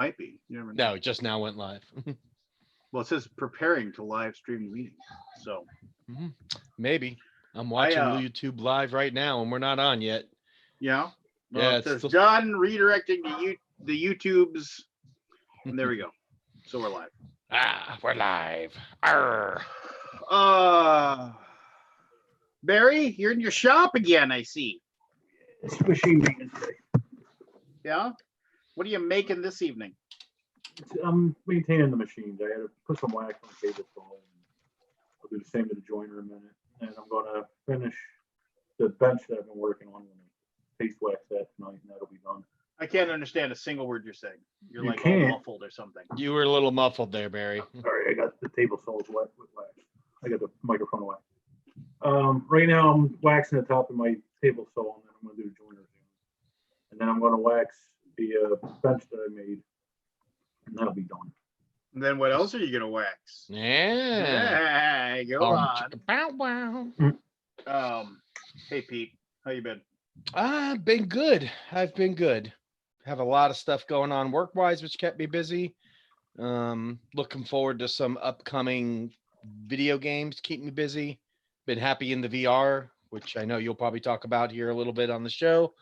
Might be. You never know. No, it just now went live. Well, it says preparing to live stream the meeting. So Maybe. I'm I watching YouTube live right now, and we're not on yet. yeah. Well, Yeah, it it's says still. done redirecting to the YouTubes, and there we go. So we're live. We're live. Arr. Uh, Barry, you're in your shop again. I see. It's machine maintenance day. Yeah. What are you making this evening? I'm maintaining the machines. I had to put some wax on the cable saw. I'll do the same to the joiner in a minute. And I'm going to finish the bench that I've been working on. Paste wax that tonight, and that'll be done. I can't understand a single word you're saying. You're You like all can't. muffled or something. You were a little muffled there, Barry. Sorry, I got the table saws wet with wax. I got the microphone wet. Right now, I'm waxing the top of my table saw, and then I'm going to do the joiner soon. And then I'm going to wax the bench that I made, and that'll be done. And then what else are you gonna wax? Yeah. Hey, go on. Bow. Hey Pete, how you been? I've been good. Have a lot of stuff going on work-wise, which kept me busy. Looking forward to some upcoming video games to keep me busy. Been happy in the VR, which I know you'll probably talk about here a little bit on the show.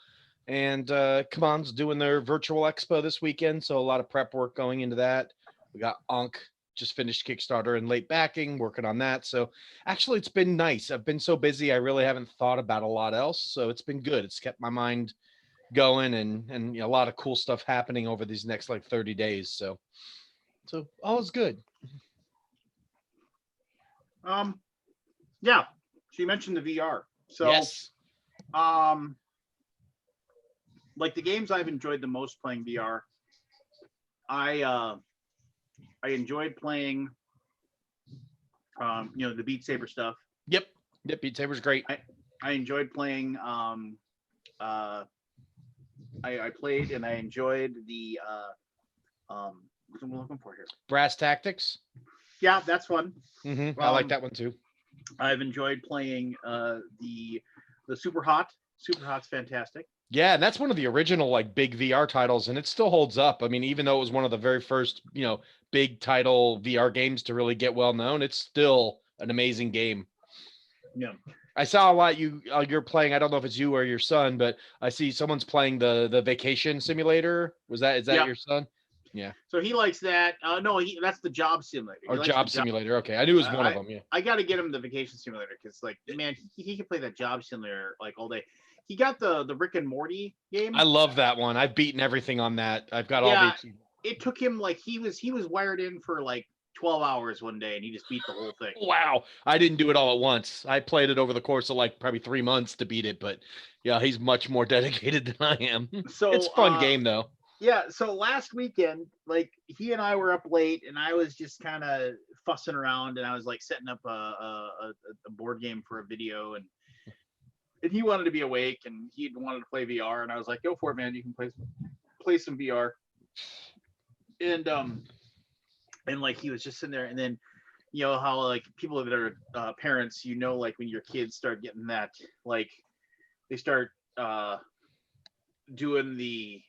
And Kamon's doing their virtual expo this weekend, so a lot of prep work going into that. We got Ankh just finished Kickstarter and late backing, working on that. So actually, it's been nice. I've been so busy, I really haven't thought about a lot else. So it's been good. It's kept my mind going, and you know, a lot of cool stuff happening over these next like 30 days. So all is good. Yeah. So you mentioned the VR. So Yes. like the games I've enjoyed the most playing VR, I enjoyed playing the Beat Saber stuff. Yep. Beat Saber's great. I enjoyed playing I played and I enjoyed the what am I looking for here? Brass Tactics. Yeah, that's fun. I like that one too. I've enjoyed playing the Super Hot. Super Hot's fantastic. Yeah, and that's one of the original like big VR titles, and it still holds up. I mean, even though it was one of the very first, big title VR games to really get well known, it's still an amazing game. Yeah. I saw a lot you're playing. I don't know if it's you or your son, but I see someone's playing the vacation simulator. Is that your son? Yeah. So he likes that. No, that's the job simulator. Or job simulator. Okay, I knew it was one of them. Yeah. I got to get him the vacation simulator because, like, man, he can play that job simulator like all day. He got the Rick and Morty game. I love that one. I've beaten everything on that. I've got all the. It took him like he was wired in for like 12 hours one day, and he just beat the whole thing. Wow. I didn't do it all at once. I played it over the course of like probably 3 months to beat it, but yeah, he's much more dedicated than I am. So it's a fun game though. Yeah, so last weekend, like he and I were up late, and I was just kind of fussing around, and I was like setting up a board game for a video, and he wanted to be awake, and he wanted to play VR, and I was like, "Go for it, man! You can play some VR." And like he was just sitting there, and then how like people that are parents, like when your kids start getting that, like they start doing the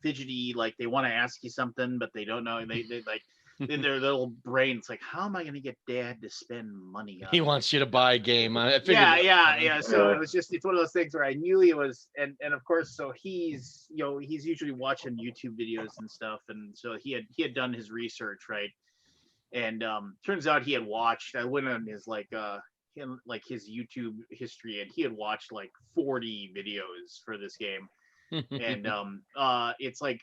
fidgety, like they want to ask you something but they don't know, and they like in their little brain it's like, how am I going to get dad to spend money on he wants you to buy a game. I figured yeah so it's one of those things where I knew he was, and of course, so he's usually watching YouTube videos and stuff, and so he had done his research, right? And turns out he had watched, I went on his his YouTube history, and he had watched like 40 videos for this game. And it's like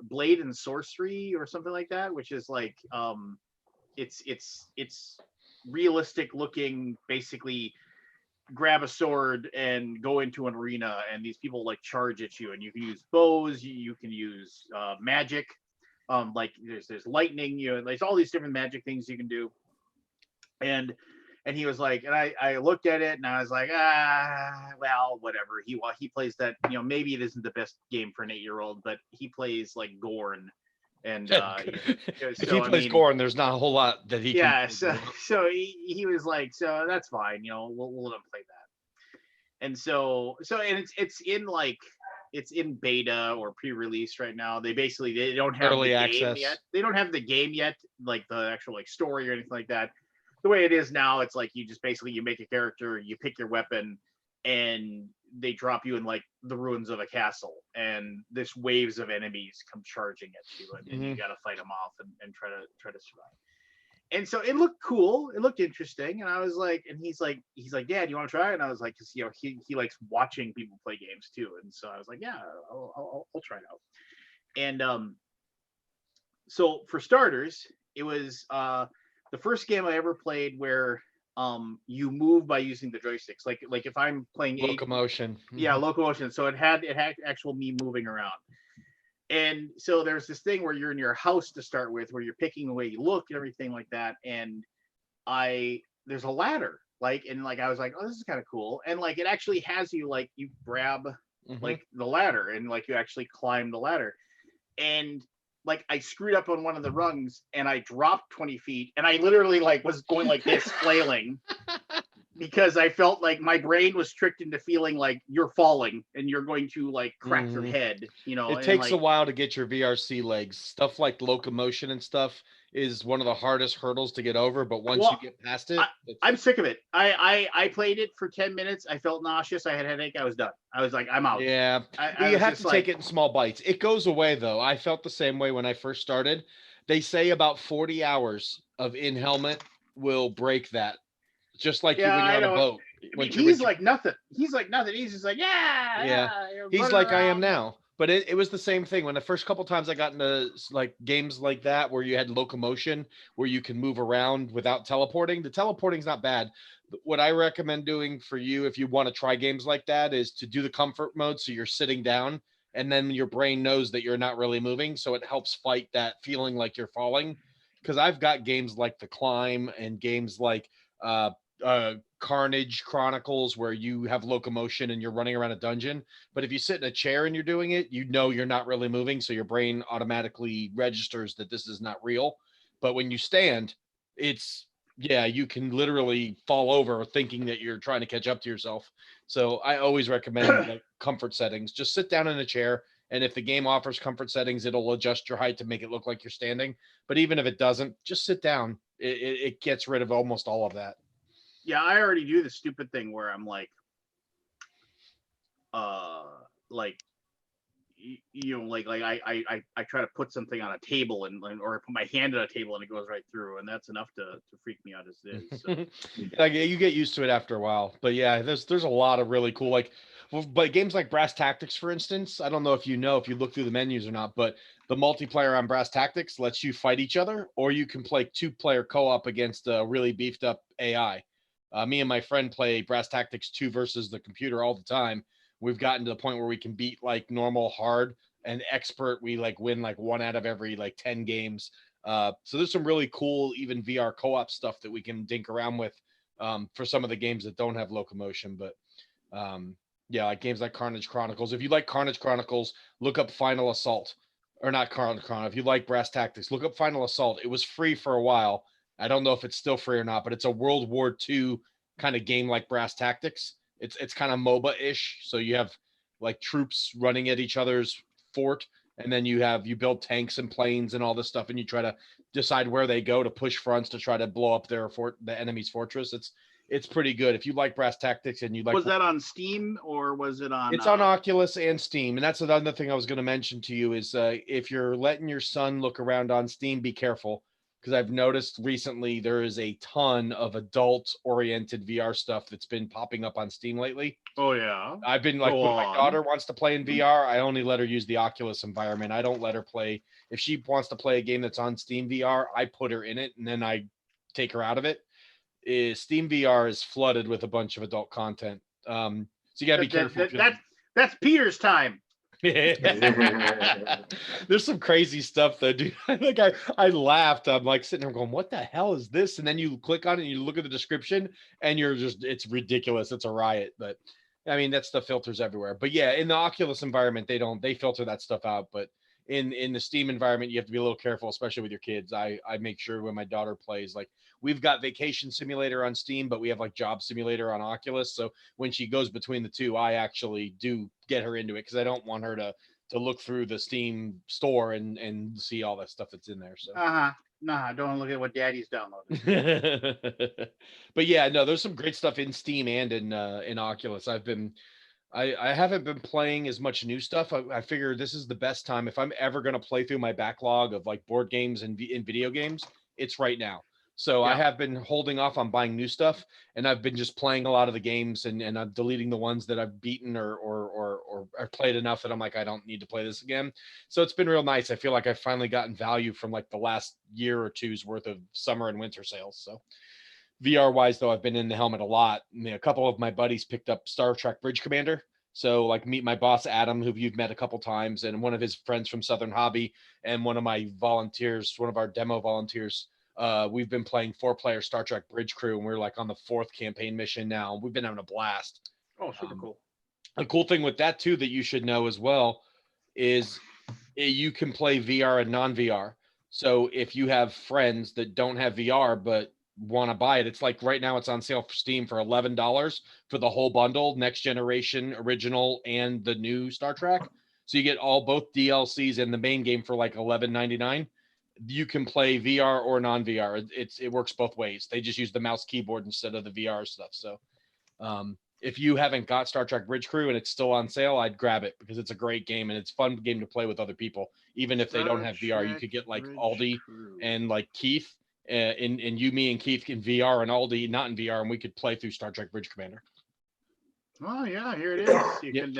Blade and Sorcery or something like that, which is like it's realistic looking, basically grab a sword and go into an arena, and these people like charge at you, and you can use bows, you can use magic, like there's lightning, there's all these different magic things you can do. And he was like, and I looked at it and I was like, well, whatever. He plays that, maybe it isn't the best game for an 8-year-old, but he plays like Gorn. And if he plays Gorn, there's not a whole lot that he can. Yeah, so he was like, so that's fine, we'll let him play that. And so and it's in like it's in beta or pre-release right now. They don't have Early the access. game yet. They don't have the game yet, like the actual like story or anything like that. The way it is now, it's like you just basically you make a character, you pick your weapon, and they drop you in like the ruins of a castle, and this waves of enemies come charging at you, and you got to fight them off and try to survive. And so it looked cool, it looked interesting, and I was like, and he's like, Dad, you want to try it? And I was like, because he likes watching people play games too, and so I was like, yeah, I'll try it out. And so for starters, it was the first game I ever played where you move by using the joysticks. Like if I'm playing Locomotion. yeah, locomotion. So it had actual me moving around. And so there's this thing where you're in your house to start with, where you're picking the way you look and everything like that. And there's a ladder, and I was like, oh, this is kind of cool. And like it actually has you like you grab like the ladder and like you actually climb the ladder. And like I screwed up on one of the rungs and I dropped 20 feet and I literally like was going like this flailing because I felt like my brain was tricked into feeling like you're falling and you're going to like crack your head, It takes a while to get your VRC legs. Stuff like locomotion and stuff is one of the hardest hurdles to get over, but once you get past it, I'm sick of it. I played it for 10 minutes. I felt nauseous. I had a headache. I was done. I was like, I'm out. Yeah. You have to take it in small bites. It goes away though. I felt the same way when I first started. They say about 40 hours of in helmet will break that. Just like you when you're on a boat. He's like nothing. He's like nothing. He's just like, yeah. He's like around. I am now. But it was the same thing when the first couple times I got into like games like that where you had locomotion, where you can move around without teleporting. The teleporting's not bad. But what I recommend doing for you if you want to try games like that is to do the comfort mode so you're sitting down and then your brain knows that you're not really moving. So it helps fight that feeling like you're falling. Because I've got games like The Climb and games like Carnage Chronicles where you have locomotion and you're running around a dungeon, but if you sit in a chair and you're doing it, you're not really moving, so your brain automatically registers that this is not real. But when you stand, you can literally fall over thinking that you're trying to catch up to yourself. So I always recommend like comfort settings. Just sit down in a chair, and if the game offers comfort settings, it'll adjust your height to make it look like you're standing. But even if it doesn't, just sit down. It gets rid of almost all of that. Yeah, I already do the stupid thing where I'm like I try to put something on a table or put my hand on a table and it goes right through, and that's enough to freak me out as it is. So. Like you get used to it after a while, but yeah, there's a lot of really cool but games like Brass Tactics, for instance. I don't know if you look through the menus or not, but the multiplayer on Brass Tactics lets you fight each other, or you can play 2-player co-op against a really beefed up AI. Me and my friend play Brass Tactics 2 versus the computer all the time. We've gotten to the point where we can beat like normal, hard, and expert. We like win like 1 out of every like 10 games. So there's some really cool, even VR co-op stuff that we can dink around with for some of the games that don't have locomotion. But like games like Carnage Chronicles. If you like Carnage Chronicles, look up Final Assault. Or not Carnage Chronicles. If you like Brass Tactics, look up Final Assault. It was free for a while. I don't know if it's still free or not, but it's a World War II kind of game like Brass Tactics. It's kind of MOBA-ish. So you have like troops running at each other's fort, and then you build tanks and planes and all this stuff, and you try to decide where they go to push fronts to try to blow up the enemy's fortress. It's pretty good. If you like Brass Tactics and you like. Was that on Steam or was it on? It's on Oculus and Steam, and that's another thing I was going to mention to you is if you're letting your son look around on Steam, be careful. Because I've noticed recently there is a ton of adult-oriented VR stuff that's been popping up on Steam lately. Oh, yeah. I've been like, when my daughter wants to play in VR, I only let her use the Oculus environment. I don't let her play. If she wants to play a game that's on Steam VR, I put her in it, and then I take her out of it. Steam VR is flooded with a bunch of adult content. So you got to be careful. That's Peter's time. There's some crazy stuff though, dude. Like I laughed. I'm like sitting there going, what the hell is this? And then you click on it and you look at the description and it's ridiculous. It's a riot. But I mean, that's the filters everywhere. But yeah, in the Oculus environment, they filter that stuff out. But in the Steam environment, you have to be a little careful, especially with your kids. I make sure when my daughter plays, like we've got Vacation Simulator on Steam, but we have like Job Simulator on Oculus. So when she goes between the two, I actually do get her into it because I don't want her to look through the Steam store and see all that stuff that's in there. So Nah, don't look at what daddy's downloaded. but yeah, no, there's some great stuff in Steam and in Oculus. I haven't been playing as much new stuff. I figure this is the best time if I'm ever going to play through my backlog of like board games and in video games, it's right now. So I have been holding off on buying new stuff, and I've been just playing a lot of the games, and I'm deleting the ones that I've beaten or played enough that I'm like, I don't need to play this again. So it's been real nice. I feel like I've finally gotten value from like the last year or two's worth of summer and winter sales. So VR wise, though, I've been in the helmet a lot. I mean, a couple of my buddies picked up Star Trek Bridge Commander. So like meet my boss, Adam, who you've met a couple times, and one of his friends from Southern Hobby, and one of my volunteers, one of our demo volunteers. We've been playing 4-player Star Trek Bridge Crew, and we're like on the 4th campaign mission now. We've been having a blast. Oh, super cool. A cool thing with that too that you should know as well is you can play VR and non-VR. So if you have friends that don't have VR but want to buy it, it's like right now it's on sale for Steam for $11 for the whole bundle, Next Generation, Original, and the new Star Trek. So you get both DLCs and the main game for like $11.99. You can play VR or non-VR. It works both ways. They just use the mouse keyboard instead of the VR stuff. So if you haven't got Star Trek Bridge Crew and it's still on sale, I'd grab it because it's a great game and it's a fun game to play with other people. Even if they don't have VR, you could get like Aldi and like Keith and you, me, and Keith in VR and Aldi not in VR, and we could play through Star Trek Bridge Commander. Oh yeah, here it is. You can.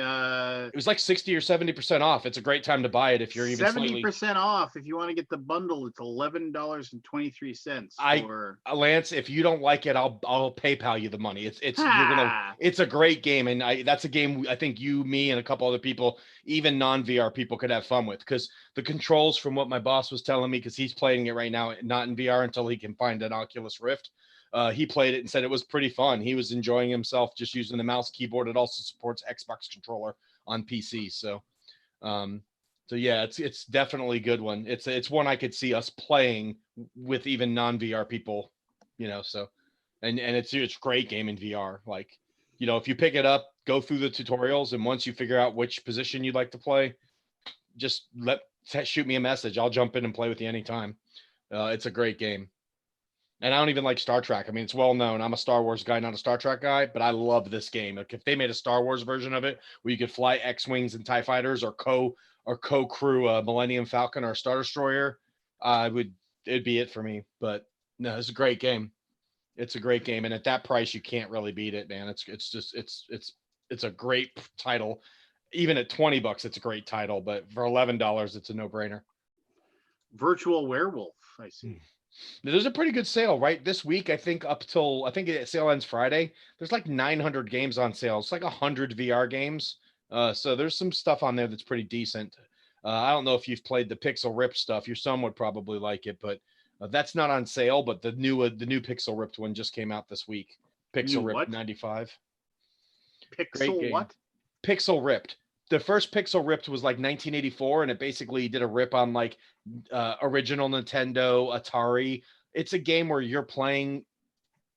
It was like 60 or 70% off. It's a great time to buy it if you're even 70% off. If you want to get the bundle, it's $11.23. Lance, if you don't like it, I'll PayPal you the money. It's a great game, and that's a game I think you, me, and a couple other people, even non-VR people, could have fun with because the controls, from what my boss was telling me, because he's playing it right now, not in VR until he can find an Oculus Rift. He played it and said it was pretty fun. He was enjoying himself just using the mouse keyboard. It also supports Xbox controller on PC. So yeah, it's definitely a good one. It's one I could see us playing with even non-VR people, so, and it's a great game in VR. Like, if you pick it up, go through the tutorials, and once you figure out which position you'd like to play, just shoot me a message. I'll jump in and play with you anytime. It's a great game. And I don't even like Star Trek. I mean, it's well known. I'm a Star Wars guy, not a Star Trek guy, but I love this game. Like if they made a Star Wars version of it where you could fly X-Wings and TIE fighters or co-crew a Millennium Falcon or a Star Destroyer, it'd be it for me. But no, it's a great game. It's a great game. And at that price, you can't really beat it, man. It's a great title. Even at $20, it's a great title, but for $11, it's a no-brainer. Virtual Werewolf, I see. There's a pretty good sale right this week. I think the sale ends Friday. There's like 900 games on sale. It's like 100 VR games. So there's some stuff on there that's pretty decent. I don't know if you've played the Pixel Ripped stuff. Your son would probably like it, but that's not on sale. But the new Pixel Ripped one just came out this week. Pixel Ripped 95. Pixel what? Pixel Ripped. The first Pixel Ripped was like 1984, and it basically did a rip on like original Nintendo, Atari. It's a game where you're playing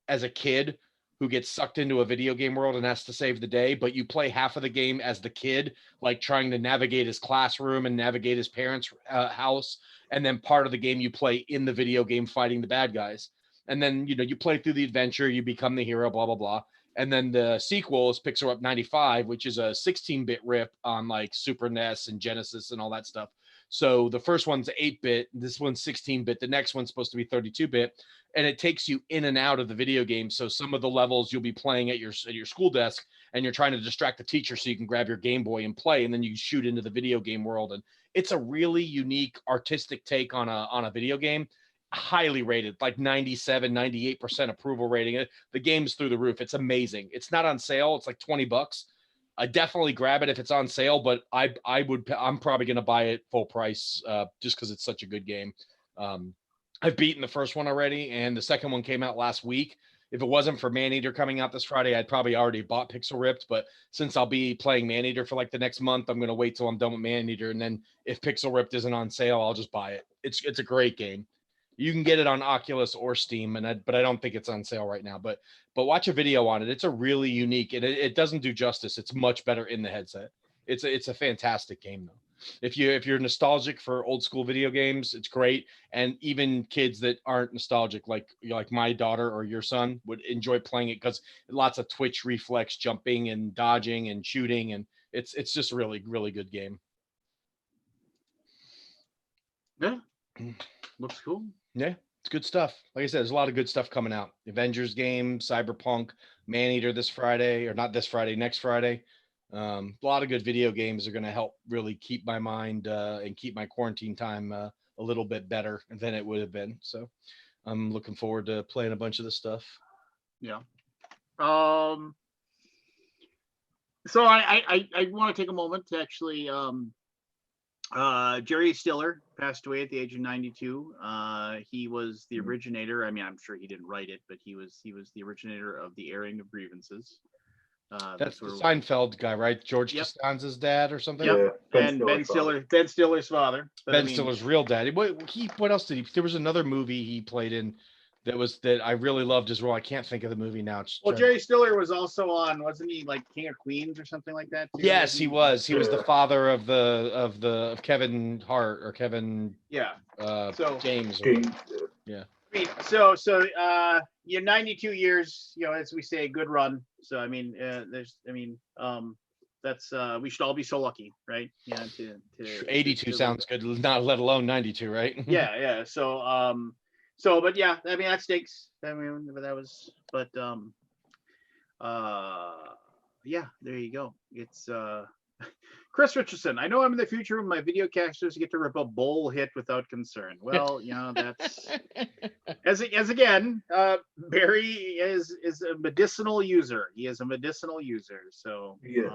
as a kid who gets sucked into a video game world and has to save the day, but you play half of the game as the kid, like trying to navigate his classroom and navigate his parents' house, and then part of the game you play in the video game fighting the bad guys. And then, you play through the adventure, you become the hero, blah, blah, blah. And then the sequel is Pixel Ripped 95, which is a 16-bit rip on like Super NES and Genesis and all that stuff. So the first one's 8-bit, this one's 16-bit, the next one's supposed to be 32-bit, and it takes you in and out of the video game. So some of the levels you'll be playing at your school desk, and you're trying to distract the teacher so you can grab your Game Boy and play, and then you shoot into the video game world. And it's a really unique artistic take on a video game. Highly rated, like 97, 98% approval rating. The game's through the roof. It's amazing. It's not on sale. It's like $20. I definitely grab it if it's on sale, but I'm probably going to buy it full price just because it's such a good game. I've beaten the first one already, and the second one came out last week, if it wasn't for Maneater coming out this Friday, I'd probably already bought Pixel Ripped. But since I'll be playing Maneater for like the next month, I'm gonna wait till I'm done with Maneater, and then if Pixel Ripped isn't on sale, I'll just buy it. It's a great game. You can get it on Oculus or Steam, but I don't think it's on sale right now. But watch a video on it. It's a really unique, and it doesn't do justice. It's much better in the headset. It's a fantastic game though. If you're nostalgic for old school video games, it's great. And even kids that aren't nostalgic, like my daughter or your son, would enjoy playing it because lots of twitch reflex jumping and dodging and shooting, and it's just a really, really good game. Yeah, looks cool. Yeah, it's good stuff. Like I said, there's a lot of good stuff coming out. Avengers game, Cyberpunk, Maneater this Friday, or not this Friday, next Friday. A lot of good video games are going to help really keep my mind and keep my quarantine time a little bit better than it would have been. So I'm looking forward to playing a bunch of this stuff. Yeah. So I want to take a moment to actually Jerry Stiller passed away at the age of 92. He was the originator. I mean, I'm sure he didn't write it, but he was the originator of the airing of grievances. That's the Seinfeld guy, right? George Costanza's dad or something. Yep. And Ben Stiller's father. But Stiller's real dad. What else did he? There was another movie he played in that I really loved as well. I can't think of the movie now. Well, Jerry Stiller was also on, wasn't he, like King of Queens or something like that too? Yes, he was. He was the father of Kevin Hart or Kevin. Yeah. James. Yeah. I mean, so you're 92 years, as we say, good run. So I mean, that's we should all be so lucky, right? Yeah. To 82 sounds good, not let alone 92, right? Yeah. But yeah, I mean that stinks. I mean, but that was, yeah, there you go. It's Chris Richardson. I know I'm in the future when my video casters get to rip a bowl hit without concern. Well, that's as again, Barry is a medicinal user. He is a medicinal user. So yes.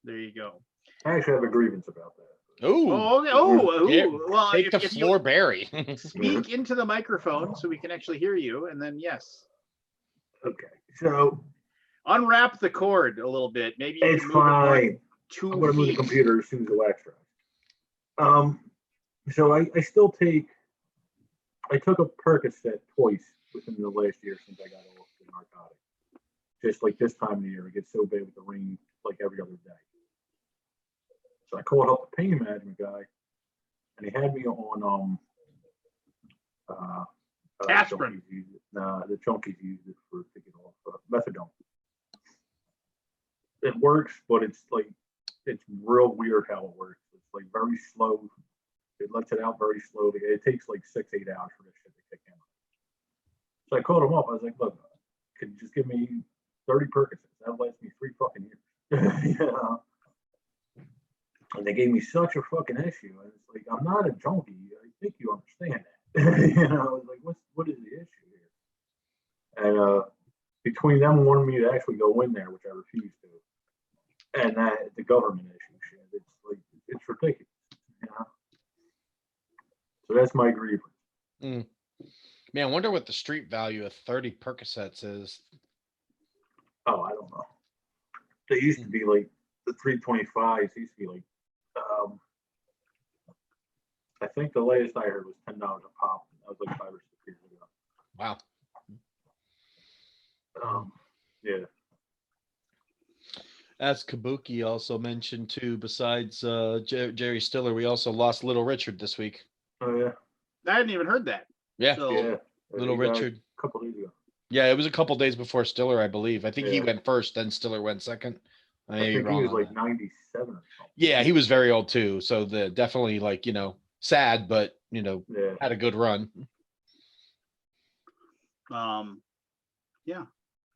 There you go. I actually have a grievance about that. Well, take the floor, Barry. Speak into the microphone so we can actually hear you, and then yes. Okay, so unwrap the cord a little bit. Maybe it's fine. I'm going to move the computer as soon as the wax dries. So I still I took a Percocet twice within the last year since I got off the narcotic. Just like this time of the year, it gets so bad with the rain, like every other day. So I called up the pain management guy, and he had me on aspirin. The junkies use it to get off methadone. It works, but it's real weird how it works. It's like very slow. It lets it out very slowly. It takes like 6-8 hours for this shit to kick in. So I called him up. I was like, look, could you just give me 30 Percocets? That lasts me 3 fucking years. And they gave me such a fucking issue. And it's like, I'm not a junkie. I think you understand that. I was like, what is the issue here? And between them wanting me to actually go in there, which I refused to, and that the government issue shit, it's ridiculous. So that's my grievance. Man, I wonder what the street value of 30 Percocets is. Oh, I don't know. They used to be like the 325s used to be like I think the latest I heard was $10 a pop. That was like 5 or 6 years ago. Wow. Yeah. As Kabuki also mentioned too, besides Jerry Stiller, we also lost Little Richard this week. Oh yeah. I hadn't even heard that. Yeah. So, yeah. Little Richard. A couple days ago. Yeah, it was a couple days before Stiller, I believe. I think he went first, then Stiller went second. I think he was like 97 or something. Yeah, he was very old too. So definitely sad, but had a good run. Yeah.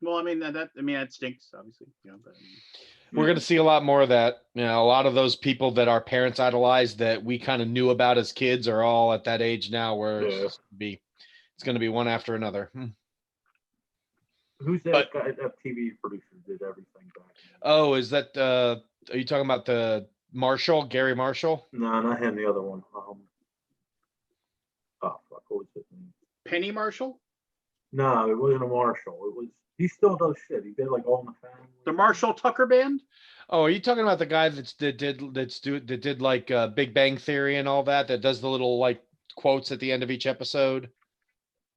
Well, I mean that stinks, obviously. But, we're gonna see a lot more of that. A lot of those people that our parents idolized that we kind of knew about as kids are all at that age now where it's gonna be one after another. Who's that guy, that TV producer did everything back? Oh, is that are you talking about the Marshall, Gary Marshall? No, not him, the other one. Oh fuck, what was his name? Penny Marshall? No, it wasn't a Marshall. It was. He still does shit. He did like All in the Family. The Marshall Tucker Band. Oh, are you talking about the guy that did like Big Bang Theory and all that? That does the little like quotes at the end of each episode.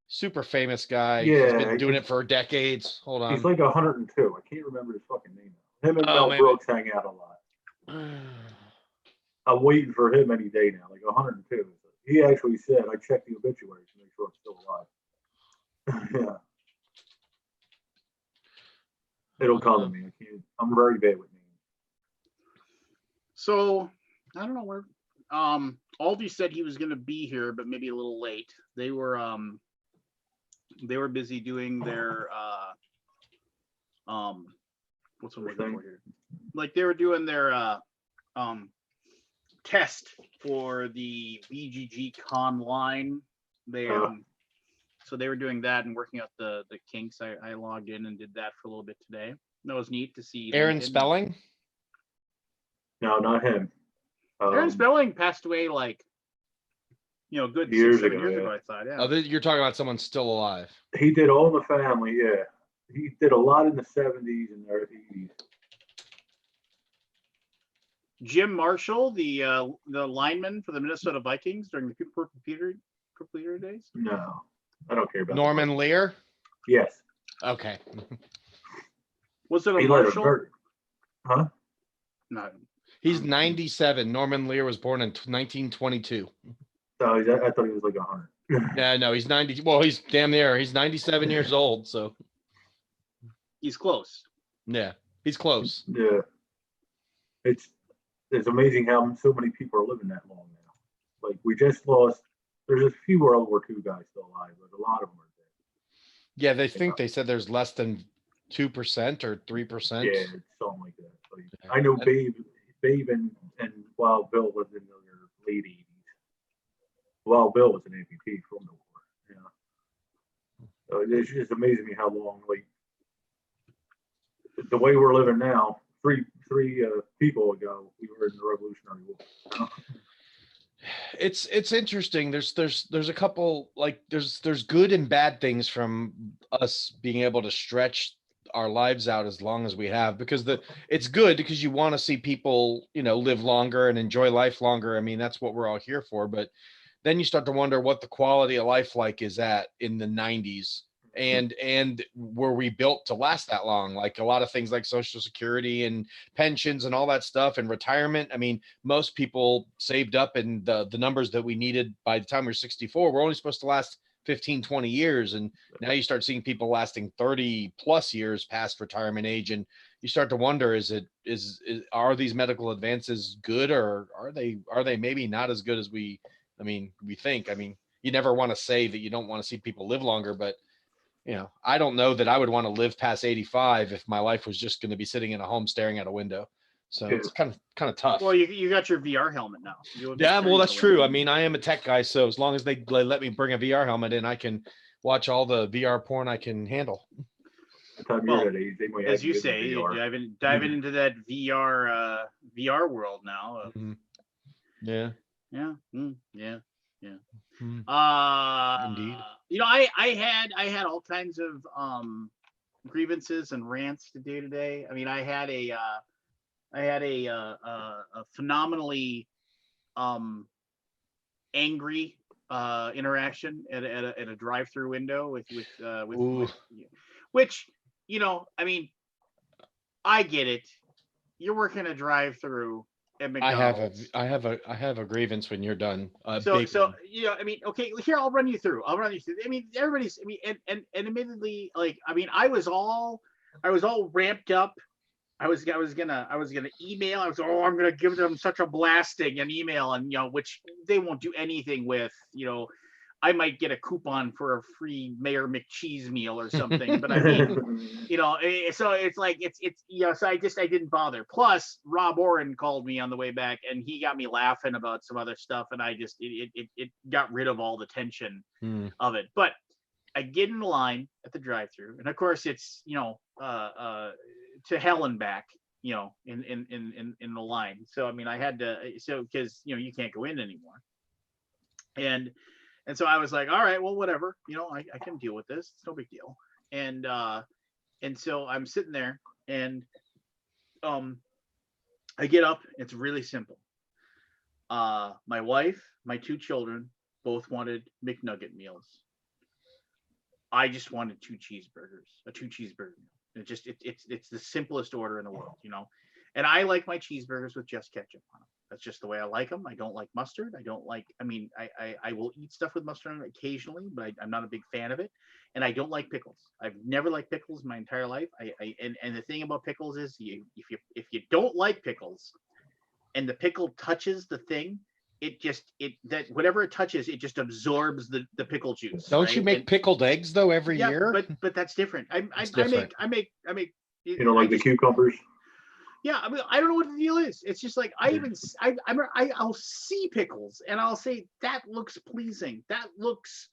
Super famous guy. He's Yeah, been doing it for decades. Hold he's on. like 102. I can't remember his fucking name. Him and Oh, Mel maybe. Brooks hang out a lot. I'm waiting for him any day now. Like 102. He actually said, "I checked the obituary to make sure it's still alive." Yeah. It'll come to me. I can't. I'm very bad with names. So I don't know where. Aldi said he was going to be here, but maybe a little late. They were busy doing their what's the word for here? Like they were doing their test for the BGG Con line. They so they were doing that and working out the kinks. I logged in and did that for a little bit today. That was neat to see. Aaron Lincoln. Spelling? No, not him. Aaron Spelling passed away like, good Years 6-7 ago, years yeah. ago, I thought. Yeah. Oh, you're talking about someone still alive. He did All in the Family. Yeah, he did a lot in the 70s and the 80s. Jim Marshall, the lineman for the Minnesota Vikings during the Cooper Computer days. No, I don't care about Norman Lear? Yes. Okay. Was it a He Marshall? Huh? No. He's 97. Norman Lear was born in 1922. So I thought he was like 100. Yeah, no, he's 90. Well, he's damn near. He's 97 years old. So He's close. yeah, he's close. Yeah. It's amazing how so many people are living that long now. Like we just lost. There's a few World War II guys still alive, but a lot of them are dead. Yeah, they said there's less than 2% or 3%. Yeah, it's something like that. Like, I know Babe and Wild Bill lived in their late 80s. Wild Bill was an amputee from the war. Yeah. It's just amazing me how long, like, the way we're living now, three people ago, we were in the Revolutionary War. It's interesting. There's a couple, like there's good and bad things from us being able to stretch our lives out as long as we have, because it's good because you want to see people, live longer and enjoy life longer. I mean, that's what we're all here for. But then you start to wonder what the quality of life like is at in the 90s, and were we built to last that long? Like a lot of things like Social Security and pensions and all that stuff and retirement. I mean, most people saved up, and the numbers that we needed by the time we were 64 were only supposed to last 15, 20 years. And now you start seeing people lasting 30 plus years past retirement age. And you start to wonder, are these medical advances good, or are they maybe not as good as we think? I mean, you never want to say that you don't want to see people live longer, but I don't know that I would want to live past 85 if my life was just going to be sitting in a home staring out a window. So it's kind of tough. Well, you got your VR helmet now. Yeah, well, that's true. I mean, I am a tech guy, so as long as they let me bring a VR helmet in, I can watch all the VR porn I can handle. Well, as you say, diving into that VR world now. Mm-hmm. Yeah. Yeah. Yeah. Indeed. I had all kinds of grievances and rants today. I mean, I had a phenomenally angry interaction at a drive-through window with which, I mean, I get it. You're working a drive-through at McDonald's. I have a grievance when you're done. I mean, okay, here I'll run you through. I mean, and admittedly, like, I mean, I was all ramped up. I was gonna email. I'm gonna give them such a blasting an email, and which they won't do anything with. I might get a coupon for a free Mayor McCheese meal or something. But I mean, so it's like so I didn't bother. Plus, Rob Oren called me on the way back, and he got me laughing about some other stuff, and I just it got rid of all the tension of it. But I get in the line at the drive-through, and of course it's to hell and back, in the line. So I mean, I had to, because you can't go in anymore. And And so I was like, all right, well, whatever, I can deal with this. It's no big deal. And so I'm sitting there, and I get up. It's really simple. My wife, my 2 children, both wanted McNugget meals. I just wanted 2 cheeseburgers, a 2 cheeseburger meal. It's the simplest order in the world, And I like my cheeseburgers with just ketchup on them. That's just the way I like them. I don't like mustard. I will eat stuff with mustard on it occasionally, but I'm not a big fan of it. And I don't like pickles. I've never liked pickles my entire life. And the thing about pickles is if you don't like pickles and the pickle touches the thing, that whatever it touches, it just absorbs the pickle juice. Don't you make pickled eggs though every year? But that's different. I make. You don't like the cucumbers? Yeah, I don't know what the deal is. It's just like I'll see pickles and I'll say that looks pleasing. That looks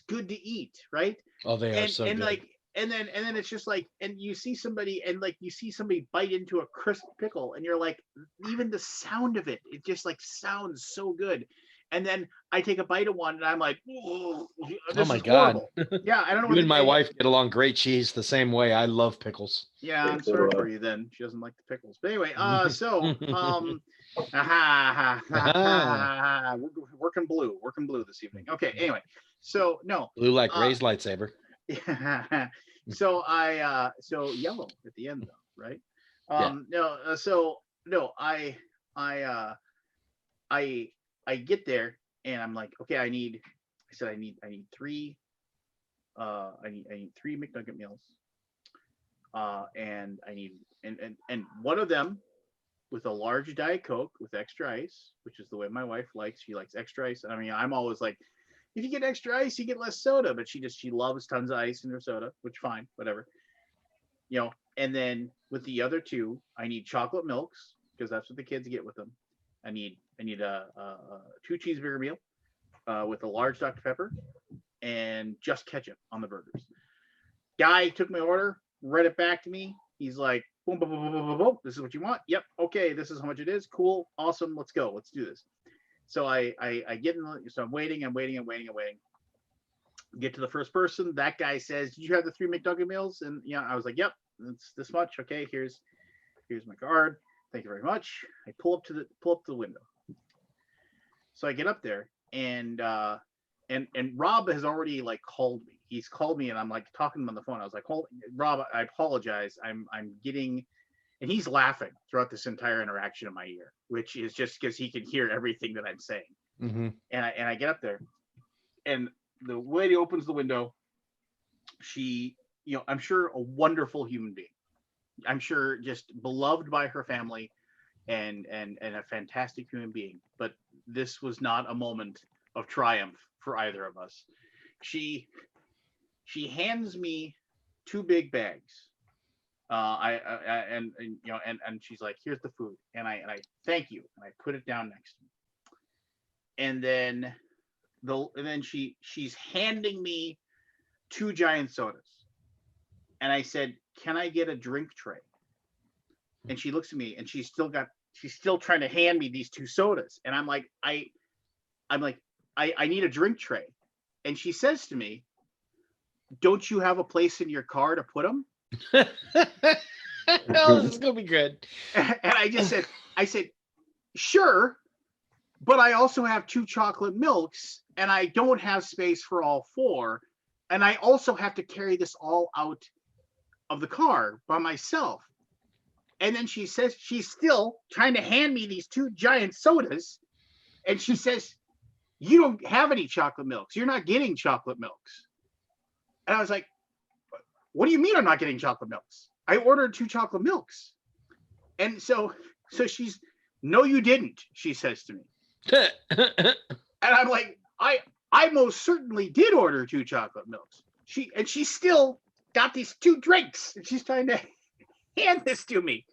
good to eat, right? Oh, they are so good. And then it's just like, and you see somebody bite into a crisp pickle, and you're like, even the sound of it just like sounds so good. And then I take a bite of one, and I'm like, oh my God. Yeah, I don't know. You and my wife get along great. She's the same way. I love pickles. Yeah, I'm sorry for you then. She doesn't like the pickles. But anyway, working blue this evening. Okay, anyway. So no. Blue like Ray's lightsaber. Yeah. So yellow at the end though, right? I get there, and I'm like, okay, I need 3 I need 3 McNugget meals. And I need and one of them with a large Diet Coke with extra ice, which is the way my wife likes. She likes extra ice. I mean, I'm always like, if you get extra ice, you get less soda, but she loves tons of ice in her soda, which fine, whatever. And then with the other 2, I need chocolate milks, because that's what the kids get with them. I need a 2 cheeseburger meal with a large Dr. Pepper and just ketchup on the burgers. Guy took my order, read it back to me. He's like, boom, boom, boom, boom, boom, boom. This is what you want? Yep. Okay. This is how much it is. Cool. Awesome. Let's go. Let's do this. So I get so I'm waiting. Get to the first person. That guy says, did you have the 3 McNugget meals? And I was like, yep, it's this much. Okay. Here's my card. Thank you very much. I pull up to the window. So I get up there, and Rob has already like called me. He's called me, and I'm like talking to him on the phone. I was like, Rob, I apologize. I'm getting, and he's laughing throughout this entire interaction in my ear, which is just because he can hear everything that I'm saying. Mm-hmm. And I get up there, and the lady opens the window. She, I'm sure a wonderful human being. I'm sure just beloved by her family, and a fantastic human being. But this was not a moment of triumph for either of us. She hands me 2 big bags. And she's like, here's the food. And I thank you. And I put it down next to me. And then she's handing me 2 giant sodas. And I said, can I get a drink tray? And she looks at me, and she's still trying to hand me these 2 sodas. And I'm like, I need a drink tray. And she says to me, don't you have a place in your car to put them? Oh, this is gonna be good. And I said, sure, but I also have 2 chocolate milks, and I don't have space for all 4. And I also have to carry this all out of the car by myself. And then she says, she's still trying to hand me these 2 giant sodas. And she says, you don't have any chocolate milks. You're not getting chocolate milks. And I was like, what do you mean I'm not getting chocolate milks? I ordered 2 chocolate milks. And so she's, no, you didn't, she says to me. And I'm like, I most certainly did order 2 chocolate milks. She still got these 2 drinks, and she's trying to hand this to me.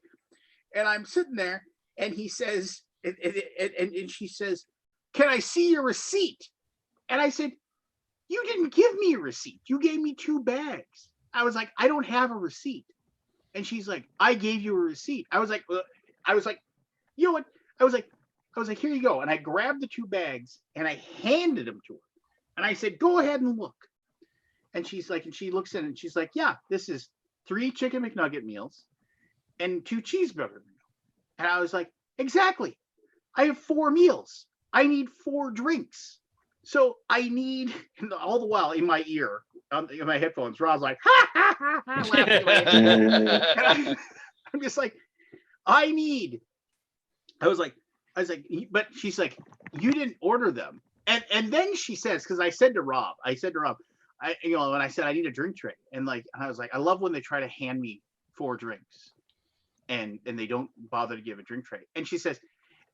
And I'm sitting there, and he says, and she says, can I see your receipt? And I said, you didn't give me a receipt. You gave me 2 bags. I was like, I don't have a receipt. And she's like, I gave you a receipt. I was like, you know what? I was I was like, here you go. And I grabbed the 2 bags and I handed them to her. And I said, go ahead and look. And she's like, and she looks in and she's like, yeah, this is 3 chicken McNugget meals and 2 cheeseburger meals. And I was like, exactly. I have 4 meals. I need 4 drinks. So I need, and all the while in my ear, in my headphones, Rob's like, ha, ha, ha, ha, laughing away. And I'm just like, I was like, but she's like, you didn't order them. And then she says, because I said to Rob, when I said I need a drink tray, and I was like, I love when they try to hand me 4 drinks, and they don't bother to give a drink tray. And she says,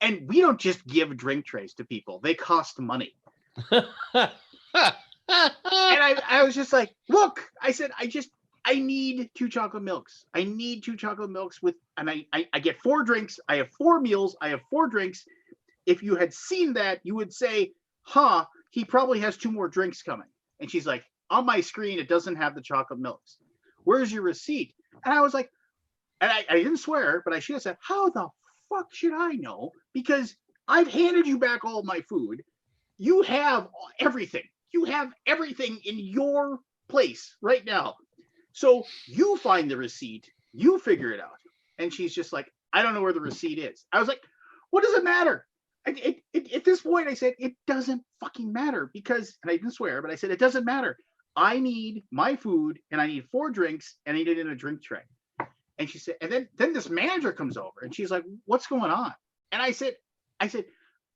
and we don't just give drink trays to people; they cost money. And I was just like, look, I said, I need 2 chocolate milks. I need 2 chocolate milks and I get 4 drinks. I have 4 meals. I have 4 drinks. If you had seen that, you would say, huh, he probably has 2 more drinks coming. And she's like, on my screen, it doesn't have the chocolate milks. Where's your receipt? And I was like, and I didn't swear, but I should have said, how the fuck should I know? Because I've handed you back all my food. You have everything. You have everything in your place right now. So you find the receipt. You figure it out. And she's just like, I don't know where the receipt is. I was like, what does it matter? At this point, I said, it doesn't fucking matter because, and I didn't swear, but I said, it doesn't matter. I need my food and I need 4 drinks and I need it in a drink tray. And she said, and then this manager comes over and she's like, what's going on? And I said,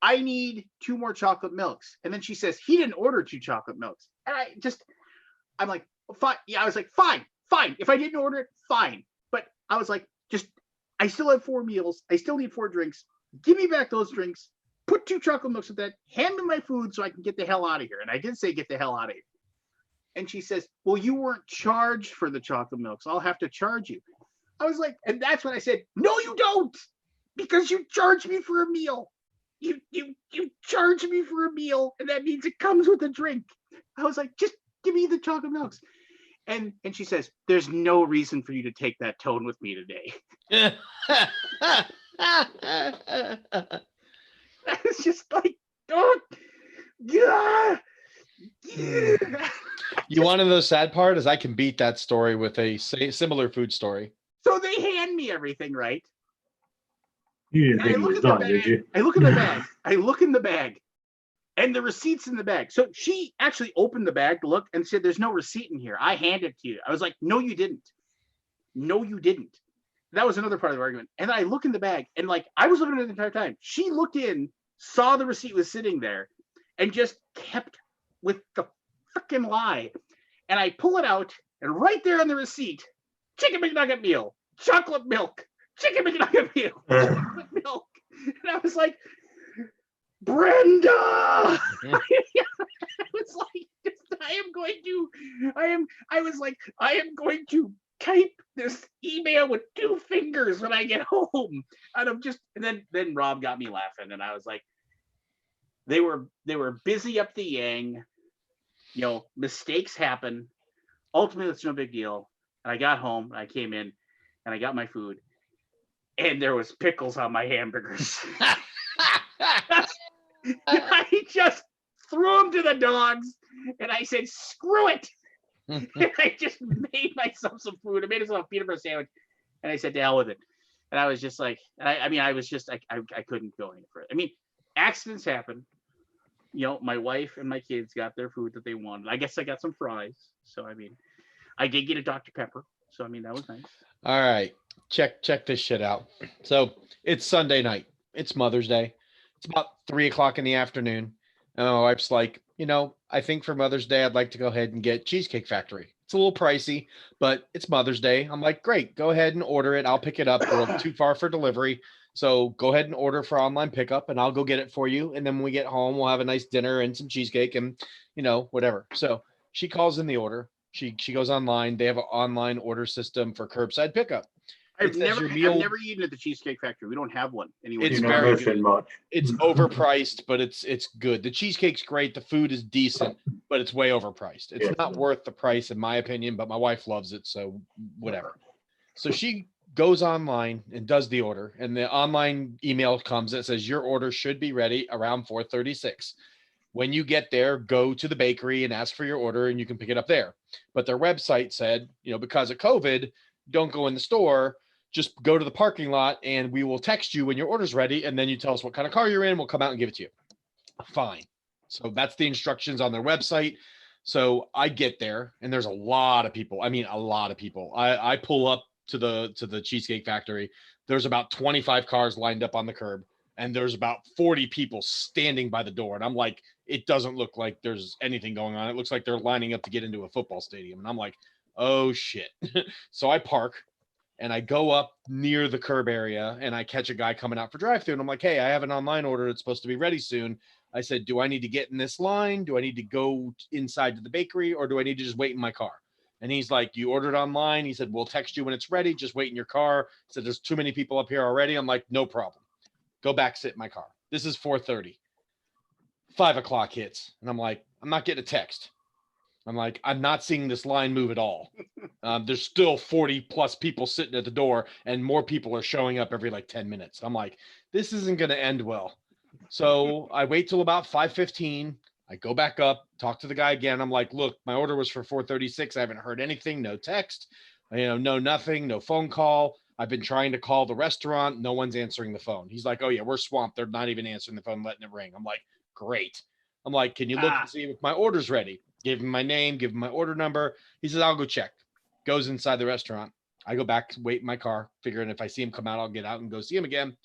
I need 2 more chocolate milks. And then she says, he didn't order 2 chocolate milks. And I'm like, fine. Yeah, I was like, fine. If I didn't order it, fine. But I was like, I still have 4 meals. I still need 4 drinks. Give me back those drinks. Put 2 chocolate milks with that. Hand me my food so I can get the hell out of here. And I did say, get the hell out of here. And she says, well, you weren't charged for the chocolate milks. I'll have to charge you. I was like, and that's when I said, no, you don't. Because you charged me for a meal. You charge me for a meal, and that means it comes with a drink. I was like, just give me the chocolate milks. And she says, there's no reason for you to take that tone with me today. I was just like, don't. Yeah. You want to know the sad part is I can beat that story with a similar food story. So they hand me everything, right? You didn't think it was done, did you? I look in the bag. I look in the bag. And the receipt's in the bag. So she actually opened the bag to look and said, there's no receipt in here. I handed it to you. I was like, no, you didn't. No, you didn't. That was another part of the argument. And I look in the bag and I was looking at it the entire time. She looked in, saw the receipt was sitting there and just kept with the freaking lie. And I pull it out and right there on the receipt, chicken McNugget meal, chocolate milk, chicken McNugget meal, chocolate milk. And I was like, Brenda, I was like, I am going to type this email with 2 fingers when I get home. And then Rob got me laughing, and I was like, they were busy up the yang. Mistakes happen. Ultimately, it's no big deal. And I got home, and I came in, and I got my food, and there was pickles on my hamburgers. I just threw them to the dogs, and I said, screw it. And I just made myself some food. I made myself a peanut butter sandwich, and I said, to hell with it. And I was just like, I couldn't go any further. I mean, accidents happen. My wife and my kids got their food that they wanted. I guess I got some fries. So, I did get a Dr. Pepper. So, that was nice. All right. Check this shit out. So it's Sunday night. It's Mother's Day. It's about 3:00 in the afternoon. And my wife's like, I think for Mother's Day, I'd like to go ahead and get Cheesecake Factory. It's a little pricey, but it's Mother's Day. I'm like, great, go ahead and order it. I'll pick it up. We're too far for delivery. So go ahead and order for online pickup and I'll go get it for you. And then when we get home, we'll have a nice dinner and some cheesecake and, whatever. So she calls in the order. She goes online. They have an online order system for curbside pickup. I've never eaten at the Cheesecake Factory. We don't have one anywhere. It's very good. It's overpriced, but it's good. The cheesecake's great. The food is decent, but it's way overpriced. It's not worth the price, in my opinion, but my wife loves it, so whatever. So she goes online and does the order, and the online email comes that says your order should be ready around 4:36. When you get there, go to the bakery and ask for your order, and you can pick it up there. But their website said, because of COVID, don't go in the store, just go to the parking lot, and we will text you when your order's ready, and then you tell us what kind of car you're in, we'll come out and give it to you. Fine. So that's the instructions on their website. So I get there, and there's a lot of people. I mean, a lot of people. I pull up to the Cheesecake Factory. There's about 25 cars lined up on the curb, and there's about 40 people standing by the door. And I'm like, it doesn't look like there's anything going on. It looks like they're lining up to get into a football stadium. And I'm like, oh shit. So I park and I go up near the curb area, and I catch a guy coming out for drive-thru, and I'm like, hey, I have an online order. It's supposed to be ready soon. I said, do I need to get in this line? Do I need to go inside to the bakery, or do I need to just wait in my car? And he's like, you ordered online. He said, we'll text you when it's ready. Just wait in your car. He said, there's too many people up here already. I'm like, no problem. Go back, sit in my car. This is 4:30. 5 o'clock hits, and I'm like, I'm not getting a text. I'm like, I'm not seeing this line move at all. There's still 40 plus people sitting at the door, and more people are showing up every like 10 minutes. I'm like, this isn't going to end well. So I wait till about 5:15. I go back up, talk to the guy again. I'm like, look, my order was for 4:36. I haven't heard anything. No text, no nothing, no phone call. I've been trying to call the restaurant. No one's answering the phone. He's like, oh yeah, we're swamped. They're not even answering the phone, letting it ring. I'm like, great. I'm like, can you look and see if my order's ready? Give him my name, give him my order number. He says, I'll go check. Goes inside the restaurant. I go back, wait in my car, figuring if I see him come out, I'll get out and go see him again.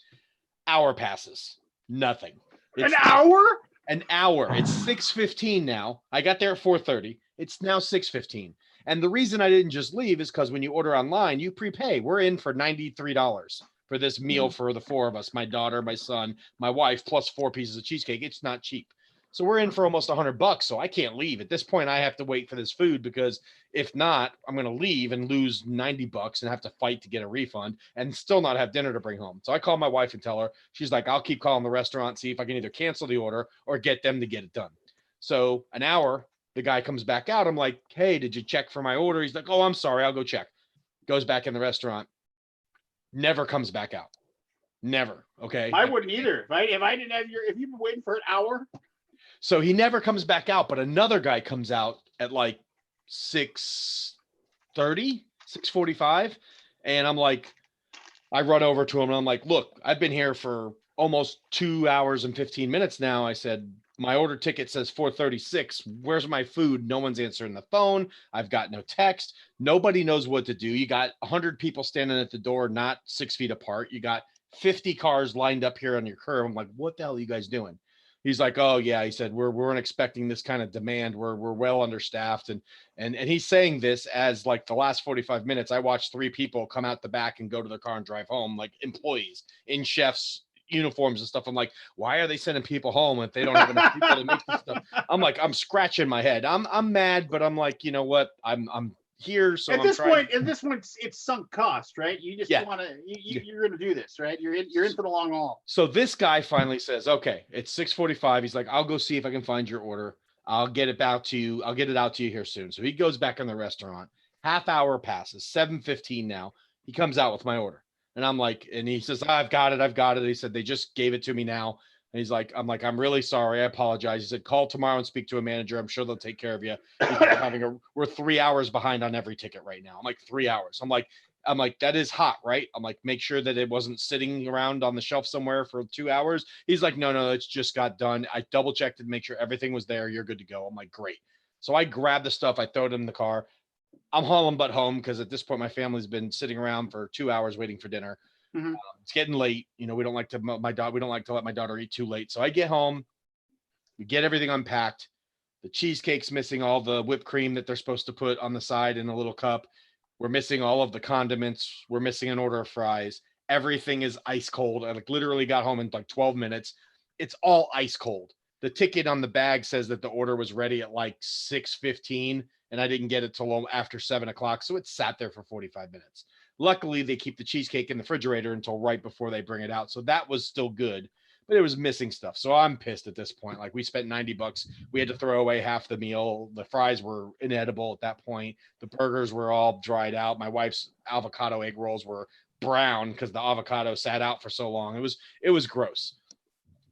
Hour passes. Nothing. An hour? An hour. It's 6:15 now. I got there at 4:30. It's now 6:15. And the reason I didn't just leave is because when you order online, you prepay. We're in for $93 for this meal for the four of us, my daughter, my son, my wife, plus 4 pieces of cheesecake. It's not cheap. So we're in for almost $100. So I can't leave. At this point, I have to wait for this food, because if not, I'm going to leave and lose $90 and have to fight to get a refund and still not have dinner to bring home. So I call my wife and tell her. She's like, I'll keep calling the restaurant, see if I can either cancel the order or get them to get it done. So an hour, the guy comes back out. I'm like, hey, did you check for my order? He's like, oh, I'm sorry, I'll go check. Goes back in the restaurant. Never comes back out. Never. Okay. I wouldn't either. If I didn't have if you've been waiting for an hour. So he never comes back out, but another guy comes out at like 6:30, 6:45. And I'm like, I run over to him and I'm like, look, I've been here for almost 2 hours and 15 minutes now. I said, my order ticket says 4:36. Where's my food? No one's answering the phone. I've got no text. Nobody knows what to do. You got 100 people standing at the door, not 6 feet apart. You got 50 cars lined up here on your curb. I'm like, what the hell are you guys doing? He's like, oh yeah. He said, we weren't expecting this kind of demand. We're well understaffed. And he's saying this as like the last 45 minutes, I watched 3 people come out the back and go to their car and drive home, like employees in chefs' uniforms and stuff. I'm like, why are they sending people home if they don't have enough people to make this stuff? I'm like, I'm scratching my head. I'm mad, but I'm like, you know what? I'm here. So at this point, it's sunk cost, right? You just want to, you're going to do this, right? You're in for the long haul. So this guy finally says, okay, it's 6:45. He's like, I'll go see if I can find your order. I'll get it out to you. I'll get it out to you here soon. So he goes back in the restaurant. Half hour passes, 7:15 now. He comes out with my order. And I'm like, and he says, I've got it. He said, they just gave it to me now. And he's like, I'm really sorry. I apologize. He said, call tomorrow and speak to a manager. I'm sure they'll take care of you. We're 3 hours behind on every ticket right now. I'm like, 3 hours. I'm like, that is hot, right? I'm like, make sure that it wasn't sitting around on the shelf somewhere for 2 hours. He's like, no, it's just got done. I double checked to make sure everything was there. You're good to go. I'm like, great. So I grab the stuff. I throw it in the car. I'm hauling butt home because at this point, my family's been sitting around for 2 hours waiting for dinner. Mm-hmm. It's getting late. We don't like to let my daughter eat too late. So I get home, we get everything unpacked. The cheesecake's missing all the whipped cream that they're supposed to put on the side in a little cup. We're missing all of the condiments. We're missing an order of fries. Everything is ice cold. I literally got home in like 12 minutes. It's all ice cold. The ticket on the bag says that the order was ready at like 6:15, and I didn't get it till after 7 o'clock. So it sat there for 45 minutes. Luckily, they keep the cheesecake in the refrigerator until right before they bring it out. So that was still good, but it was missing stuff. So I'm pissed at this point. Like, we spent $90. We had to throw away half the meal. The fries were inedible at that point. The burgers were all dried out. My wife's avocado egg rolls were brown because the avocado sat out for so long. It was gross.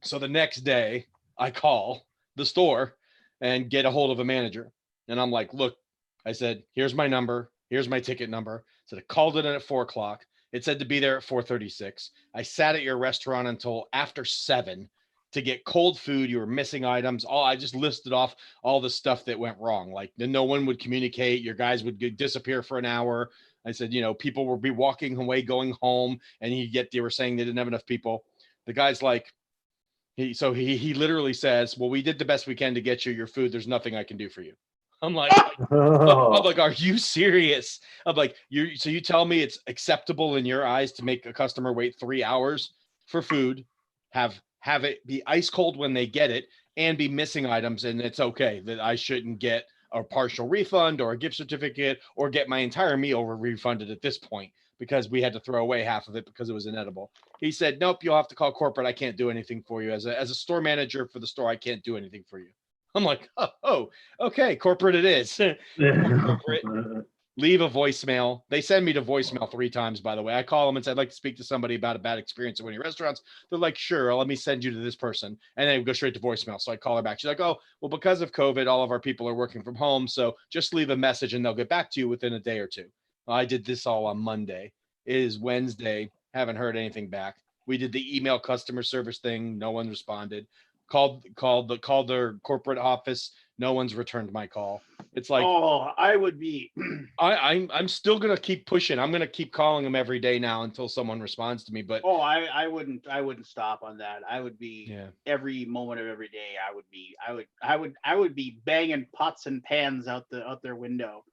So the next day I call the store and get a hold of a manager. And I'm like, look, I said, here's my number. Here's my ticket number. So I called it in at 4:00. It said to be there at 4:36. I sat at your restaurant until after 7 to get cold food. You were missing items. I just listed off all the stuff that went wrong. Like no one would communicate. Your guys would disappear for an hour. I said, people would be walking away, going home, and they were saying they didn't have enough people. The guy's like, he literally says, well, we did the best we can to get you your food. There's nothing I can do for you. I'm like, are you serious? I'm like, so you tell me it's acceptable in your eyes to make a customer wait 3 hours for food, have it be ice cold when they get it, and be missing items, and it's okay that I shouldn't get a partial refund or a gift certificate or get my entire meal refunded at this point because we had to throw away half of it because it was inedible. He said, nope, you'll have to call corporate. I can't do anything for you. As a store manager for the store, I can't do anything for you. I'm like, oh, okay, corporate it is. Corporate. Leave a voicemail. They send me to voicemail 3 times, by the way. I call them and say, I'd like to speak to somebody about a bad experience at one of your restaurants. They're like, sure, let me send you to this person. And then go straight to voicemail. So I call her back. She's like, oh, well, because of COVID, all of our people are working from home. So just leave a message and they'll get back to you within a day or two. Well, I did this all on Monday. It is Wednesday. Haven't heard anything back. We did the email customer service thing. No one responded. Called their corporate office. No one's returned my call. It's like, I would be. I'm still gonna keep pushing. I'm gonna keep calling them every day now until someone responds to me. But I wouldn't stop on that. I would be every moment of every day. I would be banging pots and pans out their window.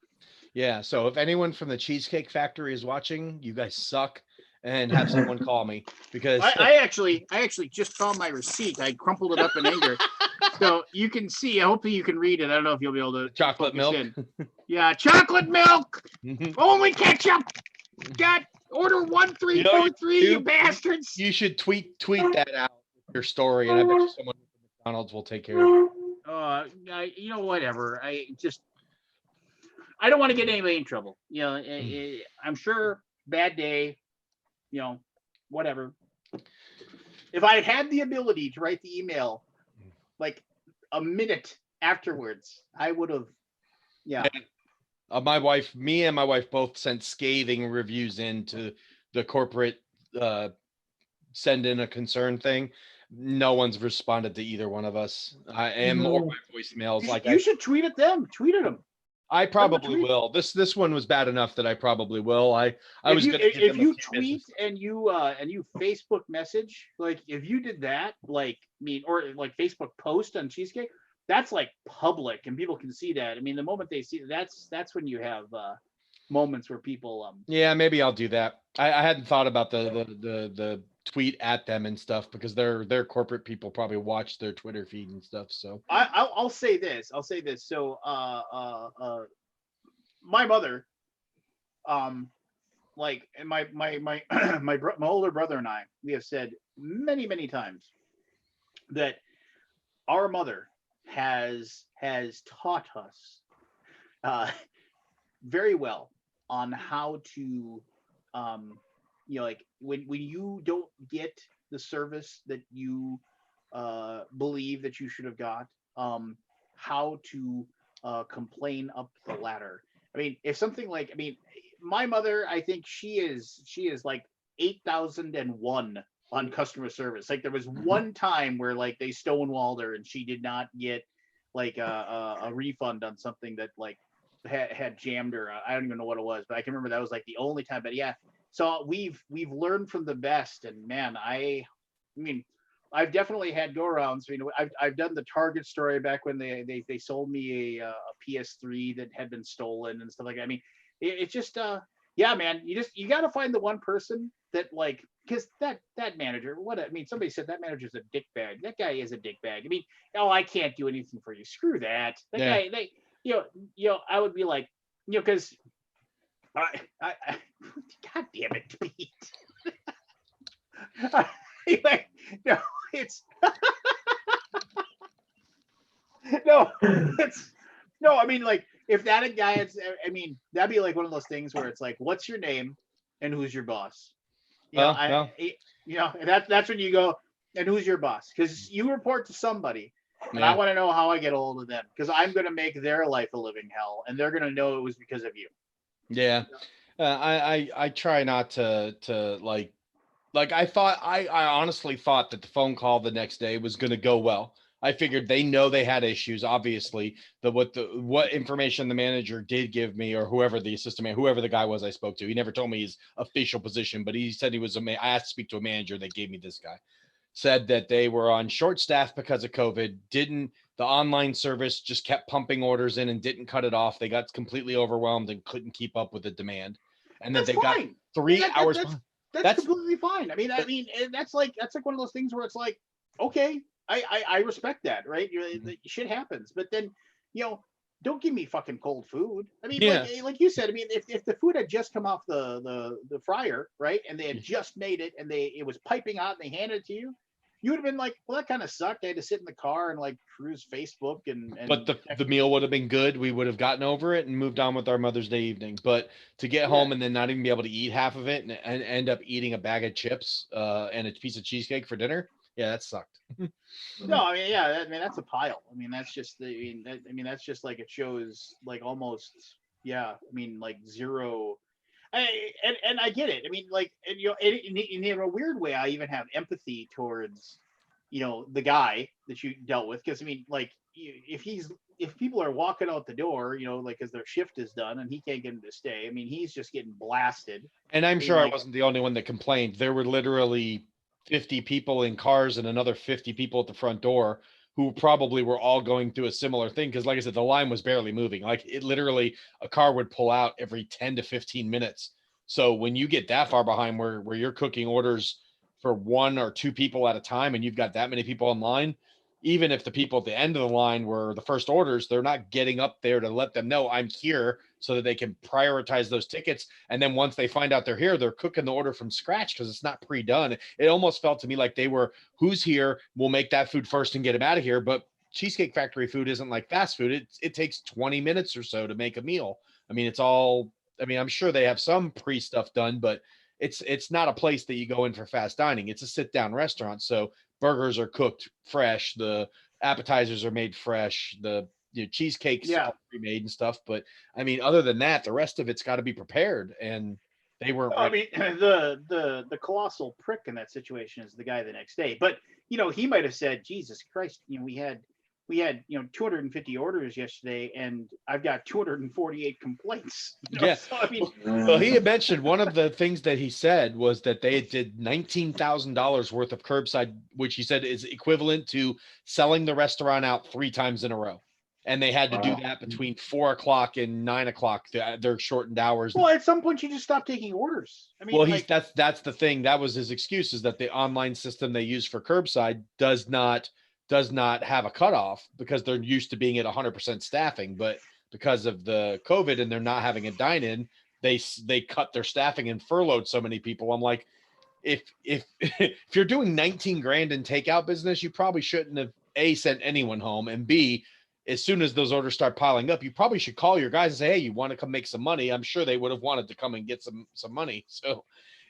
Yeah. So if anyone from the Cheesecake Factory is watching, you guys suck. And have someone call me because I actually just found my receipt. I crumpled it up in anger. So you can see, hopefully you can read it. I don't know if you'll be able to. Chocolate milk. Yeah, chocolate milk. Only ketchup. Got order 1343, you bastards. You should tweet that out, your story, and I bet you someone from McDonald's will take care of it. Whatever. I don't want to get anybody in trouble. I'm sure bad day. Whatever. If I had the ability to write the email like a minute afterwards, I would have. Yeah. Me and my wife both sent scathing reviews into the corporate send in a concern thing. No one's responded to either one of us. Or my voicemails. You should tweet at them. Tweet at them. I probably will. This one was bad enough that I probably will. If you tweet and you Facebook message, like if you did that, or like Facebook post on Cheesecake, that's like public and people can see that. I mean, the moment they see that's when you have moments where people Yeah, maybe I'll do that. I hadn't thought about the tweet at them and stuff because their corporate people probably watch their Twitter feed and stuff. So I'll say this. So my mother, and my older brother and I, we have said many times that our mother has taught us very well on how to when you don't get the service that you believe that you should have got, how to complain up the ladder. I mean, if something my mother, I think she is like 8,001 on customer service. Like there was one time where they stonewalled her and she did not get a refund on something that had jammed her. I don't even know what it was, but I can remember that was the only time. But yeah, so we've learned from the best, and man, I mean, I've definitely had go arounds. I've done the Target story back when they sold me a PS3 that had been stolen and stuff like that. I mean, it's just yeah, man, you got to find the one person that because that manager, somebody said that manager's a dick bag. That guy is a dick bag. I mean, I can't do anything for you. Screw that. That guy, I would be because I God damn it, Pete. No, it's no. I mean, if that guy is, that'd be one of those things where it's what's your name and who's your boss? Well, no. And that's when you go, and who's your boss? Because you report to somebody, and I Yeah. want to know how I get a hold of them, because I'm going to make their life a living hell, and they're going to know it was because of you. Yeah. I try not to like I honestly thought that the phone call the next day was going to go well. I figured they know they had issues. Obviously, what information the manager did give me, or whoever the assistant man, whoever the guy was I spoke to, he never told me his official position, but he said he was I asked to speak to a manager. They gave me this guy. Said that they were on short staff because of COVID. The online service just kept pumping orders in and didn't cut it off. They got completely overwhelmed and couldn't keep up with the demand. And then That's they got fine. 3 hours. That's completely fine. And that's like one of those things where it's like, okay, I respect that, right? Shit happens, but then, don't give me fucking cold food. Yeah. Like you said, if the food had just come off the fryer, right, and they had just made it, and it was piping hot, and they handed it to you, you would have been like, well, that kind of sucked. I had to sit in the car and like cruise Facebook and But the meal would have been good. We would have gotten over it and moved on with our Mother's Day evening. But to get home and then not even be able to eat half of it and end up eating a bag of chips and a piece of cheesecake for dinner, yeah, that sucked. No, that's a pile. That's just that's just like, it shows like almost, like zero. And I get it. In a weird way, I even have empathy towards, the guy that you dealt with, because if people are walking out the door, like as their shift is done and he can't get them to stay, he's just getting blasted. And I'm sure I wasn't the only one that complained. There were literally 50 people in cars and another 50 people at the front door who probably were all going through a similar thing. Because like I said, the line was barely moving. Like it literally, a car would pull out every 10 to 15 minutes. So when you get that far behind where you're cooking orders for 1 or 2 people at a time and you've got that many people in line, even if the people at the end of the line were the first orders, they're not getting up there to let them know I'm here so that they can prioritize those tickets. And then once they find out they're here, they're cooking the order from scratch because it's not pre-done. It almost felt to me like they were, who's here, we'll make that food first and get them out of here. But Cheesecake Factory food isn't like fast food. It takes 20 minutes or so to make a meal. I'm sure they have some pre-stuff done, but it's not a place that you go in for fast dining. It's a sit-down restaurant. So burgers are cooked fresh, the appetizers are made fresh, the cheesecake's all pre-made and stuff. But other than that, the rest of it's got to be prepared, and they weren't ready. The colossal prick in that situation is the guy the next day. But he might have said, Jesus Christ, we had 250 orders yesterday, and I've got 248 complaints. Yeah. So, well, he had mentioned one of the things that he said was that they did $19,000 worth of curbside, which he said is equivalent to selling the restaurant out 3 times in a row. And they had to do that between 4 o'clock and 9 o'clock. Their shortened hours. Well, at some point you just stop taking orders. That's the thing. That was his excuse, is that the online system they use for curbside does not have a cutoff because they're used to being at 100% staffing. But because of the COVID and they're not having a dine-in, they cut their staffing and furloughed so many people. I'm like, if if you're doing 19 grand in takeout business, you probably shouldn't have sent anyone home, and B, as soon as those orders start piling up, you probably should call your guys and say, hey, you want to come make some money? I'm sure they would have wanted to come and get some money. So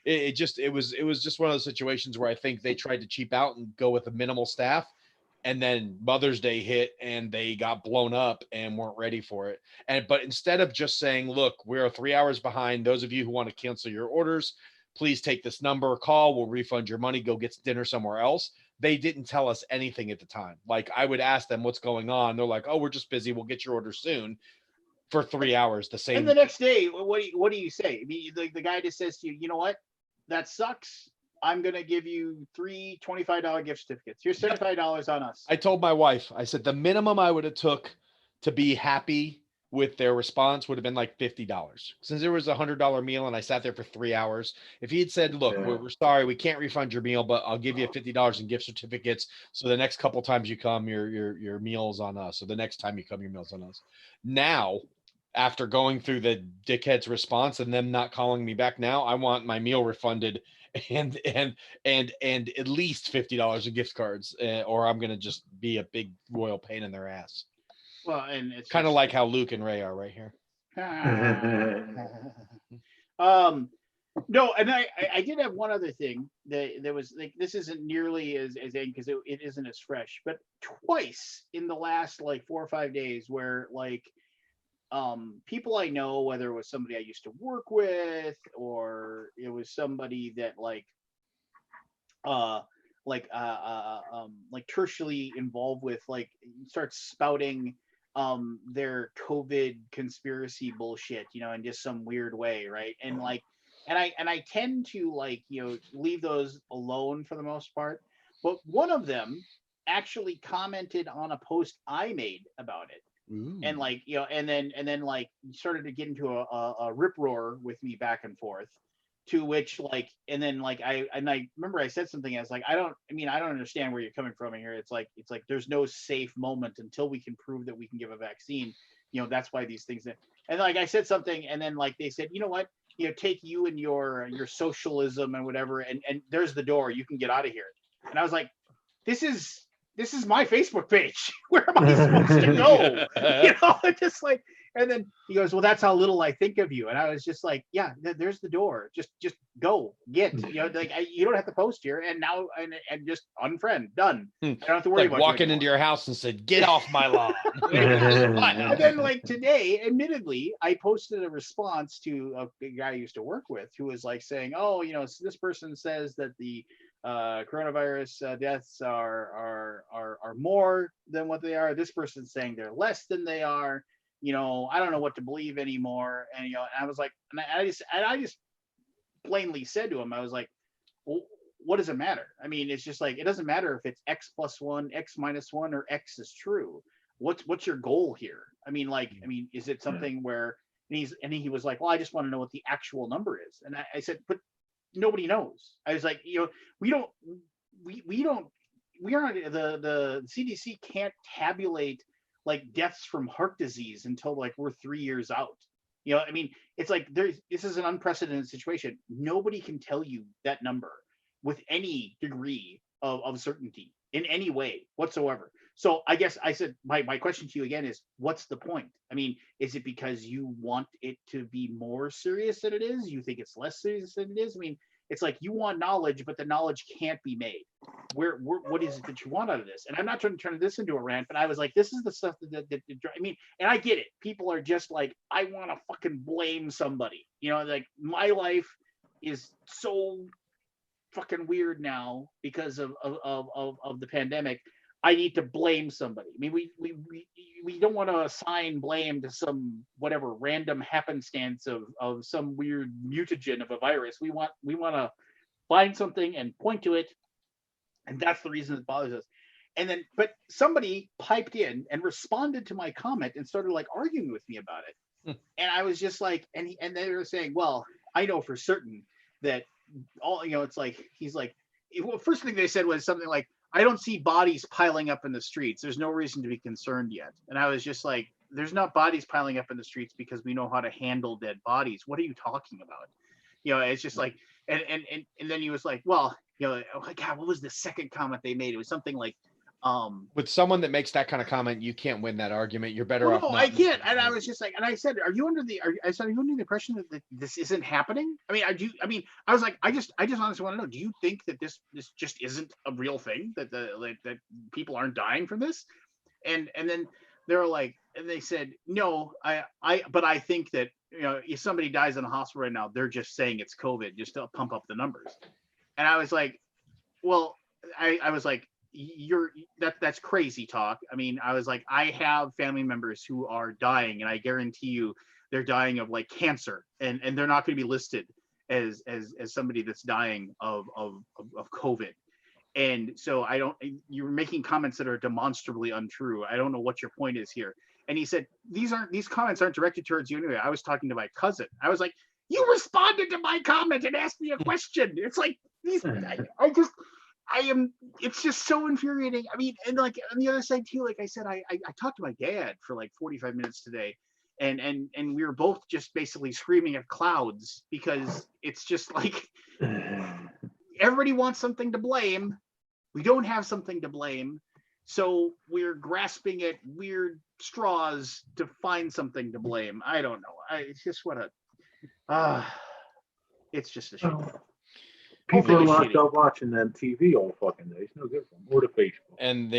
it was just one of those situations where I think they tried to cheap out and go with a minimal staff. And then Mother's Day hit and they got blown up and weren't ready for it. But instead of just saying, look, we're 3 hours behind. Those of you who want to cancel your orders, please take this number, call, we'll refund your money, go get dinner somewhere else. They didn't tell us anything at the time. Like, I would ask them what's going on. They're like, oh, we're just busy. We'll get your order soon. For 3 hours, the same. And the next day, what do you say? The guy just says to you, you know what? That sucks. I'm going to give you 3 $25 gift certificates. Here's $75 on us. I told my wife, I said, the minimum I would have took to be happy with their response would have been like $50. Since there was a $100 meal and I sat there for 3 hours. If he had said, look, we're sorry, we can't refund your meal, but I'll give you $50 in gift certificates. So the next couple times you come, your meal's on us. So the next time you come, your meal's on us. Now, after going through the dickhead's response and them not calling me back now, I want my meal refunded and at least $50 in gift cards, or I'm gonna just be a big royal pain in their ass. Well, and it's kind of like how Luke and Ray are right here. No, and I did have one other thing that was like, this isn't nearly as because it isn't as fresh, but twice in the last like 4 or 5 days where like people I know, whether it was somebody I used to work with or it was somebody that uh like tertially involved with, like, starts spouting their COVID conspiracy bullshit, in just some weird way, right? And like, and I tend to, like, leave those alone for the most part. But one of them actually commented on a post I made about it, and Ooh. like, and then like started to get into a rip roar with me back and forth, to which, like, and then like I remember I said something as like, I don't understand where you're coming from here. It's like there's no safe moment until we can prove that we can give a vaccine. That's why these things, and like I said something, and then like they said, you know what, take you and your socialism and whatever, and there's the door, you can get out of here. And I was like, this is my Facebook page. Where am I supposed to go? Just like, and then he goes, well, that's how little I think of you. And I was just like, yeah, there's the door. Just go get, like, you don't have to post here. And now, and just unfriend, done. I don't have to worry Like about walking you into your house and said, "Get off my lawn." And then, like, today, admittedly, I posted a response to a guy I used to work with who was like saying, oh, this person says that the coronavirus deaths are more than what they are. This person's saying they're less than they are. I don't know what to believe anymore. And and I was like, and I just plainly said to him, I was like, well, what does it matter? I mean, it's just like, it doesn't matter if it's X plus one, X minus one, or X is true. What's your goal here? I mean, is it something where, and he was like, well, I just want to know what the actual number is. And I said, but nobody knows. I was like, we don't, we don't, we aren't, the CDC can't tabulate like deaths from heart disease until like we're 3 years out. I mean, it's like, this is an unprecedented situation. Nobody can tell you that number with any degree of certainty in any way whatsoever. So I guess I said, my question to you again is, what's the point? I mean, is it because you want it to be more serious than it is? You think it's less serious than it is? I mean, it's like, you want knowledge, but the knowledge can't be made. What is it that you want out of this? And I'm not trying to turn this into a rant, but I was like, this is the stuff that I mean, and I get it. People are just like, I want to fucking blame somebody. Like, my life is so fucking weird now because of the pandemic. I need to blame somebody. I mean, we don't want to assign blame to some whatever random happenstance of some weird mutagen of a virus. We want to find something and point to it, and that's the reason it bothers us. And then, but somebody piped in and responded to my comment and started like arguing with me about it. And I was just like, and they were saying, well, I know for certain that all, it's like, he's like, well, first thing they said was something like, I don't see bodies piling up in the streets. There's no reason to be concerned yet. And I was just like, there's not bodies piling up in the streets because we know how to handle dead bodies. What are you talking about? It's just like, and then he was like, well, oh my God, what was the second comment they made? It was something like, with someone that makes that kind of comment, you can't win that argument. You're better off. no, Not I can't. And I was just like, and I said, are you under the impression that this isn't happening? I mean, I was like, I just honestly want to know, do you think that this just isn't a real thing, that that people aren't dying from this? And then they were like, and they said, no, but I think that, if somebody dies in a hospital right now, they're just saying it's COVID just to pump up the numbers. And I was like, well, I was like, that's crazy talk. I mean, I was like, I have family members who are dying, and I guarantee you they're dying of like cancer, and they're not going to be listed as somebody that's dying of COVID. And so you're making comments that are demonstrably untrue. I don't know what your point is here. And he said, these comments aren't directed towards you anyway. I was talking to my cousin. I was like, you responded to my comment and asked me a question. It's like, it's just so infuriating. I mean, and like on the other side too, like I said, I talked to my dad for like 45 minutes today, and we were both just basically screaming at clouds, because it's just like, everybody wants something to blame. We don't have something to blame. So we're grasping at weird straws to find something to blame. I don't know. It's just what a It's just a shame. People are Hopefully locked shitty. up watching that TV all fucking day. It's no good for them. Or the Facebook. And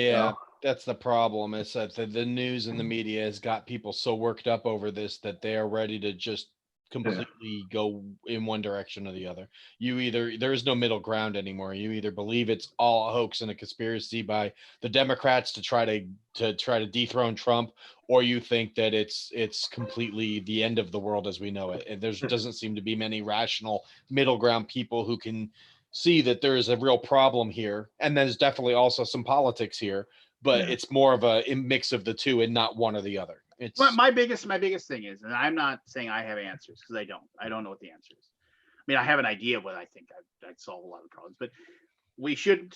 that's the problem. Is that the news and the media has got people so worked up over this that they are ready to just completely go in one direction or the other. There is no middle ground anymore. You either believe it's all a hoax and a conspiracy by the Democrats to try to dethrone Trump, or you think that it's completely the end of the world as we know it. And there doesn't seem to be many rational middle ground people who can see that there is a real problem here. And there's definitely also some politics here, but it's more of a mix of the two and not one or the other. It's my biggest thing is, and I'm not saying I have answers because I don't know what the answer is. I mean, I have an idea of what I think I'd solve a lot of problems, but we should.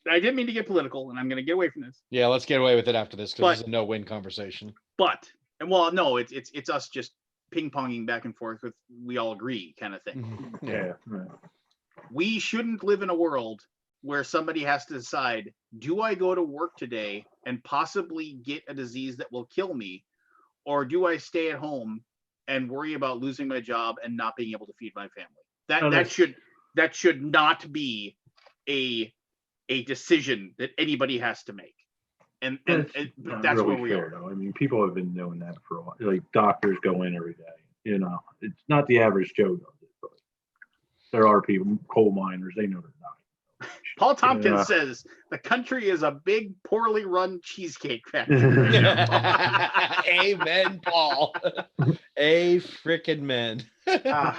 I didn't mean to get political, and I'm going to get away from this. Yeah, let's get away with it after this because this is a no-win conversation. No, it's us just ping-ponging back and forth with we all agree kind of thing. Mm-hmm. Yeah. We shouldn't live in a world where somebody has to decide, do I go to work today and possibly get a disease that will kill me, or do I stay at home and worry about losing my job and not being able to feed my family? That should not be a decision that anybody has to make. And that's really where we are. Though. I mean, people have been doing that for a while. Like doctors go in every day. You know, it's not the average Joe does it, but there are people, coal miners, they know they're not. Paul Tompkins says the country is a big, poorly run cheesecake factory. Amen, Paul. A frickin' man. Yeah.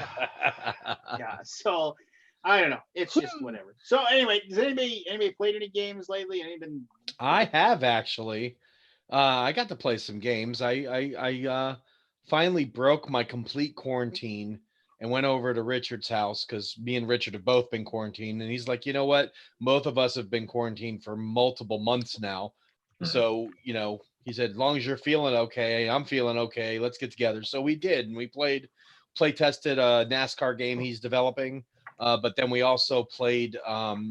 So I don't know. It's just whatever. So anyway, does anybody played any games lately? I have actually. I got to play some games. I finally broke my complete quarantine and went over to Richard's house because me and Richard have both been quarantined. And he's like, you know what? Both of us have been quarantined for multiple months now. So, he said, as long as you're feeling okay, I'm feeling okay. Let's get together. So we did. And we play tested a NASCAR game he's developing. But then we also played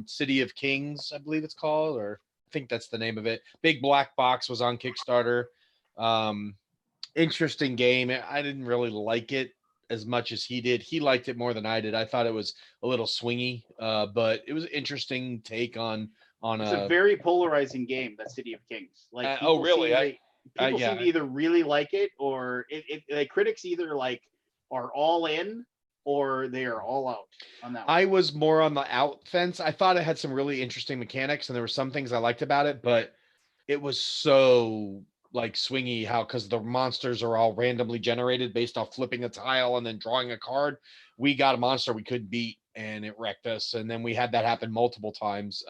City of Kings, I believe it's called, or I think that's the name of it. Big Black Box was on Kickstarter. Interesting game. I didn't really like it as much as he did. He liked it more than I did. I thought it was a little swingy, but it was an interesting take on it's a very polarizing game, that City of Kings. Like, oh really? People seem to either really like it, or like critics either like are all in or they are all out on that one. I was more on the out fence. I thought it had some really interesting mechanics and there were some things I liked about it, but it was so like swingy because the monsters are all randomly generated based off flipping a tile and then drawing a card. We got a monster we couldn't beat and it wrecked us. And then we had that happen multiple times.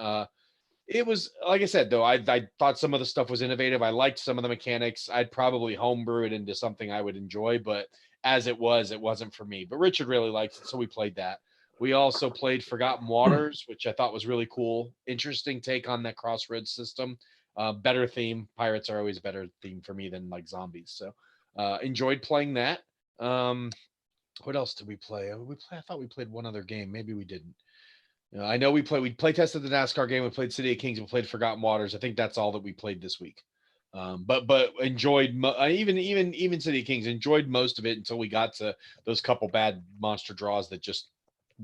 It was, like I said, though, I thought some of the stuff was innovative. I liked some of the mechanics. I'd probably homebrew it into something I would enjoy, but as it wasn't for me. But Richard really liked it, so we played that. We also played Forgotten Waters, which I thought was really cool. Interesting take on that crossroads system. Better theme. Pirates are always a better theme for me than like zombies. So enjoyed playing that. What else did we play? I thought we played one other game. Maybe we didn't. I know we play tested the NASCAR game. We played City of Kings. We played Forgotten Waters. I think that's all that we played this week. But enjoyed even City of Kings. Enjoyed most of it until we got to those couple bad monster draws that just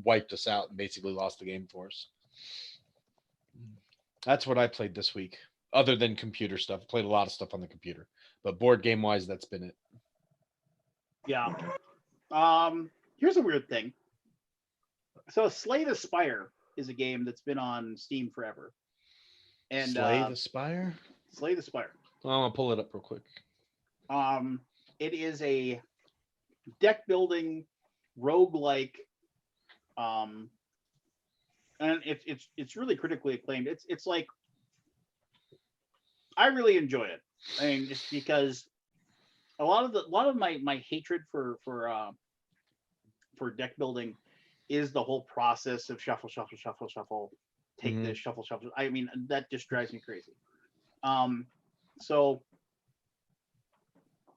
wiped us out and basically lost the game for us. That's what I played this week. Other than computer stuff, played a lot of stuff on the computer. But board game wise, that's been it. Yeah. Here's a weird thing. So Slay the Spire is a game that's been on Steam forever. And Slay the Spire? Slay the Spire. Well, I'm gonna pull it up real quick. It is a deck building roguelike, and it's really critically acclaimed. It's like, I really enjoy it. I mean, just because a lot of my hatred for deck building is the whole process of shuffle, take this, shuffle. I mean, that just drives me crazy. So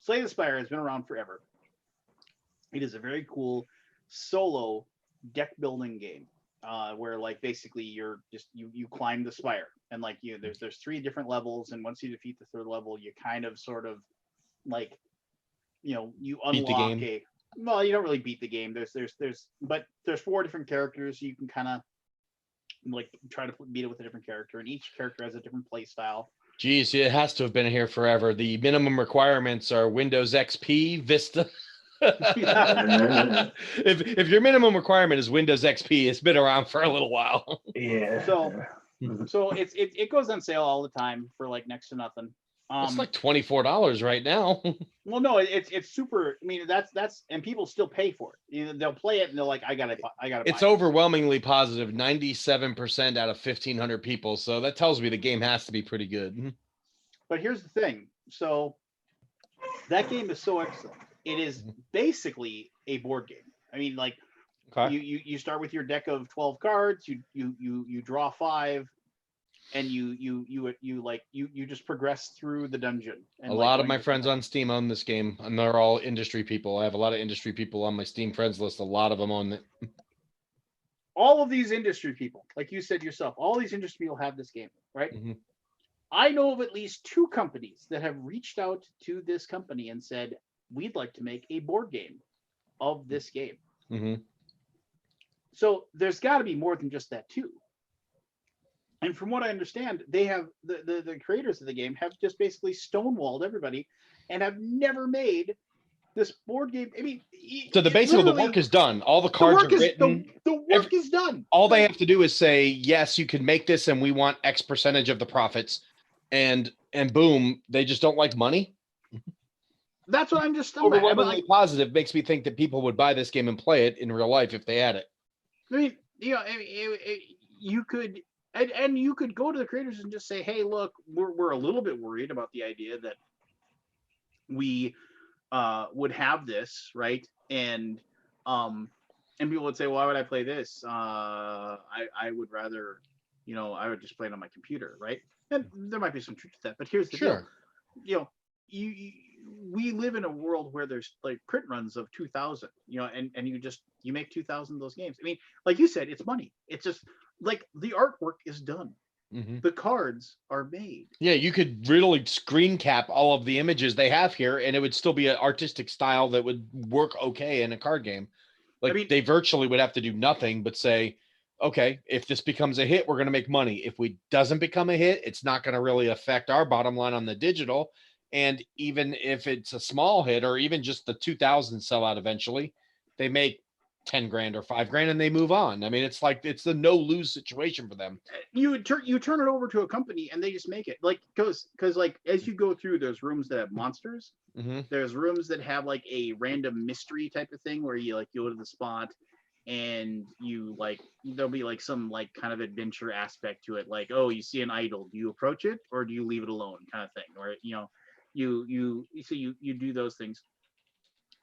Slay the Spire has been around forever. It is a very cool solo deck building game, where like basically you're just you climb the spire, and like there's 3 different levels, and once you defeat the 3rd level, you kind of sort of like you unlock Well, you don't really beat the game. But there's 4 different characters. So you can kind of like try to beat it with a different character, and each character has a different play style. Geez, it has to have been here forever. The minimum requirements are Windows XP, Vista. if your minimum requirement is Windows XP, it's been around for a little while. Yeah. So it goes on sale all the time for like next to nothing. It's like $24 right now. Well, no, it's super. I mean, that's and people still pay for it. You know, they'll play it and they're like, I gotta. It's buy overwhelmingly positive, 97% out of 1,500 people. So that tells me the game has to be pretty good. But here's the thing. So that game is so excellent. It is basically a board game. I mean, like Okay. you start with your deck of 12 cards. You draw 5. And you just progress through the dungeon. And A lot of my friends on Steam own this game, and they're all industry people. I have a lot of industry people on my Steam friends list. A lot of them own it. All of these industry people, like you said yourself, all these industry people have this game, right? Mm-hmm. I know of at least 2 companies that have reached out to this company and said, we'd like to make a board game of this game. Mm-hmm. So there's got to be more than just that too. And from what I understand, they have the creators of the game have just basically stonewalled everybody and have never made this board game. I mean, so the base of the work is done. All the cards are written. The work is done. All they have to do is say, yes, you can make this and we want X percentage of the profits. And boom, they just don't like money. That's what I'm just stunned at. Overwhelmingly positive makes me think that people would buy this game and play it in real life if they had it. I mean, you know, you could. And you could go to the creators and just say, hey, look, we're a little bit worried about the idea that we would have this, right? And people would say, why would I play this? I would rather, you know, I would just play it on my computer, right? And there might be some truth to that, but here's the deal. You know, we live in a world where there's like print runs of 2,000, you know, and you make 2,000 of those games. I mean, like you said, it's money. It's just like the artwork is done. Mm-hmm. The cards are made. Yeah, you could really screen cap all of the images they have here, and it would still be an artistic style that would work okay in a card game. Like, I mean, they virtually would have to do nothing but say, okay, if this becomes a hit, we're going to make money. If we doesn't become a hit, it's not going to really affect our bottom line on the digital. And even if it's a small hit or even just the 2,000 sell out eventually, they make 10 grand or 5 grand and they move on. I mean, it's like, it's the no lose situation for them. You turn it over to a company and they just make it like, cause like, as you go through, there's rooms that have monsters. Mm-hmm. There's rooms that have like a random mystery type of thing where you like go to the spot and you like, there'll be like some like kind of adventure aspect to it. Like, oh, you see an idol, do you approach it or do you leave it alone kind of thing? Or, you know, you do those things.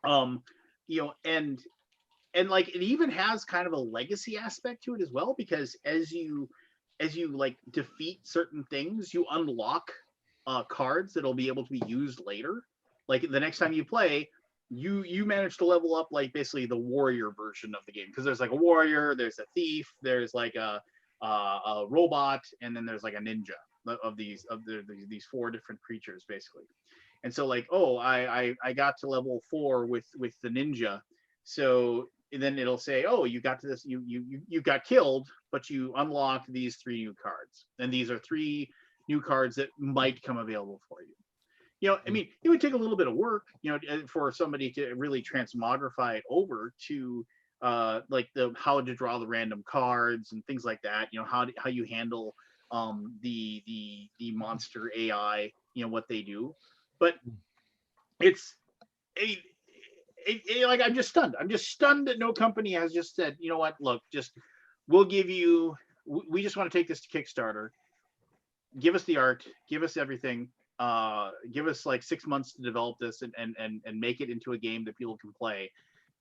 You know, and like it even has kind of a legacy aspect to it as well, because as you like defeat certain things, you unlock cards that'll be able to be used later. Like the next time you play, you manage to level up like basically the warrior version of the game, because there's like a warrior, there's a thief, there's like a robot, and then there's like a ninja of these 4 different creatures basically. And so like, oh, I got to level 4 with the ninja, so then it'll say, oh, you got to this, you got killed, but you unlocked these 3 new cards, and these are 3 new cards that might come available for you. You know, I mean, it would take a little bit of work, you know, for somebody to really transmogrify it over to like how to draw the random cards and things like that. You know, how you handle the monster AI, you know, what they do. But it's like, I'm just stunned. I'm just stunned that no company has just said, you know what, look, just we'll give you, we just want to take this to Kickstarter. Give us the art, give us everything. Give us like 6 months to develop this and make it into a game that people can play,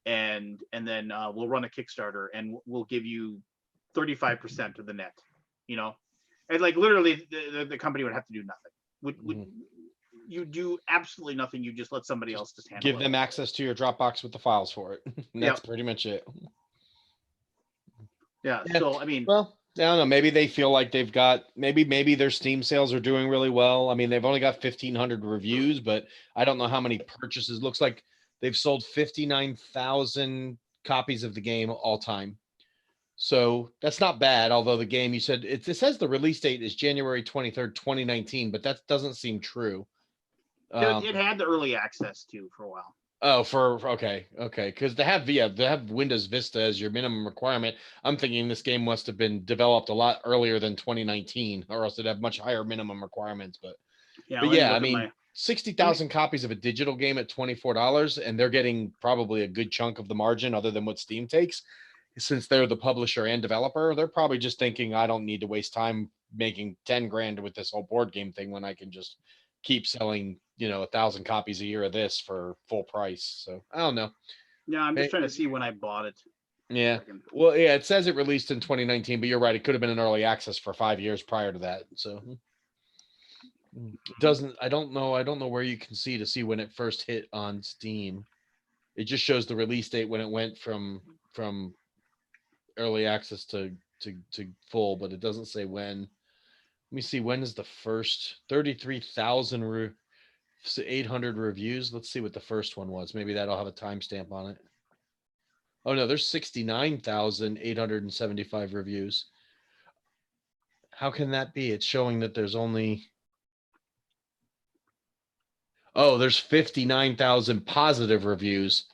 and then we'll run a Kickstarter and we'll give you 35% of the net, you know. And like literally the company would have to do nothing. Would you do absolutely nothing? You just let somebody else just handle it. Give them access to your Dropbox with the files for it. That's pretty much it. Yeah. So I mean, well, I don't know. Maybe they feel like they've got, maybe their Steam sales are doing really well. I mean, they've only got 1,500 reviews, but I don't know how many purchases. Looks like they've sold 59,000 copies of the game all time. So that's not bad. Although the game, you said it says the release date is January 23rd, 2019, but that doesn't seem true. It had the early access too for a while. Oh, okay, because they have Windows Vista as your minimum requirement. I'm thinking this game must have been developed a lot earlier than 2019, or else it'd have much higher minimum requirements. But yeah, I mean, 60,000 copies of a digital game at $24, and they're getting probably a good chunk of the margin, other than what Steam takes, since they're the publisher and developer. They're probably just thinking, I don't need to waste time making 10 grand with this whole board game thing when I can just keep selling 1,000 copies a year of this for full price. So I don't know. Yeah, I'm just trying to see when I bought it. Yeah. Well, yeah, it says it released in 2019, but you're right. It could have been an early access for 5 years prior to that. So I don't know where you can see when it first hit on Steam. It just shows the release date when it went from early access to full, but it doesn't say when. Let me see, when is the first 33,800 reviews? Let's see what the first one was. Maybe that'll have a timestamp on it. Oh no, there's 69,875 reviews. How can that be? It's showing that there's only there's 59,000 positive reviews,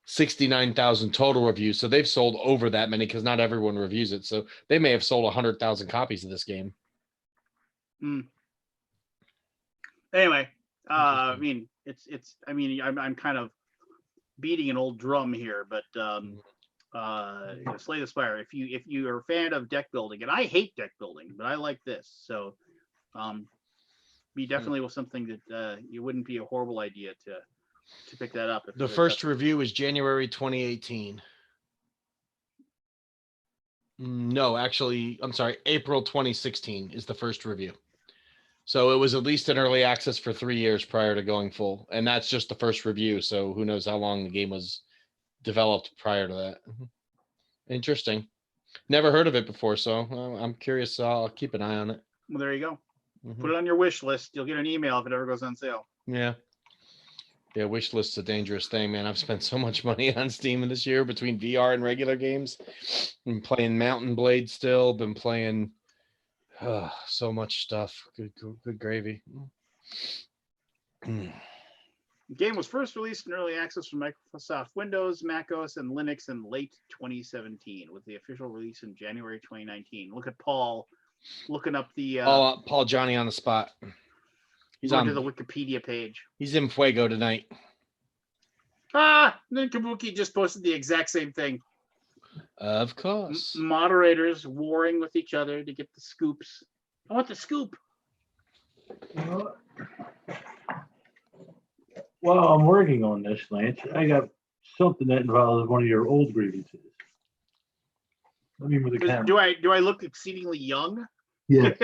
69,000 total reviews. So they've sold over that many because not everyone reviews it. So they may have sold 100,000 copies of this game. Anyway, I mean, I'm kind of beating an old drum here, but Slay the Spire. If you are a fan of deck building, and I hate deck building, but I like this, so be definitely was something that it wouldn't be a horrible idea to pick that up. The first review is January 2018. No, actually, I'm sorry, April 2016 is the first review. So it was at least in early access for 3 years prior to going full. And that's just the first review. So who knows how long the game was developed prior to that. Interesting. Never heard of it before. So I'm curious. I'll keep an eye on it. Well, there you go. Put it on your wish list. You'll get an email if it ever goes on sale. Yeah. Yeah, wish list's a dangerous thing, man. I've spent so much money on Steam this year between VR and regular games. Been playing Mountain Blade still. Been playing so much stuff. Good gravy. The game was first released in early access for Microsoft Windows, Mac OS, and Linux in late 2017, with the official release in January 2019. Look at Paul looking up the Paul Johnny on the spot. He's on the Wikipedia page. He's in Fuego tonight. And then Kabuki just posted the exact same thing. Of course. Moderators warring with each other to get the scoops. I want the scoop. Well, I'm working on this, Lance. I got something that involves one of your old grievances. I mean, with the camera. Do I look exceedingly young? Yeah.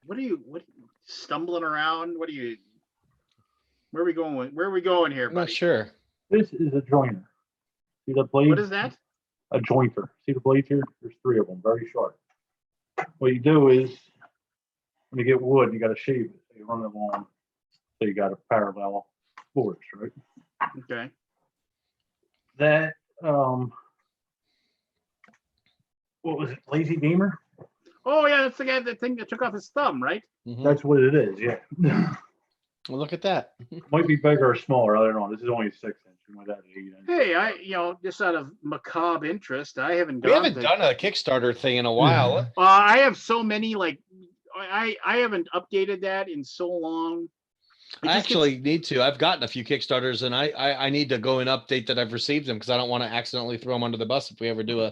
What stumbling around? Where are we going here, I'm buddy? not sure. This is a joiner. See the blade? What is that? A jointer. See the blades here? There's 3 of them, very sharp. What you do is, when you get wood, you got to shave it. So you run it along, so you got a parallel force, right? Okay. That, what was it, Lazy Gamer? Oh yeah, that's the guy, that thing that took off his thumb, right? Mm-hmm. That's what it is, yeah. Well, look at that. Might be bigger or smaller, I don't know. This is only 6 inch. You might have 8 inch. Hey, just out of macabre interest, I haven't We haven't done a Kickstarter thing in a while. I have so many, I haven't updated that in so long. I actually need to. I've gotten a few Kickstarters, and I need to go and update that I've received them, because I don't want to accidentally throw them under the bus if we ever do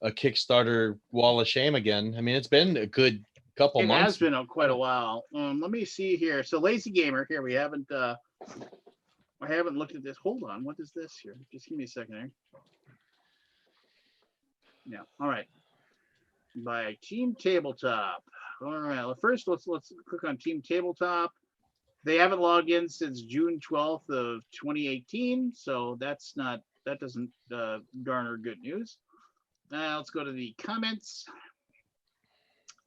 a Kickstarter wall of shame again. I mean, it's been a good couple months. It has been quite a while. Let me see here. So Lazy Gamer here. I haven't looked at this. Hold on. What is this here? Just give me a second here. Yeah. All right. By Team Tabletop. All right. Well, first, let's click on Team Tabletop. They haven't logged in since June 12th of 2018, so that doesn't garner good news. Let's go to the comments.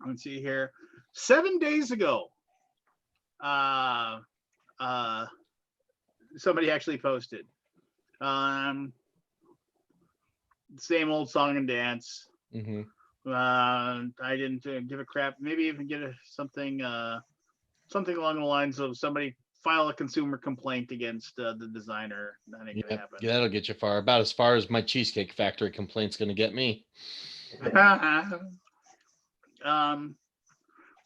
Let's see here. 7 days ago, somebody actually posted. Same old song and dance. Mm-hmm. I didn't give a crap. Maybe even get something along the lines of somebody file a consumer complaint against the designer. That ain't gonna happen. Yeah, that'll get you far. About as far as my Cheesecake Factory complaint's gonna get me.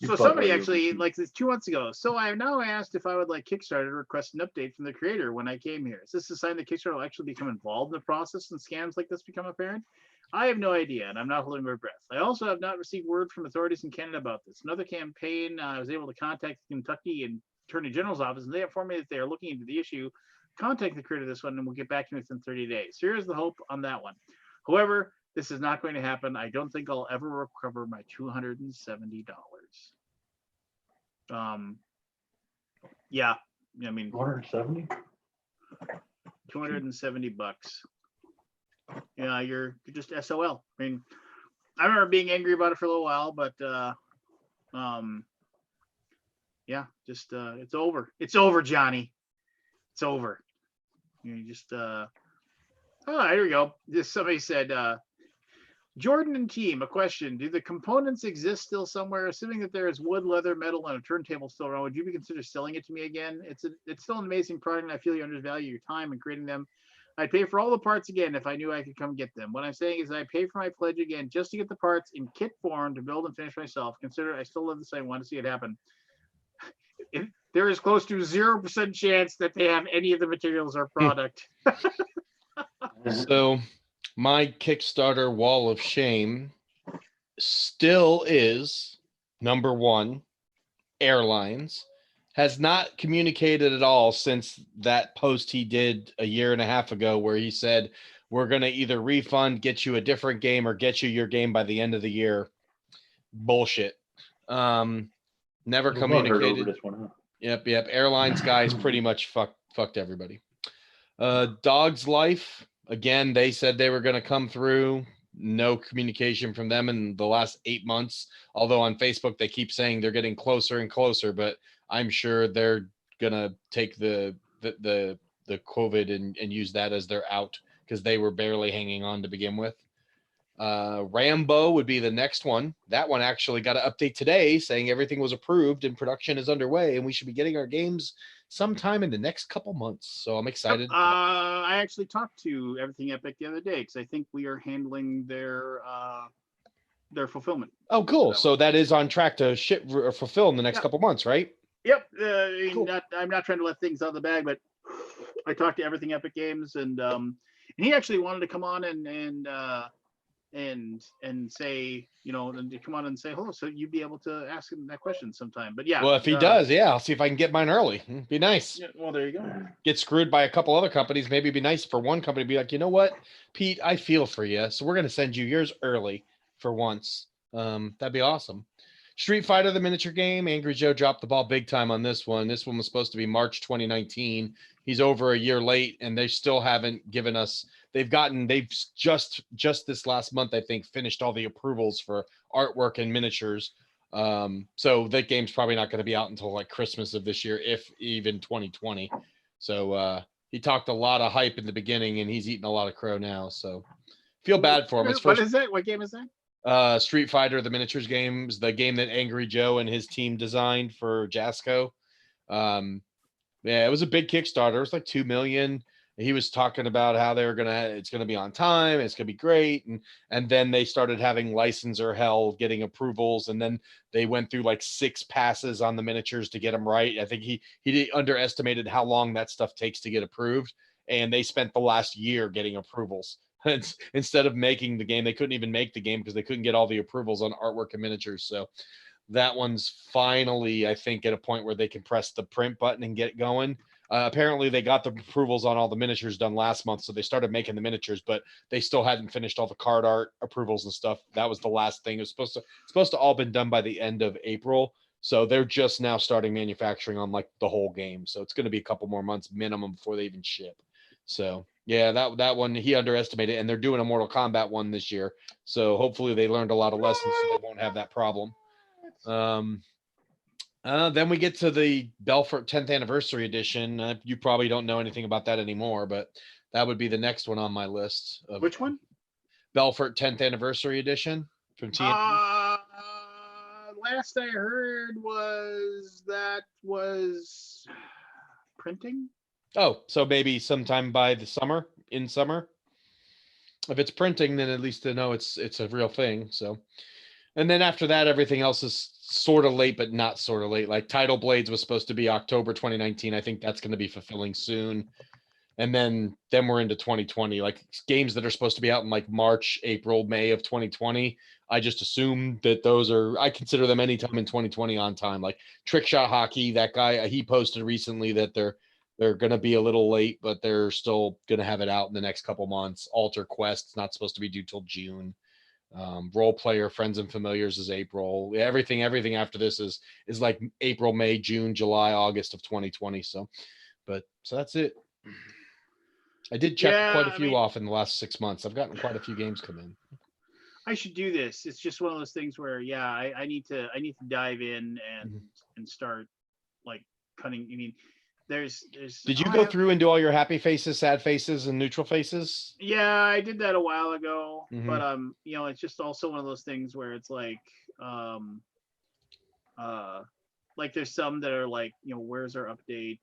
So somebody actually, like this 2 months ago. So I have now asked if I would like Kickstarter to request an update from the creator when I came here. Is this a sign that Kickstarter will actually become involved in the process and scams like this become apparent? I have no idea, and I'm not holding my breath. I also have not received word from authorities in Canada about this. Another campaign, I was able to contact the Kentucky and Attorney General's office, and they informed me that they are looking into the issue. Contact the creator of this one, and we'll get back to me within 30 days. Here is the hope on that one. However, this is not going to happen. I don't think I'll ever recover my $270. Yeah, I mean, 170. $270. Yeah, you're just SOL. I mean, I remember being angry about it for a little while, but yeah, just it's over. It's over, Johnny. It's over. You just oh, here we go. Just somebody said, Jordan and team, a question. Do the components exist still somewhere? Assuming that there is wood, leather, metal, and a turntable still around, would you be considered selling it to me again? It's still an amazing product, and I feel you undervalue your time in creating them. I'd pay for all the parts again if I knew I could come get them. What I'm saying is I pay for my pledge again just to get the parts in kit form to build and finish myself. Consider I still love this. I want to see it happen. There is close to 0% chance that they have any of the materials or product. So my Kickstarter wall of shame still is number one, airlines. Has not communicated at all since that post he did a year and a half ago where he said, we're going to either refund, get you a different game, or get you your game by the end of the year. Bullshit. Never communicated. This one, huh? Yep. Airlines guys pretty much fucked everybody. Dog's Life, again, they said they were going to come through. No communication from them in the last 8 months. Although on Facebook, they keep saying they're getting closer and closer, but I'm sure they're going to take the COVID and use that as their out because they were barely hanging on to begin with. Rambo would be the next one. That one actually got an update today saying everything was approved and production is underway and we should be getting our games sometime in the next couple months. So I'm excited. I actually talked to Everything Epic the other day because I think we are handling their fulfillment. Oh, cool. So that is on track to ship or fulfill in the next couple months, right? Yep. Cool. I'm not trying to let things out of the bag, but I talked to Everything Epic Games and he actually wanted to come on and say, you know, and to come on and say hello, so you'd be able to ask him that question sometime. But yeah, well, if he does, I'll see if I can get mine early. Be nice. Yeah, well, there you go. Get screwed by a couple other companies. Maybe it'd be nice for one company to be like, you know what, Pete, I feel for you, so we're going to send you yours early for once. That'd be awesome. Street Fighter, the miniature game. Angry Joe dropped the ball big time on this one. This one was supposed to be March 2019. He's over a year late, and they still haven't given us. They've just this last month, I think, finished all the approvals for artwork and miniatures. So that game's probably not going to be out until like Christmas of this year, if even 2020. So he talked a lot of hype in the beginning, and he's eating a lot of crow now. So feel bad for him. What is that? What game is that? Street Fighter, the miniatures games, the game that Angry Joe and his team designed for Jasco. Yeah, it was a big Kickstarter. It was like 2 million. He was talking about how it's gonna be on time, it's gonna be great, and then they started having licensor hell, getting approvals, and then they went through like 6 passes on the miniatures to get them right. I think he underestimated how long that stuff takes to get approved, and they spent the last year getting approvals. Instead of making the game, they couldn't even make the game because they couldn't get all the approvals on artwork and miniatures. So that one's finally, I think, at a point where they can press the print button and get going. Apparently they got the approvals on all the miniatures done last month, so they started making the miniatures, but they still hadn't finished all the card art approvals and stuff. That was the last thing. It was supposed to all been done by the end of April. So they're just now starting manufacturing on like the whole game. So it's going to be a couple more months minimum before they even ship. So yeah, that one he underestimated, and they're doing a Mortal Kombat one this year. So hopefully they learned a lot of lessons so they won't have that problem. Then we get to the Belfort 10th anniversary edition. You probably don't know anything about that anymore, but that would be the next one on my list of Which one? Belfort 10th anniversary edition from TNT. Last I heard was that was printing. Oh, so maybe sometime by the summer, in summer. If it's printing, then at least to know it's a real thing. So, and then after that, everything else is sort of late, but not sort of late. Like Tidal Blades was supposed to be October 2019. I think that's going to be fulfilling soon. And then we're into 2020. Like games that are supposed to be out in like March, April, May of 2020. I just assume that those are, I consider them anytime in 2020 on time. Like Trick Shot Hockey, that guy, he posted recently that they're going to be a little late, but they're still going to have it out in the next couple months. Alter Quest's not supposed to be due till June. Role Player Friends and Familiars is April. Everything after this is like April, May, June, July, August of 2020. So that's it. I did check quite a few off in the last 6 months. I've gotten quite a few games come in. I should do this. It's just one of those things where, yeah, I need to dive in and start like cutting. I mean, there's. Did you go through and do all your happy faces, sad faces, and neutral faces? Yeah, I did that a while ago, but it's just also one of those things where it's like there's some that are like, where's our update?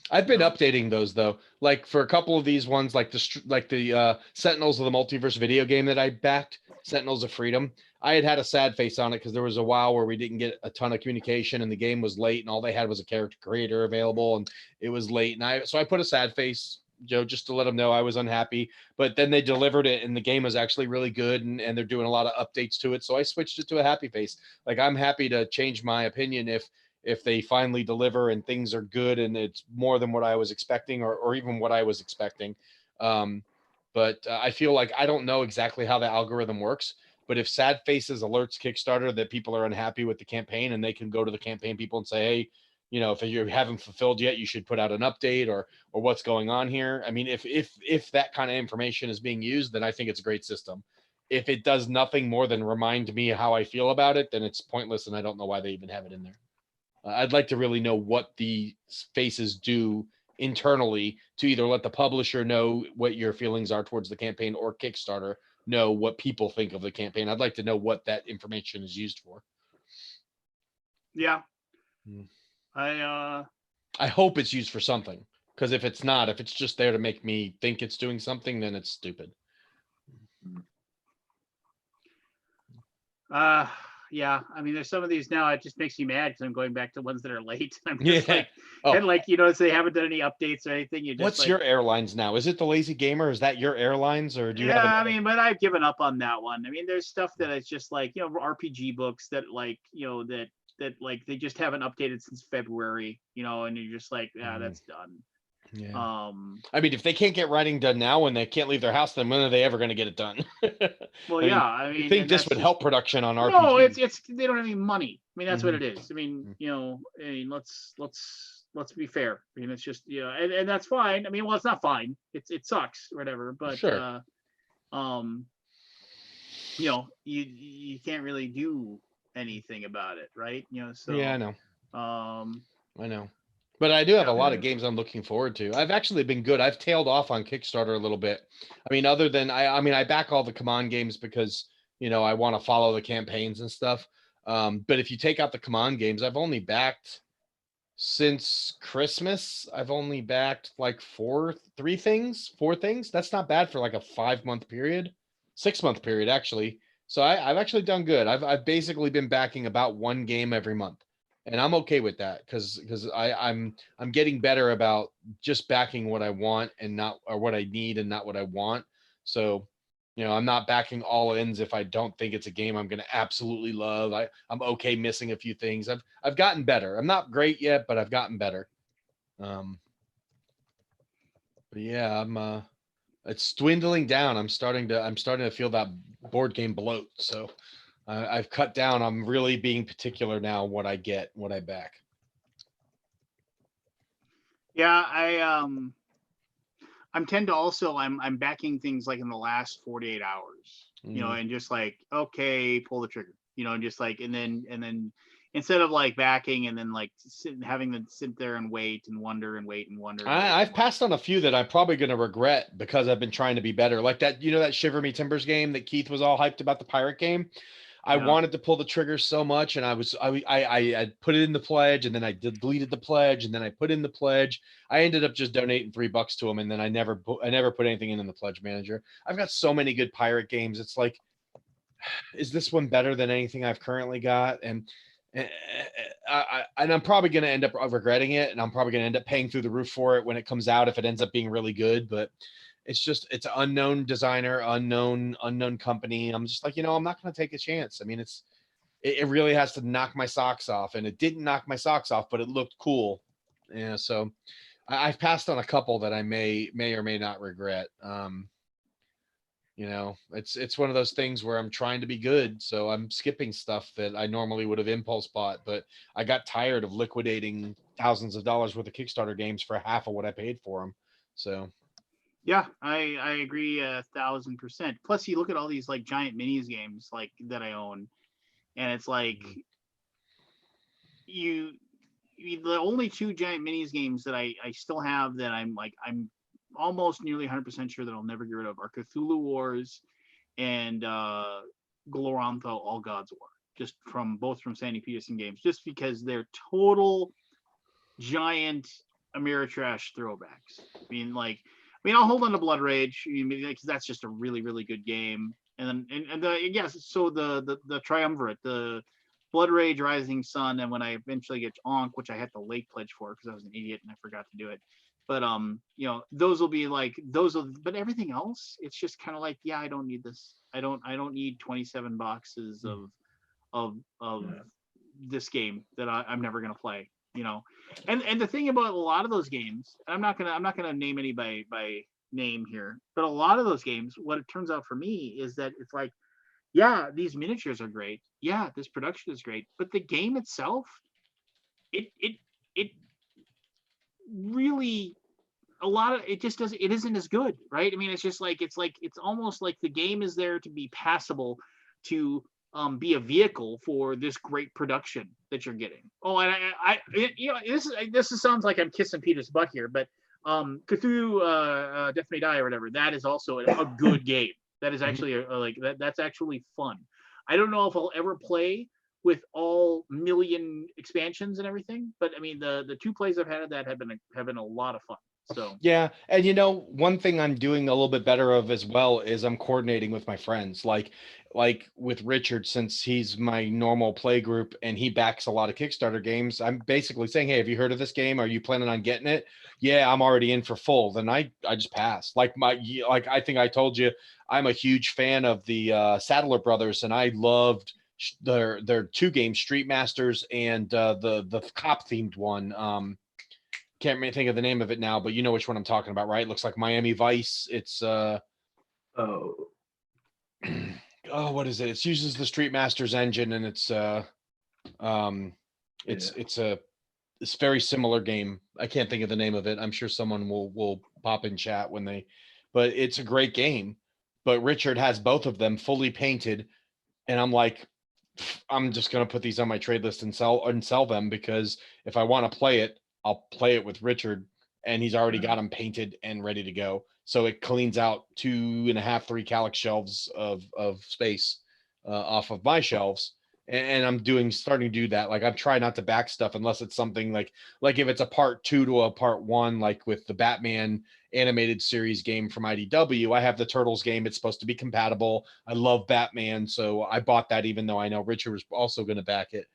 I've been updating those though. Like for a couple of these ones, like the Sentinels of the Multiverse video game that I backed, Sentinels of Freedom. I had a sad face on it because there was a while where we didn't get a ton of communication and the game was late and all they had was a character creator available and it was late. And so I put a sad face, just to let them know I was unhappy. But then they delivered it and the game was actually really good and they're doing a lot of updates to it. So I switched it to a happy face. Like I'm happy to change my opinion if they finally deliver and things are good and it's more than what I was expecting or even what I was expecting. But I feel like I don't know exactly how the algorithm works, but if sad faces alerts Kickstarter that people are unhappy with the campaign and they can go to the campaign people and say, hey, if you haven't fulfilled yet, you should put out an update or what's going on here. I mean, if that kind of information is being used, then I think it's a great system. If it does nothing more than remind me how I feel about it, then it's pointless and I don't know why they even have it in there. I'd like to really know what the faces do internally to either let the publisher know what your feelings are towards the campaign or Kickstarter know what people think of the campaign. I'd like to know what that information is used for. Yeah. I hope it's used for something, because if it's not, if it's just there to make me think it's doing something, then it's stupid. Yeah, I mean, there's some of these now. It just makes me mad because I'm going back to ones that are late. I'm just Yeah. so they haven't done any updates or anything. You just What's your airlines now? Is it the Lazy Gamer? Is that your airlines, or do you have? I mean, but I've given up on that one. I mean, there's stuff that it's just like RPG books that like that like they just haven't updated since February. And you're just like, yeah, that's done. Yeah. I mean, if they can't get writing done now and they can't leave their house, then when are they ever going to get it done? Well, I mean, you think this would help production on RPG? No, it's they don't have any money. I mean, that's what it is. I mean, let's be fair. I mean, it's just and that's fine. I mean, well, it's not fine. It sucks or whatever. But sure. You can't really do anything about it, right? So yeah, I know. I know. But I do have a lot of games I'm looking forward to. I've actually been good. I've tailed off on Kickstarter a little bit. I mean, other than I back all the Command games because, I want to follow the campaigns and stuff. But if you take out the Command games, I've only backed since Christmas. I've only backed like four things. That's not bad for like a 5-month period, 6-month period, actually. So I've actually done good. I've basically been backing about one game every month. And I'm okay with that because I'm getting better about just backing what I want and not or what I need and not what I want. So, I'm not backing all ins if I don't think it's a game I'm going to absolutely love. I'm okay missing a few things. I've gotten better. I'm not great yet, but I've gotten better. But yeah, it's dwindling down. I'm starting to feel that board game bloat. So I've cut down. I'm really being particular now what I get, what I back. Yeah, I'm tend to also I'm backing things like in the last 48 hours, and just like, okay, pull the trigger, and just like and then instead of like backing and then like having to sit there and wait and wonder and wait and wonder. And I've passed on a few that I'm probably going to regret because I've been trying to be better. Like that, that Shiver Me Timbers game that Keith was all hyped about, the pirate game. I wanted to pull the trigger so much, and I put it in the pledge, and then I deleted the pledge, and then I put in the pledge. I ended up just donating $3 to him, and then I never put anything in the pledge manager. I've got so many good pirate games. It's like, is this one better than anything I've currently got? And I'm probably going to end up regretting it, and I'm probably going to end up paying through the roof for it when it comes out if it ends up being really good. But it's an unknown designer, unknown company. I'm just like, I'm not going to take a chance. I mean, it really has to knock my socks off, and it didn't knock my socks off, but it looked cool. Yeah, so I've passed on a couple that I may or may not regret. It's one of those things where I'm trying to be good, so I'm skipping stuff that I normally would have impulse bought, but I got tired of liquidating thousands of dollars worth of Kickstarter games for half of what I paid for them. So yeah, I agree 1,000%. Plus, you look at all these like giant minis games like that I own, and it's like the only two giant minis games that I still have that I'm almost nearly 100% sure that I'll never get rid of are Cthulhu Wars and Glorantha All Gods War, just both from Sandy Peterson Games, just because they're total giant Ameritrash throwbacks. I'll hold on to Blood Rage because that's just a really, really good game. And then so the triumvirate, the Blood Rage, Rising Sun, and when I eventually get to Ankh, which I had to late pledge for because I was an idiot and I forgot to do it. But those will be like but everything else, it's just kind of like, yeah, I don't need this. I don't need 27 boxes of this game that I'm never gonna play. And the thing about a lot of those games, I'm not gonna name anybody by name here, but a lot of those games, what it turns out for me is that it's like, yeah, these miniatures are great, yeah, this production is great, but the game itself, it really, a lot of it just doesn't, it isn't as good, right? I mean, it's just like, it's almost like the game is there to be passable, to be a vehicle for this great production that you're getting. Oh, and this sounds like I'm kissing Peter's butt here, but Cthulhu Death May Die or whatever, that is also a good game. That is actually that's actually fun. I don't know if I'll ever play with all million expansions and everything, but I mean, the two plays I've had of that have been a lot of fun. So yeah, and one thing I'm doing a little bit better of as well is I'm coordinating with my friends, like with Richard, since he's my normal play group and he backs a lot of Kickstarter games. I'm basically saying, hey, have you heard of this game? Are you planning on getting it? Yeah, I'm already in for full. Then I just pass. Like I think I told you, I'm a huge fan of the Saddler Brothers, and I loved their two games, Street Masters and the cop themed one. Can't really think of the name of it now, but you know which one I'm talking about, right? It looks like Miami Vice. It's what is it? It uses the Street Masters engine, and it's very similar game. I can't think of the name of it. I'm sure someone will pop in chat but it's a great game. But Richard has both of them fully painted, and I'm like, I'm just gonna put these on my trade list and sell them, because if I want to play it, I'll play it with Richard, and he's already got them painted and ready to go. So it cleans out 2.5, 3 Calyx shelves of space off of my shelves. And I'm starting to do that. Like, I'm trying not to back stuff unless it's something like if it's a part 2 to a part 1, like with the Batman animated series game from IDW, I have the Turtles game. It's supposed to be compatible. I love Batman, so I bought that, even though I know Richard was also going to back it.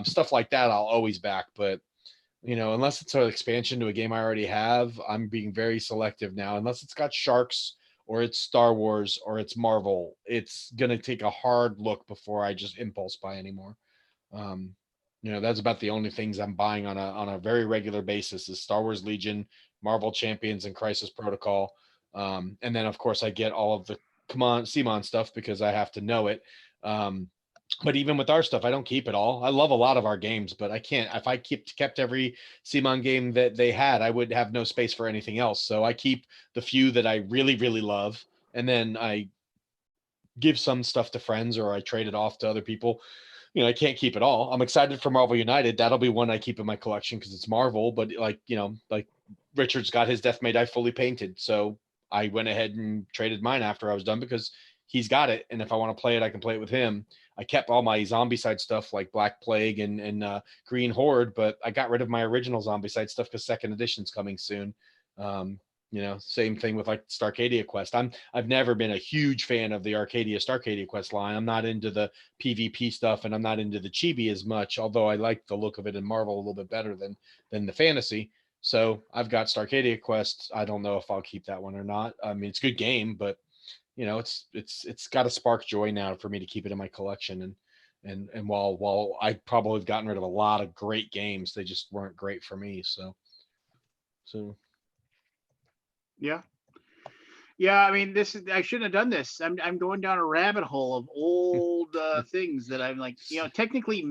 Stuff like that I'll always back, but unless it's an expansion to a game I already have, I'm being very selective now. Unless it's got sharks or it's Star Wars or it's Marvel, it's going to take a hard look before I just impulse buy anymore. That's about the only things I'm buying on a very regular basis is Star Wars Legion, Marvel Champions, and Crisis Protocol. And then of course I get all of the CMON stuff because I have to know it. But even with our stuff, I don't keep it all. I love a lot of our games, but I can't. If I kept every CMON game that they had, I would have no space for anything else. So I keep the few that I really, really love, and then I give some stuff to friends or I trade it off to other people. I can't keep it all. I'm excited for Marvel United. That'll be one I keep in my collection because it's Marvel. But like Richard's got his Death May Die fully painted, so I went ahead and traded mine after I was done because he's got it, and if I want to play it, I can play it with him. I kept all my Zombicide stuff like Black Plague and Green Horde, but I got rid of my original Zombicide stuff because second edition's coming soon. Same thing with like Starcadia Quest. I've never been a huge fan of the Starcadia Quest line. I'm not into the PvP stuff, and I'm not into the chibi as much, although I like the look of it in Marvel a little bit better than the fantasy. So I've got Starcadia Quest. I don't know if I'll keep that one or not. I mean, it's a good game, but it's got to spark joy now for me to keep it in my collection. And while I probably have gotten rid of a lot of great games, they just weren't great for me. So. Yeah. Yeah, I mean, I shouldn't have done this. I'm going down a rabbit hole of old things that I'm like, technically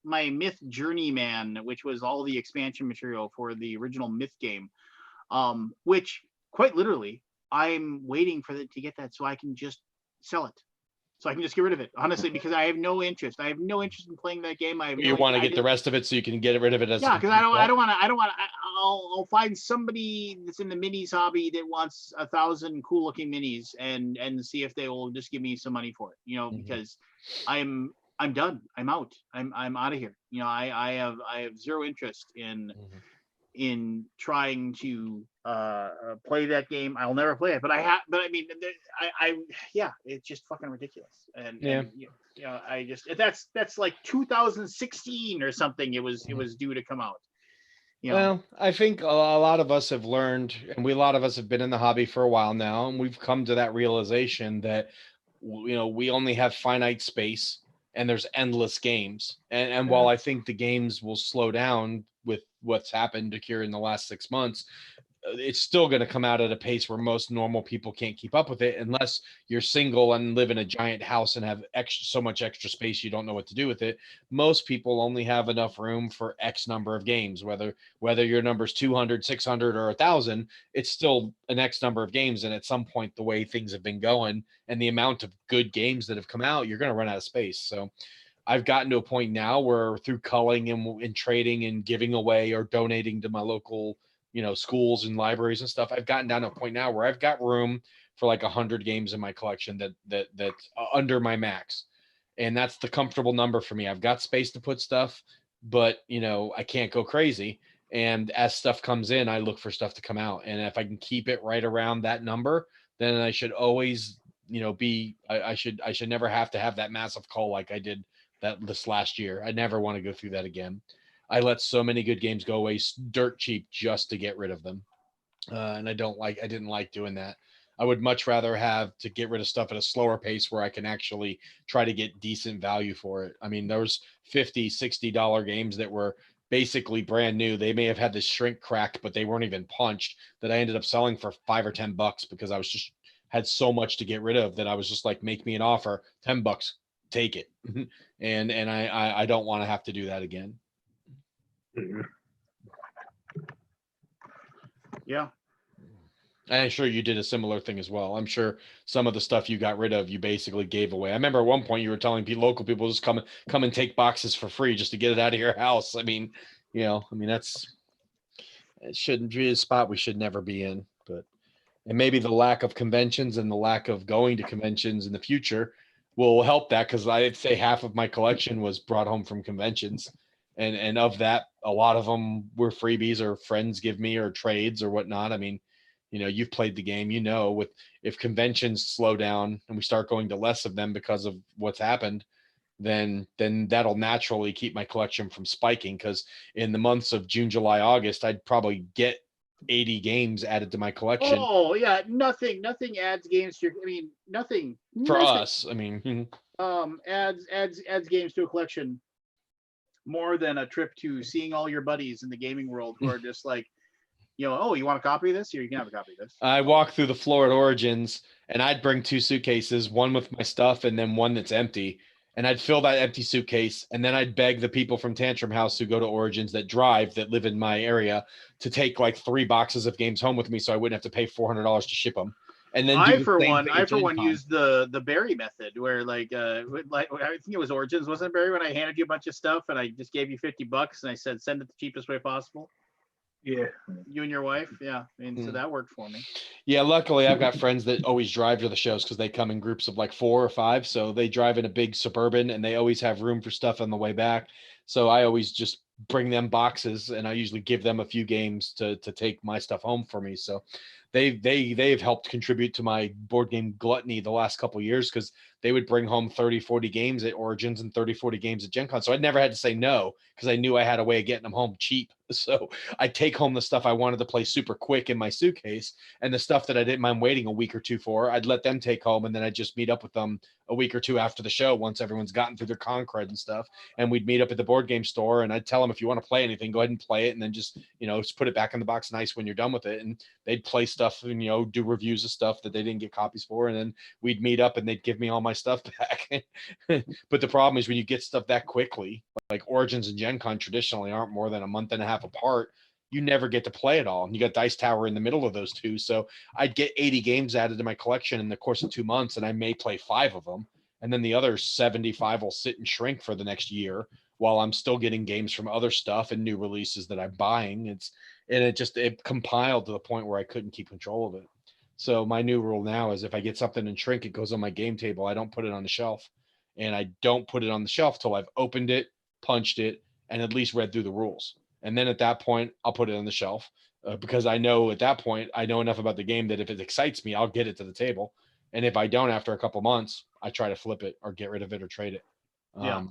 my Myth Journeyman, which was all the expansion material for the original Myth game, which quite literally I'm waiting for it to get that so I can just sell it. So I can just get rid of it, honestly, because I have no interest. I have no interest in playing that game. You want to get the rest of it so you can get rid of it as because I don't want to. I'll find somebody that's in the minis hobby that wants 1,000 cool looking minis and see if they will just give me some money for it. Because I'm done. I'm out. I'm out of here. I have zero interest in trying to play that game. I'll never play it, but I mean, it's just fucking ridiculous. And I just that's like 2016 or something. It was due to come out. Well, I think a lot of us have learned, and a lot of us have been in the hobby for a while now, and we've come to that realization that we only have finite space and there's endless games. And while I think the games will slow down with what's happened here in the last 6 months, it's still going to come out at a pace where most normal people can't keep up with it unless you're single and live in a giant house and have so much extra space you don't know what to do with it. Most people only have enough room for X number of games, whether your number's 200, 600, or 1,000, it's still an X number of games. And at some point, the way things have been going and the amount of good games that have come out, you're going to run out of space. So I've gotten to a point now where through culling and trading and giving away or donating to my local schools and libraries and stuff, I've gotten down to a point now where I've got room for like 100 games in my collection that's under my max. And that's the comfortable number for me. I've got space to put stuff, but I can't go crazy. And as stuff comes in, I look for stuff to come out. And if I can keep it right around that number, then I should always, I should never have to have that massive cull like I did this last year. I never want to go through that again. I let so many good games go away dirt cheap just to get rid of them. And I didn't like doing that. I would much rather have to get rid of stuff at a slower pace where I can actually try to get decent value for it. I mean, there was $50, $60 games that were basically brand new. They may have had this shrink crack, but they weren't even punched, that I ended up selling for $5 or $10 because I was just had so much to get rid of that I was just like, make me an offer, $10, take it. and I don't want to have to do that again. Yeah. And I'm sure you did a similar thing as well. I'm sure some of the stuff you got rid of, you basically gave away. I remember at one point you were telling local people just come and take boxes for free just to get it out of your house. I mean, it shouldn't be a spot we should never be in. And maybe the lack of conventions and the lack of going to conventions in the future will help that, because I'd say half of my collection was brought home from conventions. And of that, a lot of them were freebies or friends give me or trades or whatnot. I mean, you've played the game, if conventions slow down and we start going to less of them because of what's happened, then that'll naturally keep my collection from spiking. Because in the months of June, July, August, I'd probably get 80 games added to my collection. Oh yeah, nothing adds games to nothing for us. I mean, adds games to a collection more than a trip to seeing all your buddies in the gaming world who are just like, oh, you want a copy of this? Here, you can have a copy of this. I walk through the floor at Origins and I'd bring 2 suitcases, one with my stuff and then one that's empty. And I'd fill that empty suitcase, and then I'd beg the people from Tantrum House who go to Origins that live in my area to take like 3 boxes of games home with me so I wouldn't have to pay $400 to ship them. and then I do the for same one, thing I at for Gen one Con. used the Barry method, where like I think it was Origins, wasn't it, Barry? When I handed you a bunch of stuff and I just gave you $50 and I said send it the cheapest way possible. Yeah. You and your wife, yeah. So that worked for me. Yeah, luckily I've got friends that always drive to the shows because they come in groups of like 4 or 5. So they drive in a big Suburban and they always have room for stuff on the way back. So I always just bring them boxes and I usually give them a few games to take my stuff home for me. So they've helped contribute to my board game gluttony the last couple of years because they would bring home 30, 40 games at Origins and 30, 40 games at Gen Con. So I never had to say no because I knew I had a way of getting them home cheap. So I take home the stuff I wanted to play super quick in my suitcase, and the stuff that I didn't mind waiting a week or two for, I'd let them take home, and then I'd just meet up with them a week or two after the show once everyone's gotten through their con cred and stuff, and we'd meet up at the board game store, and I'd tell them, if you want to play anything, go ahead and play it, and then just just put it back in the box nice when you're done with it, and they'd play stuff and do reviews of stuff that they didn't get copies for, and then we'd meet up and they'd give me all my stuff back. But the problem is when you get stuff that quickly, like Origins and Gen Con traditionally aren't more than a month and a half apart, you never get to play it all. And you got Dice Tower in the middle of those two. So I'd get 80 games added to my collection in the course of 2 months, and I may play 5 of them. And then the other 75 will sit and shrink for the next year while I'm still getting games from other stuff and new releases that I'm buying. It compiled to the point where I couldn't keep control of it. So my new rule now is if I get something in shrink, it goes on my game table. I don't put it on the shelf. And I don't put it on the shelf till I've opened it, punched it, and at least read through the rules. And then at that point, I'll put it on the shelf because I know at that point, I know enough about the game that if it excites me, I'll get it to the table. And if I don't, after a couple months, I try to flip it or get rid of it or trade it. Yeah.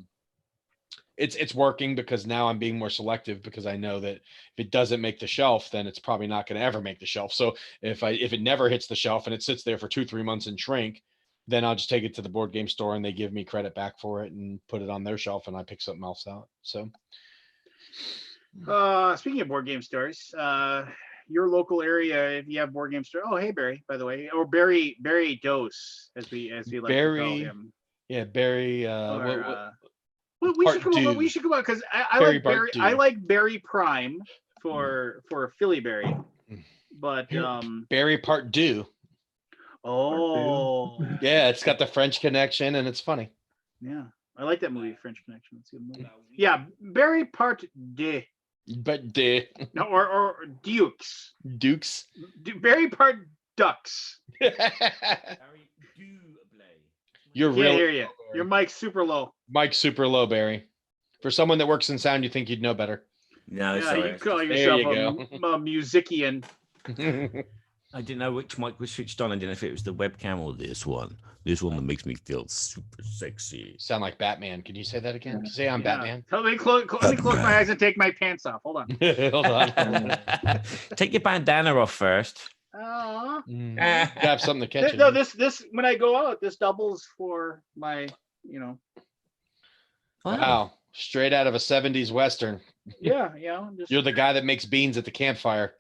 It's working because now I'm being more selective because I know that if it doesn't make the shelf, then it's probably not going to ever make the shelf. So if it never hits the shelf and it sits there for 2-3 months and shrink, then I'll just take it to the board game store and they give me credit back for it and put it on their shelf and I pick something else out. So speaking of board game stores, your local area, if you have board game store. Oh, hey Barry, by the way, or Barry Dose, as we like to call him. Yeah, Barry. We should come over. We should come out because I like Barry. I like Barry Prime for Philly Barry, but Barry Part Deux. Oh, yeah, it's got the French Connection and it's funny. Yeah, I like that movie, French Connection. It's a good movie. Yeah, Barry Part Deux. But de no, or Dukes. Barry Part Ducks. You're Can't hear you. Your mic's super low. Mic's super low, Barry. For someone that works in sound, you think you'd know better. No, yeah, sorry. you call yourself a musician. I didn't know which mic was switched on. I didn't know if it was the webcam or this one. This one that makes me feel super sexy. Sound like Batman. Can you say that again? Can you say I'm Batman? Let me close my eyes and take my pants off. Hold on. Hold on. Take your bandana off first. Have something to catch it. No, this when I go out, this doubles for my, Wow, straight out of a 70s Western. Yeah, You're the guy that makes beans at the campfire.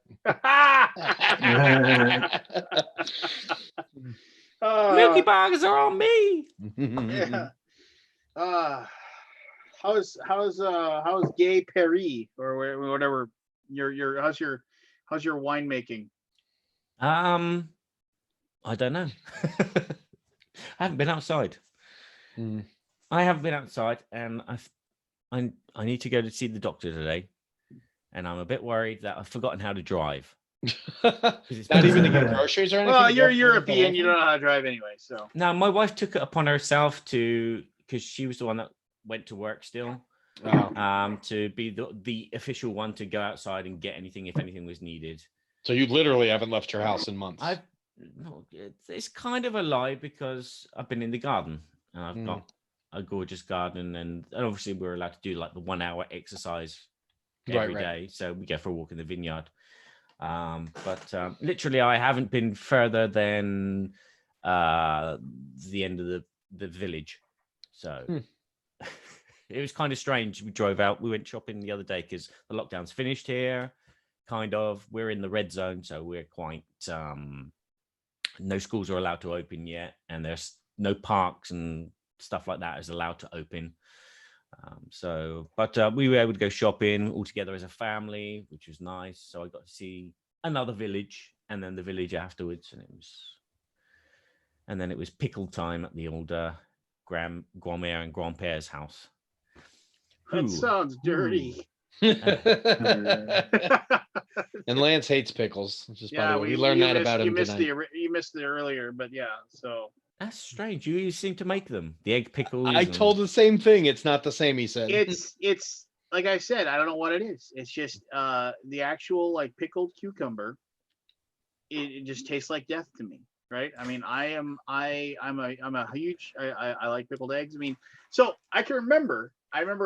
Milky Bars are on me. Yeah. How's Gay Paris or whatever your how's your winemaking? I don't know. I haven't been outside. I haven't been outside, and I need to go to see the doctor today, and I'm a bit worried that I've forgotten how to drive. Not even to get groceries or anything. Well, you're European, you don't know how to drive anyway. So now my wife took it upon herself because she was the one that went to work still, to be the official one to go outside and get anything if anything was needed. So you literally haven't left your house in months. It's kind of a lie because I've been in the garden and I've got a gorgeous garden, and obviously we're allowed to do like the 1 hour exercise every day. So we go for a walk in the vineyard. But literally I haven't been further than the end of the village. So it was kind of strange. We drove out, we went shopping the other day because the lockdown's finished here. We're in the red zone, so we're quite no schools are allowed to open yet, and there's no parks and stuff like that is allowed to open. But we were able to go shopping all together as a family, which was nice. So I got to see another village and then the village afterwards, and it was and then it was pickle time at the old grandmère and grandpère's house. That sounds dirty. And Lance hates pickles. Just by the way, we you learned that missed- about you him missed tonight. You missed it earlier, but yeah. So That's strange. You seem to make them the egg pickles. I told the same thing. It's not the same, he said. it's like I said, I don't know what it is. It's just the actual like pickled cucumber. It just tastes like death to me, right? I mean, I'm a huge I like pickled eggs. I mean, so I remember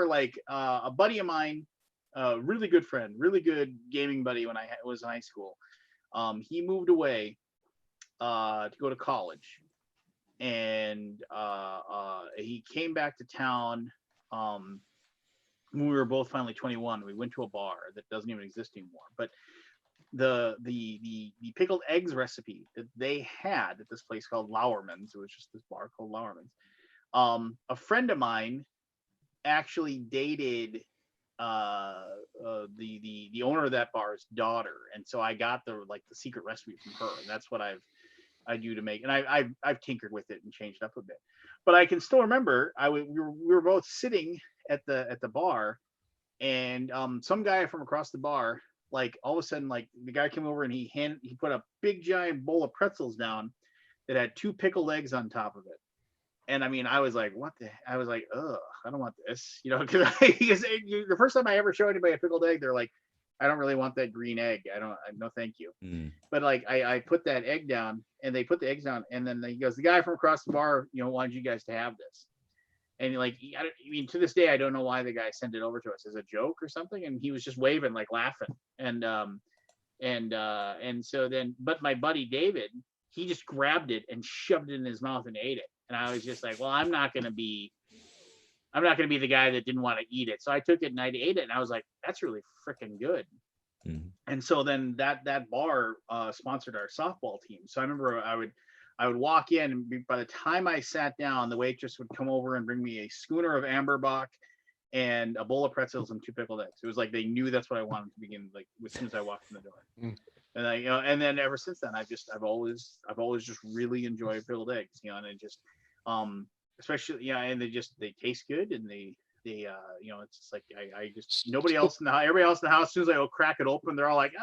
like a buddy of mine, really good friend, really good gaming buddy when I was in high school. He moved away to go to college, and he came back to town when we were both finally 21. We went to a bar that doesn't even exist anymore, but the pickled eggs recipe that they had at this place called Lauerman's, it was just this bar called Lauerman's. A friend of mine actually dated the owner of that bar's daughter, and so I got the secret recipe from her, and that's what I do to make, and I've tinkered with it and changed up a bit, but I can still remember we were both sitting at the bar, and some guy from across the bar, like all of a sudden, like the guy came over and he put a big giant bowl of pretzels down that had 2 pickled eggs on top of it. And I mean, I was like, I was like, ugh, I don't want this, because the first time I ever show anybody a pickled egg, they're like, I don't really want that green egg. No, thank you. But like, I put that egg down, and they put the eggs down, and then he goes, the guy from across the bar, wanted you guys to have this. And like, I mean, to this day, I don't know why the guy sent it over to us as a joke or something. And he was just waving, like laughing. And so then, but my buddy David, he just grabbed it and shoved it in his mouth and ate it. And I was just like, well, I'm not going to be the guy that didn't want to eat it. So I took it and I ate it, and I was like, that's really freaking good. And so then that bar sponsored our softball team. So I remember I would walk in, and by the time I sat down, the waitress would come over and bring me a schooner of Amberbach and a bowl of pretzels and 2 pickled eggs. It was like they knew that's what I wanted to begin, like as soon as I walked in the door. And and then ever since then, I've always just really enjoyed pickled eggs, and it just especially and they taste good, and they it's just like I just everybody else in the house, as soon as I go crack it open, they're all like,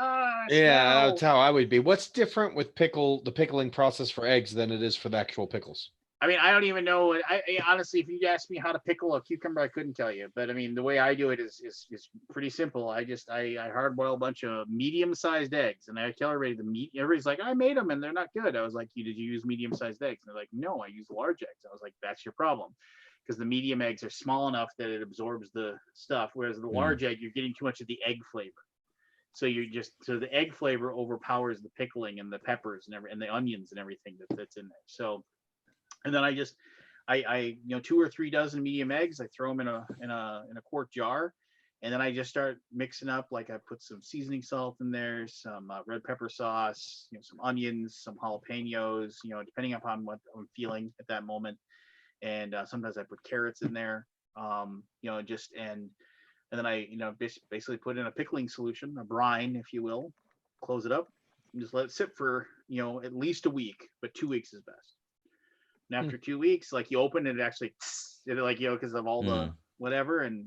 yeah, that's how I would be. What's different with the pickling process for eggs than it is for the actual pickles? I mean, I don't even know. I honestly, if you asked me how to pickle a cucumber, I couldn't tell you. But I mean, the way I do it is pretty simple. I hard boil a bunch of medium-sized eggs, and I tell everybody everybody's like, I made them and they're not good. I was like, did you use medium-sized eggs? And they're like, no, I use large eggs. I was like, that's your problem, because the medium eggs are small enough that it absorbs the stuff, whereas the large egg, you're getting too much of the egg flavor. So the egg flavor overpowers the pickling and the peppers and the onions and everything that's in there. So. And then I 2 or 3 dozen medium eggs. I throw them in a quart jar, and then I just start mixing up. Like I put some seasoning salt in there, some red pepper sauce, some onions, some jalapenos, depending upon what I'm feeling at that moment. And sometimes I put carrots in there, and then I basically put in a pickling solution, a brine, if you will. Close it up and just let it sit for at least a week, but 2 weeks is best. And after 2 weeks, like you open it, actually, because of all the whatever, and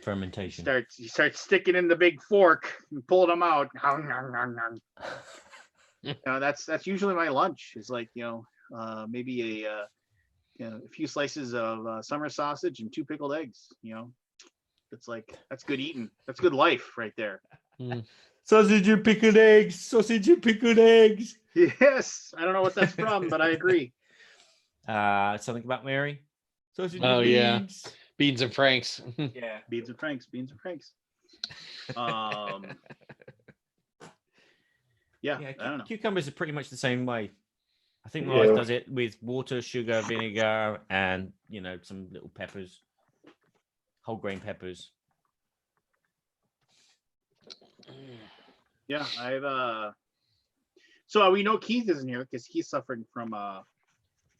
fermentation. You start sticking in the big fork and pulling them out. That's usually my lunch. It's like maybe a few slices of summer sausage and 2 pickled eggs. It's like that's good eating. That's good life right there. Sausage and pickled eggs. Sausage and pickled eggs. Yes, I don't know what that's from, but I agree. Something about Mary. Sausage and yeah, beans and franks. Yeah, beans and franks. Yeah, I don't know. Cucumbers are pretty much the same way. I think my wife does it with water, sugar, vinegar, and some little peppers, whole grain peppers. Yeah, so we know Keith isn't here because he's suffering from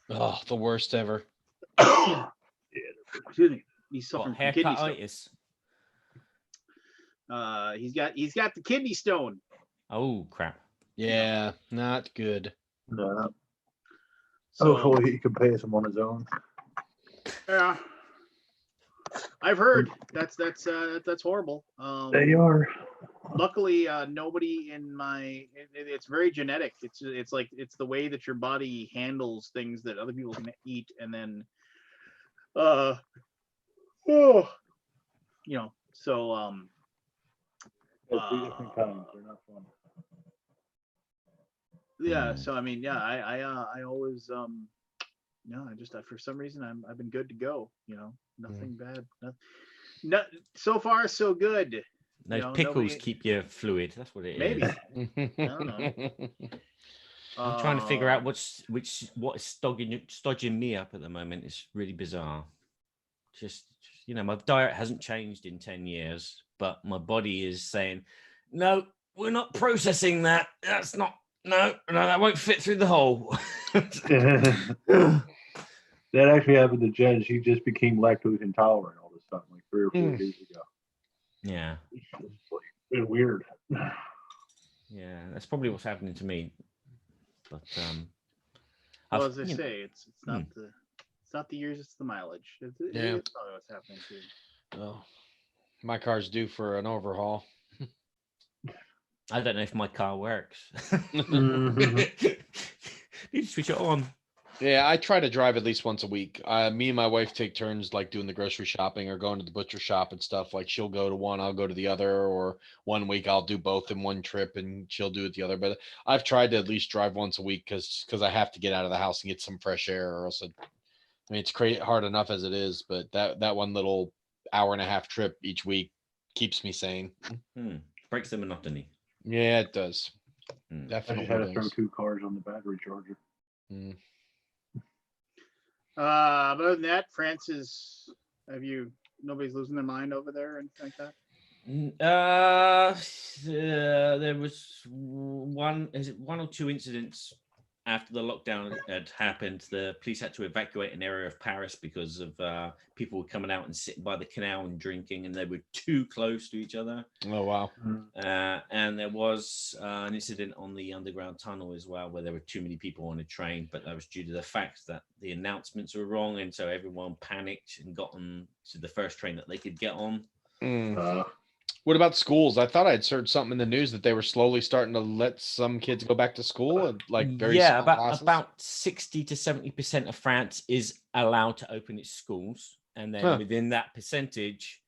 the worst ever. Excuse me. He's suffering from kidney haircutitis. He's got the kidney stone. Oh crap. Yeah, not good. No. So, hopefully he can pay some on his own. Yeah, I've heard that's horrible. They are. Luckily, nobody in my it's very genetic. It's like it's the way that your body handles things that other people can eat, and then oh, so Two different kinds. They're not fun. yeah. So I mean, yeah, I always no, I just for some reason I've been good to go. Nothing bad. Not so far so good. Those pickles keep you fluid. That's what it Maybe. is. I don't know. I'm trying to figure out what's stodging me up at the moment. It's really bizarre. Just my diet hasn't changed in 10 years, but my body is saying, no, we're not processing that. That's not, no, that won't fit through the hole. That actually happened to Jen. She just became lactose intolerant all of a sudden, like 3 or 4 days ago. Yeah. It's like, been weird. Yeah, that's probably what's happening to me. But well, as I say, it's not the years, it's the mileage. It's probably what's happening too. Oh, my car's due for an overhaul. I don't know if my car works. Mm-hmm. Need to switch it on. Yeah, I try to drive at least once a week. Me and my wife take turns, like doing the grocery shopping or going to the butcher shop and stuff. Like she'll go to one, I'll go to the other, or one week I'll do both in one trip and she'll do it the other. But I've tried to at least drive once a week because I have to get out of the house and get some fresh air, or else it's hard enough as it is. But that one little hour-and-a-half trip each week keeps me sane. Breaks the monotony. Yeah, it does. I Definitely just had to throw does. 2 cars on the battery charger. But other than that, France is. Nobody's losing their mind over there or anything like that? There was one or two incidents after the lockdown had happened. The police had to evacuate an area of Paris because of people were coming out and sitting by the canal and drinking, and they were too close to each other. Oh, wow. And there was an incident on the underground tunnel as well, where there were too many people on a train, but that was due to the fact that the announcements were wrong, and so everyone panicked and got on to the first train that they could get on. What about schools? I thought I'd heard something in the news that they were slowly starting to let some kids go back to school, like very small classes. About 60 to 70% of France is allowed to open its schools, and then within that percentage,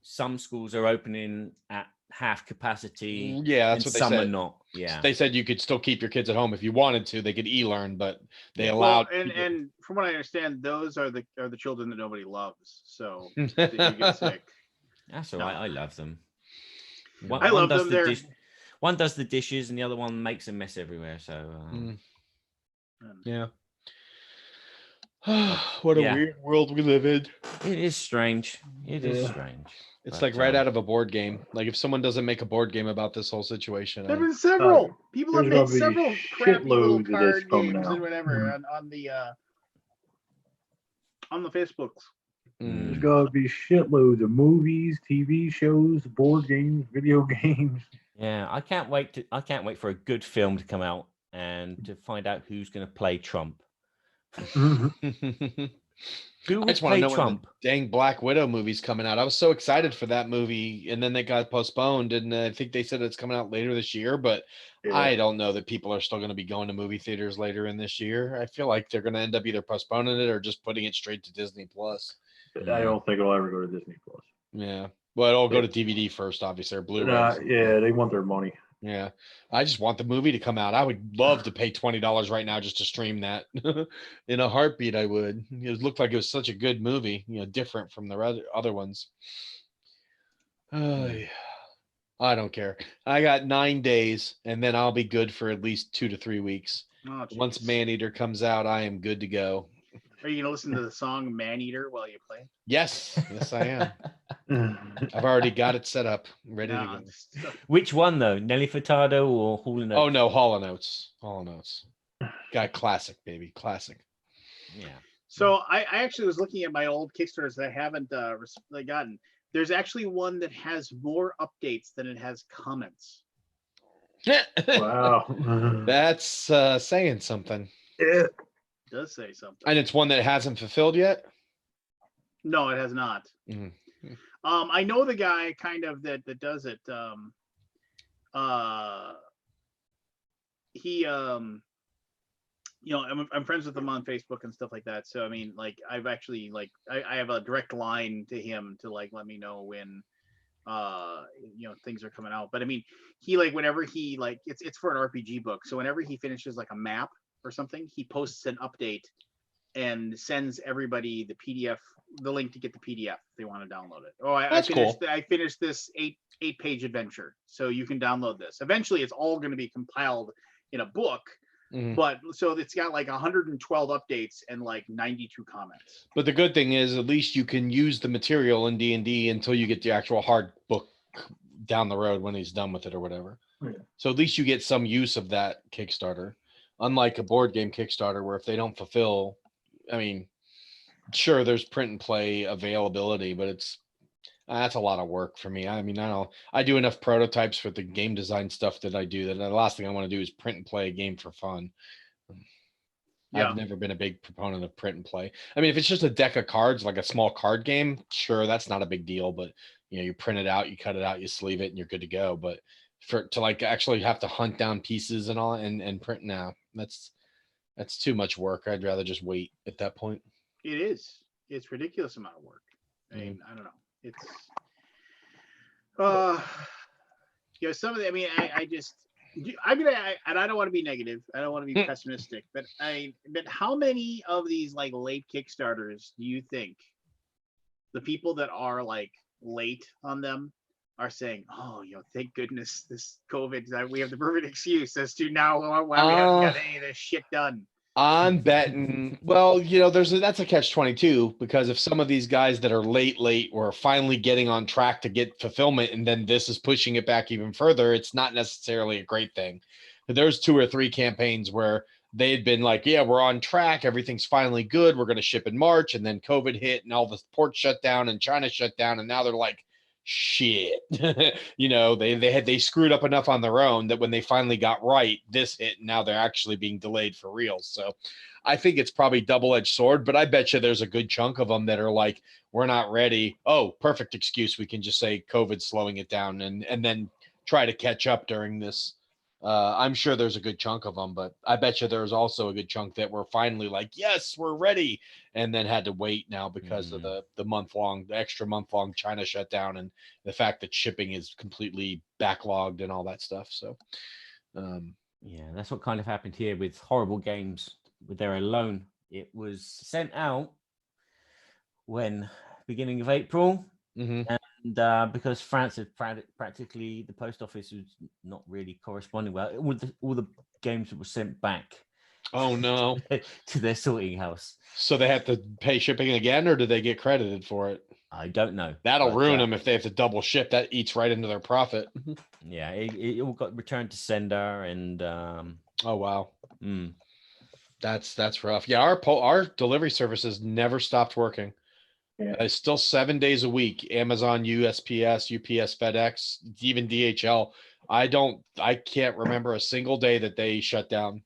some schools are opening at half capacity. Yeah, that's what they said. Some are not. Yeah, they said you could still keep your kids at home if you wanted to. They could e-learn, but they allowed. And from what I understand, those are the children that nobody loves. So if you get sick. That's all right. I love them. I love them. One does the dishes, and the other one makes a mess everywhere. So yeah. What a weird world we live in. It is strange. It is strange. It's like right out of a board game. Like if someone doesn't make a board game about this whole situation. There have been several. People have made several crappy little card games and whatever on the Facebooks. There's got to be shitloads of movies, TV shows, board games, video games. Yeah, I can't wait for a good film to come out and to find out who's going to play Trump. Who would play Trump? Dang Black Widow movie's coming out. I was so excited for that movie, and then they got postponed, and I think they said it's coming out later this year, but I don't know that people are still going to be going to movie theaters later in this year. I feel like they're going to end up either postponing it or just putting it straight to Disney Plus. I don't think it'll ever go to Disney Plus. Yeah. Well, it'll go to DVD first, obviously, or Blu-ray. Yeah, they want their money. Yeah. I just want the movie to come out. I would love to pay $20 right now just to stream that. In a heartbeat, I would. It looked like it was such a good movie, different from the other ones. I don't care. I got 9 days, and then I'll be good for at least 2 to 3 weeks. Once Maneater comes out, I am good to go. Are you going to listen to the song Maneater while you play? Yes, I am. I've already got it set up, ready to go. Which one though? Nelly Furtado or Hall & Oates? Oh no, Hall & Oates. Hall & Oates. Got classic, baby, classic. Yeah. So I actually was looking at my old Kickstarters that I haven't gotten. There's actually one that has more updates than it has comments. Wow, that's saying something. Yeah. does say something. And it's one that hasn't fulfilled yet? No, it has not. Mhm. I know the guy kind of that does it. He I'm friends with him on Facebook and stuff like that. So I mean, like I've actually I have a direct line to him to like let me know when things are coming out. But I mean, he like whenever he like it's for an RPG book. So whenever he finishes like a map or something, he posts an update and sends everybody the PDF, the link to get the PDF if they want to download it. Oh, I finished cool. I finished this eight-page adventure, so you can download this. Eventually, it's all going to be compiled in a book, but so it's got like 112 updates and like 92 comments. But the good thing is, at least you can use the material in D&D until you get the actual hard book down the road when he's done with it or whatever. Yeah. So at least you get some use of that Kickstarter, unlike a board game Kickstarter where if they don't fulfill, I mean, sure, there's print and play availability, but that's a lot of work for me. I mean, I do enough prototypes for the game design stuff that I do that the last thing I want to do is print and play a game for fun. Yeah. I've never been a big proponent of print and play. I mean, if it's just a deck of cards, like a small card game, sure, that's not a big deal. But you print it out, you cut it out, you sleeve it, and you're good to go. But to like actually have to hunt down pieces and all and print now, that's too much work. I'd rather just wait at that point. It is. It's ridiculous amount of work. I mean, I don't know. It's some of the, I mean, I don't want to be negative. I don't want to be pessimistic, but how many of these like late Kickstarters do you think the people that are like late on them are saying, oh, thank goodness this COVID, we have the perfect excuse as to now why we haven't got any of this shit done. I'm betting, well, that's a catch-22 because if some of these guys that are late were finally getting on track to get fulfillment and then this is pushing it back even further, it's not necessarily a great thing. But there's 2 or 3 campaigns where they had been like, yeah, we're on track. Everything's finally good. We're going to ship in March. And then COVID hit and all the ports shut down and China shut down. And now they're like, shit, they screwed up enough on their own that when they finally got right, this hit, and now they're actually being delayed for real. So I think it's probably double-edged sword, but I bet you there's a good chunk of them that are like, we're not ready. Oh, perfect excuse. We can just say COVID's slowing it down and then try to catch up during this. I'm sure there's a good chunk of them, but I bet you there's also a good chunk that were finally like, yes, we're ready, and then had to wait now because of the extra month-long China shutdown and the fact that shipping is completely backlogged and all that stuff. So, yeah, that's what kind of happened here with Horrible Games with their loan. It was sent out when beginning of April. And because France had practically, the post office was not really corresponding well. All the games were sent back. Oh no! To their sorting house. So they have to pay shipping again, or do they get credited for it? I don't know. That'll ruin them if they have to double ship. That eats right into their profit. Yeah, it all got returned to sender, and oh wow, that's rough. Yeah, our delivery services never stopped working. Yeah. It's still 7 days a week. Amazon, USPS, UPS, FedEx, even DHL. I can't remember a single day that they shut down.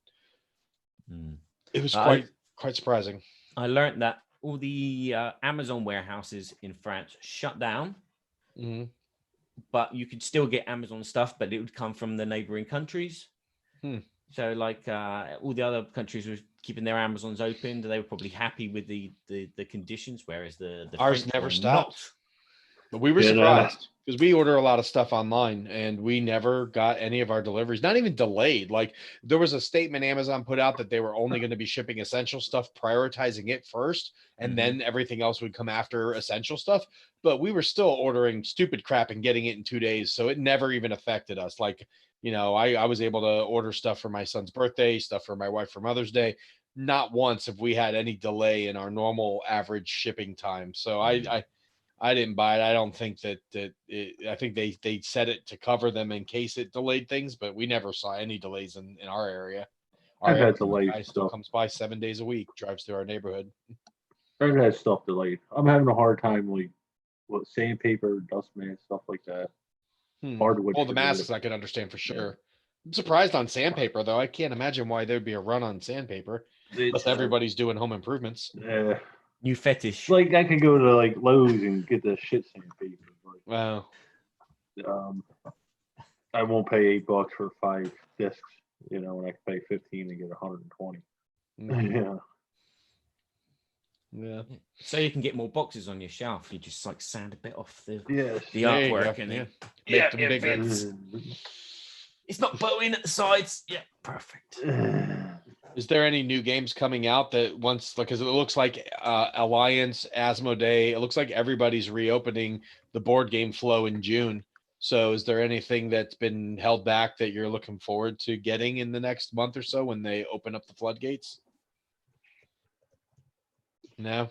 It was quite surprising. I learned that all the Amazon warehouses in France shut down, but you could still get Amazon stuff, but it would come from the neighboring countries. So like all the other countries were keeping their Amazons open. They were probably happy with the conditions, whereas the ours French never stopped. not. But we were surprised because we order a lot of stuff online and we never got any of our deliveries, not even delayed. Like there was a statement Amazon put out that they were only going to be shipping essential stuff, prioritizing it first, and then everything else would come after essential stuff. But we were still ordering stupid crap and getting it in 2 days. So it never even affected us. Like, I was able to order stuff for my son's birthday, stuff for my wife for Mother's Day. Not once have we had any delay in our normal average shipping time. So I didn't buy it. I don't think I think they set it to cover them in case it delayed things, but we never saw any delays in our area. Our I've had delayed guy still comes by 7 days a week, drives through our neighborhood. I've had stuff delayed. I'm having a hard time, like, sandpaper, dust mask, stuff like that. Hardwood. Well, the masks I could understand for sure. I'm surprised on sandpaper, though. I can't imagine why there'd be a run on sandpaper. Plus, everybody's doing home improvements. New fetish. Like I could go to like Lowe's and get the shit sandpaper. Wow. I won't pay $8 for 5 discs, when I can pay 15 and get 120. Yeah. Yeah. So you can get more boxes on your shelf. You just like sand a bit off the Yes. artwork and then Make them bigger. it's not bowing at the sides. Yeah, perfect. Is there any new games coming out that because it looks like Alliance, Asmodee, it looks like everybody's reopening the board game flow in June. So is there anything that's been held back that you're looking forward to getting in the next month or so when they open up the floodgates? No.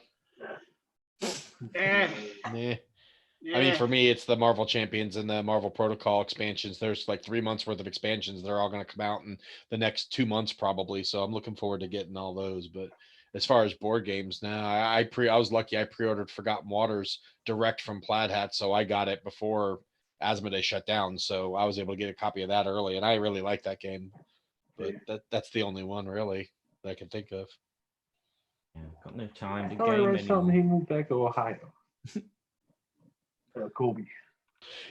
Eh, Nah. I mean, for me, it's the Marvel Champions and the Marvel Protocol expansions. There's like 3 months worth of expansions. They're all going to come out in the next 2 months probably. So I'm looking forward to getting all those. But as far as board games, now I was lucky. I pre-ordered Forgotten Waters direct from Plaid Hat, so I got it before Asmodee shut down. So I was able to get a copy of that early, and I really like that game. But that's the only one really that I can think of. Yeah, got no time to Oh, I game read something. anymore. He moved back to Ohio. Kobe.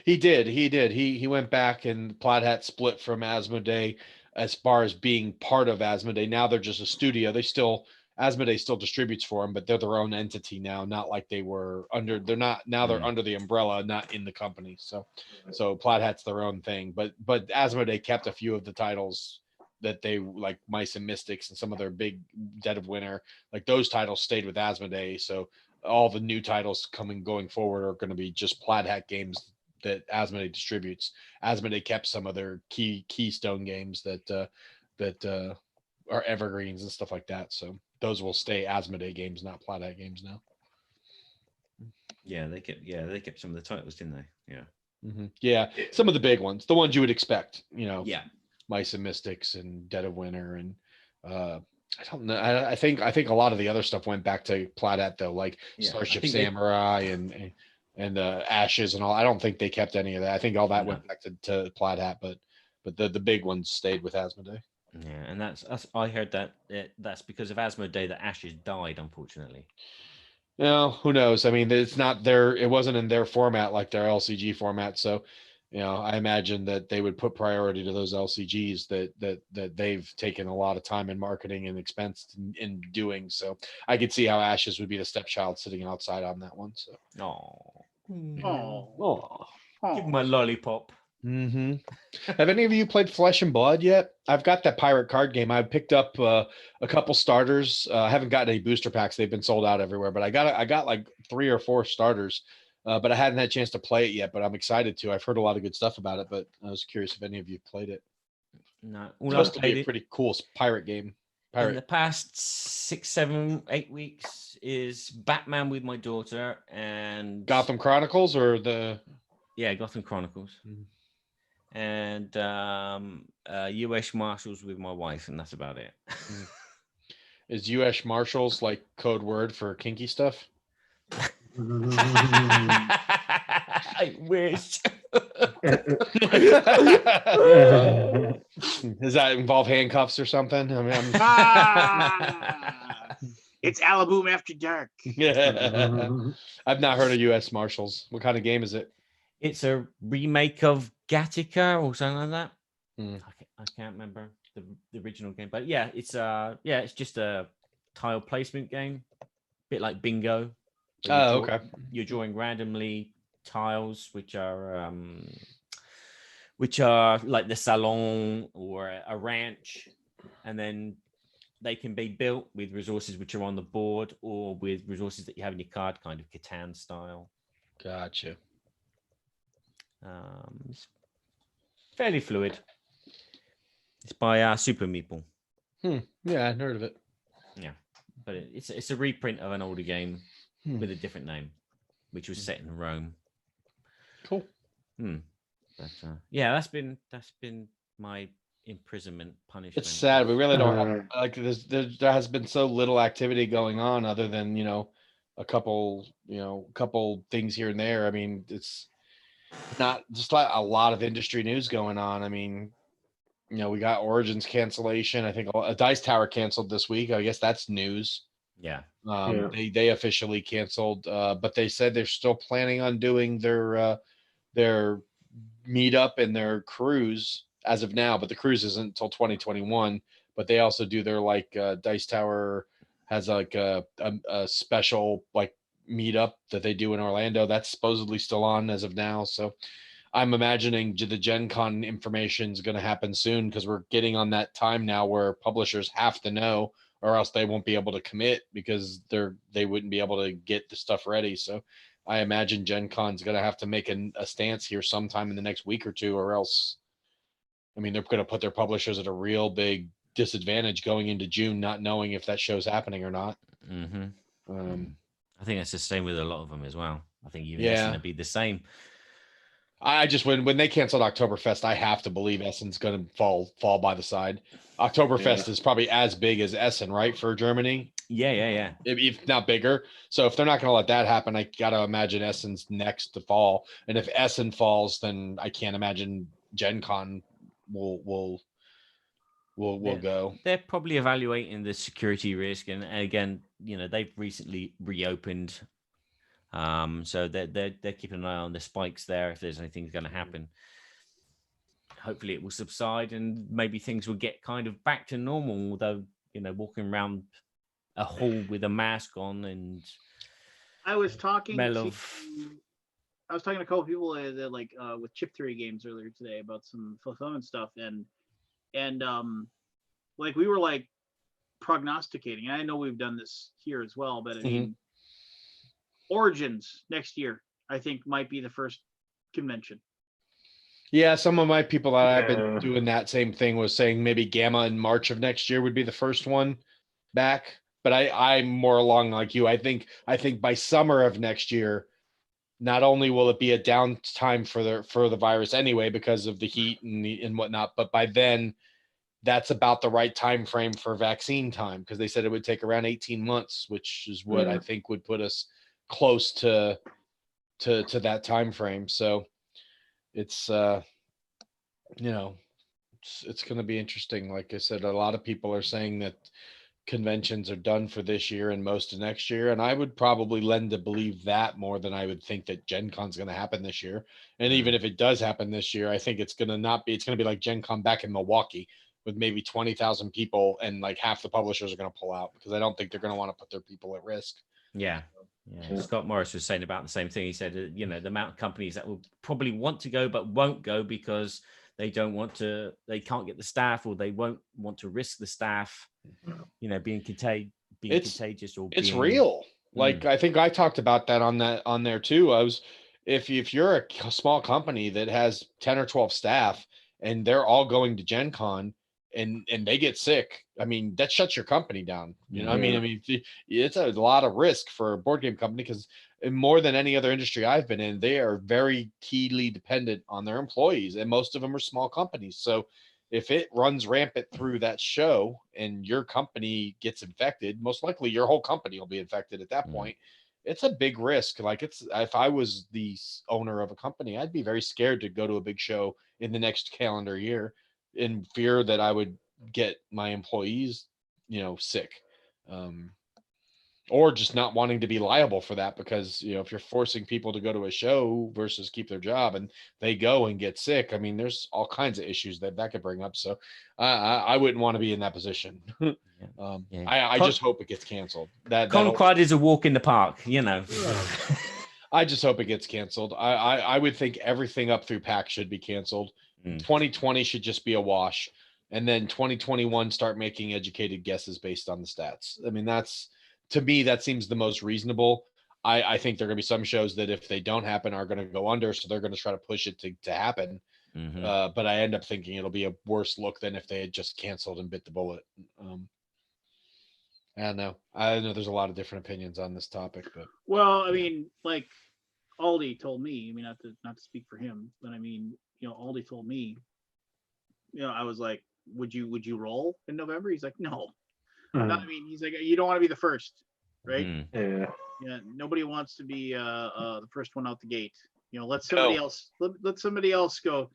He did. He went back, and Plaid Hat split from Asmodee as far as being part of Asmodee. Now they're just a studio. Asmodee still distributes for them, but they're their own entity now, not like they were under. They're not now. They're under the umbrella, not in the company. So Plaid Hat's their own thing. But Asmodee kept a few of the titles that they like, Mice and Mystics, and some of their big Dead of Winter. Like those titles stayed with Asmodee. So all the new titles going forward are going to be just Plaid Hat games that Asmodee distributes. Asmodee kept some of their keystone games that are evergreens and stuff like that. So those will stay Asmodee games, not Plaid Hat games now. Yeah, they kept some of the titles, didn't they? Yeah. Mm-hmm. Yeah, some of the big ones, the ones you would expect. Yeah. Mice and Mystics and Dead of Winter, and I don't know. I think a lot of the other stuff went back to Plaid Hat though, like Starship Samurai and Ashes and all. I don't think they kept any of that. I think all that went back to Plaid Hat, but the big ones stayed with Asmodee. Yeah, and that's I heard that's because of Asmodee that Ashes died, unfortunately. Who knows? I mean, it wasn't in their format like their LCG format. So, I imagine that they would put priority to those LCGs that they've taken a lot of time in marketing and expense in doing. So I could see how Ashes would be the stepchild sitting outside on that one. So, give him a lollipop. Mm-hmm. Have any of you played Flesh and Blood yet? I've got that pirate card game. I picked up a couple starters. I haven't gotten any booster packs. They've been sold out everywhere, but I got like 3 or 4 starters. But I hadn't had a chance to play it yet, but I'm excited to. I've heard a lot of good stuff about it, but I was curious if any of you played it. No, it's supposed to be a pretty cool pirate game. In the past 6, 7, 8 weeks is Batman with my daughter and Gotham Chronicles or Gotham Chronicles. And US Marshals with my wife, and that's about it. Is US Marshals like code word for kinky stuff? I wish. Does that involve handcuffs or something? I mean, it's Alaboom After Dark. I've not heard of US Marshals. What kind of game is it? It's a remake of Gattaca or something like that. I can't remember the original game, but yeah, it's just a tile placement game, a bit like Bingo. Okay. You're drawing randomly tiles, which are like the salon or a ranch, and then they can be built with resources which are on the board or with resources that you have in your card, kind of Catan style. Gotcha. It's fairly fluid. It's by Super Meeple. Yeah, I've heard of it. Yeah, but it's a reprint of an older game with a different name, which was set in Rome. Cool. But that's been my imprisonment punishment. It's sad. We really don't have, there has been so little activity going on other than a couple things here and there. I mean, it's not just like a lot of industry news going on. I mean, We got Origins cancellation. I think a Dice Tower canceled this week. I guess that's news. Yeah. They officially canceled, but they said they're still planning on doing their meetup and their cruise as of now, but the cruise isn't until 2021. But they also do their Dice Tower has like a special like meetup that they do in Orlando. That's supposedly still on as of now. So I'm imagining the Gen Con information is going to happen soon because we're getting on that time now where publishers have to know or else they won't be able to commit because they wouldn't be able to get the stuff ready. So I imagine Gen Con's going to have to make a stance here sometime in the next week or two, or else, I mean, they're going to put their publishers at a real big disadvantage going into June, not knowing if that show's happening or not. I think that's the same with a lot of them as well. I think even Yeah. Essen would be the same. I just when they canceled Oktoberfest, I have to believe Essen's going to fall by the side. Oktoberfest is probably as big as Essen, right, for Germany? Yeah. If not bigger. So if they're not going to let that happen, I got to imagine Essen's next to fall. And if Essen falls, then I can't imagine Gen Con will go. They're probably evaluating the security risk, and again, they've recently reopened, so they're keeping an eye on the spikes there. If there's anything going to happen, hopefully it will subside, and maybe things will get kind of back to normal. Although walking around a hall with a mask on, and I was talking to a couple of people that with Chip Theory games earlier today about some fulfillment stuff, and we were like prognosticating. I know we've done this here as well, but I mean, Origins next year, I think might be the first convention. Yeah, some of my people that I've been doing that same thing was saying maybe Gamma in March of next year would be the first one back. But I'm more along like you. I think by summer of next year, not only will it be a downtime for the virus anyway because of the heat and whatnot, but by then that's about the right time frame for vaccine time because they said it would take around 18 months, which is what I think would put us close to that time frame. So it's it's going to be interesting. Like I said, a lot of people are saying that conventions are done for this year and most of next year, and I would probably lend to believe that more than I would think that Gen Con's going to happen this year. And even if it does happen this year, I think it's going to be like Gen Con back in Milwaukee with maybe 20,000 people, and like half the publishers are going to pull out because I don't think they're going to want to put their people at risk. Yeah. Scott Morris was saying about the same thing. He said, the amount of companies that will probably want to go but won't go because they can't get the staff, or they won't want to risk the staff, being contagious, or it's real. Like I think I talked about that on there too. If you're a small company that has 10 or 12 staff and they're all going to Gen Con and they get sick, I mean, that shuts your company down. I mean, it's a lot of risk for a board game company because more than any other industry I've been in, they are very keenly dependent on their employees, and most of them are small companies. So if it runs rampant through that show and your company gets infected, most likely your whole company will be infected at that point. It's a big risk. Like if I was the owner of a company, I'd be very scared to go to a big show in the next calendar year in fear that I would get my employees, sick. Or just not wanting to be liable for that because, if you're forcing people to go to a show versus keep their job and they go and get sick, I mean, there's all kinds of issues that could bring up. So I wouldn't want to be in that position. I just hope it gets canceled. Conquad is a walk in the park, I just hope it gets canceled. I would think everything up through PAX should be canceled. 2020 should just be a wash. And then 2021 start making educated guesses based on the stats. I mean, to me, that seems the most reasonable. I think there are going to be some shows that if they don't happen are going to go under, so they're going to try to push it to happen. But I end up thinking it'll be a worse look than if they had just canceled and bit the bullet. I don't know. I know there's a lot of different opinions on this topic, but I mean, like Aldi told me. I mean, not to speak for him, but I mean, Aldi told me. I was like, would you roll in November? He's like, no. No, I mean, he's like, you don't want to be the first, right? Yeah. Nobody wants to be the first one out the gate. Let somebody else. Let somebody else go.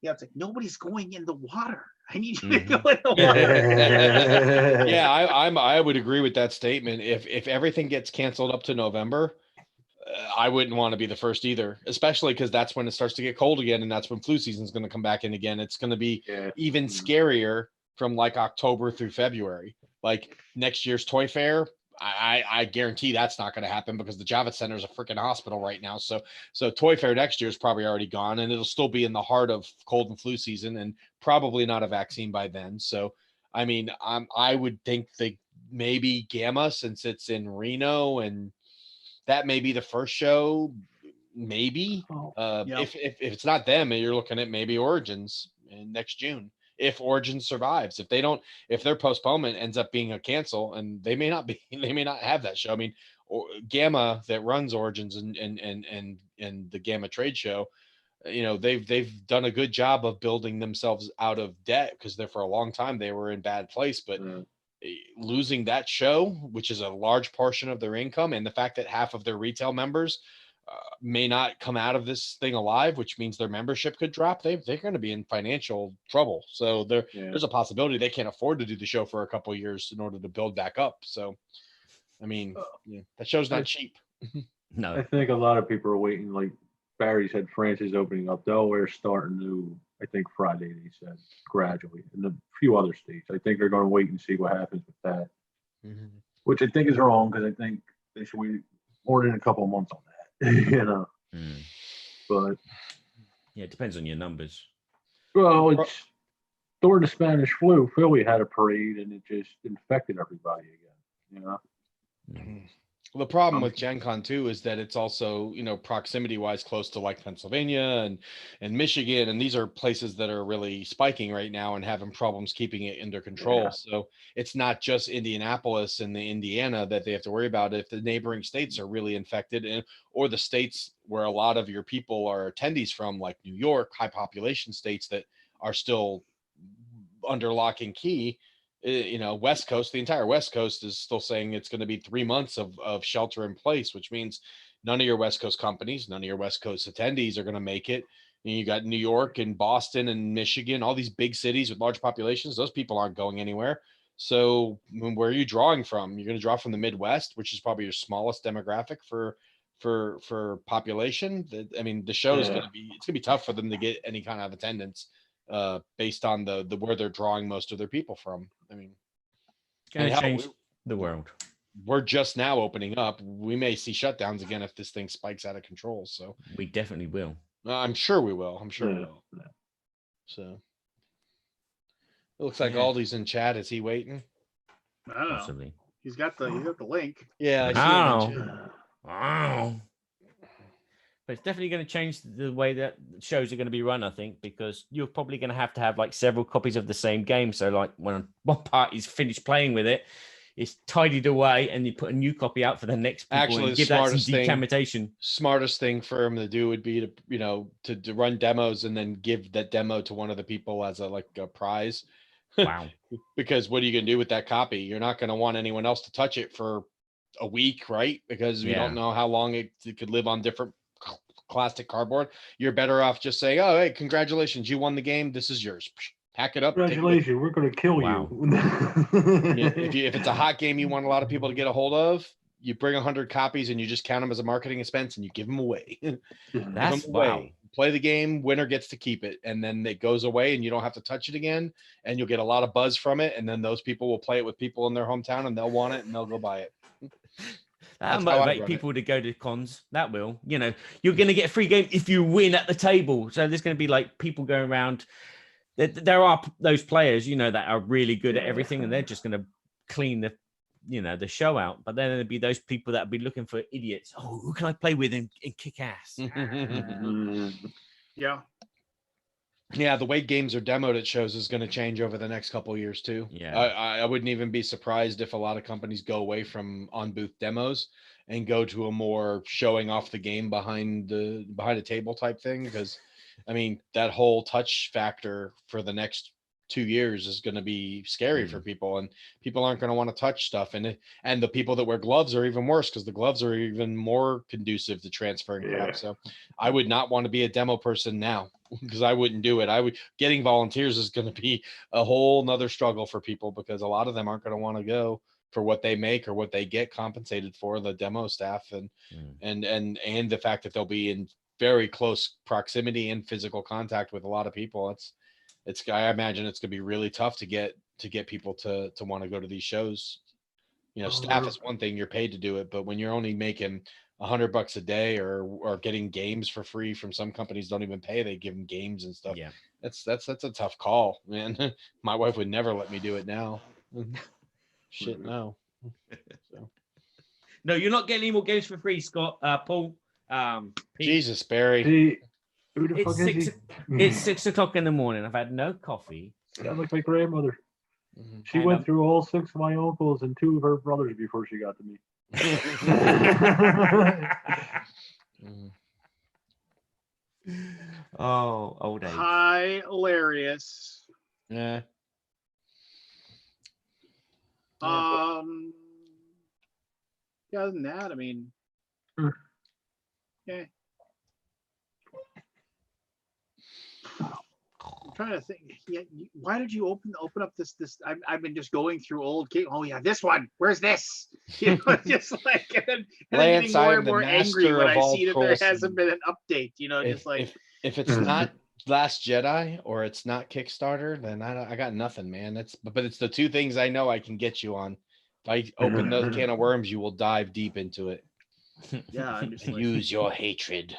Yeah, it's like nobody's going in the water. I need you to Mhm. go in the water. Yeah, I would agree with that statement. If everything gets canceled up to November, I wouldn't want to be the first either, especially because that's when it starts to get cold again, and that's when flu season is going to come back in again. It's going to be Yeah. even scarier from like October through February. Like next year's Toy Fair, I guarantee that's not going to happen because the Javits Center is a freaking hospital right now. So Toy Fair next year is probably already gone, and it'll still be in the heart of cold and flu season, and probably not a vaccine by then. So I mean, I would think that maybe Gamma, since it's in Reno, and that may be the first show, maybe. Oh, Yeah. If it's not them, you're looking at maybe Origins in next June. If Origins survives, if they don't, if their postponement ends up being a cancel, and they may not be, they may not have that show. I mean, Gamma that runs Origins and the Gamma trade show, they've done a good job of building themselves out of debt because they're for a long time they were in bad place, but losing that show, which is a large portion of their income, and the fact that half of their retail members may not come out of this thing alive, which means their membership could drop, they're going to be in financial trouble. So there's a possibility they can't afford to do the show for a couple of years in order to build back up. So, I mean, that show's not cheap. No. I think a lot of people are waiting. Like Barry said, France is opening up. Delaware's starting to, I think Friday, they said, gradually. And a few other states. I think they're going to wait and see what happens with that, which I think is wrong because I think they should wait more than a couple of months on that, But yeah, it depends on your numbers. Well, it's during the Spanish flu. Philly had a parade and it just infected everybody again. Well, the problem with Gen Con too is that it's also, proximity wise close to like Pennsylvania and Michigan. And these are places that are really spiking right now and having problems keeping it under control. Yeah. So it's not just Indianapolis and the Indiana that they have to worry about. If the neighboring states are really infected, or the states where a lot of your people are attendees from, like New York, high population states that are still under lock and key, West Coast, the entire West Coast is still saying it's going to be 3 months of shelter in place, which means none of your West Coast companies, none of your West Coast attendees are going to make it. And you got New York and Boston and Michigan, all these big cities with large populations. Those people aren't going anywhere. So where are you drawing from? You're going to draw from the Midwest, which is probably your smallest demographic for population. I mean, the show is going to be tough for them to get any kind of attendance based on the where they're drawing most of their people from. I mean, it's going to change the world. We're just now opening up. We may see shutdowns again if this thing spikes out of control. So we definitely will. I'm sure we will. I'm sure we will. So it looks like Aldi's in chat. Is he waiting? I don't know. Possibly. He's got the link. Yeah, I see him in chat. Wow. But it's definitely going to change the way that shows are going to be run, I think, because you're probably going to have like several copies of the same game. So like when one party's finished playing with it, it's tidied away and you put a new copy out for the next people. Actually, and give that some decametation. Smartest thing for him to do would be to run demos and then give that demo to one of the people as a prize. Wow. Because what are you going to do with that copy? You're not going to want anyone else to touch it for a week, right? Because we don't know how long it could live on different plastic cardboard. You're better off just saying, oh, hey, congratulations, you won the game, this is yours, pack it up, congratulations, we're going to kill you. If it's a hot game you want a lot of people to get a hold of, you bring 100 copies and you just count them as a marketing expense and you give them away. That's wow. Play the game, winner gets to keep it, and then it goes away and you don't have to touch it again, and you'll get a lot of buzz from it, and then those people will play it with people in their hometown and they'll want it and they'll go buy it. That'll motivate people to go to cons. That will. You're going to get a free game if you win at the table. So there's going to be like people going around. There are those players, that are really good at everything, and they're just going to clean the show out. But then there'll be those people that will be looking for idiots. Oh, who can I play with and kick ass? Yeah. Yeah, the way games are demoed at shows is going to change over the next couple of years too. Yeah, I wouldn't even be surprised if a lot of companies go away from on-booth demos and go to a more showing off the game behind a table type thing. Because, I mean, that whole touch factor for the next 2 years is going to be scary for people, and people aren't going to want to touch stuff. And the people that wear gloves are even worse because the gloves are even more conducive to transferring crap. So I would not want to be a demo person now because I wouldn't do it. Getting volunteers is going to be a whole nother struggle for people because a lot of them aren't going to want to go for what they make or what they get compensated for, the demo staff, and the fact that they'll be in very close proximity and physical contact with a lot of people. I imagine it's going to be really tough to get people to want to go to these shows. Staff is one thing, you're paid to do it, but when you're only making $100 a day or getting games for free from some companies don't even pay, they give them games and stuff. Yeah. That's a tough call, man. My wife would never let me do it now. Shit, no. So. No, you're not getting any more games for free, Scott. Paul. Pete. Jesus, Barry. Hey, who the fuck is he? It's 6 o'clock in the morning. I've had no coffee. Sounds like my grandmother. She And went through all 6 of my uncles and 2 of her brothers before she got to me. Oh, old age. Hilarious. Yeah. Yeah, other than that, I mean, yeah. I'm trying to think. Yeah, why did you open up this? I've been just going through old game. Oh yeah, this one. Where's this? Just like and then Lance, getting more I'm and the more angry master when of I all see that trolls. there hasn't been an update. If, just like if it's not Last Jedi or it's not Kickstarter, then I got nothing, man. But it's the 2 things I know I can get you on. If I open the can of worms, you will dive deep into it. Yeah, I'm just like, Use your hatred.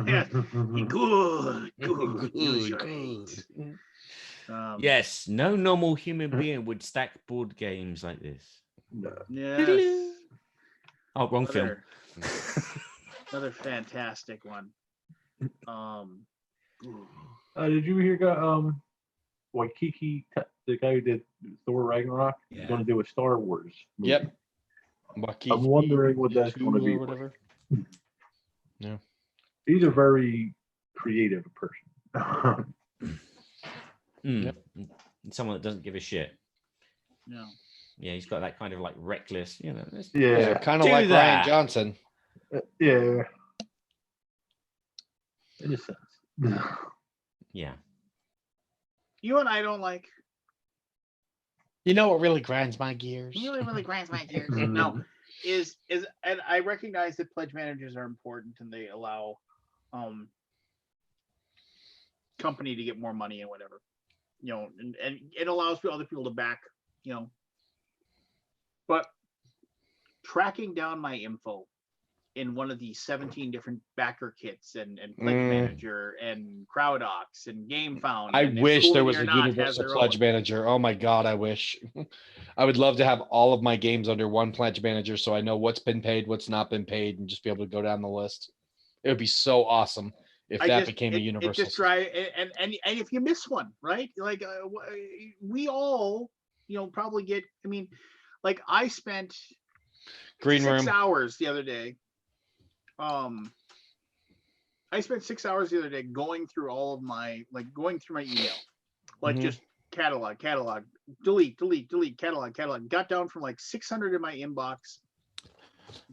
Yeah, good. Use your hate. Yes, no normal human being would stack board games like this. Yes. Oh, wrong film. Another fantastic one. Did you hear Waikiki, the guy who did Thor Ragnarok, is going to do a Star Wars movie? Yep. I'm wondering what that's going to be. Whatever. Yeah. He's a very creative person. Yep. Someone that doesn't give a shit. No. Yeah, he's got that kind of like reckless, Yeah, kind of like that. Ryan Johnson. Yeah. In a sense. Yeah. You and I don't like. You know what really grinds my gears? Really grinds my gears. No, is and I recognize that pledge managers are important and they allow company to get more money and whatever, and it allows other people to back, but tracking down my info in one of the 17 different backer kits and pledge manager and CrowdOx and GameFound. I wish there was Cool a You're Not universal pledge manager. Oh my God, I wish. I would love to have all of my games under one pledge manager so I know what's been paid, what's not been paid, and just be able to go down the list. It would be so awesome if that became a universal. It just try and if you miss one, right? Like we all, probably get. I mean, like I spent Green 6 Room hours the other day. I spent 6 hours the other day going through all of my going through my email, just catalog, delete, catalog. Got down from 600 in my inbox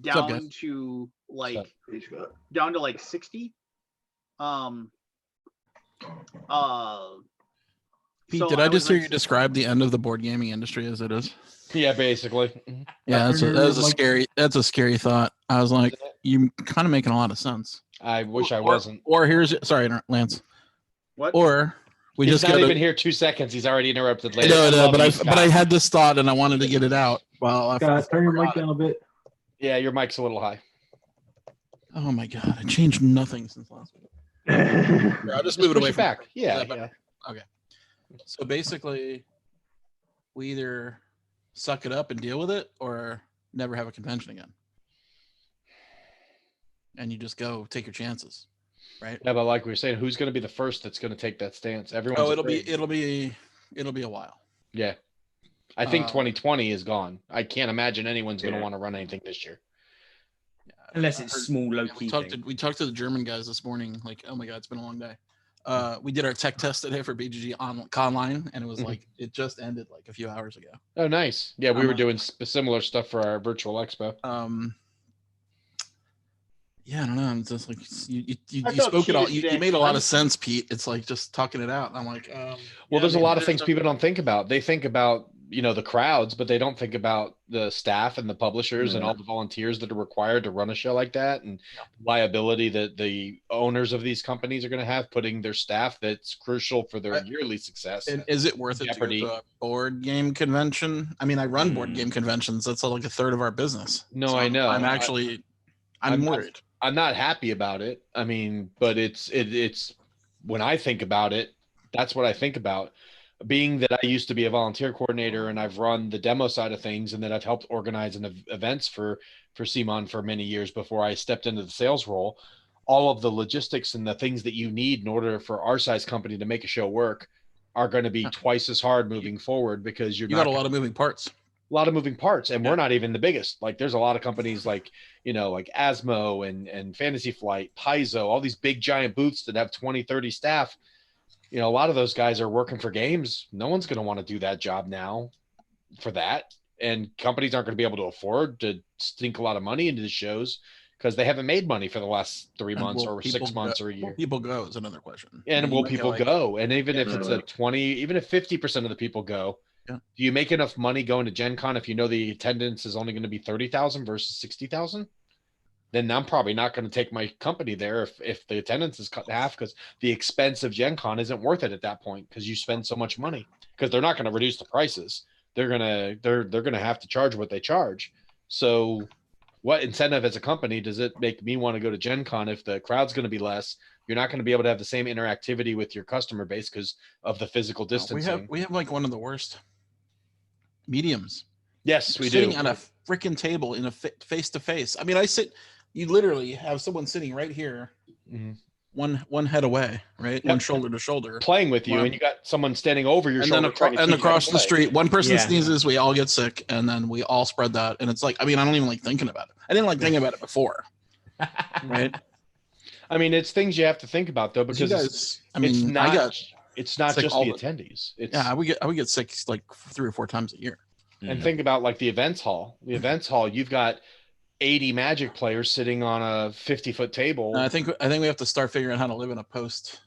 down to down to 60. Pete, so did I just hear you describe the end of the board gaming industry as it is? Yeah, basically. Yeah, that's a scary thought. I was like, you kind of making a lot of sense. I wish I wasn't. Or sorry, Lance. What? Or He's not even here 2 seconds. He's already interrupted later. No, but I had this thought and I wanted to get it out. Well, turn your mic down a bit. Yeah, your mic's a little high. Oh my God, I changed nothing since last week. I'll just move it away from back. Yeah. Okay. So basically, we either suck it up and deal with it, or never have a convention again. And you just go take your chances, right? Yeah, but like we were saying, who's going to be the first that's going to take that stance? Everyone. Oh, it'll be a while. Yeah, I think 2020 is gone. I can't imagine anyone's going to want to run anything this year. Unless it's small, low key. We talked to the German guys this morning. Like, oh my God, it's been a long day. We did our tech test today for BGG online, and it was like it just ended like a few hours ago. Oh, nice. Yeah, we I'm were like- doing similar stuff for our virtual expo. Yeah, I don't know. I'm just like you I felt spoke it all. cheated You today. made a lot of sense, Pete. It's like just talking it out. I'm like, Well, there's a lot of things people don't think about. They think about, the crowds, but they don't think about the staff and the publishers and all the volunteers that are required to run a show like that, and liability that the owners of these companies are going to have putting their staff that's crucial for their yearly success. And is it worth it to go to a board game convention? I mean, I run board game conventions. That's like a third of our business. No, So I know. I'm worried. I'm not happy about it. I mean, but it's when I think about it, that's what I think about. Being that I used to be a volunteer coordinator and I've run the demo side of things, and that I've helped organize events for CMON for many years before I stepped into the sales role. All of the logistics and the things that you need in order for our size company to make a show work are going to be twice as hard moving forward, because you got a lot of moving parts. A lot of moving parts, and we're not even the biggest. Like, there's a lot of companies like like Asmo and Fantasy Flight, Paizo, all these big giant booths that have 20, 30 staff. A lot of those guys are working for games. No one's going to want to do that job now for that, and companies aren't going to be able to afford to sink a lot of money into the shows because they haven't made money for the last 3 months or 6 months or a year. Will people go is another question. And will people go? And even if it's a 20, even if 50% of the people go, do you make enough money going to Gen Con if you know the attendance is only going to be 30,000 versus 60,000? Then I'm probably not going to take my company there if the attendance is cut in half, because the expense of Gen Con isn't worth it at that point, because you spend so much money, because they're not going to reduce the prices. They're going to have to charge what they charge. So what incentive as a company does it make me want to go to Gen Con if the crowd's going to be less? You're not going to be able to have the same interactivity with your customer base because of the physical distancing. We have like one of the worst mediums. Yes, we sitting do. At a freaking table in a face to face. I mean, you literally have someone sitting right here, one head away, right? One shoulder to shoulder, playing with you, and you got someone standing over your shoulder. And across the street, one person sneezes, we all get sick, and then we all spread that. And it's like, I mean, I don't even like thinking about it. I didn't like thinking about it before, right? I mean, it's things you have to think about though, because it's not just the attendees. I would get sick like 3 or 4 times a year. And think about like the events hall. The events hall, you've got 80 Magic players sitting on a 50-foot table. I think we have to start figuring out how to live in a post.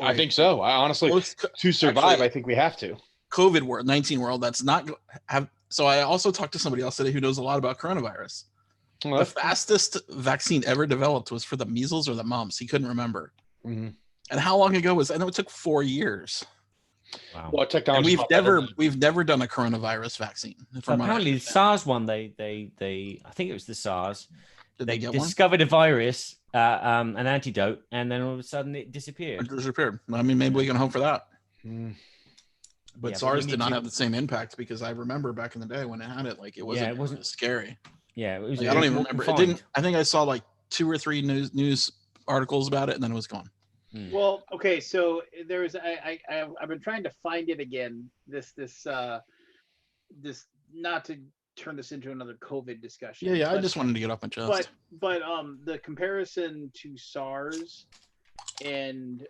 I think so. I honestly, to survive, actually, I think we have to. COVID world, 19 world. That's not have. So I also talked to somebody else today who knows a lot about coronavirus. Well, the fastest vaccine ever developed was for the measles or the mumps. He couldn't remember. And how long ago was? I know it took 4 years. Wow. Well, technology. And we've never done a coronavirus vaccine. Apparently, the SARS one, they I think it was the SARS. They discovered a virus, an antidote, and then all of a sudden it disappeared. I mean, maybe we can hope for that. But SARS did not have the same impact, because I remember back in the day when it had it, like it wasn't scary. Yeah, it was. Like, I don't even remember. It didn't. I think I saw like 2 or 3 news articles about it, and then it was gone. Well, okay, so there's I've been trying to find it again. This not to turn this into another COVID discussion. Yeah, I just wanted to get up and just. But the comparison to SARS and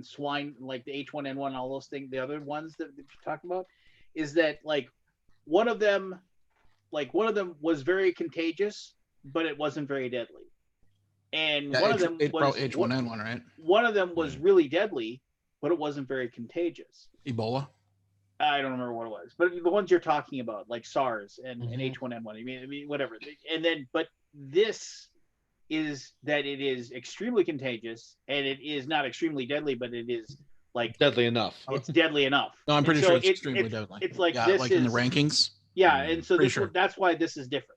swine, like the H1N1, all those things, the other ones that you talk about, is that like one of them was very contagious, but it wasn't very deadly. And one of them was H1N1, right? One of them was really deadly, but it wasn't very contagious. Ebola? I don't remember what it was, but the ones you're talking about, like SARS and H1N1, I mean, whatever. And then, but this is that it is extremely contagious, and it is not extremely deadly, but it is like deadly enough. It's deadly enough. No, I'm pretty sure it's extremely deadly. It's like this like in the rankings. Yeah, and so that's why this is different.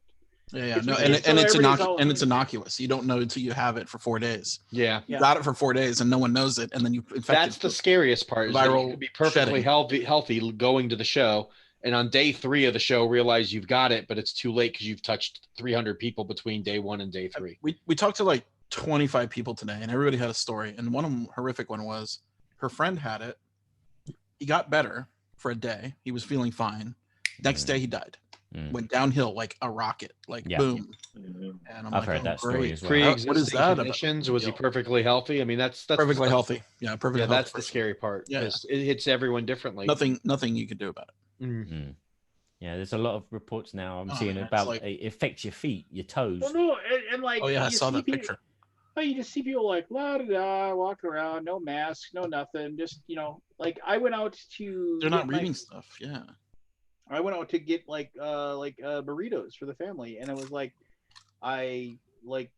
Yeah, no, and it's innocuous. You don't know until you have it for 4 days. Yeah, you got it for 4 days, and no one knows it, and then you infect. That's the scariest part. Is viral. You could be perfectly healthy going to the show, and on day 3 of the show, realize you've got it, but it's too late because you've touched 300 people between day 1 and day 3. We talked to like 25 people today, and everybody had a story. And one of them, horrific one, was her friend had it. He got better for a day. He was feeling fine. Next day, he died. went downhill like a rocket, like boom. Yeah. And I'm I've like, heard oh, that story great. as well. Pre-existing What is that about? conditions? Was he perfectly healthy? I mean, that's Perfectly healthy. Yeah, perfectly yeah, healthy. that's the person. scary part Yeah. because it hits everyone differently. Nothing you can do about it. Yeah, there's a lot of reports now I'm seeing man, about like- it affects your feet, your toes. Well, no, and like, Oh yeah, I you saw see that people, picture. you just see people like la da da walk around, no mask, no nothing, just like I went out to They're not get reading stuff. Yeah. I went out to get like burritos for the family, and it was like I like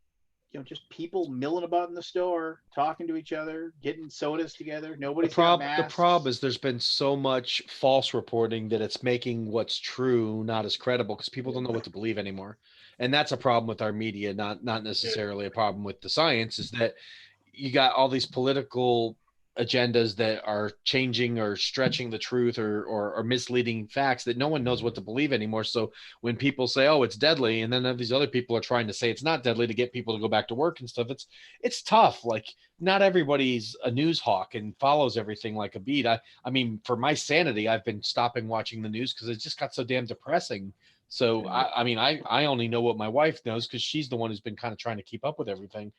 just people milling about in the store, talking to each other, getting sodas together. Nobody's got The masks. problem is there's been so much false reporting that it's making what's true not as credible because people don't know what to believe anymore. And that's a problem with our media, not necessarily a problem with the science, is that you got all these political agendas that are changing or stretching the truth or misleading facts that no one knows what to believe anymore. So when people say, oh, it's deadly, and then these other people are trying to say it's not deadly to get people to go back to work and stuff, it's tough. Like not everybody's a news hawk and follows everything like a beat. I mean, for my sanity, I've been stopping watching the news because it just got so damn depressing. So I only know what my wife knows because she's the one who's been kind of trying to keep up with everything.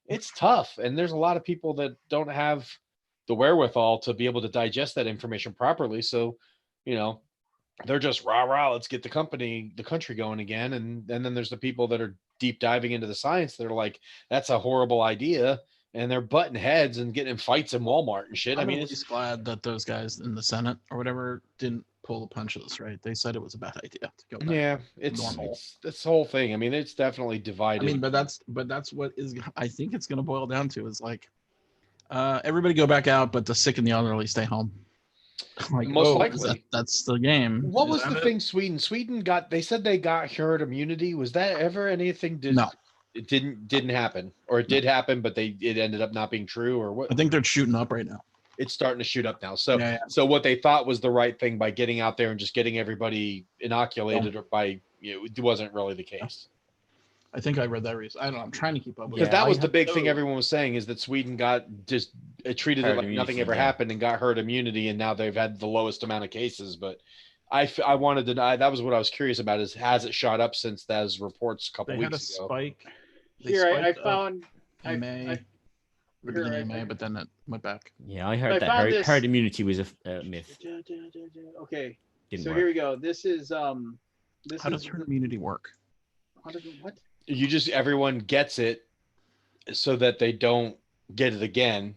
It's tough, and there's a lot of people that don't have the wherewithal to be able to digest that information properly. So, they're just rah, let's get the country going again. And then there's the people that are deep diving into the science. They're like, that's a horrible idea. And they're butting heads and getting in fights in Walmart and shit. I'm at least glad that those guys in the Senate or whatever didn't pull the punches, right? They said it was a bad idea to go back. Yeah, it's this whole thing. I mean, it's definitely divided. I mean, but that's what is, I think it's going to boil down to is like, everybody go back out, but the sick and the elderly stay home. Like, most likely that's the game. What was the thing? Sweden got, they said they got herd immunity. Was that ever anything? No, it didn't happen, or it did happen, but it ended up not being true, or what? I think they're shooting up right now. It's starting to shoot up now. So so what they thought was the right thing by getting out there and just getting everybody inoculated, or by it wasn't really the case. I think I read that recently. I don't know. I'm trying to keep up with because that was the big thing everyone was saying, is that Sweden got just treated it like nothing ever happened and got herd immunity, and now they've had the lowest amount of cases. But I wanted to know, that was what I was curious about, is has it shot up since those reports a couple weeks ago? Spike. Here I found May, but then it went back. Yeah, I heard that herd immunity was a myth. Okay, Didn't so work. here we go. This is How does herd immunity work? How does it, what? You just, everyone gets it so that they don't get it again.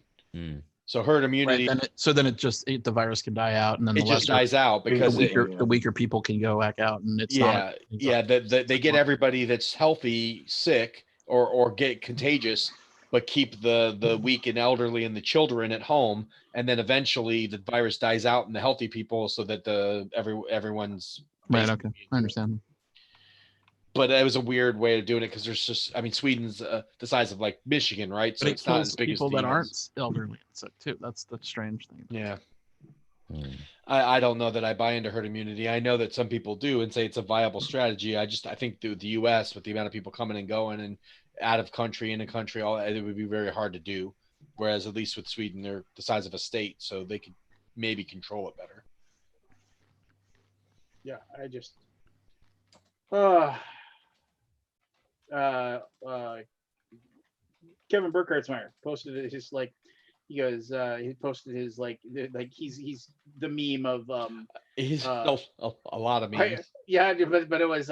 So herd immunity. Right, then the virus can die out, and then it just dies out because the weaker people can go back out, and it's they get everybody that's healthy sick or get contagious, but keep the weak and elderly and the children at home, and then eventually the virus dies out in the healthy people, so that everyone's right. Okay, I understand. But it was a weird way of doing it because there's just, I mean, Sweden's the size of like Michigan, right? So but it's not as big people as that aren't elderly and sick too. That's the strange thing. Yeah. I don't know that I buy into herd immunity. I know that some people do and say it's a viable strategy. I think through the U.S. with the amount of people coming and going and out of country, in a country, it would be very hard to do. Whereas at least with Sweden, they're the size of a state, so they could maybe control it better. Yeah, I just. Kevin Burkhartsmeyer posted it. Just like he goes, he posted his like he's the meme of He's a lot of memes. But it was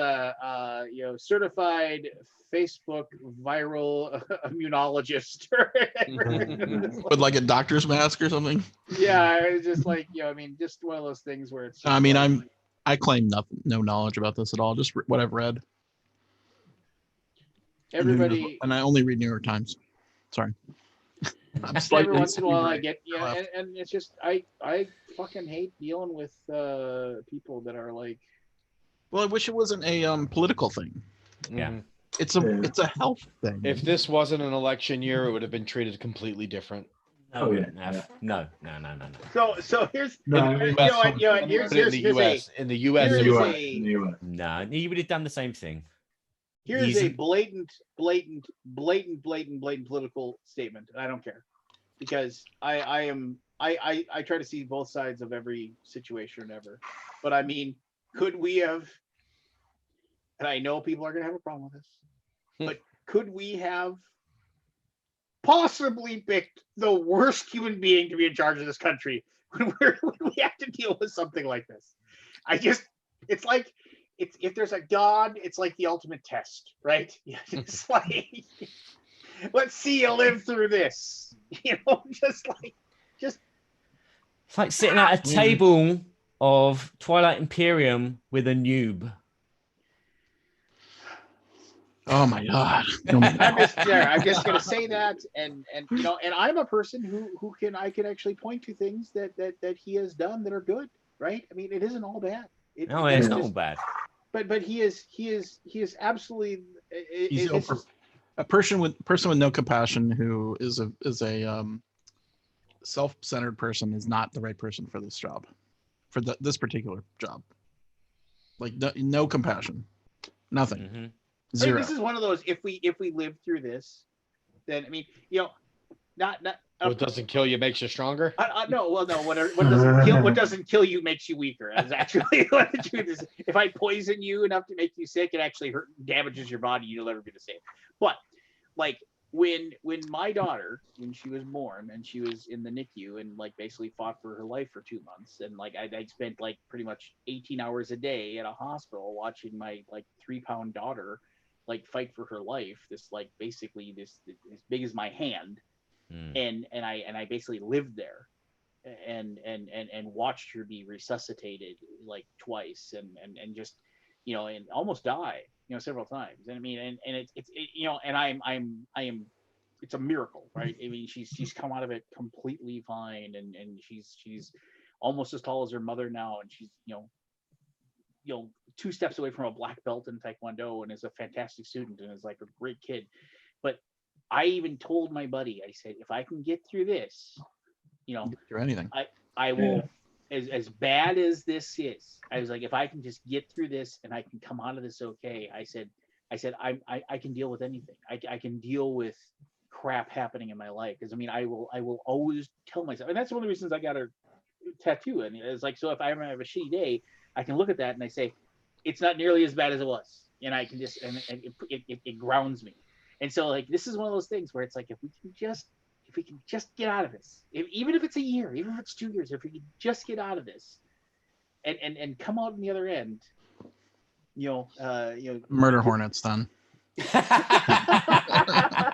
certified Facebook viral immunologist with like a doctor's mask or something. Yeah, it's just like I mean, just one of those things where it's. I mean, I claim no knowledge about this at all. Just what I've read. Everybody, and I only read New York Times. Sorry. Every once in a while I get and it's just I fucking hate dealing with people that are like. Well, I wish it wasn't a political thing. Yeah. It's a health thing. If this wasn't an election year, it would have been treated completely different. No. So here's in the U.S. No, he would have done the same thing. Here's a blatant political statement, and I don't care because I try to see both sides of every situation ever. But I mean, could we have and I know people are going to have a problem with this, but could we have possibly picked the worst human being to be in charge of this country when we have to deal with something like this? It's like, if there's a God, it's like the ultimate test, right? It's like, let's see you live through this, just. It's like sitting at a table of Twilight Imperium with a noob. Oh my God. I'm just gonna say that, and I'm a person who I can actually point to things that he has done that are good, right? I mean, it isn't all bad. It's not all bad. But he is absolutely. He's a person with no compassion who is a self-centered person is not the right person for this job, for this particular job. Like no compassion, nothing. Mm-hmm. Zero. I mean, this is one of those. If we live through this, then I mean, not. What doesn't kill you makes you stronger. No. What doesn't kill you makes you weaker. That's actually what the truth is. If I poison you enough to make you sick, it actually damages your body. You'll never be the same. But like when my daughter, when she was born and she was in the NICU and like basically fought for her life for 2 months, and like I spent like pretty much 18 hours a day at a hospital watching my like 3-pound daughter like fight for her life. This like basically this as big as my hand. And I basically lived there and watched her be resuscitated like twice and just and almost die several times. And I mean and it's and I am it's a miracle, right? I mean she's come out of it completely fine, and she's almost as tall as her mother now, and she's 2 steps away from a black belt in Taekwondo and is a fantastic student and is like a great kid. But I even told my buddy, I said, if I can get through this, through anything, I will. As bad as this is, I was like, if I can just get through this and I can come out of this okay, I said I can deal with anything. I can deal with crap happening in my life, because I mean I will always tell myself, and that's one of the reasons I got a tattoo. And it's like, so if I ever have a shitty day, I can look at that and I say, it's not nearly as bad as it was, and I can just and it grounds me. And so like this is one of those things where it's like, if we can just get out of this, even if it's a year, even if it's 2 years, if we can just get out of this and come out on the other end, murder hornets then.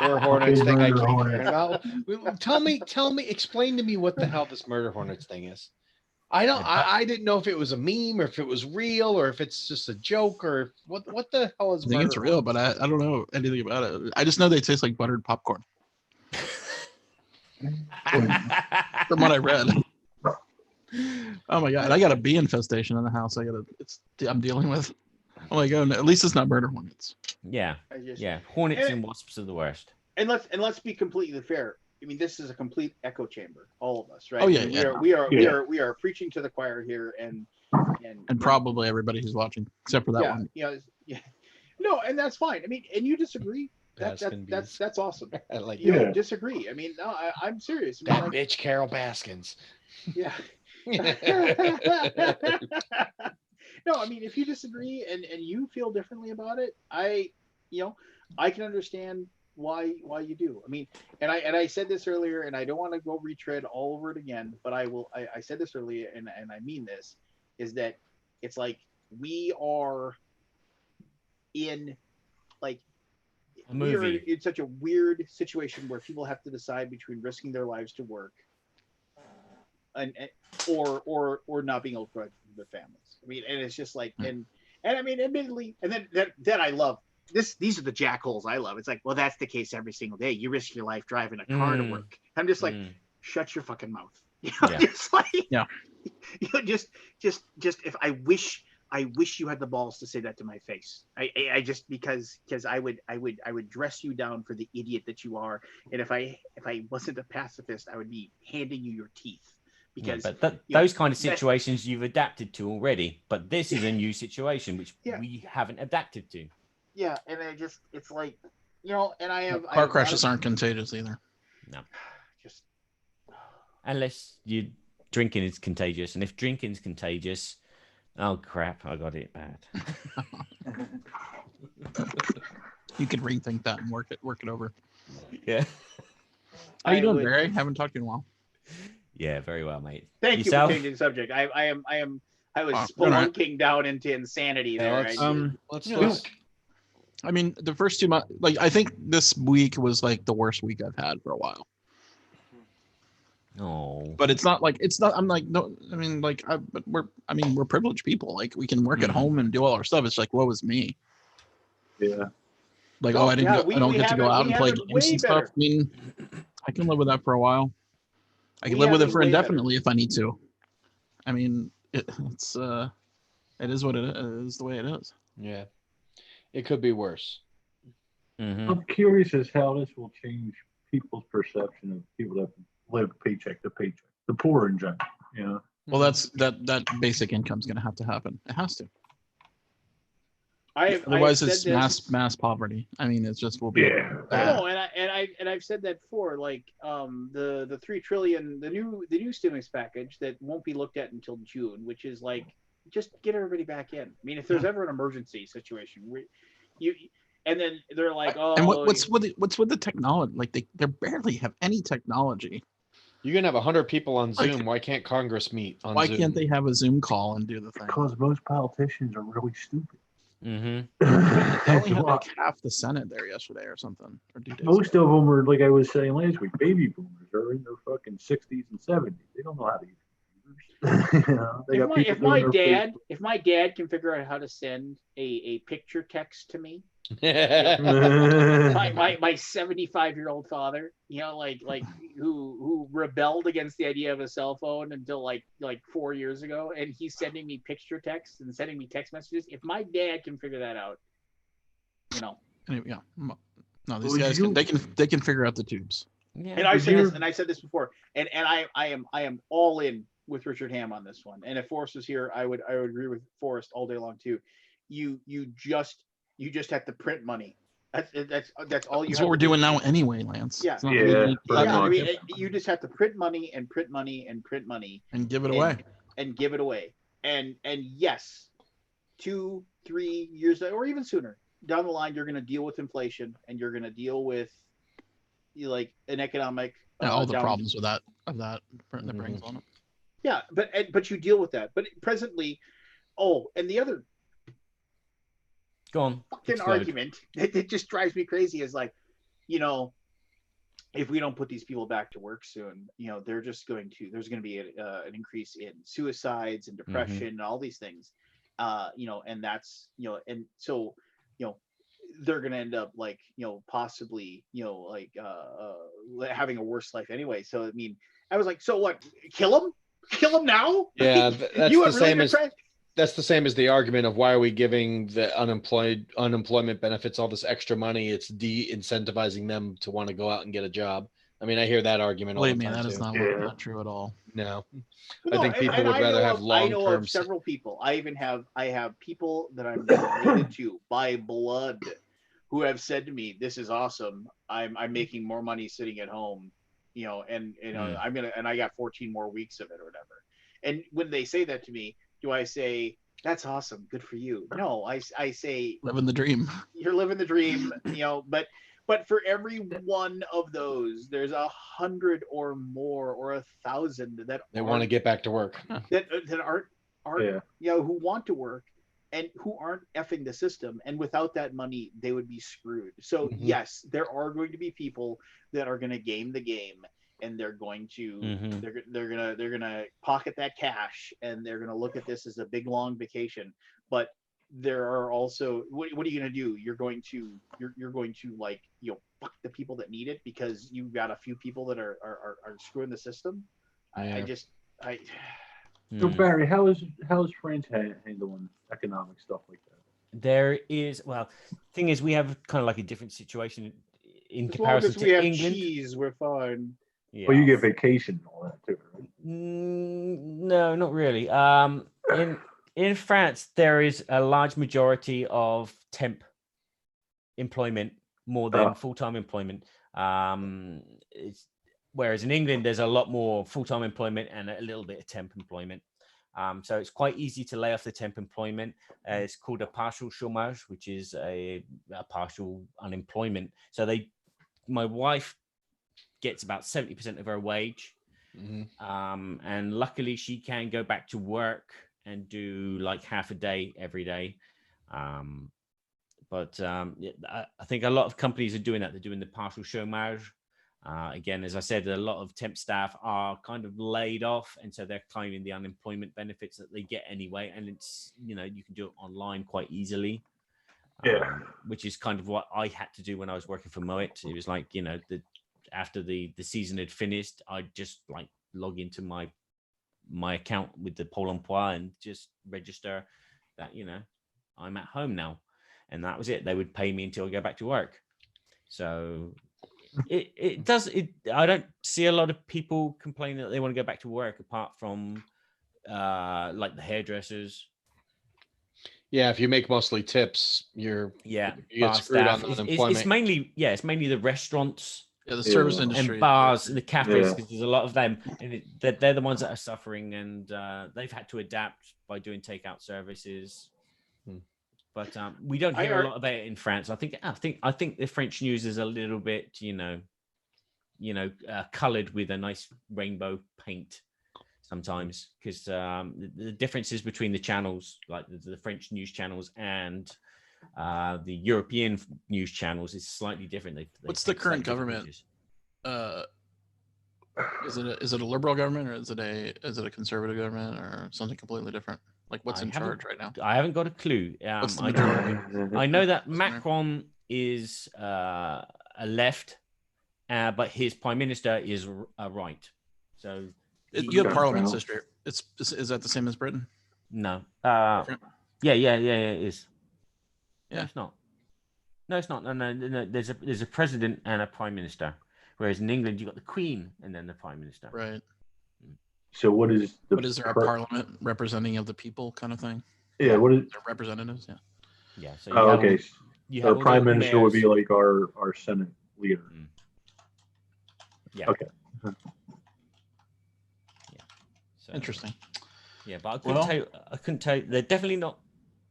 Murder hornets thing I keep hearing about. Tell me, explain to me what the hell this murder hornets thing is. I didn't know if it was a meme or if it was real or if it's just a joke or what the hell is. I think it's real, but I don't know anything about it. I just know they taste like buttered popcorn. From what I read. Oh my God, I got a bee infestation in the house. I'm dealing with. Oh my God, at least it's not murder hornets. Yeah, hornets and wasps are the worst. And let's be completely fair. I mean, this is a complete echo chamber, all of us, right? Oh yeah, we are preaching to the choir here, and probably everybody who's watching, except for that one. No, and that's fine. I mean, and you disagree. That's awesome. I like you disagree. I mean, no, I'm serious. I mean, that bitch Carol Baskins. Yeah. No, I mean, if you disagree and you feel differently about it, I can understand why you do. I mean, and I said this earlier, and I don't want to go retread all over it again, but I said this earlier, and I mean this, is that it's like we are in like a movie. We're in such a weird situation where people have to decide between risking their lives to work or not being able to provide for their families. I mean, and it's just like, and I mean, admittedly, and then I love this. These are the jackholes I love. It's like, well, that's the case every single day. You risk your life driving a car to work. I'm just like, shut your fucking mouth. Just like, just if I wish you had the balls to say that to my face. I just because I would dress you down for the idiot that you are. And if I wasn't a pacifist, I would be handing you your teeth. Because those kind of situations you've adapted to already, but this is a new situation which we haven't adapted to. Yeah, and it's like, and I have car crashes aren't contagious either. No, unless drinking is contagious, and if drinking is contagious, oh crap, I got it bad. You could rethink that and work it over. Yeah. How you doing, would- Barry? Haven't talked to you in a while. Yeah, very well, mate. Thank Yourself? you for changing the subject. I was Oh, all right. spelunking down into insanity there. let's- Let's Yeah. let's I mean, the first 2 months, like I think this week was like the worst week I've had for a while. Oh. But it's not. I'm like, no. I mean, like, we're privileged people. Like, we can work at Mhm. home and do all our stuff. It's like, woe is me. Yeah. Like, Oh, I yeah, I don't we get to have go it- out we and have play it games way and stuff. better. I mean, I can live with that for a while. I can We live with have it it for way better. indefinitely if I need to. I mean, it is what it is, the way it is. yeah. It could be worse. Mhm. I'm curious as how this will change people's perception of people that live paycheck to paycheck, the poor in general. You know, Well, that's that basic income's going to have to happen. It has to. I've Otherwise, said it's this- mass poverty. I mean, it just will be Yeah. bad. No, and I've said that before. Like the $3 trillion, the new stimulus package that won't be looked at until June, which is like just get everybody back in. I mean, if there's ever an emergency situation, and then they're like, oh, And what's with the technology? Like they barely have any technology. You can have 100 people on Like- Zoom. Why can't Congress meet on Why Zoom? can't they have a Zoom call and do the thing? Because most politicians are really stupid. Mhm. They That's only had why. like half the Senate there yesterday or something. Or 2 days Most ago. of them are, like I was saying last week, baby boomers are in their fucking 60s and 70s. They don't know how to use computers. You know, they got people if my doing their dad if my dad can figure out how to send a picture text to me, Facebook. my 75-year-old father, like who rebelled against the idea of a cell phone until like 4 years ago, and he's sending me picture texts and sending me text messages. If my dad can figure that out, Anyway, yeah. No, these Would guys you- they can figure out the tubes. Yeah. and I Would said this, you- and I said this before, and I am all in with Richard Ham on this one. And if Forrest was here, I would agree with Forrest all day long too. You just have to print money. That's all you. That's have what we're to do. doing now anyway, Lance. Yeah. It's not Yeah, really- pretty Yeah, I much. mean, you just have to print money and print money and print money and give it and- away. and give it away. And yes, 2-3 years or even sooner down the line, you're going to deal with inflation and you're going to deal with like an economic Yeah, all the down- problems with that that Mhm. brings on it. Yeah, but you deal with that. But presently, and the other Go on. fucking Explode. argument that just drives me crazy is like, if we don't put these people back to work soon, there's going to be an increase in suicides and depression and all these things, and that's, and so, they're going to end up like, possibly, having a worse life anyway. So, I mean, I was like, so what, kill them now? Yeah, that's You the want really same as depressed? that's the same as the argument of why are we giving the unemployment benefits all this extra money? It's de-incentivizing them to want to go out and get a job. I mean, I hear that argument all Believe the me, time that is too. not, Yeah. not true at all. No, No, I think people and would I rather know have I know long-term. of several people. I have people that I'm related to by blood who have said to me, "This is awesome. I'm making more money sitting at home, and I got 14 more weeks of it or whatever." And when they say that to me, do I say that's awesome, good for you? No, I say Living the dream. you're living the dream, but for every one of those, there's 100 or more or 1,000 that They want to get back to work. that aren't Yeah. who want to work and who aren't effing the system, and without that money they would be screwed. So Mhm. yes, there are going to be people that are going to game the game, and they're going to Mhm. they're gonna pocket that cash, and they're gonna look at this as a big long vacation. But there are also what are you gonna do? You're going to like fuck the people that need it because you've got a few people that are screwing the system. Yeah. So Mm. Barry, how's France handling economic stuff like that? There is, well, thing is, we have kind of like a different situation in As long comparison as we to have England. cheese, we're fine. Yeah. Well, you get vacation and all that too, right? No, not really. In France, there is a large majority of temp employment more than Oh. full-time employment. Whereas in England, there's a lot more full-time employment and a little bit of temp employment. So it's quite easy to lay off the temp employment. It's called a partial chômage, which is a partial unemployment. So my wife gets about 70% of her wage. And luckily she can go back to work and do like half a day every day. But I think a lot of companies are doing that. They're doing the partial chômage. Again, as I said, a lot of temp staff are kind of laid off, and so they're claiming the unemployment benefits that they get anyway. And it's, you can do it online quite easily. Which is kind of what I had to do when I was working for Moet. It was like, after the season had finished, I'd just like log into my account with the Pôle Emploi and just register that, I'm at home now. And that was it. They would pay me until I go back to work. So I don't see a lot of people complaining that they want to go back to work, apart from like the hairdressers. Yeah, if you make mostly tips, you get screwed staff. on unemployment. It's mainly the restaurants. Yeah, the service industry and bars and the cafes, because there's a lot of them, and they're the ones that are suffering, and they've had to adapt by doing takeout services. But we don't hear a lot about it in France. I think the French news is a little bit, colored with a nice rainbow paint sometimes, because the differences between the channels, like the French news channels and the European news channels, is slightly different. What's the current government? Is it a liberal government, or is it a conservative government, or something completely different? Like, what's in charge right now? I haven't got a clue. What's the majority? I know that Macron is a left, but his prime minister is a right. So you have parliament sister. Is that the same as Britain? No. Yeah. It is. Yeah. No, it's not. No, it's not. No. There's a president and a prime minister, whereas in England you got the Queen and then the prime minister. Right. So what is our parliament representing of the people kind of thing? Yeah. What is their representatives? Yeah. Yeah. So okay. The prime minister would be like our Senate leader. Yeah. Okay. Yeah. So, interesting. Yeah, but I couldn't tell you. They're definitely not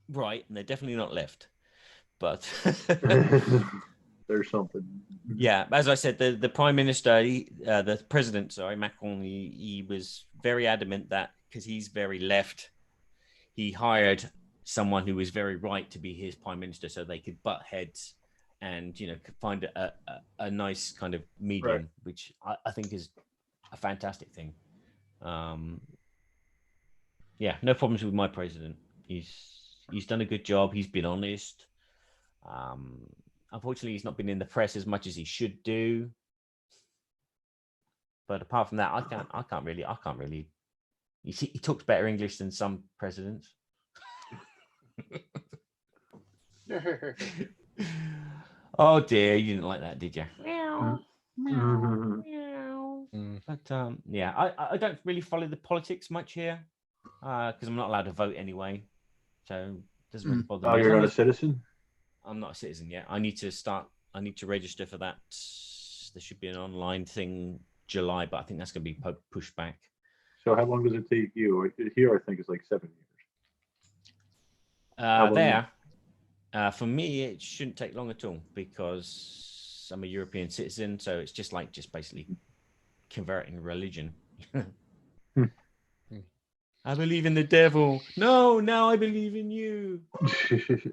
right, and they're definitely not left. But there's something. Yeah, as I said, the prime minister, the president, sorry, Macron, he was very adamant that, because he's very left, he hired someone who was very right to be his prime minister, so they could butt heads and find a nice kind of medium, right, which I think is a fantastic thing. Yeah, no problems with my president. He's done a good job. He's been honest. Unfortunately, he's not been in the press as much as he should do. But apart from that, I can't really. He talks better English than some presidents. Oh dear, you didn't like that, did you? Meow, meow, meow. But yeah, I don't really follow the politics much here, because I'm not allowed to vote anyway. So it doesn't really bother me. Oh, you're not a citizen? I'm not a citizen yet. I need to register for that. There should be an online thing July, but I think that's going to be pushed back. So how long does it take you? Here, I think it's like 7 years. For me, it shouldn't take long at all, because I'm a European citizen. So it's just basically converting religion. I believe in the devil. No, now I believe in you.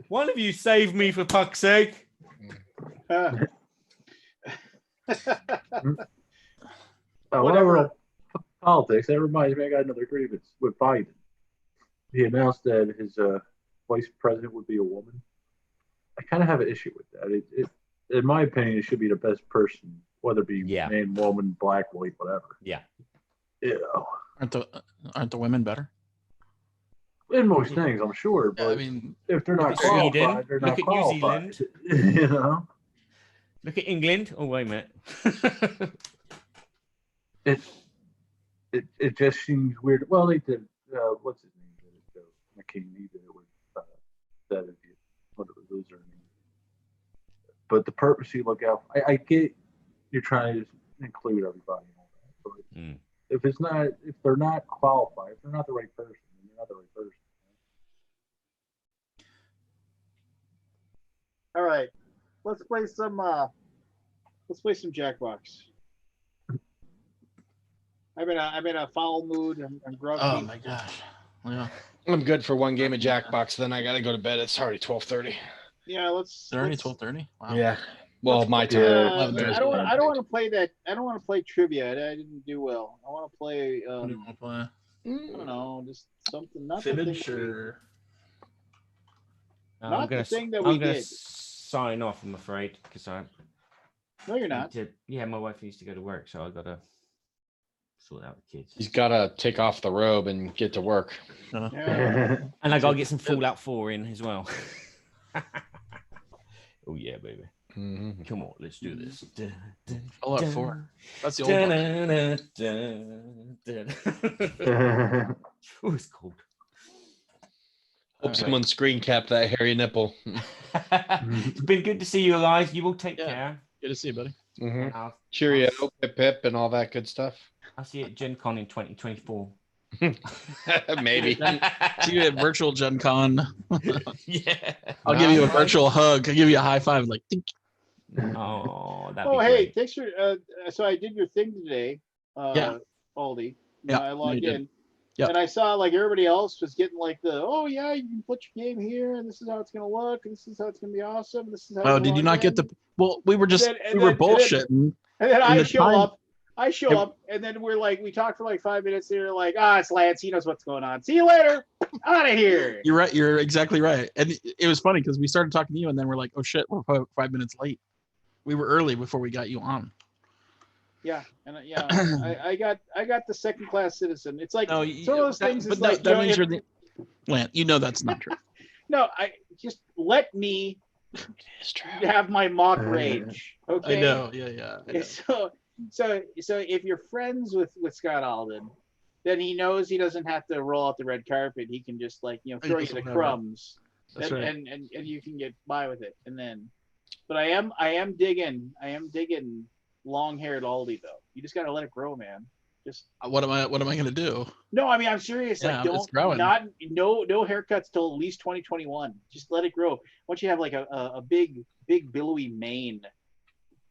One of you save me, for fuck's sake. Whatever. Politics. That reminds me, I got another grievance with Biden. He announced that his vice president would be a woman. I kind of have an issue with that. It in my opinion, it should be the best person, whether it be man, woman, black, white, whatever. Yeah. Aren't the women better? In most things, I'm sure. But I mean, if they're not qualified, they're not qualified. New Zealand. Look at England. Oh, wait a minute. It just seems weird. Well, they did. What's his name? McCain. He did it with that idiot. Whatever those are. But the purpose you look out. I get you're trying to include everybody and all that. But if they're not qualified, if they're not the right person, not the right person. All right, let's play some Jackbox. I'm in a foul mood. I'm grumpy. Oh my gosh. Yeah. I'm good for one game of Jackbox. Then I gotta go to bed. It's already 12:30. Yeah, let's. It's already let's- 12:30. Wow. Yeah. Well, my time. Yeah. Eleven I thirty. don't want to play that. I don't want to play trivia. I didn't do well. I want to play. What do you want to play? I don't know, just something. Not Fibbage the thing. or Not the thing that I'm we gonna did. sign off, I'm afraid, because I No, you're not. yeah, my wife needs to go to work, so I gotta sort out the kids. He's gotta take off the robe and get to work. Yeah. And I gotta get some Fallout 4 in as well. Oh yeah, baby. Mhm. Come on, let's do this. Fallout 4? That's the old one. Oh, it's cold. Hope someone screen capped that hairy nipple. It's been good to see you guys. You will take Yeah. care. Good to see you, buddy. Mhm. And I'll Cheerio, pip pip, and all that good stuff. see you at Gen Con in 2024. Maybe. See you at virtual Gen Con. Yeah. I'll give you a virtual hug. I'll give you a high five. Like, think. Oh, that'd Oh, be hey, great. thanks for. So I did your thing today. Yeah. Aldi. Yeah, I logged you did. in. Yep. And I saw like everybody else was getting like oh yeah, you can put your game here, and this is how it's gonna look, and this is how it's gonna be awesome. And this is how. Oh, did you not get the? Well, we were just And then- we were and then- bullshitting. And then in I the show time- up. I show up, and then we talked for like 5 minutes. And they're like, it's Lance. He knows what's going on. See you later. Out of here. You're right. You're exactly right. And it was funny because we started talking to you, and then we're like, oh shit, we're 5 minutes late. We were early before we got you on. Yeah, and I got the second class citizen. It's like No, it's one of those things. But It's that, like that means you're the. Lance, you know that's not true. no. I just let me It's true. have my mock rage. Okay. I know. Yeah. I know. So if you're friends with Scott Alden, then he knows he doesn't have to roll out the red carpet. He can just throw you the whatever. crumbs, That's and, right. and you can get by with it. And then, but I am digging long-haired Aldi though. You just gotta let it grow, man. Just What am I gonna do? no, I mean I'm serious. Yeah, Like it's growing. no haircuts till at least 2021. Just let it grow. Once you have like a big billowy mane,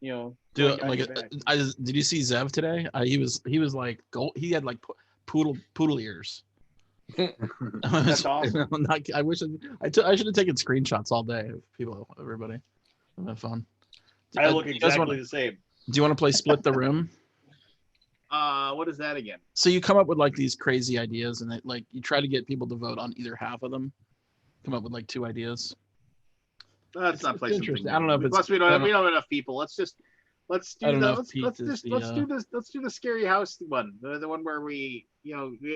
Dude, going down like, your back. did you see Zev today? He was like gold. He had like poodle ears. That's awesome. I wish I should have taken screenshots all day of everybody. It'd been fun. I look You guys exactly the same. Do you want to play Split the Room? What is that again? So you come up with like these crazy ideas, and like you try to get people to vote on either half of them. Come up with like 2 ideas. Let's not it's play something. interesting. I don't know if it's- Plus we don't have enough people. Let's do I don't know the if Pete let's is do the scary house one. The one where we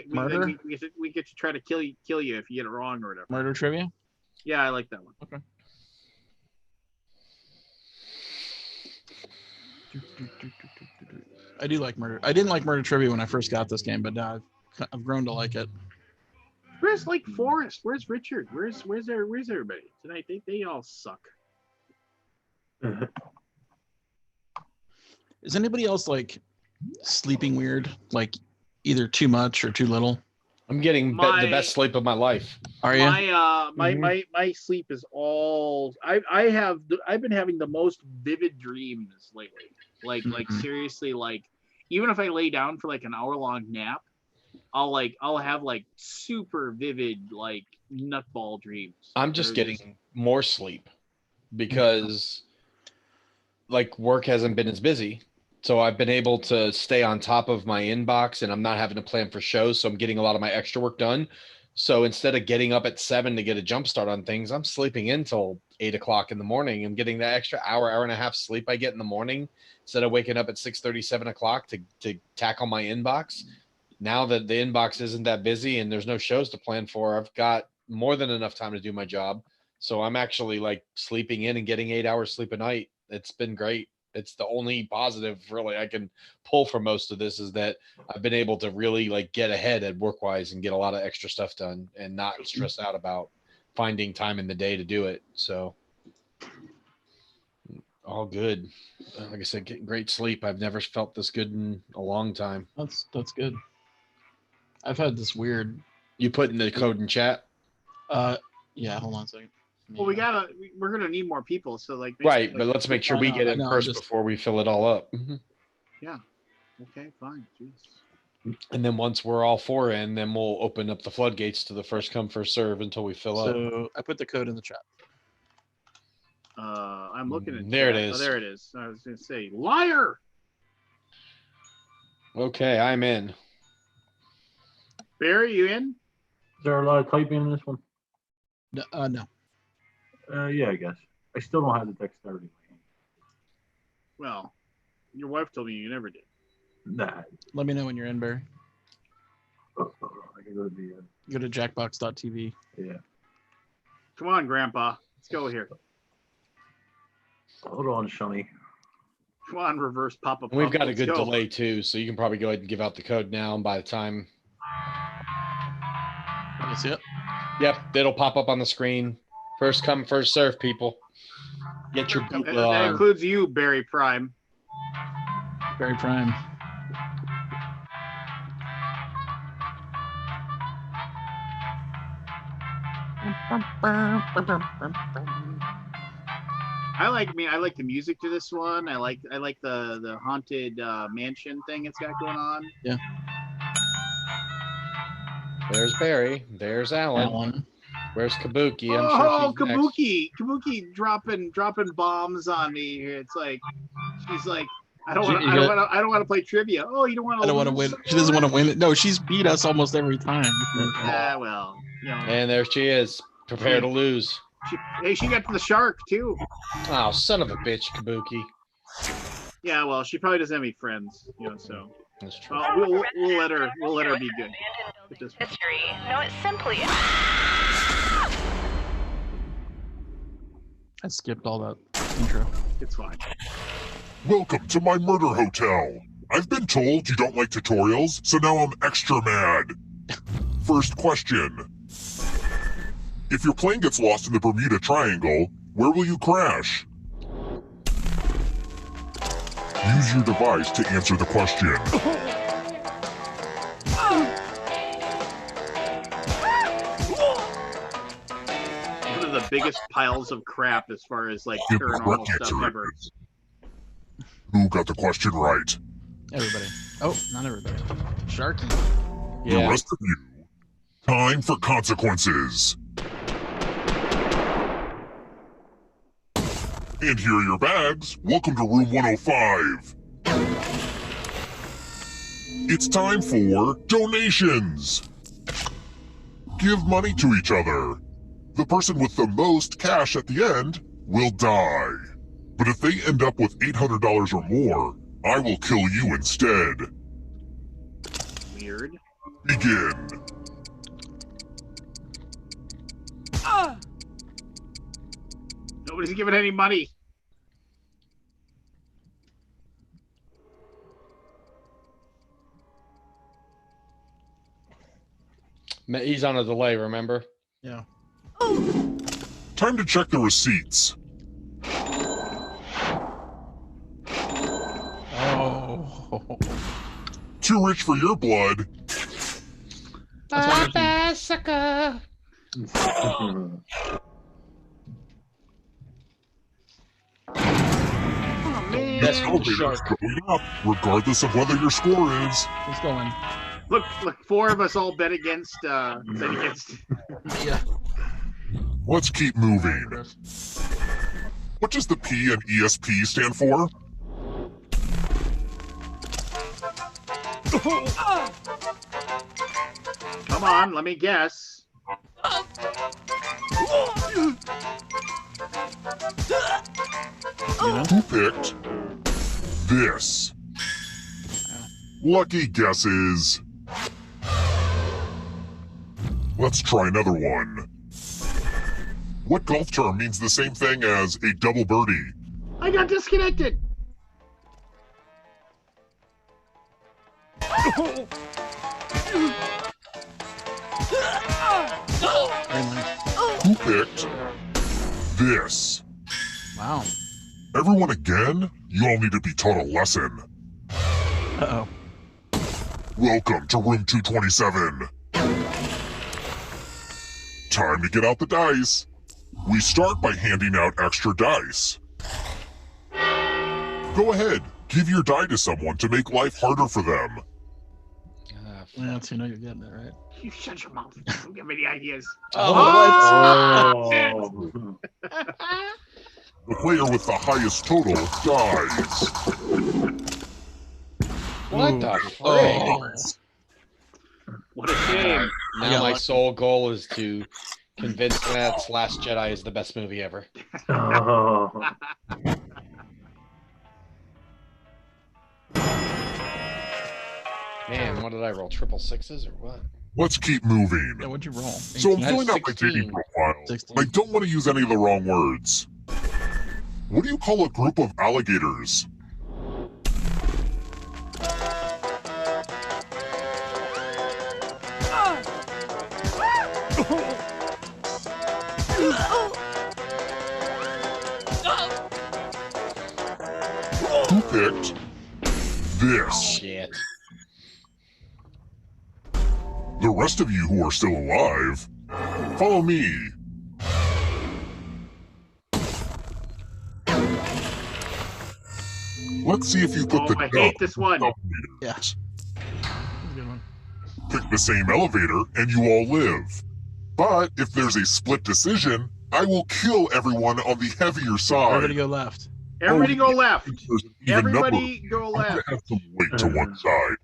Murder? we get to try to kill you if you get it wrong or whatever. Murder trivia. Yeah, I like that one. Okay. I do like murder. I didn't like murder trivia when I first got this game, but now I've grown to like it. Where's Lake Forest? Where's Richard? Where's everybody tonight? They all suck. Is anybody else like sleeping weird? Like either too much or too little? I'm getting the best sleep of my life. Are you? My sleep is all I've been having the most vivid dreams lately. Like seriously, like even if I lay down for like an hour-long nap, I'll have like super vivid like nutball dreams. I'm just getting more sleep because like work hasn't been as busy. So I've been able to stay on top of my inbox and I'm not having to plan for shows. So I'm getting a lot of my extra work done. So instead of getting up at 7 to get a jump start on things, I'm sleeping until 8 o'clock in the morning. I'm getting that extra hour and a half sleep I get in the morning instead of waking up at 6:30, 7 o'clock to tackle my inbox. Now that the inbox isn't that busy and there's no shows to plan for, I've got more than enough time to do my job. So I'm actually like sleeping in and getting 8 hours sleep a night. It's been great. It's the only positive really I can pull from most of this is that I've been able to really like get ahead at work wise and get a lot of extra stuff done and not stress out about finding time in the day to do it. So all good. Like I said, getting great sleep. I've never felt this good in a long time. That's good. I've had this weird You putting the code in chat? Yeah. Hold on a second. Well, we're gonna need more people, so like. Right, like, but let's make sure I we know, get I in know, first just- before we fill it all up. Yeah. Okay. Fine. Jeez. And then once we're all 4 in, then we'll open up the floodgates to the first come first serve until we fill up. So I put the code in the chat. I'm looking at There it chat. is. Oh, there it is. I was gonna say liar. Okay, I'm in. Barry, you in? Is there a lot of typing in this one? No. Yeah, I guess. I still don't have the dexterity. Well, your wife told me you never did. Nah. Let me know when you're in, Barry. I can go to the. Go to jackbox.tv. Yeah. Come on, Grandpa. Let's go here. Hold on, Sonny. Come on, reverse Papa. And we've got a Let's good go. delay too, so you can probably go ahead and give out the code now. And by the time, You see it? yep, it'll pop up on the screen. First come, first serve, people. Get your boot That on. includes you, Barry Prime. Barry Prime. I like the music to this one. I like the haunted mansion thing it's got going on. There's Barry. There's Alan. Alan. Where's Kabuki? I'm Oh, sure she's next. Kabuki dropping bombs on me here. It's like she's like, I don't You want to play trivia. Oh, you don't want to. I don't want to win. She doesn't want to win it. No, she's beat us almost every time. Well, you know. And there she is. Prepare to lose. She got to the shark too. Oh, son of a bitch, Kabuki. Yeah, well, she probably doesn't have any friends, you know. So That's true. we'll let her be good. At this point. History. No, it's simply. I skipped all that intro. It's fine. Welcome to my murder hotel. I've been told you don't like tutorials, so now I'm extra mad. First question. If your plane gets lost in the Bermuda Triangle, where will you crash? Use your device to answer the question. One of the biggest piles of crap as far as like Give the paranormal correct stuff answer ever. is. Who got the question right? Everybody. Oh, not everybody. Sharky. The Yeah. rest of you. Time for consequences. And here are your bags. Welcome to room 105. It's time for donations. Give money to each other. The person with the most cash at the end will die. But if they end up with $800 or more, I will kill you instead. Weird. Begin. Nobody's giving any money. He's on a delay, remember? Yeah. Time to check the receipts. Oh. Too rich for your blood. Sucker. Oh man. That's the Elevator's shark. going up, regardless of whether your score is. Let's go in. Look, 4 of us all bet against. Yeah. Let's keep moving. What does the P in ESP stand for? Come on, let me guess. You know? Who picked this? Lucky guesses. Let's try another one. What golf term means the same thing as a double birdie? I got disconnected. Very nice. Who picked this? Wow. Everyone again? You all need to be taught a lesson. Uh-oh. Welcome to room 227. Time to get out the dice. We start by handing out extra dice. Go ahead, give your die to someone to make life harder for them. Lance, you know you're getting it, right? You shut your mouth. Don't give me the ideas. Oh. The player with the highest total dies. What the frick? Oh. What a shame. Now my sole goal is to convince Lance Last Jedi is the best movie ever. Oh. Man, what did I roll? Triple sixes or what? Let's keep moving. Yeah, what'd you roll? So I'm 18? filling out my 16. dating profile. 16. I don't want to use any of the wrong words. What do you call a group of alligators? Who picked this? Shit. The rest of you who are still alive, follow me. Let's see if you put the I hate this one. Yeah. Good one. Pick the same elevator and you all live. But if there's a split decision, I will kill everyone on the heavier side. Everybody go left. Everybody go left. There's an even Everybody number. go I'm left. gonna have some weight to one side.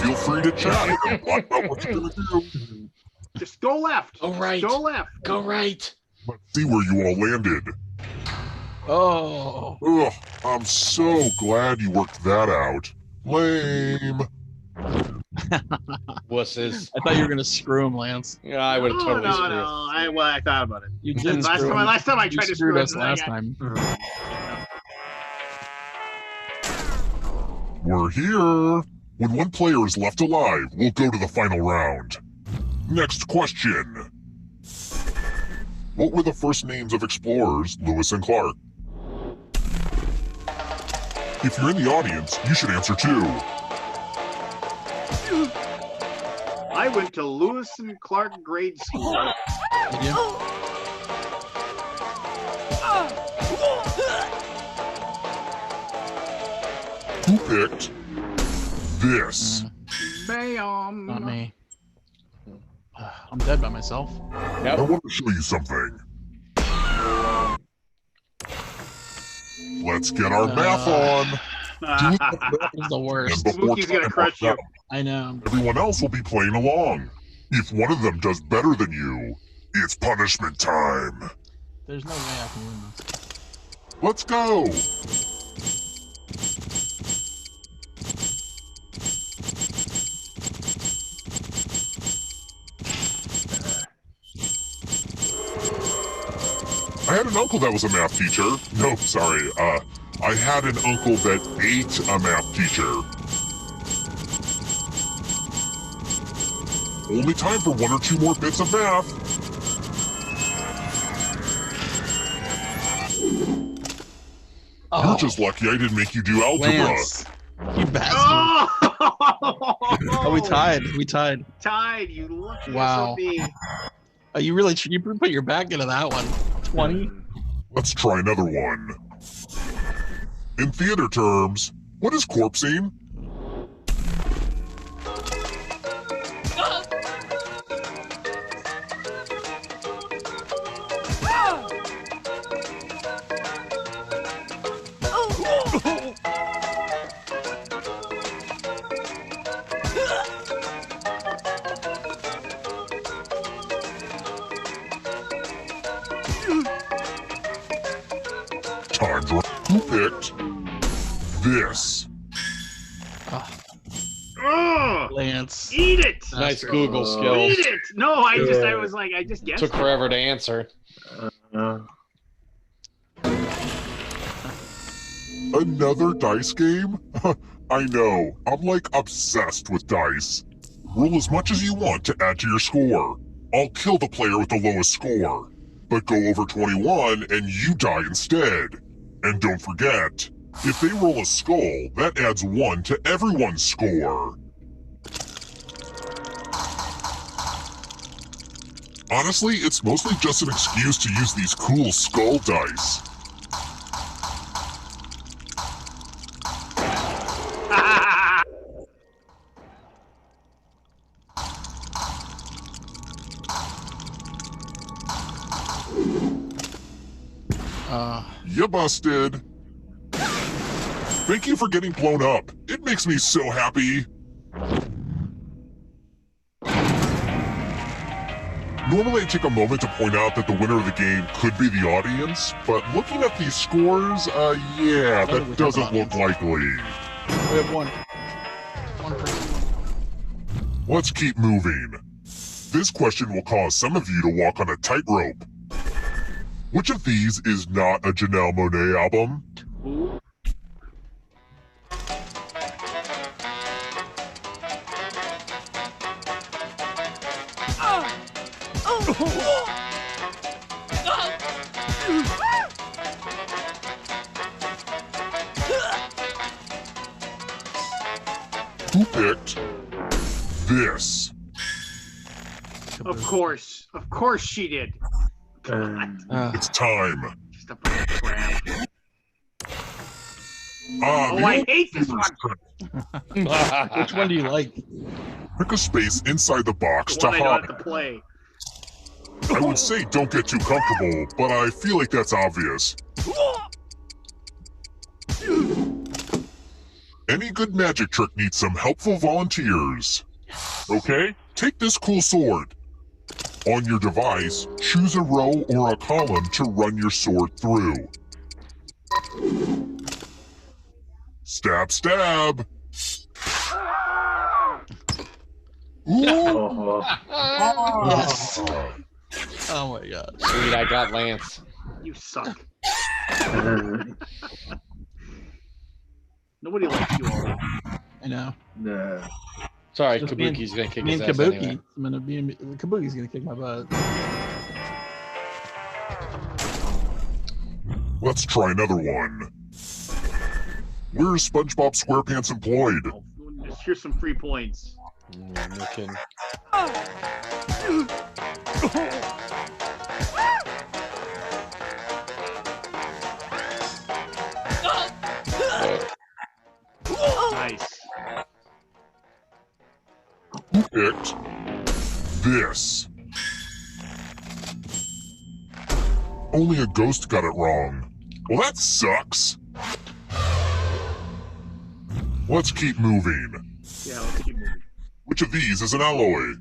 Feel free to chat and talk about what you're gonna do. Just go left. Go right. Go left. Go right. Let's see where you all landed. Oh. Ugh, I'm so glad you worked that out. Lame. Wusses. I thought you were gonna screw him, Lance. Yeah, I would have No, totally no, screwed. no. I thought about it. You did Last screw him. time I You tried to screwed screw us it, last I got- time. We're here. When one player is left alive, we'll go to the final round. Next question. What were the first names of explorers Lewis and Clark? If you're in the audience, you should answer too. I went to Lewis and Clark grade school. Did you? Who picked this? Bam. Not me. I'm dead by myself. I want to show you something. Let's get our math on. It's the worst. And before Spooky's gonna time crush runs you. out, I know. everyone else will be playing along. If one of them does better than you, it's punishment time. There's no way I can win this. Let's go. I had an uncle that was a math teacher. No, sorry. I had an uncle that ate a math teacher. Only time for one or two more bits of math. You're just lucky I didn't make you do algebra. Lance, you bastard. Oh! Oh, we tied. We tied. Tied, you lucky Wow. SOB. Oh, you really you put your back into that one. 20. Let's try another one. In theater terms, what is corpsing? Time for who picked this? Ugh! Lance. Eat it! Nice Bastard. Google Eat skills. it! No, I was like, I just guessed. Took forever to answer. Another dice game? I know, I'm like obsessed with dice. Roll as much as you want to add to your score. I'll kill the player with the lowest score. But go over 21 and you die instead. And don't forget, if they roll a skull, that adds 1 to everyone's score. Honestly, it's mostly just an excuse to use these cool skull dice. You busted. Thank you for getting blown up. It makes me so happy. Normally I take a moment to point out that the winner of the game could be the audience, but looking at these scores, yeah, that doesn't look likely. We have one person. Let's keep moving. This question will cause some of you to walk on a tightrope. Which of these is not a Janelle Monáe album? Who picked this? Of course she did. It's time. Just a bunch of crap. Oh, I hate this one. Which one do you like? Pick a space inside the box The to one I don't hop. have to play. I would say don't get too comfortable, but I feel like that's obvious. Any good magic trick needs some helpful volunteers. Okay, take this cool sword. On your device, choose a row or a column to run your sword through. Stab, stab. Ooh. Yes. Oh my god. Sweet, I got Lance. You suck. Nobody likes you all. I know. Nah. Sorry, Just me and- Kabuki's gonna kick Me his and ass Kabuki. anyway. Kabuki's gonna kick my butt. Let's try another one. Where's SpongeBob SquarePants employed? Just here's some free points. No kidding. Nice. Who picked this? Only a ghost got it wrong. Well, that sucks. Let's keep moving. Yeah, let's keep moving. Which of these is an alloy?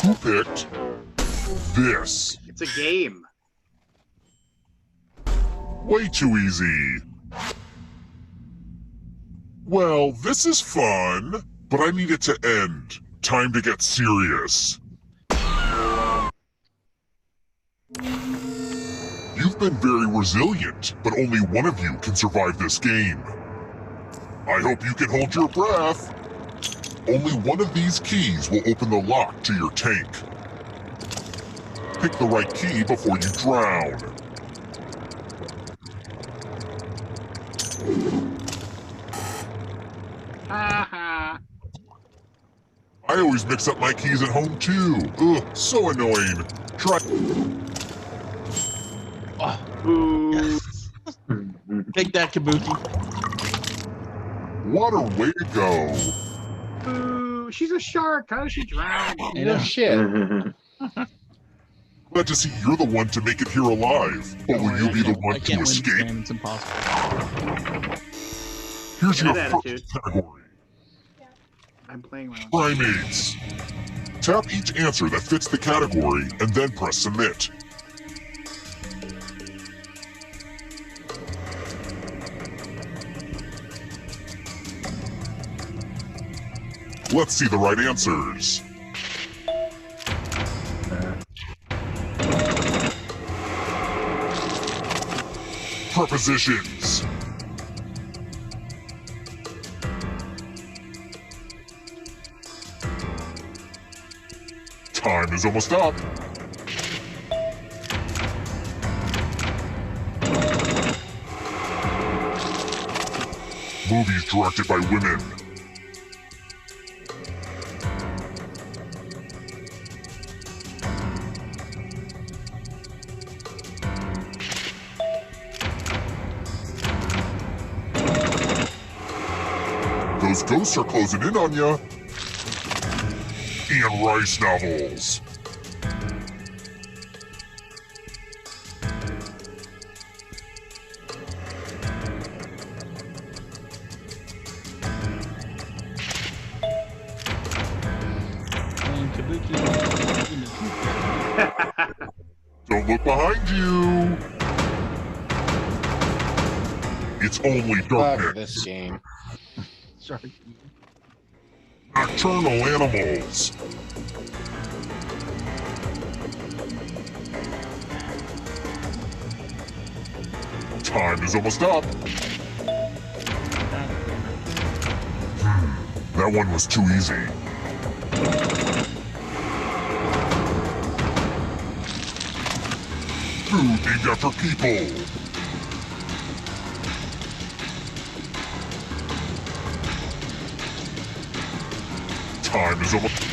Who picked this? It's a game. Way too easy. Well, this is fun, but I need it to end. Time to get serious. You've been very resilient, but only one of you can survive this game. I hope you can hold your breath. Only one of these keys will open the lock to your tank. Pick the right key before you drown. Ha I always mix up my keys at home too. Ugh, so annoying. Try. Boo. Take that, Kabuki. What a way to go. Boo. She's a shark. How does she drown? No shit. Glad to see you're the one to make it here alive. But will you be the I one can't to win this escape? game. It's impossible. Here's your Good first attitude. category. I'm playing my own. Primates. Tap each answer that fits the category and then press submit. Let's see the right answers. Prepositions. Time is almost up. Movies directed by women. Those ghosts are closing in on ya. Anne Rice novels. And Kabuki. Don't look behind you. It's only Fuck darkness. this game. Sorry. Nocturnal animals. Time is almost up. That one was too easy. Food named after people. Time is almost.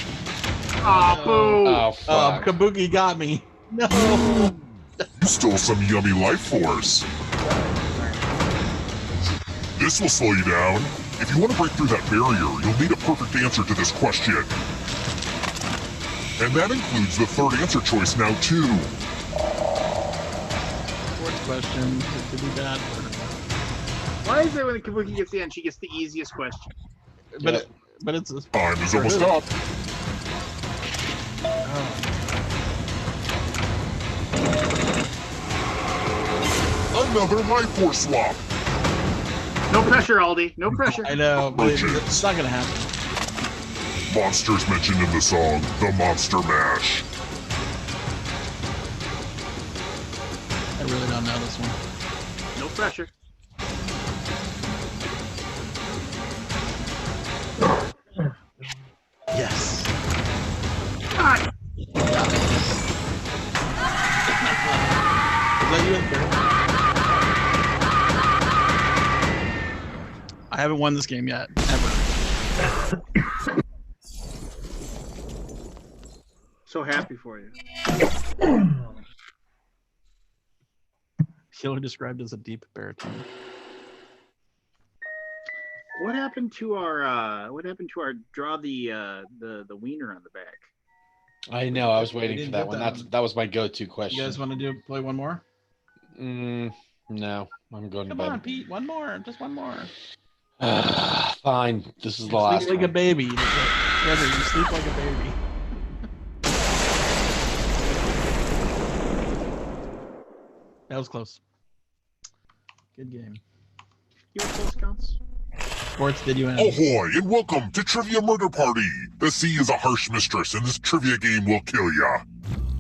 Oh, boo. Oh, fuck. Kabuki got me. No. You stole some yummy life force. This will slow you down. If you want to break through that barrier, you'll need a perfect answer to this question. And that includes the third answer choice now, too. Fourth question. Could be bad. Why is it when Kabuki gets the end, she gets the easiest question? But it's a, Time is almost up. Another life force swap. No pressure, Aldi. No pressure. I know, but it's not gonna happen. Monsters mentioned in the song, The Monster Mash. I really don't know this one. No pressure. Yes. God. Is that you in third? I haven't won this game yet, ever. So happy for you. Killer described as a deep baritone. What happened to our draw the wiener on the back? I know. I was waiting didn't for that get one. that That was my go-to You question. guys want to play one more? No, I'm going Come to bed. on, Pete. One more. Just one more. Fine. This is the last Sleep like one. a baby. Trevor, you sleep like a baby. That was close. Good game. You have close counts? Sports, did you end? Ahoy, and welcome to Trivia Murder Party. The sea is a harsh mistress, and this trivia game will kill ya.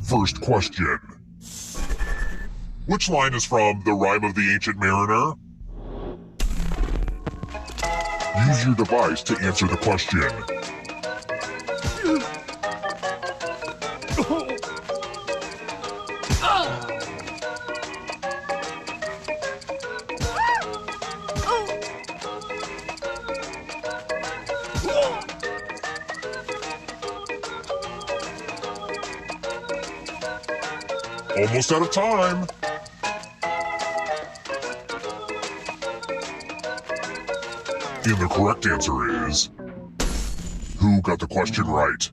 First question. Which line is from The Rime of the Ancient Mariner? Use your device to answer the question. Almost out of time. And the correct answer is... Who got the question right?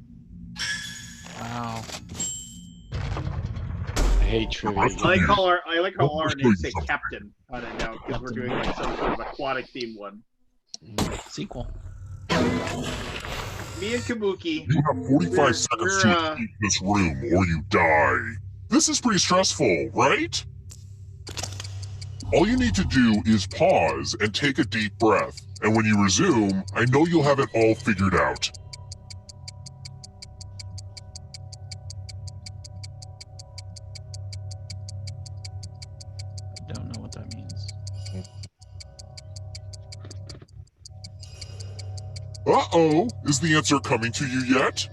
Wow. I hate trivia. I like how our names say Something. captain on it now because we're doing like some sort of aquatic theme one. Sequel. Me and Kabuki. You have 45 seconds to escape this room or you die. This is pretty stressful, right? All you need to do is pause and take a deep breath. And when you resume, I know you'll have it all figured out. I don't know what that means. Uh-oh, is the answer coming to you yet?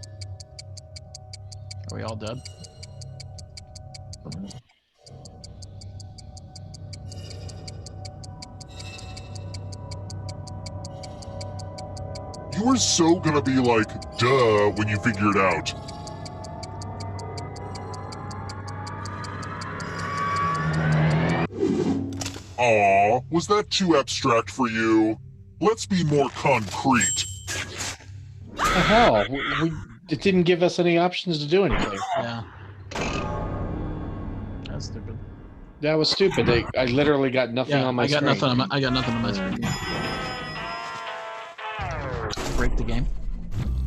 Are we all dead? You were so gonna be like, duh, when you figure it out. Aw, was that too abstract for you? Let's be more concrete. The hell? It didn't give us any options to do anything. Yeah. That's stupid. That was stupid. I literally got nothing on my I got screen. nothing. I got nothing on my screen. Break the game.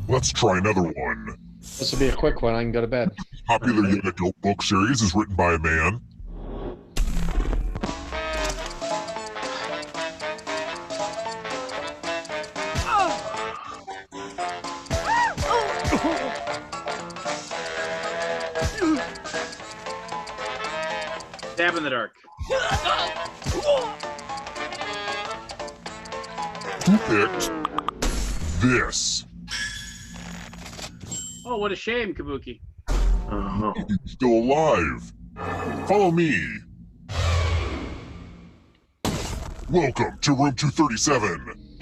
Let's try another one. This will be a quick one. I can go to bed. Popular young adult book series is written by a man. Stab in the dark. Who picked this? Oh, what a shame, Kabuki. He's still alive. Follow me. Welcome to room 237.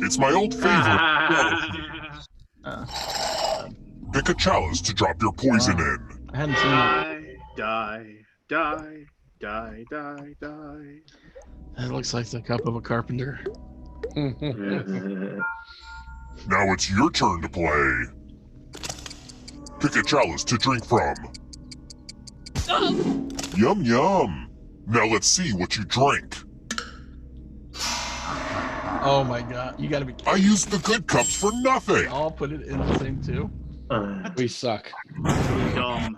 It's my old favorite. Pick a chalice to drop your poison in. I hadn't seen that. Die. That looks like the cup of a carpenter. Now it's your turn to play. Pick a chalice to drink from. Yum yum. Now let's see what you drink. Oh my god, you gotta be kidding. I used the good cups for nothing. All put it in the same too. We suck. Dumb.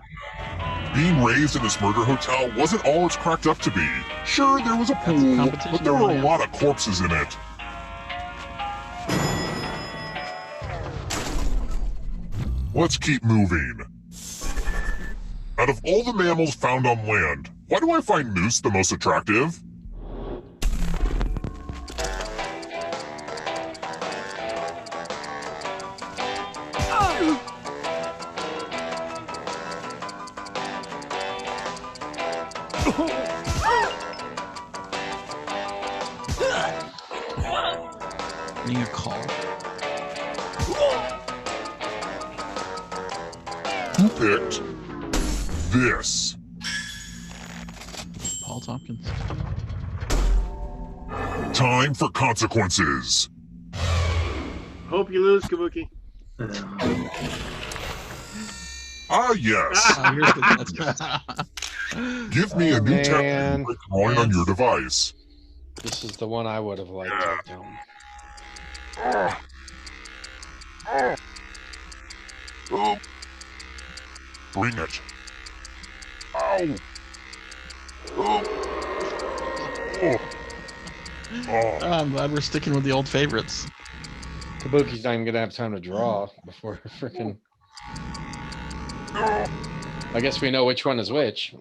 Being raised in this murder hotel wasn't all it's cracked up to be. Sure, there was a That's pool, competition but there were a over lot of corpses in it. Let's keep moving. Out of all the mammals found on land, why do I find moose the most attractive? Getting a call. Who picked this? Paul Tompkins. Time for consequences. Hope you lose, Kabuki. Ah, yes. Here's the, Give me a new man. tab to join on your device. This is the one I would have liked. I don't. Oh. Bring it. Ow. Oh. Oh. Oh. I'm glad we're sticking with the old favorites. Kabuki's not even gonna have time to draw before freaking. I guess we know which one is which.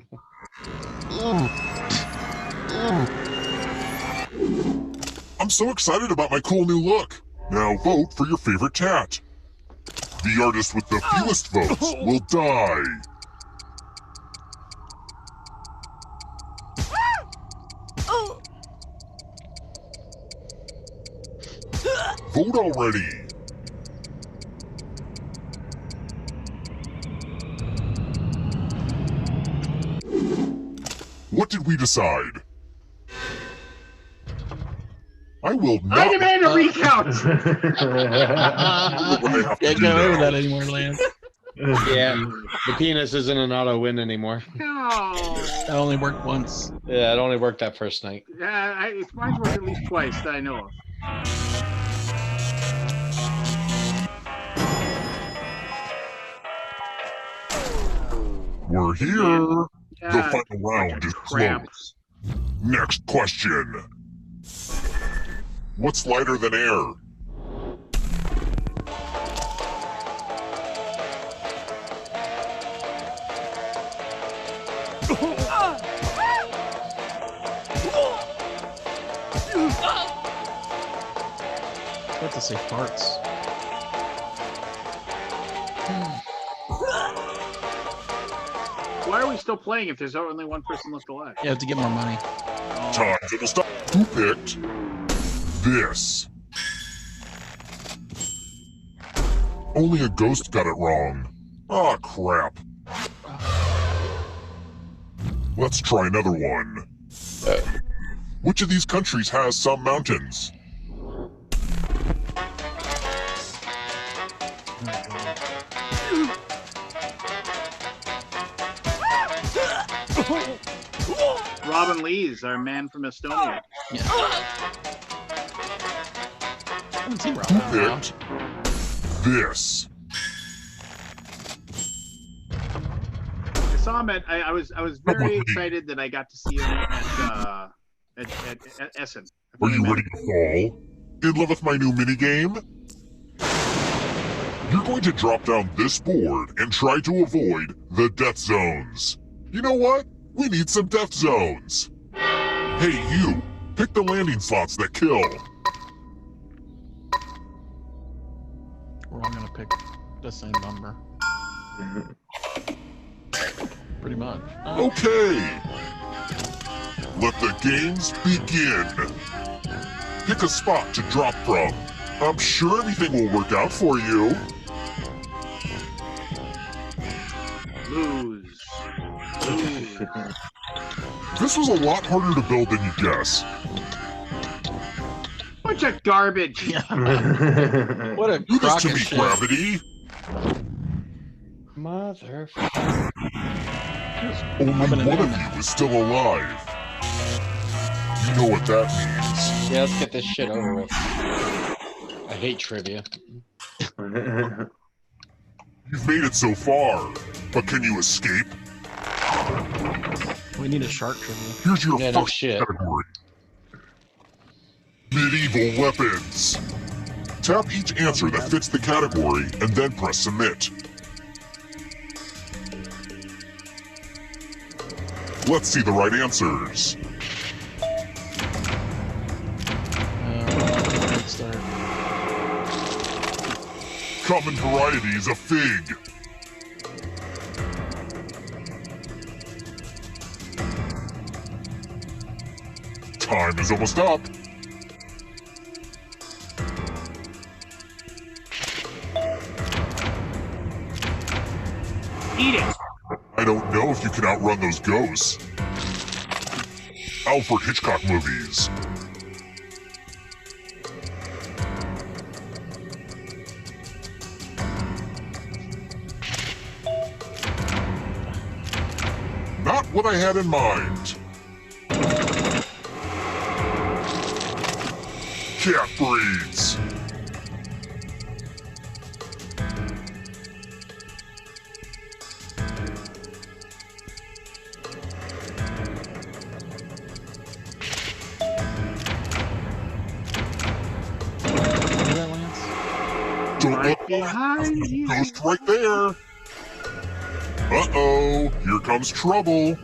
I'm so excited about my cool new look. Now vote for your favorite tat. The artist with the fewest votes will die. Vote already. What did we decide? I will not. I demand a recount. Can't get away with that anymore, Lance. Yeah, the penis isn't an auto win anymore. No. That only worked once. Yeah, it only worked that first night. Mine's worked at least twice that I know of. We're here. Yeah, The final round is crap. close. Next question. What's lighter than air? I have to say farts. Why are we still playing if there's only one person left alive? You have to get more money. Time to stop. Who picked this? Only a ghost got it wrong. Aw, crap. Let's try another one. Which of these countries has some mountains? Robin Lees, our man from Estonia. Yeah. I haven't seen Robin in a while. Picked this. I saw him I was very excited that I got to see him at Essen. Are you ready to fall? In love with my new minigame? You're going to drop down this board and try to avoid the death zones. You know what? We need some death zones. Hey, you! Pick the landing slots that kill. We're all gonna pick the same number. Pretty much. Okay. Let the games begin. Pick a spot to drop from. I'm sure everything will work out for you. Lose. This was a lot harder to build than you guess. Bunch of garbage. What a Do this crock to of me, shit. Gravity. Motherfucker. Only one of you is still alive. You know what that means. Yeah, let's get this shit over with. I hate trivia. You've made it so far, but can you escape? We need a shark trivia. Here's your Yeah, no first shit. category. Medieval weapons. Tap each answer that fits the category and then press submit. Let's see the right answers. Good start. Common varieties of fig. Time is almost up. Eat it. I don't know if you can outrun those ghosts. Alfred Hitchcock movies. Not what I had in mind. Cat breeds. Hear that, Lance? Don't Right look behind you. ghost right there. Uh-oh, here comes trouble.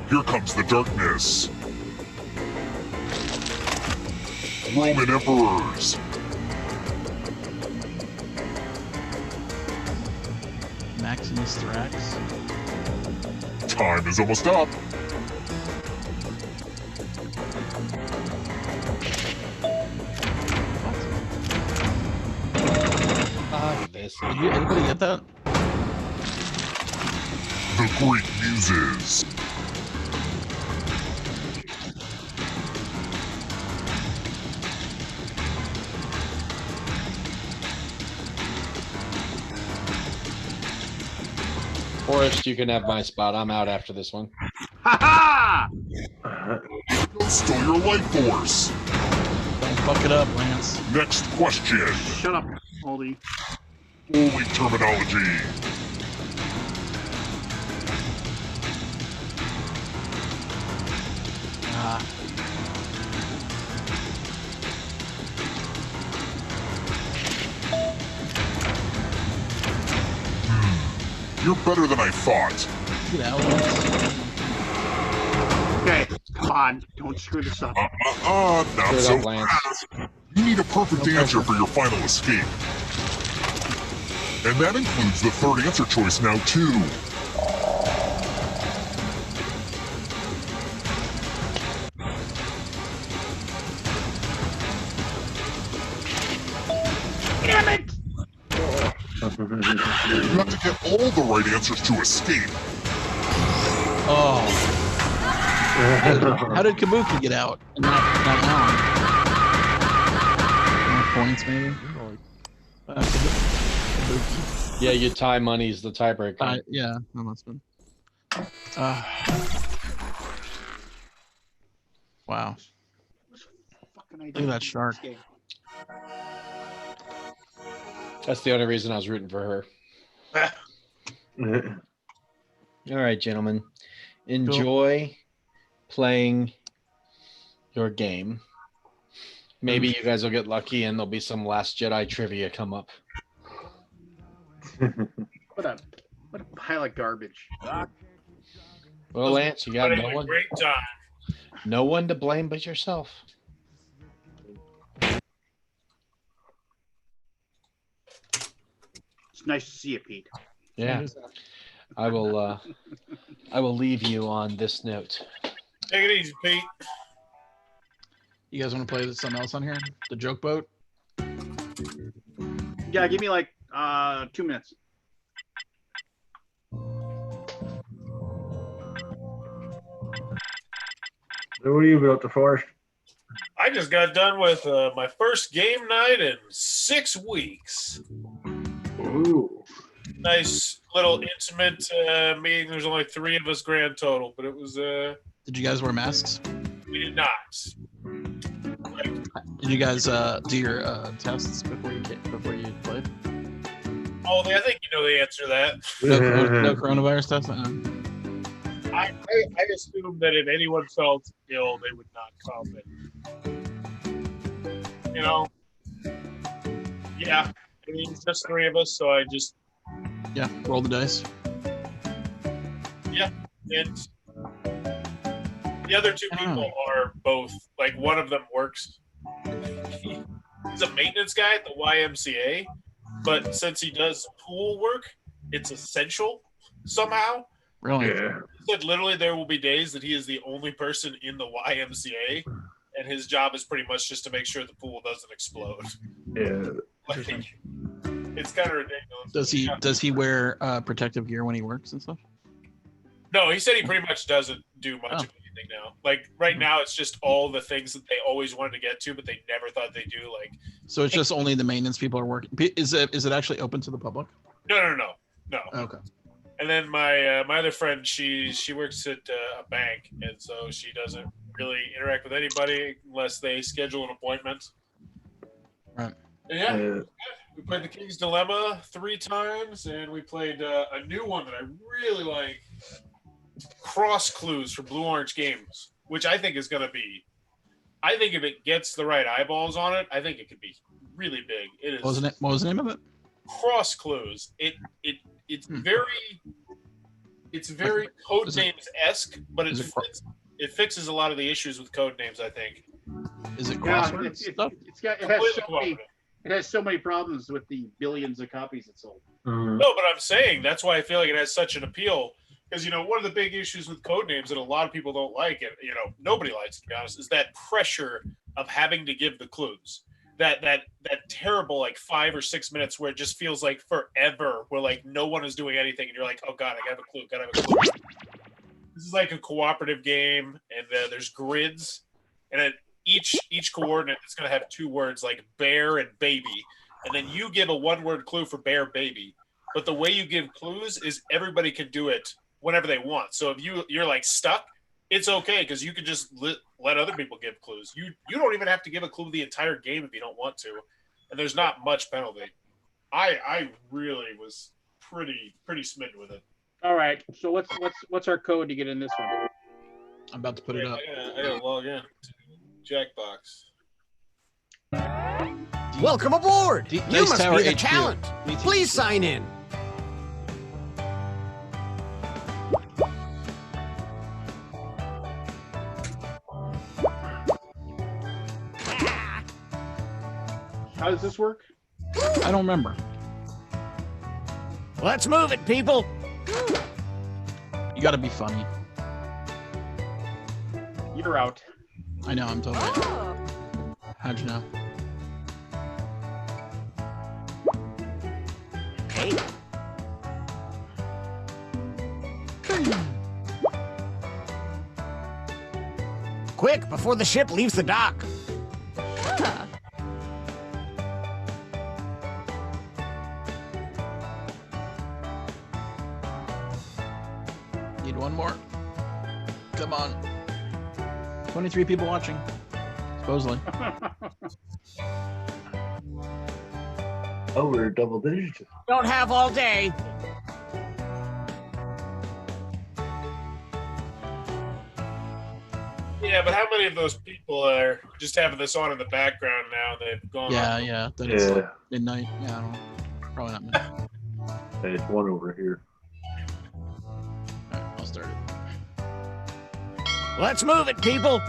Here comes the darkness. Roman emperors. Maximus Thrax. Time is almost up. Fuck this. Did anybody get that? The Greek Muses. Forrest, you can have my spot. I'm out after this one. Ha Ghost stole your life force. Don't fuck it up, Lance. Next question. ha! Shut up, Oldie. Holy terminology. Ah, You're better than I thought. get out, Lance. Okay, come on, don't screw this up. Not Straight so up, Lance. fast. You need a perfect answer for your final escape. And that includes the third answer choice now, too. You have to get all the right answers to escape. Oh. How did Kabuki get out? Not More points, maybe? Kabuki. Yeah, your tie money is the tiebreaker. Yeah, that must have been. Wow. Look at that shark. That's the only reason I was rooting for her. All right, gentlemen. Enjoy playing your game. Maybe you guys will get lucky and there'll be some Last Jedi trivia come up. What a pile of garbage. Well, Lance, you got no one. Great time. No one to blame but yourself. It's nice to see you, Pete. Yeah. I will leave you on this note. Take it easy, Pete. You guys want to play something else on here? The joke boat? Yeah, give me like 2 minutes. So what are you about to Forrest? I just got done with my first game night in 6 weeks. Ooh. Nice little intimate meeting. There's only 3 of us grand total, but it was. Did you guys wear masks? We did not. Did you guys do your tests before you played? Oh, I think you know the answer to that. No coronavirus test? I assumed that if anyone felt ill, they would not come. And, you know, yeah, I mean, it's just 3 of us, so I just roll the dice. Yeah, and the other 2 people are both like one of them works. He's a maintenance guy at the YMCA, but since he does pool work, it's essential somehow. Really? Yeah. He said literally there will be days that he is the only person in the YMCA, and his job is pretty much just to make sure the pool doesn't explode. Yeah. Like, it's kind of ridiculous. Does he wear protective gear when he works and stuff? No, he said he pretty much doesn't do much of anything now. Like right now, it's just all the things that they always wanted to get to, but they never thought they'd do. Like, so it's just only the maintenance people are working. Is it actually open to the public? No. Okay. And then my other friend, she works at a bank, and so she doesn't really interact with anybody unless they schedule an appointment. Right. And we played the King's Dilemma 3 times, and we played a new one that I really like, Cross Clues for Blue Orange Games, which I think is going to be. I think if it gets the right eyeballs on it, I think it could be really big. It is. What was the name of it? Cross Clues. It's very Codenames-esque, but it fixes a lot of the issues with Codenames, I think. Is it Yeah, crossword stuff? it has so many problems with the billions of copies it sold. No, but I'm saying that's why I feel like it has such an appeal. Because, you know, one of the big issues with Codenames that a lot of people don't like, and, you know, nobody likes, to be honest, is that pressure of having to give the clues. That terrible, like, 5 or 6 minutes where it just feels like forever, where, like, no one is doing anything, and you're like, oh, God, I gotta have a clue. This is like a cooperative game, and there's grids, and each coordinate is going to have 2 words, like bear and baby, and then you give a 1-word clue for bear, baby. But the way you give clues is everybody can do it whenever they want. So if you're like stuck, it's okay because you can just let other people give clues. You don't even have to give a clue the entire game if you don't want to, and there's not much penalty. I really was pretty smitten with it. All right. So what's our code to get in this one? I'm about to put it up. I gotta log in to Jackbox. Welcome aboard. You Dice must Tower be the HQ. talent. Please sign in. How does this work? I don't remember. Let's move it, people. You got to be funny. You're out. I know. I'm totally. How'd you know? Okay. Quick, before the ship leaves the dock. Need one more. Come on. 23 people watching. Supposedly. Oh, we're double digits. Don't have all day. Yeah, but how many of those people are just having this on in the background now? They've gone. Yeah. Then it's like midnight. Yeah, I don't know. Probably not midnight. There's one over here. All right, I'll start it. Let's move it, people.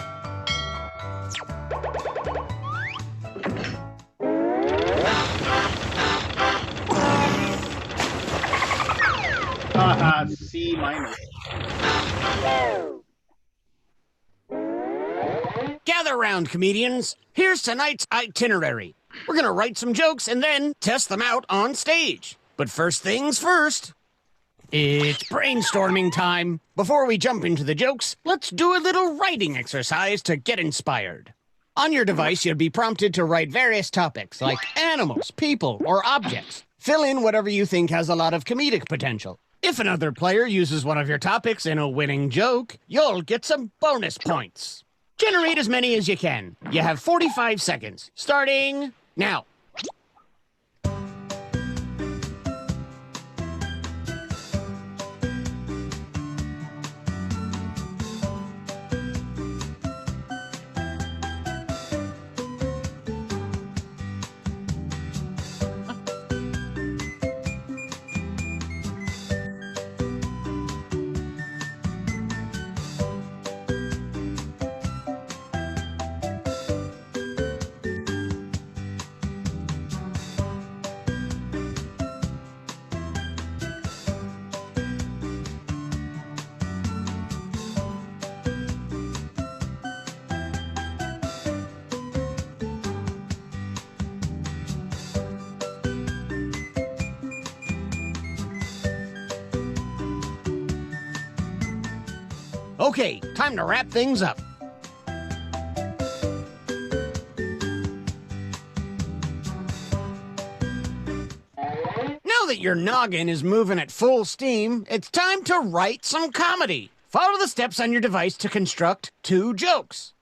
C minus. Gather round, comedians. Here's tonight's itinerary. We're gonna write some jokes and then test them out on stage. But first things first, it's brainstorming time. Before we jump into the jokes, let's do a little writing exercise to get inspired. On your device, you'll be prompted to write various topics like animals, people, or objects. Fill in whatever you think has a lot of comedic potential. If another player uses one of your topics in a winning joke, you'll get some bonus points. Generate as many as you can. You have 45 seconds, starting now. Okay, time to wrap things up. Now that your noggin is moving at full steam, it's time to write some comedy. Follow the steps on your device to construct 2 jokes.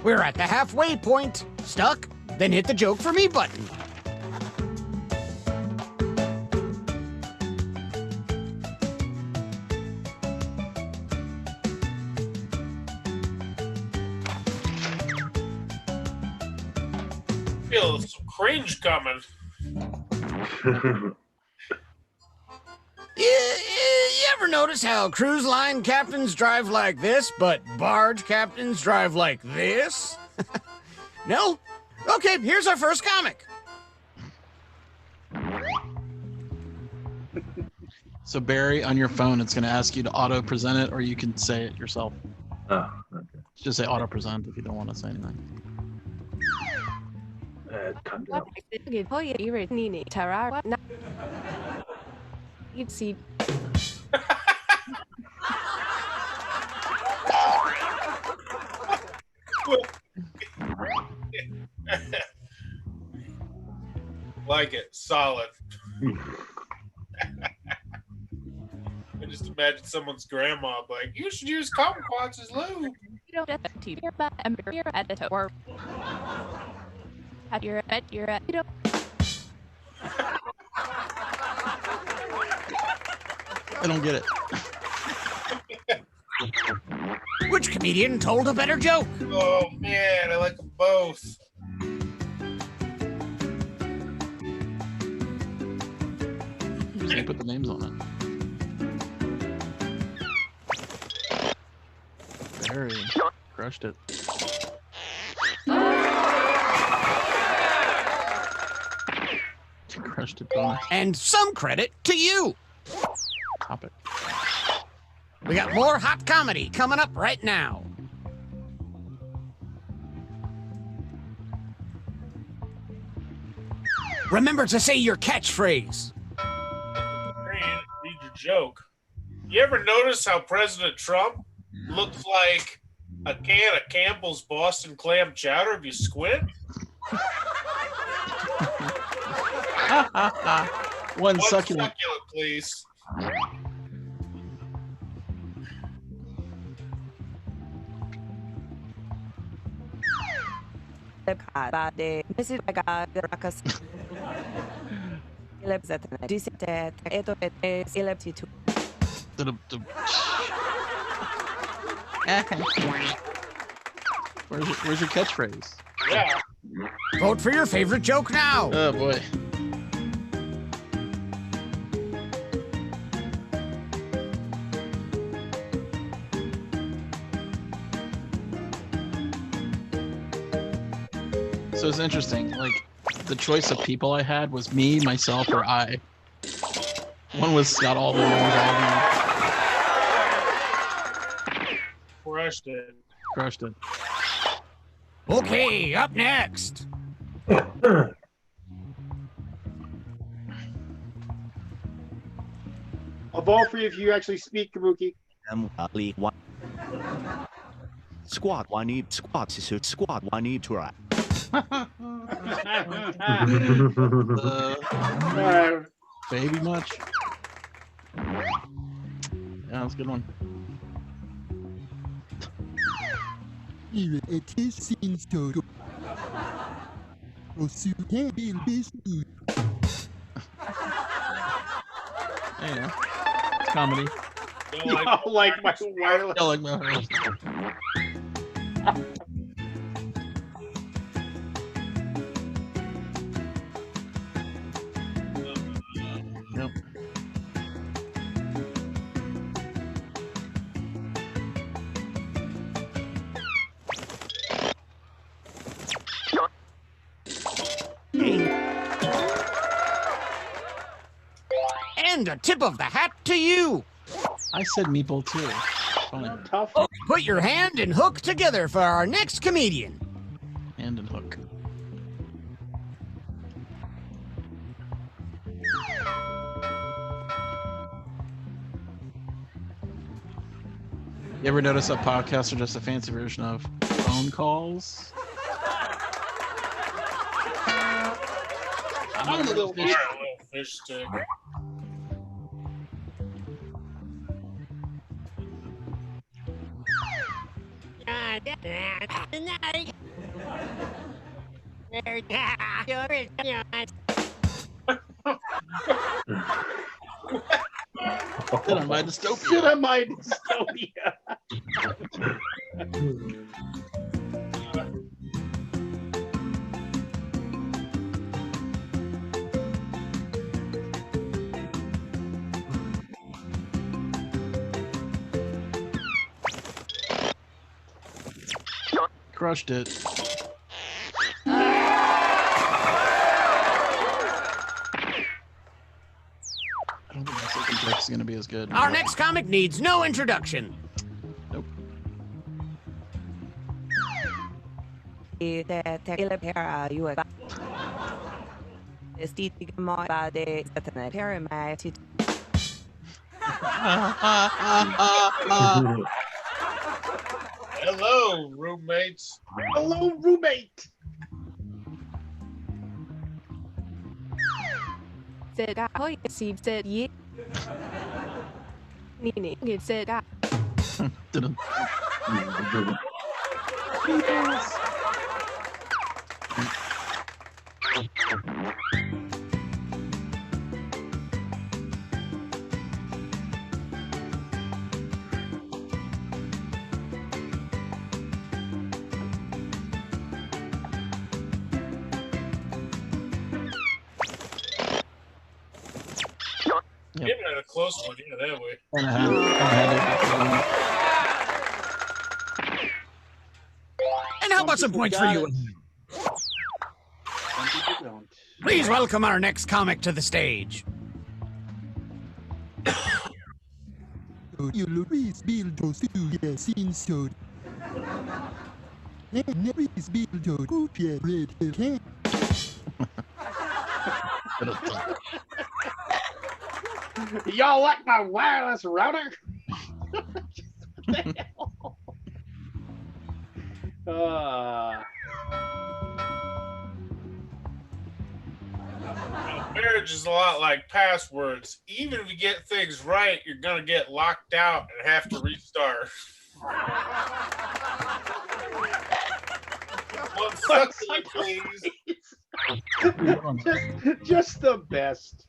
We're at the halfway point. Stuck? Then hit the joke for me button. Feel some cringe coming. You ever notice how cruise line captains drive like this, but barge captains drive like this? No? Okay, here's our first comic. So Barry, on your phone, it's going to ask you to auto present it, or you can say it yourself. Oh, Just say auto present if you don't want to say anything. Cut down. You'd see. Like it, solid. I just imagine someone's grandma like, you should use kumquats as lube. You don't have to teach about your editor or at your you don't. I don't get it. Which comedian told a better joke? Oh man, I like them both. You just didn't put the names on it. Very crushed it. Crushed it, bonus. And some credit to you. Top it. We got more hot comedy coming up right now. Remember to say your catchphrase. Read your joke. You ever notice how President Trump looks like a can of Campbell's Boston clam chowder if you squint? One succulent. Please. Where's your catchphrase? Yeah. Vote for your favorite joke now. Oh boy. So it's interesting. Like the choice of people I had was me, myself, or I. One was got all the names. Crushed it. Crushed it. Okay, up next. I'll vote for you if you actually speak, Kabuki. Squad one need squad to right. Baby much? Yeah, that's a good one. Yeah, it's comedy. Y'all like my wireless. Y'all like my wireless. Yep. And a tip of the hat to you. I said meeple too. Fine. Tough. Put your hand and hook together for our next comedian. Hand and hook. You ever notice that podcasts are just a fancy version of phone calls? I'm a little fish stick. Sit on my dystopia. Sit on my dystopia. Crushed it. I don't think my second joke is going to be as good. Our next comic needs no introduction. Nope. Hello, roommates. Hello, roommate. Getting at a close one, yeah, that way. And how about some points for you? Some people don't. Please welcome our next comic to the stage. Y'all like my wireless router? What the hell? Marriage is a lot like passwords. Even if you get things right, you're gonna get locked out and have to restart. One second, please. just the best.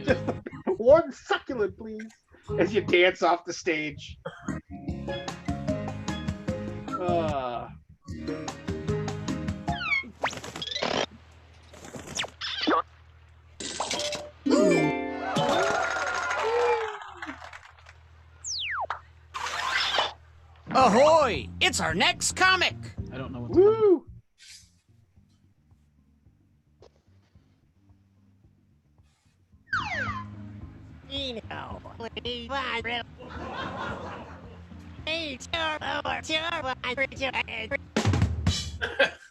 Just one succulent, please, as you dance off the stage. Ahoy! It's our next comic. I don't know what's Woo!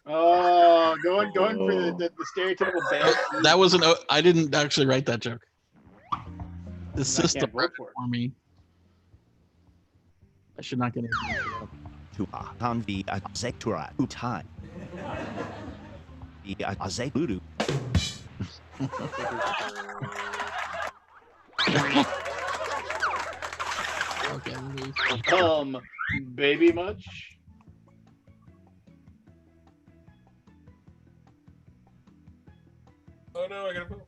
Oh, going for the stereotypical bad. That wasn't. I didn't actually write that joke. The system vote for it. for me. I should not get it. To on the Zektura Utai. The Zekuru. Baby much? Oh no, I gotta vote.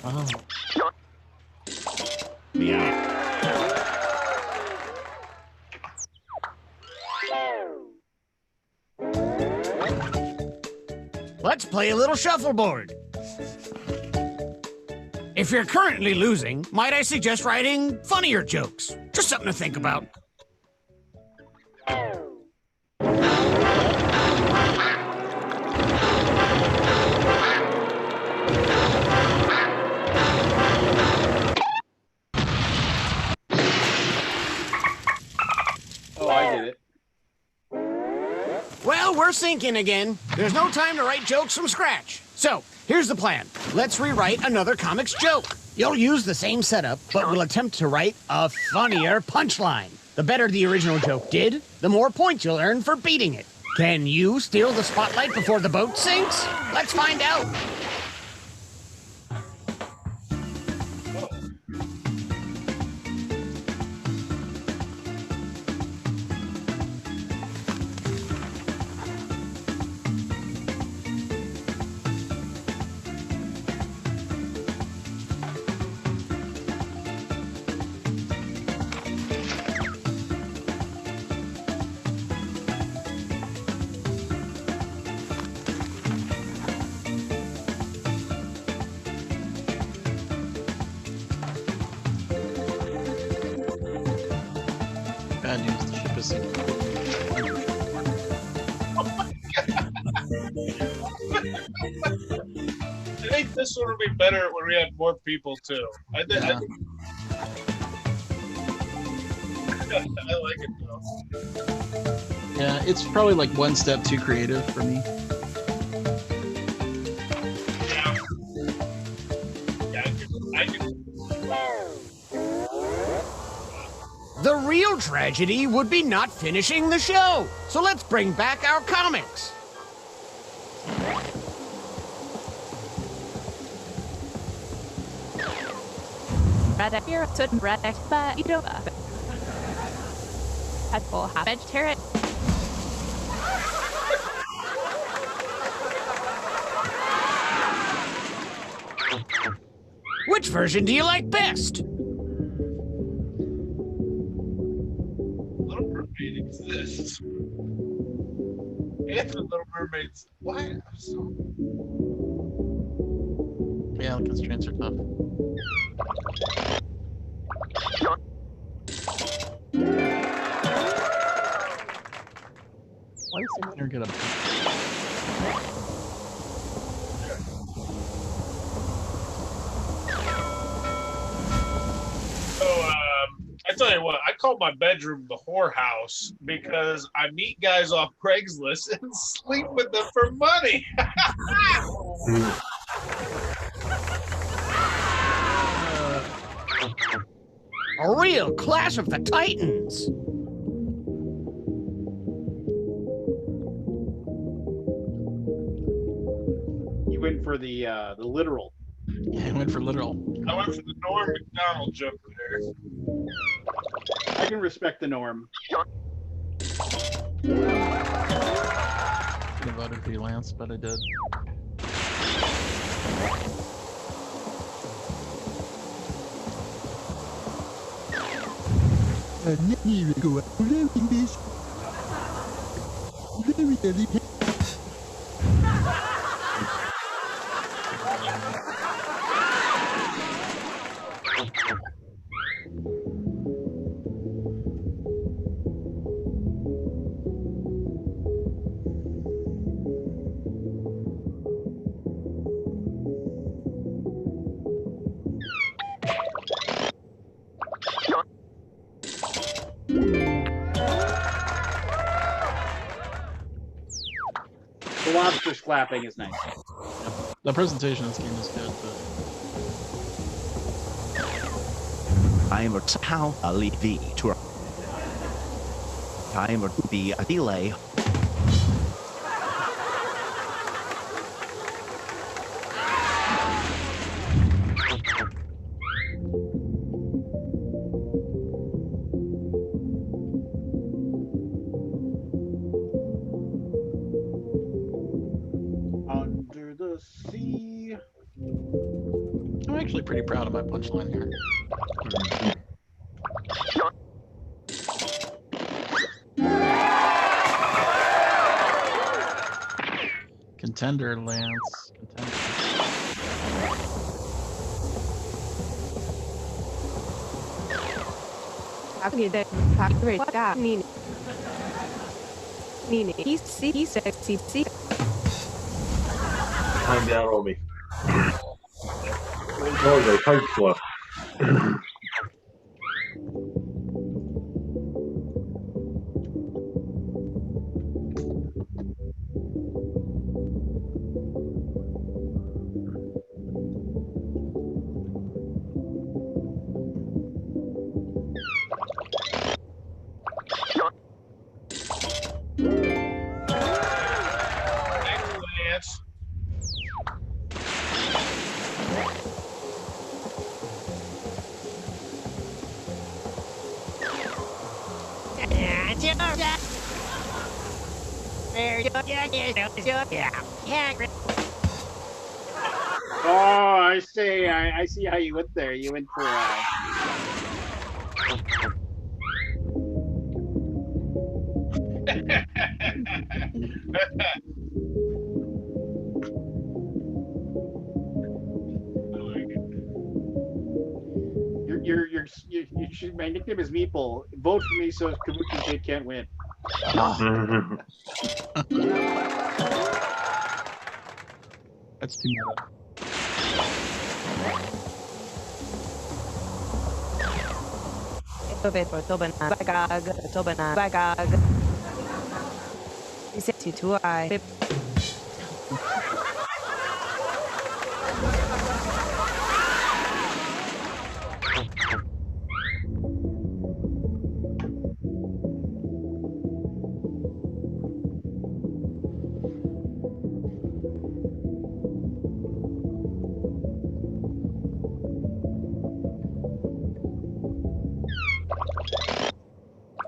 Oh. Let's play a little shuffleboard. If you're currently losing, might I suggest writing funnier jokes? Just something to think about. Oh, I get it. Well, we're sinking again. There's no time to write jokes from scratch. So, here's the plan. Let's rewrite another comic's joke. You'll use the same setup, but we'll attempt to write a funnier punchline. The better the original joke did, the more points you'll earn for beating it. Can you steal the spotlight before the boat sinks? Let's find out. Bad news. The ship is sinking. think this one would be better when we had more people too. I like it though. Yeah, it's probably like one step too creative for me. I can. The real tragedy would be not finishing the show. So let's bring back our comics. Red here, certain red but you don't. At full habit, tear it. Which version do you like best? Little Mermaid exists. And the Little Mermaids. Why? Yeah, the constraints are tough. Why does the winner get a... So, I tell you what, I call my bedroom the whorehouse because I meet guys off Craigslist and sleep with them for money. A real Clash of the Titans. You went for the literal. Yeah, I went for literal. I went for the Norm McDonald joke there. I can respect the norm. Could have voted for you, Lance, but I did. The lobster slapping is nice. The presentation of this game is good, but I'm how a lead tour. Time to be a delay. Under the sea. I'm actually pretty proud of my punchline here. Contender, Lance. Contender. Time down on me. Oh, the pipes left. Lance. Oh, I see. I see how you went there. You went for. My nickname is Meeple. Vote for me so Kabuki Kid can't win. That's too meta.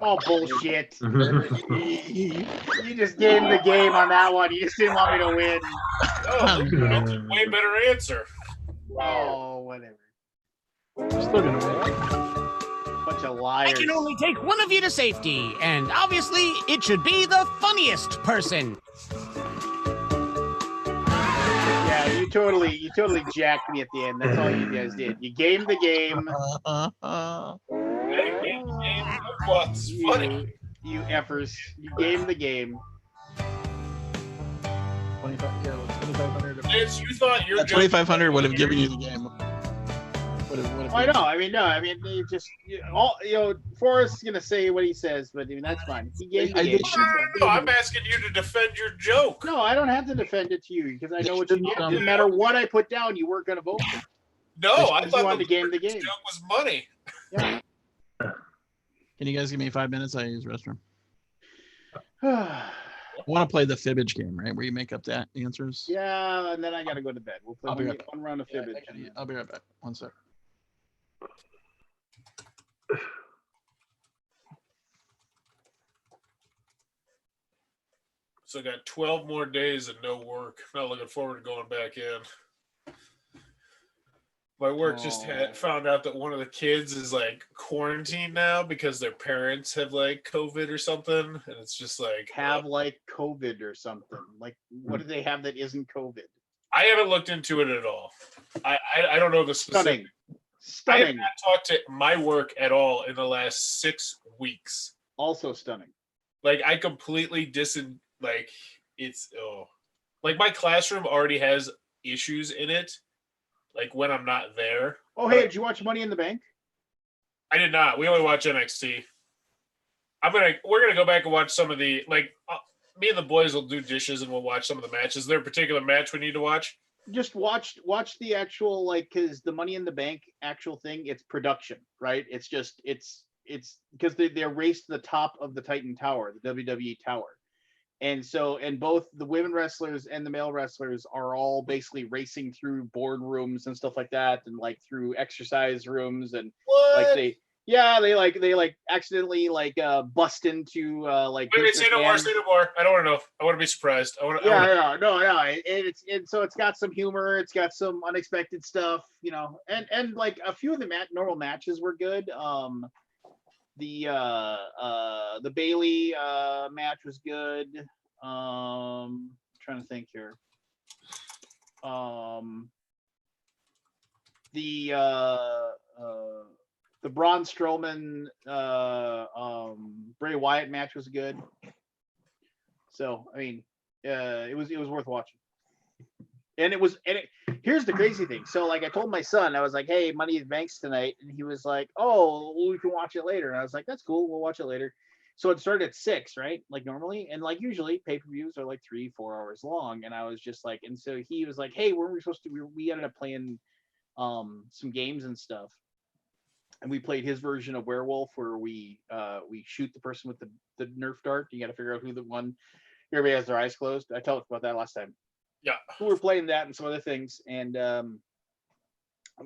Oh, bullshit. You just gave the game on that one. You just didn't want me to win. Oh, that's a way better answer. Oh, whatever. Still gonna win. Bunch of I liars. can only take one of you to safety, and obviously it should be the funniest person. Yeah, you totally jacked me at the end. That's all you guys did. You gamed the game. What's funny? You effers. You gamed the game. 2,500. Vince, you thought your That 2,500 would have given you the game. I know. I mean, they just Forrest's gonna say what he says, but I mean that's fine. He gave the game. No, I'm asking you to defend your joke. No, I don't have to defend it to you because I know what you did. It Didn't matter what I put down, you weren't gonna vote for it. No, I You thought wanted to game the game. joke was money. Yeah. Can you guys give me 5 minutes? I use restroom. Yeah, I want to play the fibbage game, right? Where you make up the answers. and then I gotta go to bed. We'll I'll be play right back. one round of Yeah, fibbage. I'll be right back. 1 sec. So I got 12 more days and no work. Not looking forward to going back in. My work just found out that one of the kids is like quarantined now because their parents have like COVID or something, and it's just like like COVID or something. Like, what do they have that isn't COVID? I haven't looked into it at all. I don't know the specific. Stunning. I have not talked to my work at all in the last 6 weeks. Also stunning. Like I completely like my classroom already has issues in it. Like when I'm not there. Oh, hey, did you watch Money in the Bank? I did not. We only watch NXT. We're gonna go back and watch some of the me and the boys will do dishes and we'll watch some of the matches. Is there a particular match we need to watch? Just watch the actual because the Money in the Bank actual thing. It's production, right? It's because they race to the top of the Titan Tower, the WWE Tower. And so, and both the women wrestlers and the male wrestlers are all basically racing through boardrooms and stuff like that, and like through exercise rooms, and what? they accidentally bust into Wait, say no more. Say no more. I don't want to know. I want to be surprised. No. And so it's got some humor. It's got some unexpected stuff, and like a few of the normal matches were good. The Bailey match was good. Trying to think here. The Braun Strowman Bray Wyatt match was good. So I mean, it was worth watching. And here's the crazy thing. So like I told my son, I was like, hey, Money in the Bank's tonight. And he was like, oh, we can watch it later. And I was like, that's cool. We'll watch it later. So it started at 6, right? Like normally. And like usually pay-per-views are like 3-4 hours long. And I was just like, and so he was like, hey, weren't we supposed to, we ended up playing some games and stuff. And we played his version of Werewolf where we shoot the person with the Nerf dart. You got to figure out who the one, everybody has their eyes closed. I talked about that last time. Yeah, we were playing that and some other things, and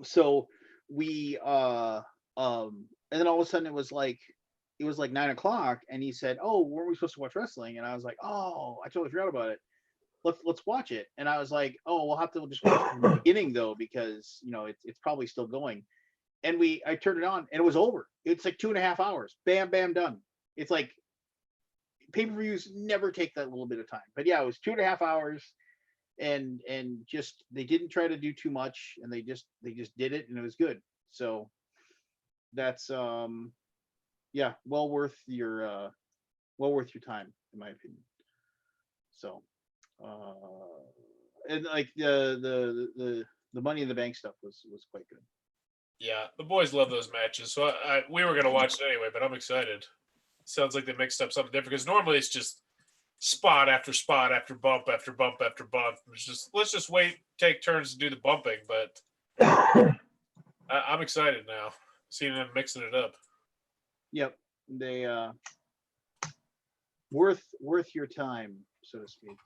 so we and then all of a sudden it was like 9 o'clock, and he said, "Oh, weren't we supposed to watch wrestling?" And I was like, "Oh, I totally forgot about it. Let's watch it." And I was like, "Oh, we'll have to just watch from the beginning though, because it's probably still going." And I turned it on, and it was over. It's like 2.5 hours. Bam, bam, done. It's like pay-per-views never take that little bit of time, but yeah, it was 2.5 hours. And just they didn't try to do too much, and they just did it, and it was good. So that's well worth your time, in my opinion. So and like the The Money in the Bank stuff was quite good. Yeah, the boys love those matches. So we were gonna watch it anyway, but I'm excited. Sounds like they mixed up something different because normally it's just spot after spot after bump after bump after bump. It's just let's just wait, take turns to do the bumping. But I'm excited now, seeing them mixing it up. Yep, they worth your time, so to speak.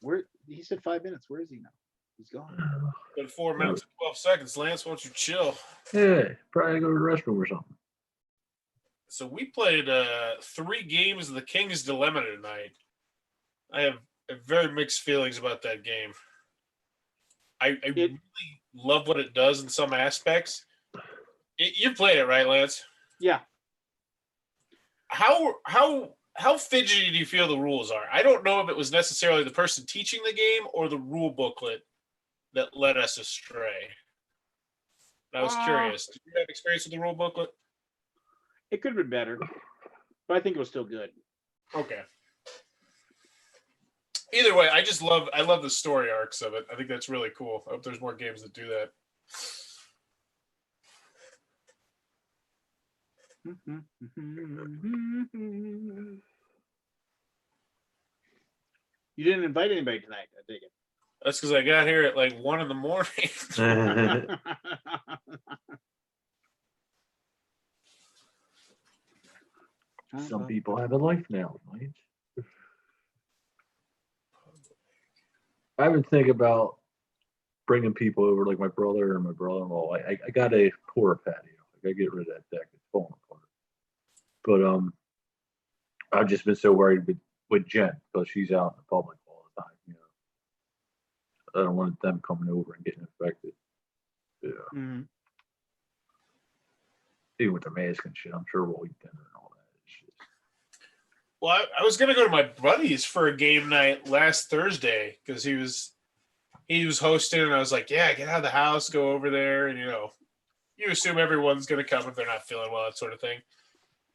Where he said 5 minutes. Where is he now? He's gone. Been 4 minutes and 12 seconds. Lance, why don't you chill? Yeah, probably go to the restroom or something. So we played 3 games of the King's Dilemma tonight. I have very mixed feelings about that game. I really love what it does in some aspects. You played it, right, Lance? Yeah. How fidgety do you feel the rules are? I don't know if it was necessarily the person teaching the game or the rule booklet that led us astray. I was curious. Did you have experience with the rule booklet? It could have been better, but I think it was still good. Okay. Either way, I love the story arcs of it. I think that's really cool. I hope there's more games that do that. You didn't invite anybody tonight, I take it. That's because I got here at like 1 a.m. Some people have a life now, right? I would think about bringing people over, like my brother and my brother-in-law. I got a porta patio. I gotta get rid of that deck. It's falling apart. But I've just been so worried with Jen because she's out in the public all the time. You know, I don't want them coming over and getting infected. Yeah. Mm-hmm. Even with the mask and shit, I'm sure we'll eat dinner and all that. Well, I was gonna go to my buddy's for a game night last Thursday because he was hosting, and I was like, "Yeah, get out of the house, go over there," and you assume everyone's gonna come if they're not feeling well, that sort of thing.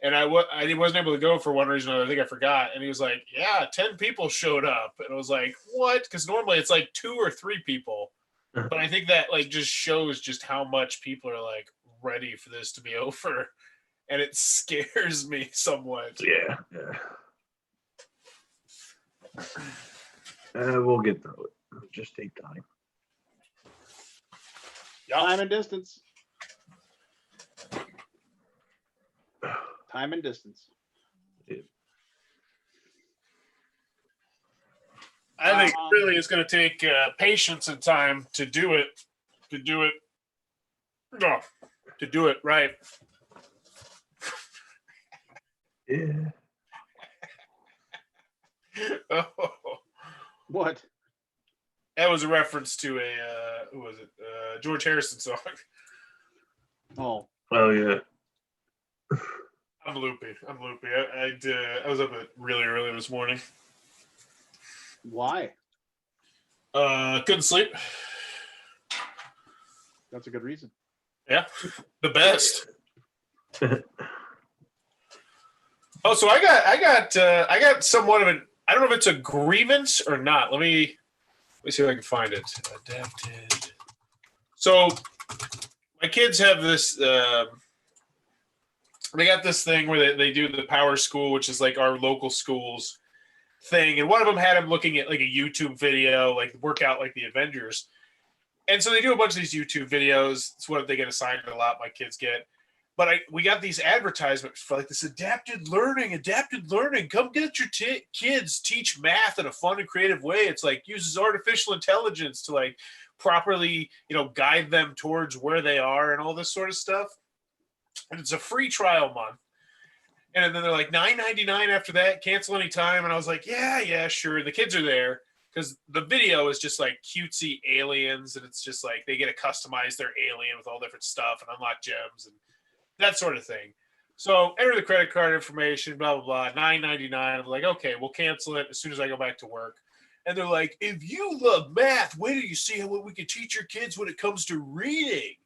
And I wasn't able to go for one reason or another. I think I forgot. And he was like, "Yeah, 10 people showed up," and I was like, "What?" Because normally it's like 2 or 3 people, but I think that like just shows just how much people are like ready for this to be over. And it scares me somewhat. Yeah. We'll get through it. It'll just take time. Yep. Time and distance. Time and distance. I think really it's going to take patience and time to do it right. Yeah. Oh. What? That was a reference to a who was it? George Harrison song. Oh yeah. I'm loopy. I was up at really early this morning. Why? Couldn't sleep. That's a good reason. Yeah, the best. Oh, so I got somewhat of an, I don't know if it's a grievance or not. Let me see if I can find it. Adapted. So my kids have this. They got this thing where they do the Power School, which is like our local schools thing, and one of them had him looking at like a YouTube video, like work out like the Avengers. And so they do a bunch of these YouTube videos. It's what they get assigned a lot. My kids get. But we got these advertisements for like this adapted learning. Come get your kids teach math in a fun and creative way. It's like uses artificial intelligence to like properly, guide them towards where they are and all this sort of stuff. And it's a free trial month. And then they're like $9.99 after that, cancel anytime. And I was like, yeah, sure. The kids are there because the video is just like cutesy aliens. And it's just like they get to customize their alien with all different stuff and unlock gems and that sort of thing. So enter the credit card information, blah, blah, blah, $9.99. I'm like, okay, we'll cancel it as soon as I go back to work. And they're like, if you love math, wait till you see what we can teach your kids when it comes to reading.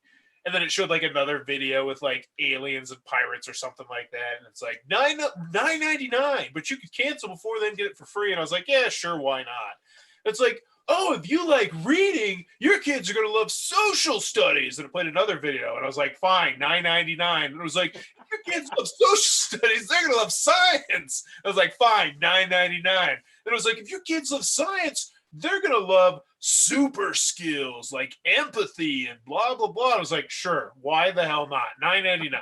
And then it showed like another video with like aliens and pirates or something like that. And it's like $9.99, but you could cancel before then get it for free. And I was like, yeah, sure, why not? It's like, oh, if you like reading, your kids are going to love social studies. And it played another video. And I was like, fine, $9.99. And it was like, if your kids love social studies, they're going to love science. I was like, fine, $9.99. Then it was like, if your kids love science, they're going to love super skills like empathy and blah, blah, blah. I was like, sure, why the hell not? $9.99.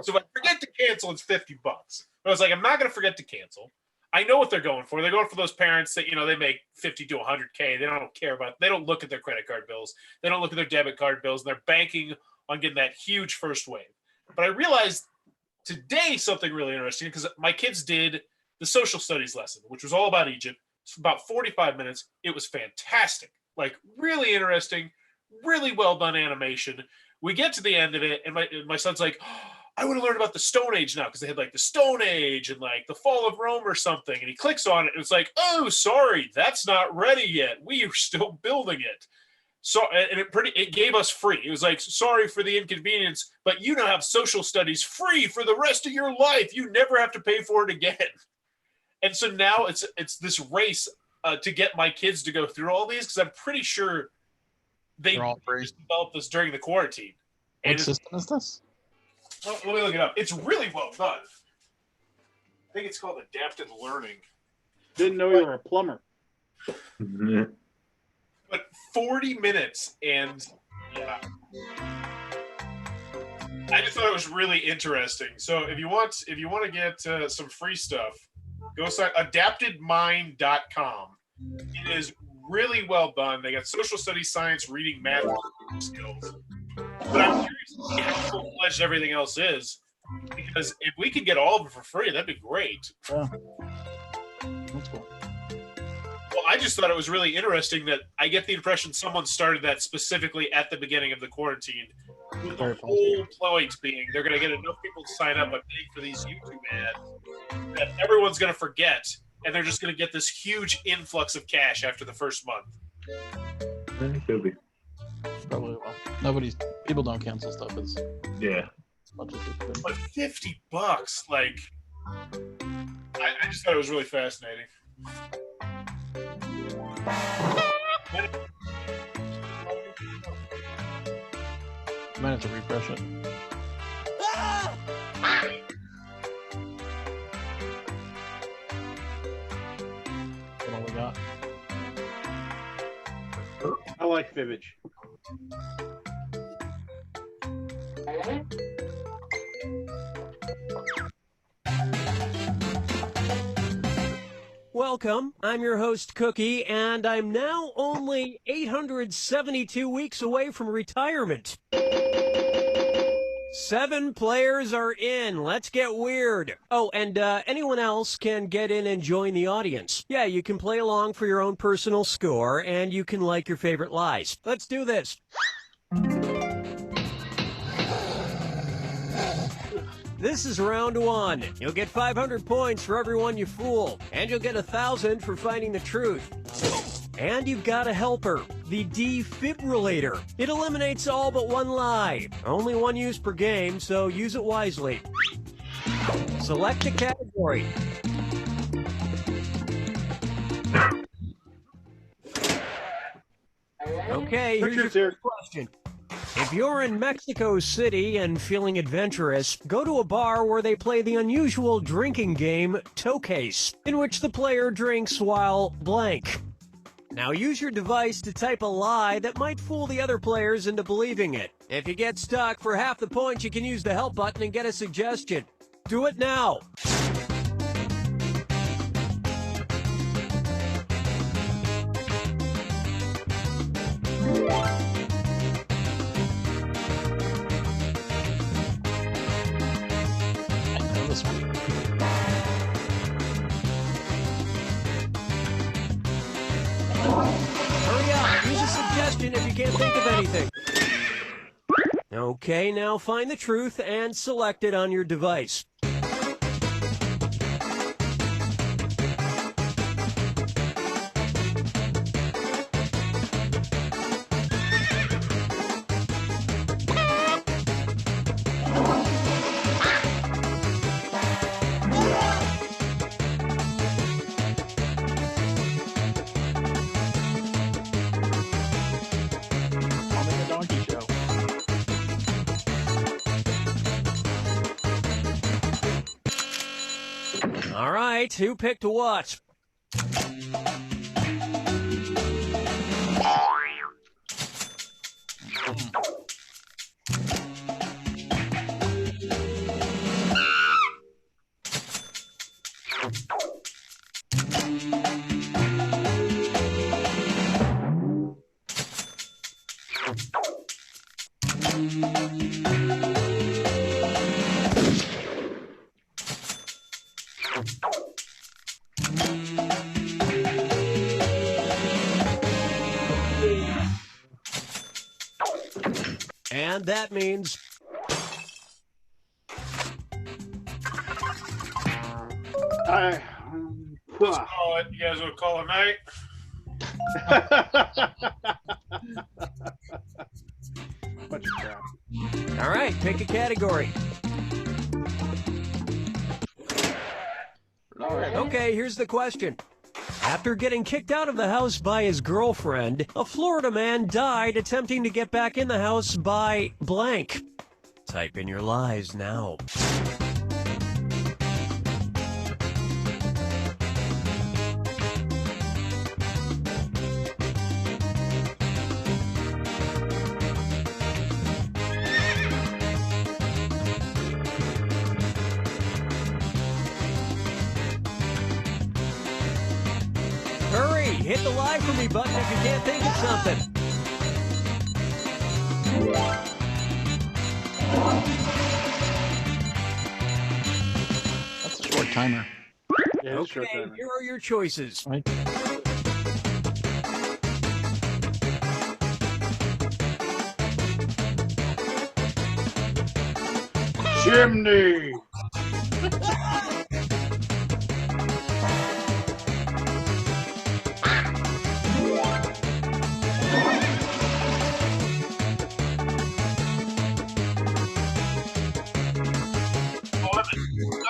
So if I forget to cancel, it's $50. I was like, I'm not going to forget to cancel. I know what they're going for. They're going for those parents that, they make 50 to 100K. They don't care about, they don't look at their credit card bills. They don't look at their debit card bills. And they're banking on getting that huge first wave. But I realized today something really interesting because my kids did the social studies lesson, which was all about Egypt. It's about 45 minutes. It was fantastic. Like really interesting, really well done animation. We get to the end of it, and my son's like, oh, I want to learn about the Stone Age now because they had like the Stone Age and like the fall of Rome or something. And he clicks on it, and it's like, oh, sorry, that's not ready yet. We are still building it. So, and it gave us free. It was like, sorry for the inconvenience, but you now have social studies free for the rest of your life. You never have to pay for it again. And so now it's this race to get my kids to go through all these because I'm pretty sure they just developed this during the quarantine. What system is this? Well, let me look it up. It's really well done. I think it's called Adapted Learning. Didn't know you were a plumber. But 40 minutes, and yeah. I just thought it was really interesting. So if you want to get some free stuff, go sign adaptedmind.com. It is really well done. They got social studies, science, reading, math skills. But I'm curious to see how full-fledged everything else is, because if we could get all of them for free, that'd be great. Yeah. That's cool. Well, I just thought it was really interesting that I get the impression someone started that specifically at the beginning of the quarantine. With the whole point being they're going to get enough people to sign up by paying for these YouTube ads that everyone's going to forget, and they're just going to get this huge influx of cash after the first month. It could be. Probably will. People don't cancel stuff as much as they could. But $50, like, I just thought it was really fascinating. Might have to refresh it. That's all we got. I like Fibbage. Welcome. I'm your host, Cookie, and I'm now only 872 weeks away from retirement. 7 players are in. Let's get weird. Oh, and anyone else can get in and join the audience. Yeah, you can play along for your own personal score, and you can like your favorite lies. Let's do this. This is round 1. You'll get 500 points for everyone you fool, and you'll get 1,000 for finding the truth. And you've got a helper, the defibrillator. It eliminates all but one lie. Only one use per game, so use it wisely. Select a category. Okay, here's your first question. If you're in Mexico City and feeling adventurous, go to a bar where they play the unusual drinking game Toques, in which the player drinks while blank. Now use your device to type a lie that might fool the other players into believing it. If you get stuck, for half the points you can use the help button and get a suggestion. Do it now. Hurry up, use a suggestion if you can't think of anything. Okay, now find the truth and select it on your device. right, who picked what? And that means Let's call it. You guys want to call it a night? Bunch of crap. all right, pick a category. Okay, here's the question. After getting kicked out of the house by his girlfriend, a Florida man died attempting to get back in the house by blank. Type in your lies now. Hurry, hit the lie for me button if you can't think of something. That's a short timer. Yeah, it's short Okay, timer. here are your choices. Right. Chimney.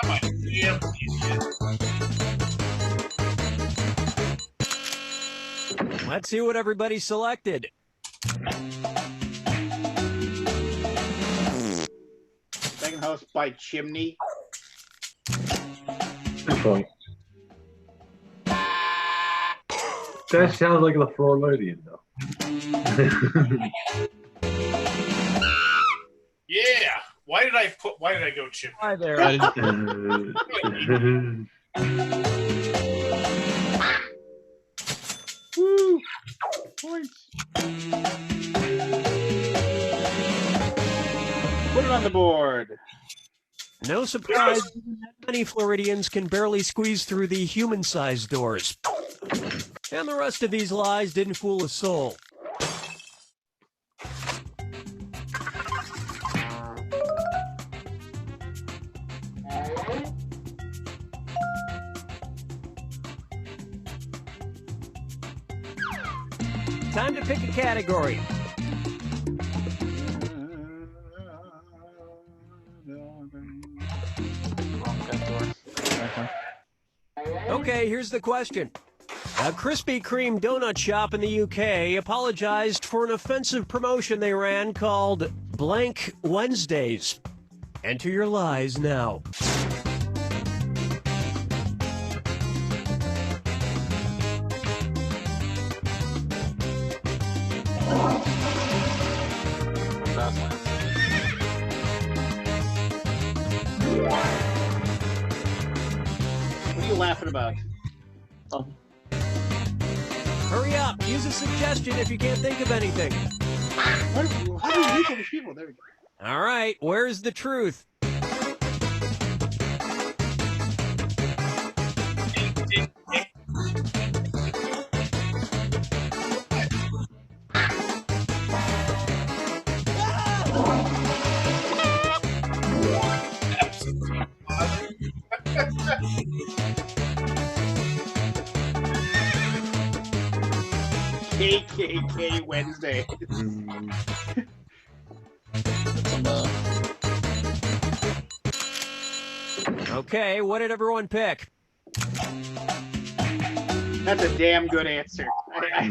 I'm a damn idiot. Let's see what everybody selected. Second house by chimney. Good point. That sounds like the Floridian, though. Yeah. Why did I go chip? Hi there. Woo! Points. Put it on the board. No surprise, many Floridians can barely squeeze through the human-sized doors. And the rest of these lies didn't fool a soul. Time to pick a category. Okay, here's the question. A Krispy Kreme donut shop in the UK apologized for an offensive promotion they ran called Blank Wednesdays. Enter your lies now. What are you laughing about? Hurry up, use a suggestion if you can't think of anything. How do we reach all these people? There we go. All right, where's the truth? KKK Wednesday. Okay, what did everyone pick? That's a damn good answer.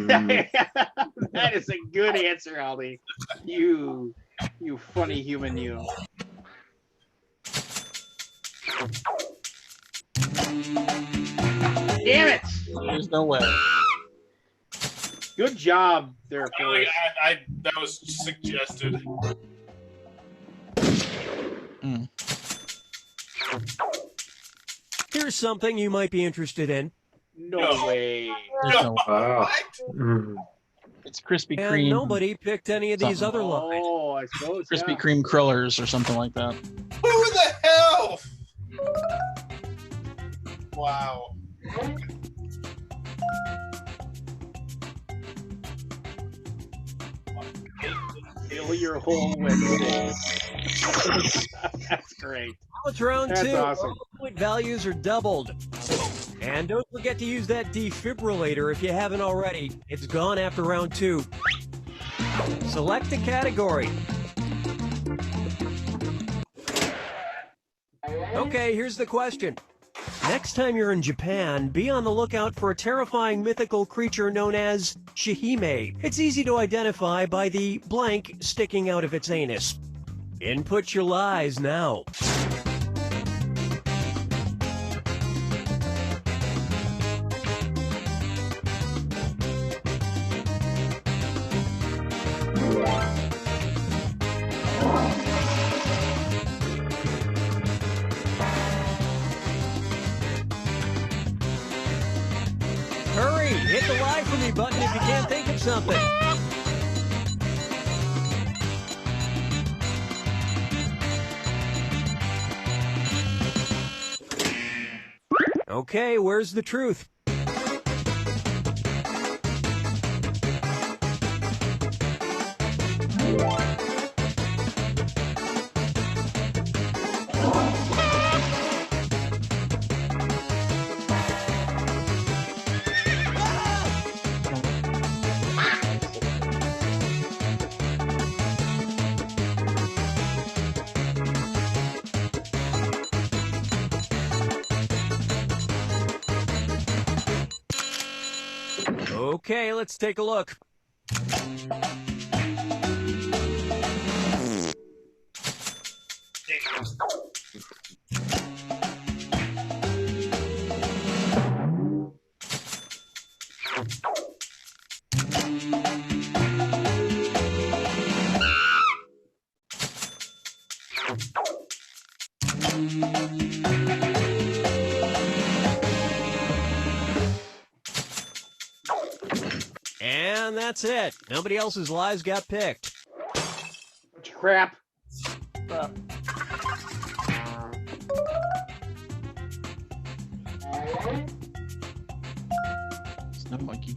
That is a good answer, Aldi. You funny human, you. Damn it! There's no way. Good job there, Really, Forrest. that was suggested. Here's something you might be interested in. No way. There's no way. Wow. It's Krispy And Kreme. nobody picked any of these Something. other lines. Oh, I suppose. Krispy Yeah. Kreme Krillers or something like that. Who the hell? Wow. Kill your whole Wednesday. That's great. Now it's round That's 2. awesome. All point values are doubled. And don't forget to use that defibrillator if you haven't already. It's gone after round 2. Select a category. Okay, here's the question. Next time you're in Japan, be on the lookout for a terrifying mythical creature known as Shihime. It's easy to identify by the blank sticking out of its anus. Input your lies now. Hurry, hit the lie for me button if you can't think of something. Okay, where's the truth? Okay, let's take a look. And that's it. Nobody else's lies got picked. Bunch of crap. Snow monkey.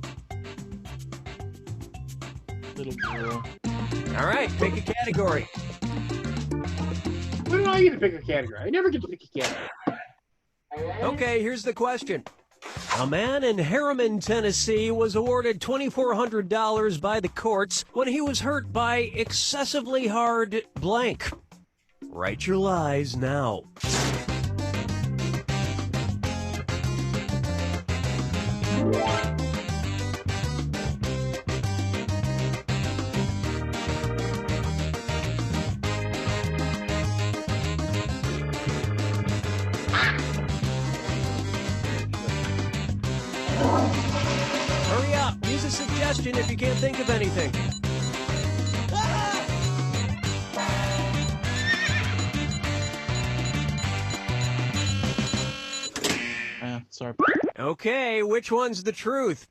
Little girl. All right, pick a category. When do I get to pick a category? I never get to pick a category. Okay, here's the question. A man in Harriman, Tennessee was awarded $2,400 by the courts when he was hurt by excessively hard blank. Write your lies now. Hurry up! Use a suggestion if you can't think of anything. Sorry. Okay, which one's the truth?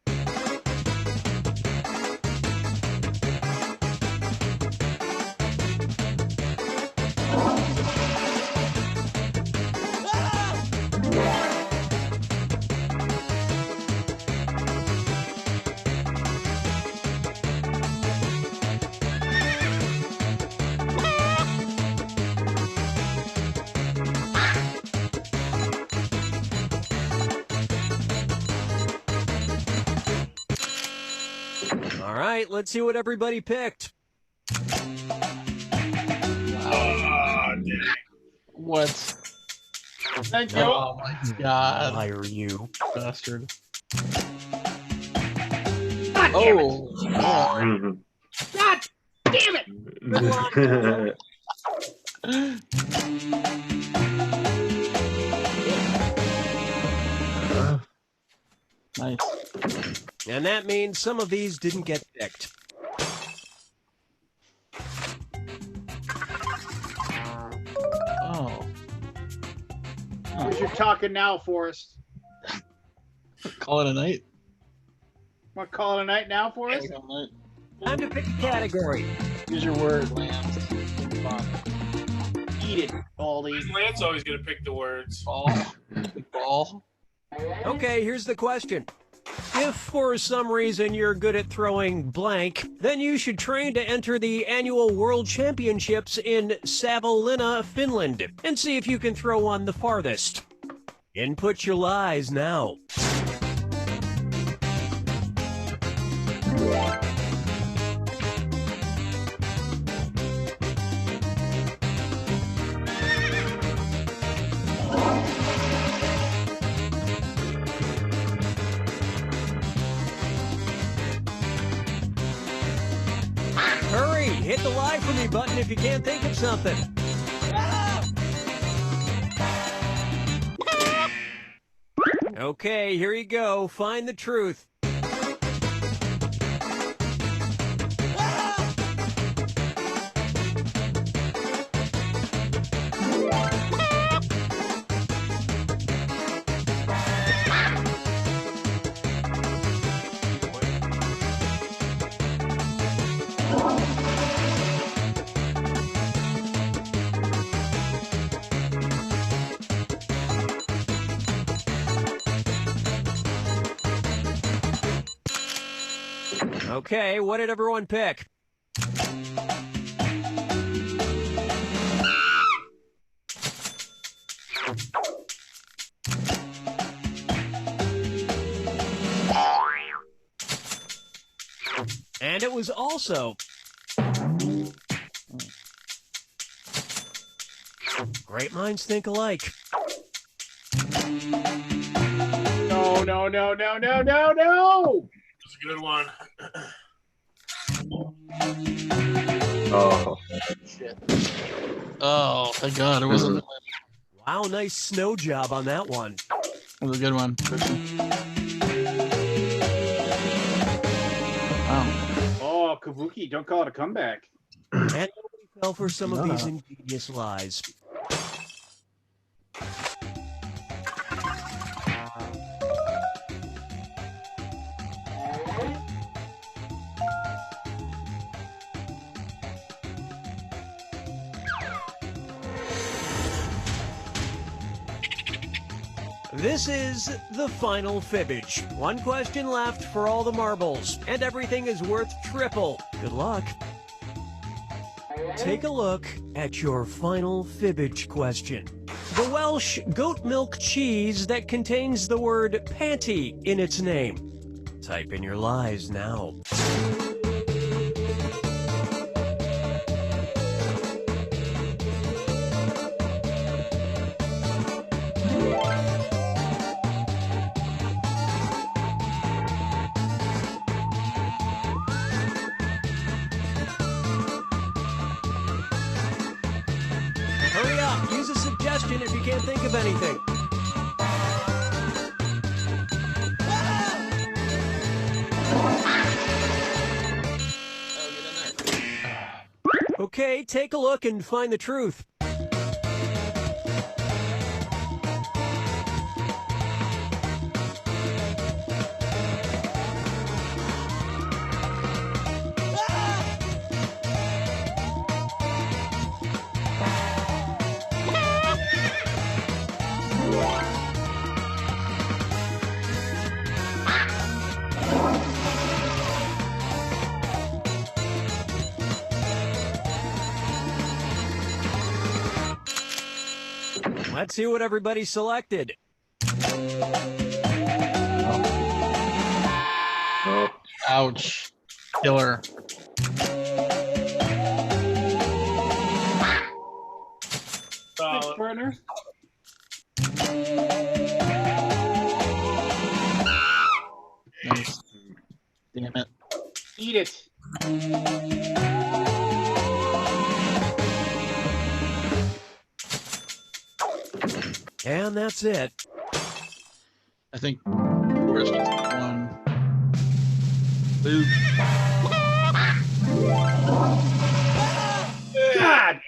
All right, let's see what everybody picked. What? Thank you. Oh my god. Liar, you bastard. God damn it. Oh. God damn it. Nice. And that means some of these didn't get picked. Oh. Who's your talking now, Forrest? Call it a night. Want to call it a night now, Forrest? Time to pick a category. Use your word, Lance. Eat it, Baldy. Lance always gonna pick the words. Ball. Ball. Okay, here's the question. If for some reason you're good at throwing blank, then you should train to enter the annual World Championships in Savonlinna, Finland, and see if you can throw one the farthest. Input your lies now. Hurry, hit the lie for me button if you can't think of something. Okay, here you go. Find the truth. Okay, what did everyone pick? And it was also... Great minds think alike. No, no, no, no, no, no, no! That's a good one. Oh, Shit. Oh, thank God it wasn't. Wow, nice snow job on that one. That was a good one. Wow. Oh, Kabuki, don't call it a comeback. And nobody fell for some of these ingenious lies. This is the final fibbage. One question left for all the marbles, and everything is worth triple. Good luck. Take a look at your final fibbage question. The Welsh goat milk cheese that contains the word panty in its name. Type in your lies now. Hurry up, use a suggestion if you can't think of anything. Okay, take a look and find the truth. Let's see what everybody selected. oh. Ouch. Killer. Thanks, partner. Nice. Damn it. Eat it. And that's it. I think. God,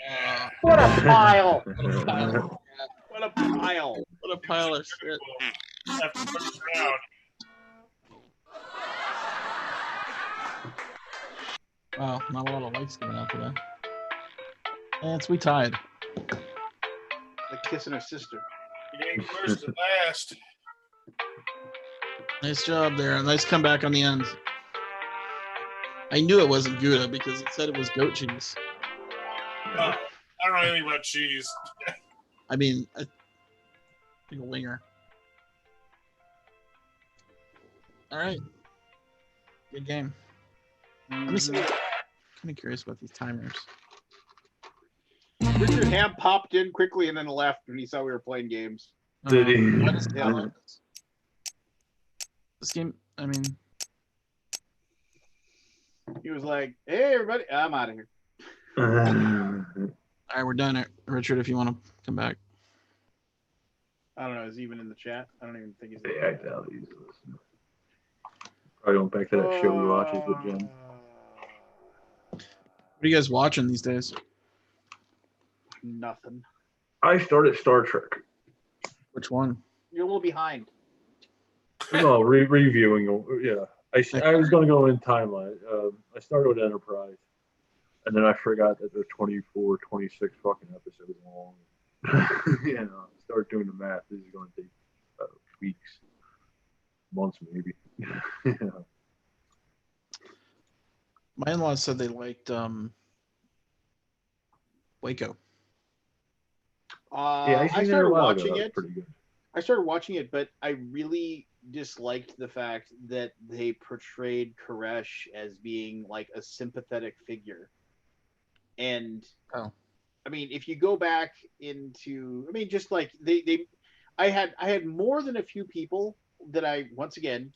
what a pile! What a pile. What a pile! What a pile of shit. After the first round. Wow, not a lot of likes coming out today. And we tied. Like kissing her sister. You ain't first and last. Nice job there. Nice comeback on the end. I knew it wasn't Gouda because it said it was goat cheese. I don't know anything about cheese. I mean, I think a winger. All right. Good game. Let me see. I'm kind of curious about these timers. Richard Ham popped in quickly and then left when he saw we were playing games. Did he? Yeah. This game, I mean, He was like, "Hey, everybody, I'm out of here." all right, we're done. Richard, if you want to come back. I don't know. Is he even in the chat? I don't even think he's in Yeah, I doubt he's listening. Probably going back to that show he watches with Jen. What are you guys watching these days? Nothing. I started Star Trek. Which one? You're a little behind. No, reviewing. Yeah, I was going to go in timeline. I started with Enterprise, and then I forgot that there's 24, 26 fucking episodes long. You know, start doing the math. This is going to take weeks, months, maybe. Yeah. My in-laws said they liked Waco. Yeah, I started watching it. Pretty good. I started watching it, but I really disliked the fact that they portrayed Koresh as being like a sympathetic figure. And I mean, if you go back into, I mean, just like I had more than a few people that I, once again,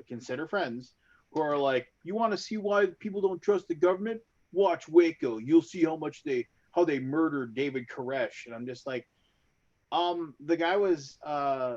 consider friends, who are like, you want to see why people don't trust the government? Watch Waco. You'll see how they murdered David Koresh. And I'm just like, the guy was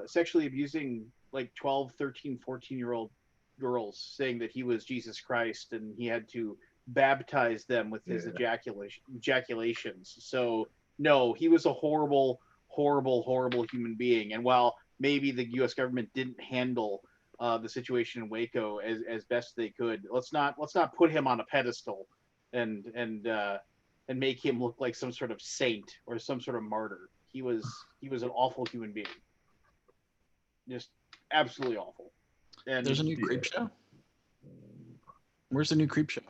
sexually abusing like 12, 13, 14-year-old girls, saying that he was Jesus Christ and he had to baptize them with his ejaculations. So no, he was a horrible, horrible, horrible human being. And while maybe the U.S. government didn't handle the situation in Waco as best they could, let's not put him on a pedestal and make him look like some sort of saint or some sort of martyr. He was an awful human being. Just absolutely awful. And there's a new Creep Show. Where's the new Creep Show?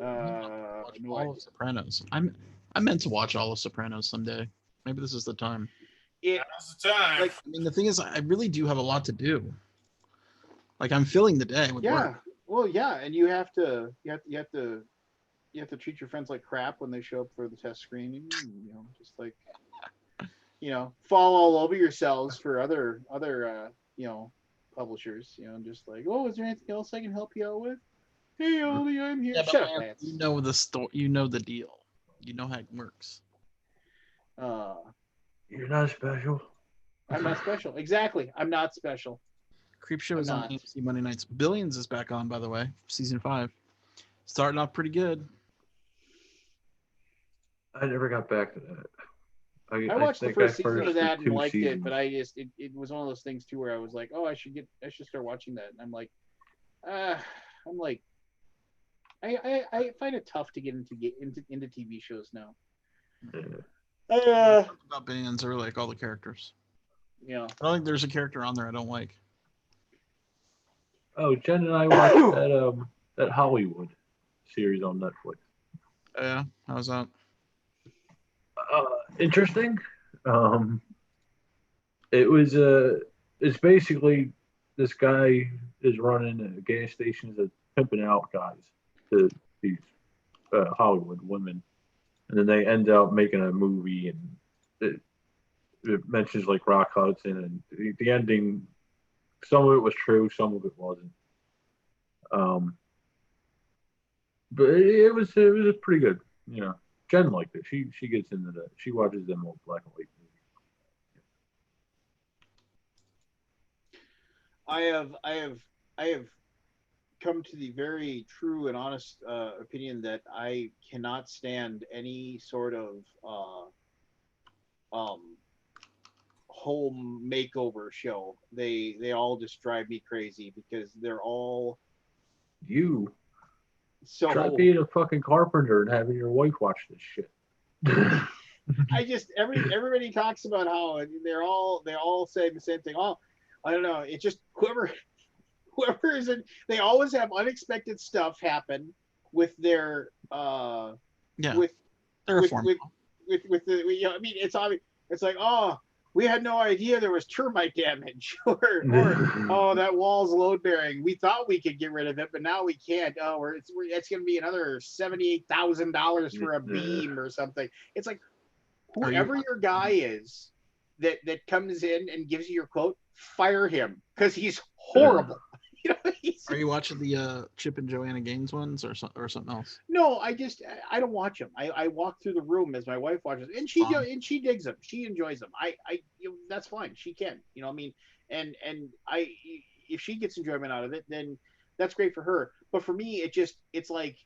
All of Sopranos. I meant to watch all of Sopranos someday. Maybe this is the time. Now's the time. Like, I mean, the thing is, I really do have a lot to do. Like, I'm filling the day with work. Well, yeah, and you have to treat your friends like crap when they show up for the test screening. You know, just like, you know, fall all over yourselves for other you know, publishers. You know, just like, oh, is there anything else I can help you out with? Hey, Ollie, I'm here. Yeah, Shut up, man, you know the story. You know the deal. You know how it works. You're not special. I'm not special. Exactly. I'm not special. Creepshow is on AMC Monday nights. Billions is back on, by the way, season 5. Starting off pretty good. I never got back to that. I watched the first season of that and liked it, but it was one of those things too where I was like, oh, I should start watching that. And I'm like, I find it tough to get into TV shows now. About bands or like all the characters. Yeah. I don't think there's a character on there I don't like. Oh, Jen and I watched that Hollywood series on Netflix. Yeah, how's that? Interesting. It's basically this guy is running a gas station that's pimping out guys to these Hollywood women, and then they end up making a movie, and it mentions like Rock Hudson, and the ending. Some of it was true, some of it wasn't. But it was pretty good. You know, Jen liked it. She gets into that. She watches them old black and white I have come to the very true and honest opinion that I cannot stand any sort of home makeover show. They all just drive me crazy because they're all You so. try being a fucking carpenter and having your wife watch this shit. I just everybody talks about how they all say the same thing. Oh, I don't know. It just whoever is in, they always have unexpected stuff happen with their Yeah, with they're a with form. with the you know, I mean it's obvious. It's like, oh, we had no idea there was termite damage, or oh, that wall's load bearing. We thought we could get rid of it, but now we can't. Oh, it's going to be another $78,000 for a beam or something. It's like, whoever your guy is that comes in and gives you your quote, fire him because he's horrible. You know, Are you watching the Chip and Joanna Gaines ones or something else? No, I don't watch them. I walk through the room as my wife watches, and she digs them. She enjoys them. That's fine. She can. You know, I mean, and if she gets enjoyment out of it, then that's great for her. But for me, it's like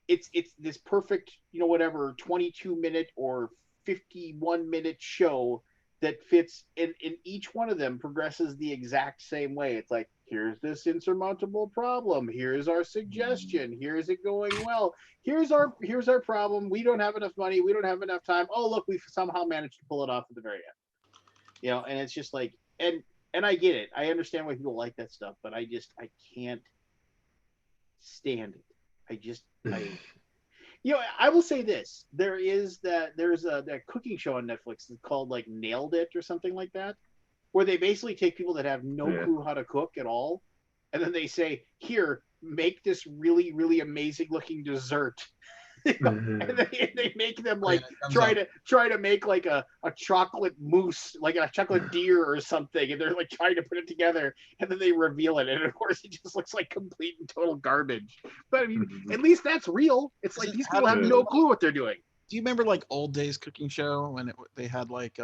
it's this perfect, you know, whatever 22-minute or 51-minute show that fits in each one of them progresses the exact same way. It's like, here's this insurmountable problem, here's our suggestion, here's it going well, here's our problem, we don't have enough money, we don't have enough time, oh look, we've somehow managed to pull it off at the very end. You know, and it's just like, and I get it, I understand why people like that stuff, but I can't stand it. You know, I will say this: there's that cooking show on Netflix that's called like Nailed It or something like that, where they basically take people that have no clue how to cook at all, and then they say, "Here, make this really, really amazing looking dessert." You know? And they make them like try to make like a chocolate mousse, like a chocolate deer or something, and they're like trying to put it together, and then they reveal it, and of course it just looks like complete and total garbage. But I mean, at least that's real. It's like these people have no clue what they're doing. Do you remember like old days cooking show when they had like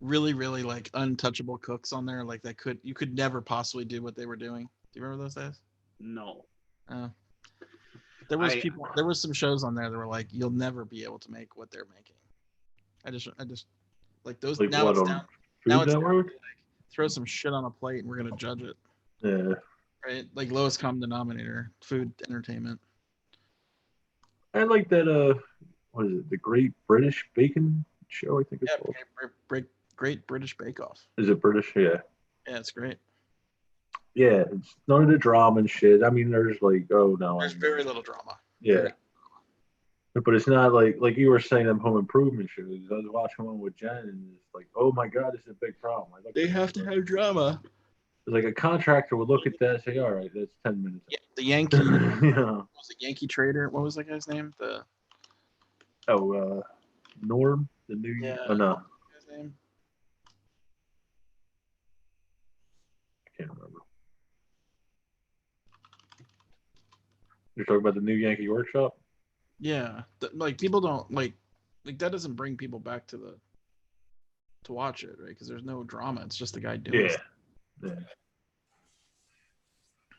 really really like untouchable cooks on there, like you could never possibly do what they were doing? Do you remember those days? No. There was some shows on there that were like, you'll never be able to make what they're making. I just like those. Like now what, it's on down. Food Now it's Network? down to, like, throw some shit on a plate and we're gonna judge it. Yeah. Right, like lowest common denominator, food entertainment. I like that. What is it? The Great British Bacon Show, I think it's called. Great British Bake Off. Is it British? Yeah. Yeah, it's great. Yeah, it's none of the drama and shit. I mean, there's like, oh no, there's very little drama. Yeah, but it's not like you were saying them home improvement shows. I was watching one with Jen, and it's like, oh my god, this is a big problem. They have to have drama. It's like a contractor would look at that and say, all right, that's 10 minutes. Yeah, the Yankee. Yeah. Was it Yankee Trader? What was that guy's name? Norm, the new. Yeah. Oh no. His name? I can't remember. You're talking about the new Yankee Workshop? Yeah, like people don't like that doesn't bring people back to watch it, right? Because there's no drama. It's just the guy doing it. Yeah.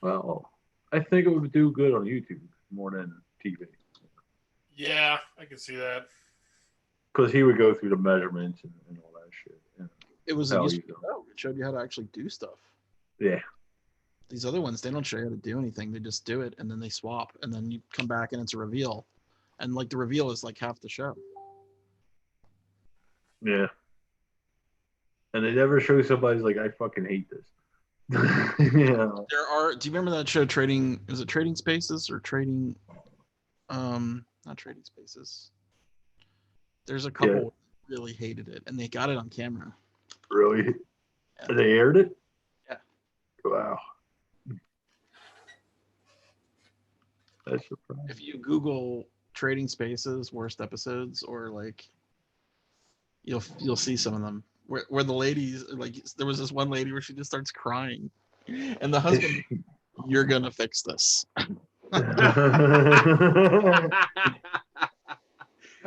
Well, I think it would do good on YouTube more than TV. Yeah, I can see that. Because he would go through the measurements and all that shit. Yeah. It was a useful show. It showed you how to actually do stuff. Yeah. These other ones, they don't show you how to do anything. They just do it, and then they swap, and then you come back, and it's a reveal. And, like, the reveal is, like, half the show. Yeah. And they never show somebody's like, I fucking hate this. Yeah. Do you remember that show, is it Trading Spaces or Trading, not Trading Spaces. There's a couple really hated it, and they got it on camera. Really? Yeah. They aired it? Yeah. Wow. That's surprising. If you Google Trading Spaces worst episodes, or like, you'll see some of them where the ladies, like, there was this one lady where she just starts crying, and the husband, you're gonna fix this.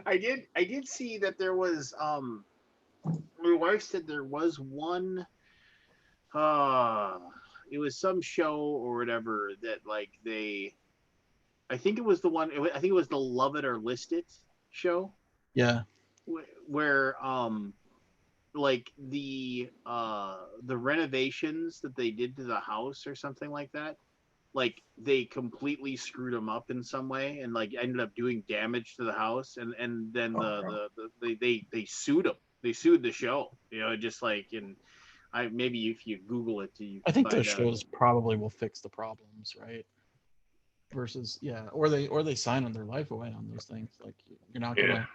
I did see that there was my wife said there was one it was some show or whatever that like I think it was the one. I think it was the Love It or List It show. Yeah. Where like the renovations that they did to the house or something like that, like they completely screwed them up in some way and like ended up doing damage to the house, and then they sued them. They sued the show, just like maybe if you Google it, you I can think find those out. shows probably will fix the problems, right? Versus, or they sign on their life away on those things. Like, you're not gonna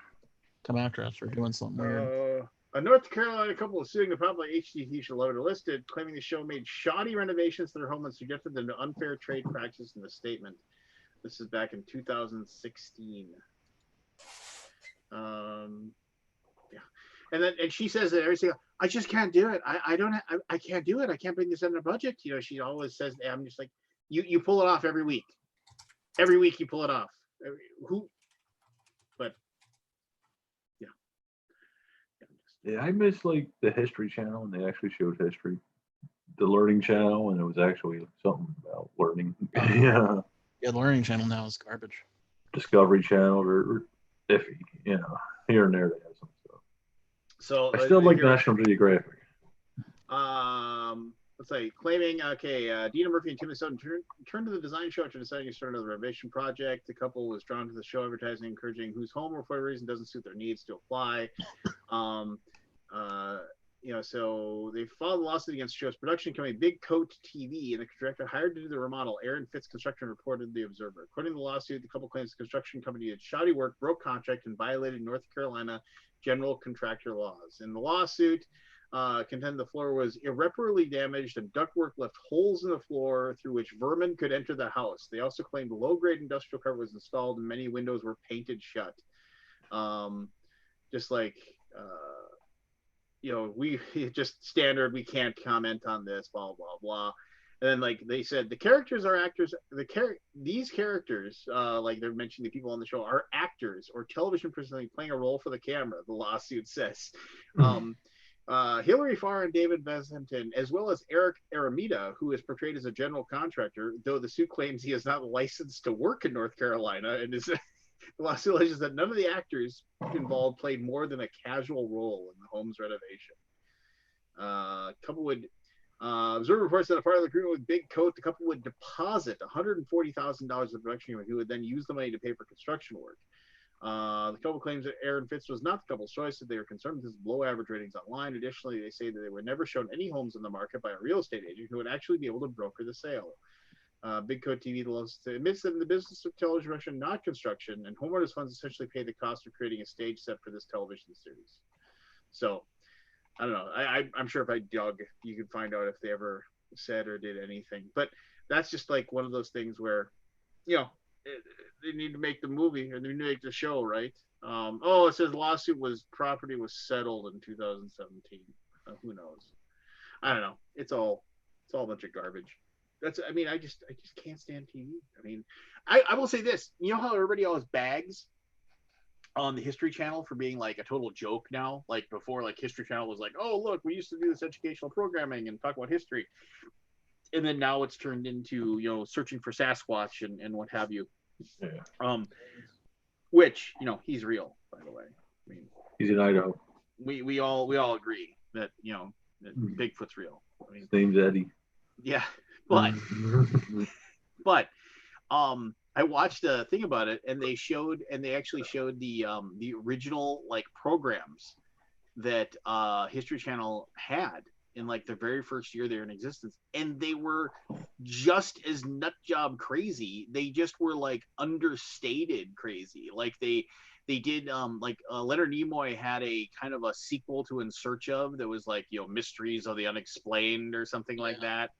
come after us for doing something weird. A North Carolina couple is suing the popular HGTV show Love It or Listed, claiming the show made shoddy renovations to their home and subjected them to unfair trade practices in the statement. This is back in 2016. And she says that every single, I just can't do it. I can't do it. I can't bring this in the budget. She always says, I'm just like, you pull it off every week. Every week you pull it off. But yeah, I miss like the History Channel, and they actually showed history. The Learning Channel, and it was actually something about learning. Yeah, the Learning Channel now is garbage. Discovery Channel or iffy, here and there they have some stuff. So I still like National Geographic. Let's say claiming Dina Murphy and Tim Stone turned to the design show after deciding to start another renovation project. The couple was drawn to the show advertising, encouraging whose home or for whatever reason doesn't suit their needs to apply. So they filed a lawsuit against the show's production company, Big Coat TV, and the contractor hired to do the remodel. Aaron Fitz Construction reported The Observer. According to the lawsuit, the couple claims the construction company did shoddy work, broke contract, and violated North Carolina general contractor laws. In the lawsuit, contend the floor was irreparably damaged and ductwork left holes in the floor through which vermin could enter the house. They also claimed low-grade industrial cover was installed and many windows were painted shut. Just like we just standard, we can't comment on this, blah blah blah. And then like they said, the characters are actors. These characters, like they're mentioning, the people on the show are actors or television personalities playing a role for the camera. The lawsuit says. Hillary Farr and David Bezenton, as well as Eric Aramita, who is portrayed as a general contractor, though the suit claims he is not licensed to work in North Carolina, and the lawsuit alleges that none of the actors involved played more than a casual role in the home's renovation. Couple would Observer reports that a part of the agreement with Big Coat, the couple would deposit $140,000 of production, who would then use the money to pay for construction work. The couple claims that Aaron Fitz was not the couple's choice, that they were concerned with his below average ratings online. Additionally, they say that they were never shown any homes on the market by a real estate agent who would actually be able to broker the sale. Big Coat TV admits that in the business of television production, not construction, and homeowners funds essentially pay the cost of creating a stage set for this television series. So, I don't know. I'm sure if I dug, you could find out if they ever said or did anything. But that's just like one of those things where, they need to make the movie or they need to make the show, right? It says property was settled in 2017. Who knows? I don't know. It's all a bunch of garbage. I just can't stand TV. I will say this. You know how everybody always bags on the History Channel for being like a total joke now? Like before, like History Channel was like, oh, look, we used to do this educational programming and talk about history. And then now it's turned into, searching for Sasquatch and what have you. Yeah. Which, he's real, by the way. He's in Idaho. We all agree that, that Bigfoot's real. His name's Eddie. Yeah. But I watched a thing about it, and they actually showed the original like programs that History Channel had in like the very first year they were in existence, and they were just as nut job crazy. They just were like understated crazy. Like they did Leonard Nimoy had a kind of a sequel to In Search Of that was like Mysteries of the Unexplained or something like that.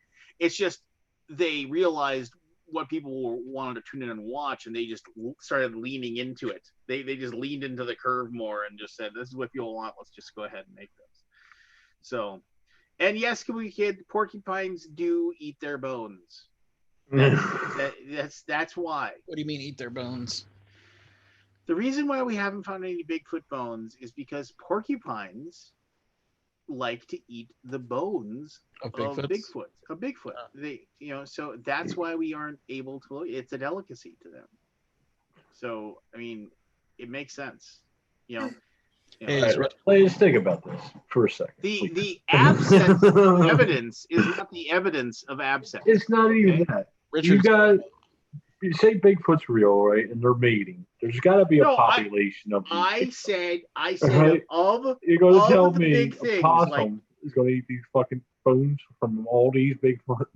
It's just they realized what people wanted to tune in and watch, and they just started leaning into it. They just leaned into the curve more and just said, this is what people want, let's just go ahead and make this. So, and yes, porcupines do eat their bones. That's why. What do you mean eat their bones? The reason why we haven't found any Bigfoot bones is because porcupines like to eat the bones of Bigfoot. They, so that's why we aren't able to. It's a delicacy to them. So I mean, it makes sense. All right, let's think about this for a second. The absence evidence is not the evidence of absence. It's not even that. You say Bigfoot's real, right? And they're mating. There's got to be a population of. I said right? of. You're going to tell me big a things, possum is going to eat these fucking bones from all these Bigfoot.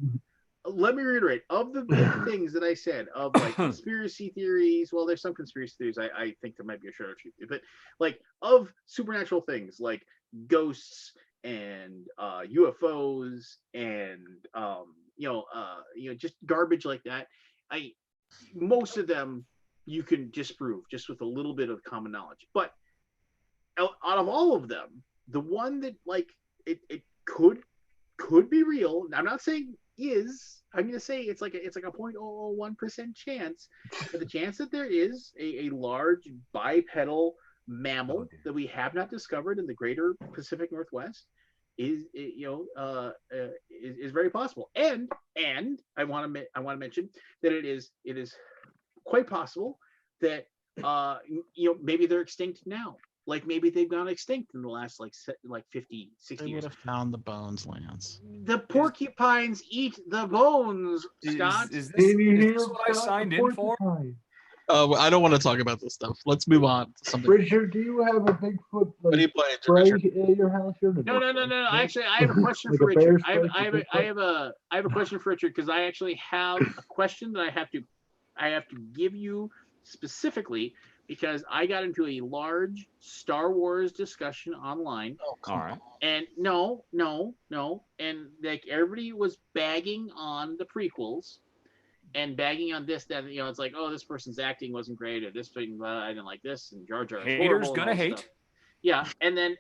Let me reiterate, of the big things that I said, of like conspiracy theories, well, there's some conspiracy theories I think there might be a short truth, but like of supernatural things like ghosts and UFOs and just garbage like that, most of them you can disprove just with a little bit of common knowledge. But out of all of them, the one that like it could be real, I'm not saying I'm going to say it's like a 0.001% chance, but the chance that there is a large bipedal mammal that we have not discovered in the greater Pacific Northwest is very possible. And I want to mention that it is quite possible that maybe they're extinct now. Like maybe they've gone extinct in the last like 50, 60 They years. would have found the bones, Lance. The porcupines eat the bones, Scott. Is this what I signed in for? I don't want to talk about this stuff. Let's move on to something. Richard, do you have a Bigfoot What are you playing, spray Richard? in your house? No. Actually, I have a question for Richard. I have a question for Richard because I actually have a question that I have to give you specifically because I got into a large Star Wars discussion online. All right. And no. And like everybody was bagging on the prequels and bagging on this, that, it's like, oh, this person's acting wasn't great, or this thing, I didn't like this, and Jar Jar is Haters horrible, gonna hate. Stuff. Yeah, and then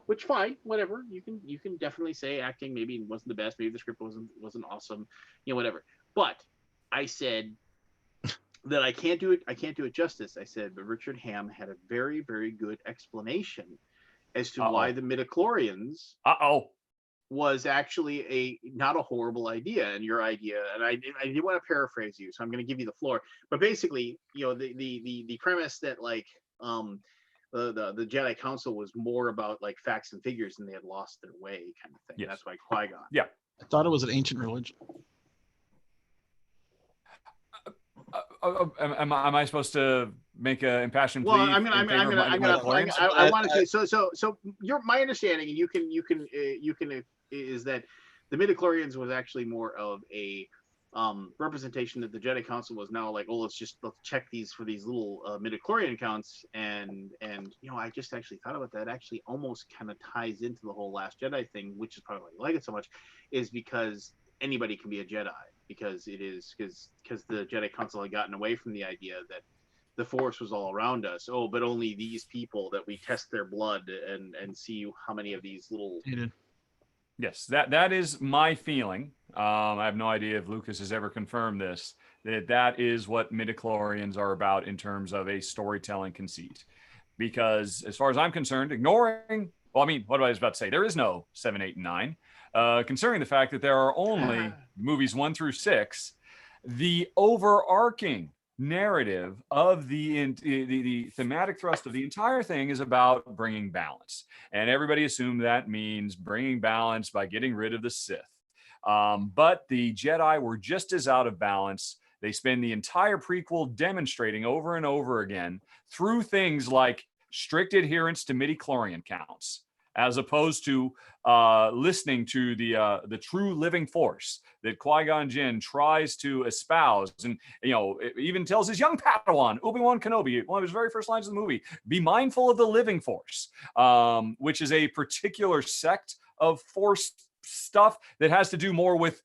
which fine, whatever. You can definitely say acting maybe wasn't the best, maybe the script wasn't awesome, whatever. But I said that I can't do it justice. I said, but Richard Hamm had a very, very good explanation as to why the midichlorians was actually not a horrible idea, and your idea. And I did want to paraphrase you, so I'm going to give you the floor. But basically, the premise that like the Jedi Council was more about like facts and figures, and they had lost their way, kind of thing. Yes. That's why Qui-Gon. Yeah. I thought it was an ancient religion. Am I supposed to make an impassioned plea? Well, I want to say so. My understanding, and you can is that the midichlorians was actually more of a representation that the Jedi Council was now like, oh, let's check these for these little midichlorian counts, and I just actually thought about that. Actually, almost kind of ties into the whole Last Jedi thing, which is probably why I like it so much, is because anybody can be a Jedi. Because the Jedi Council had gotten away from the idea that the Force was all around us. Oh, but only these people that we test their blood and see how many of these little. Yes, that is my feeling. I have no idea if Lucas has ever confirmed this. That is what midichlorians are about in terms of a storytelling conceit. Because as far as I'm concerned, ignoring. Well, I mean, what I was about to say, there is no 7, 8, and 9. Concerning the fact that there are only movies 1 through 6, the overarching narrative of the thematic thrust of the entire thing is about bringing balance. And everybody assumed that means bringing balance by getting rid of the Sith. But the Jedi were just as out of balance. They spend the entire prequel demonstrating over and over again through things like strict adherence to midichlorian counts, as opposed to listening to the true living force that Qui-Gon Jinn tries to espouse. And, it even tells his young Padawan, Obi-Wan Kenobi, one of his very first lines of the movie, be mindful of the living force, which is a particular sect of force stuff that has to do more with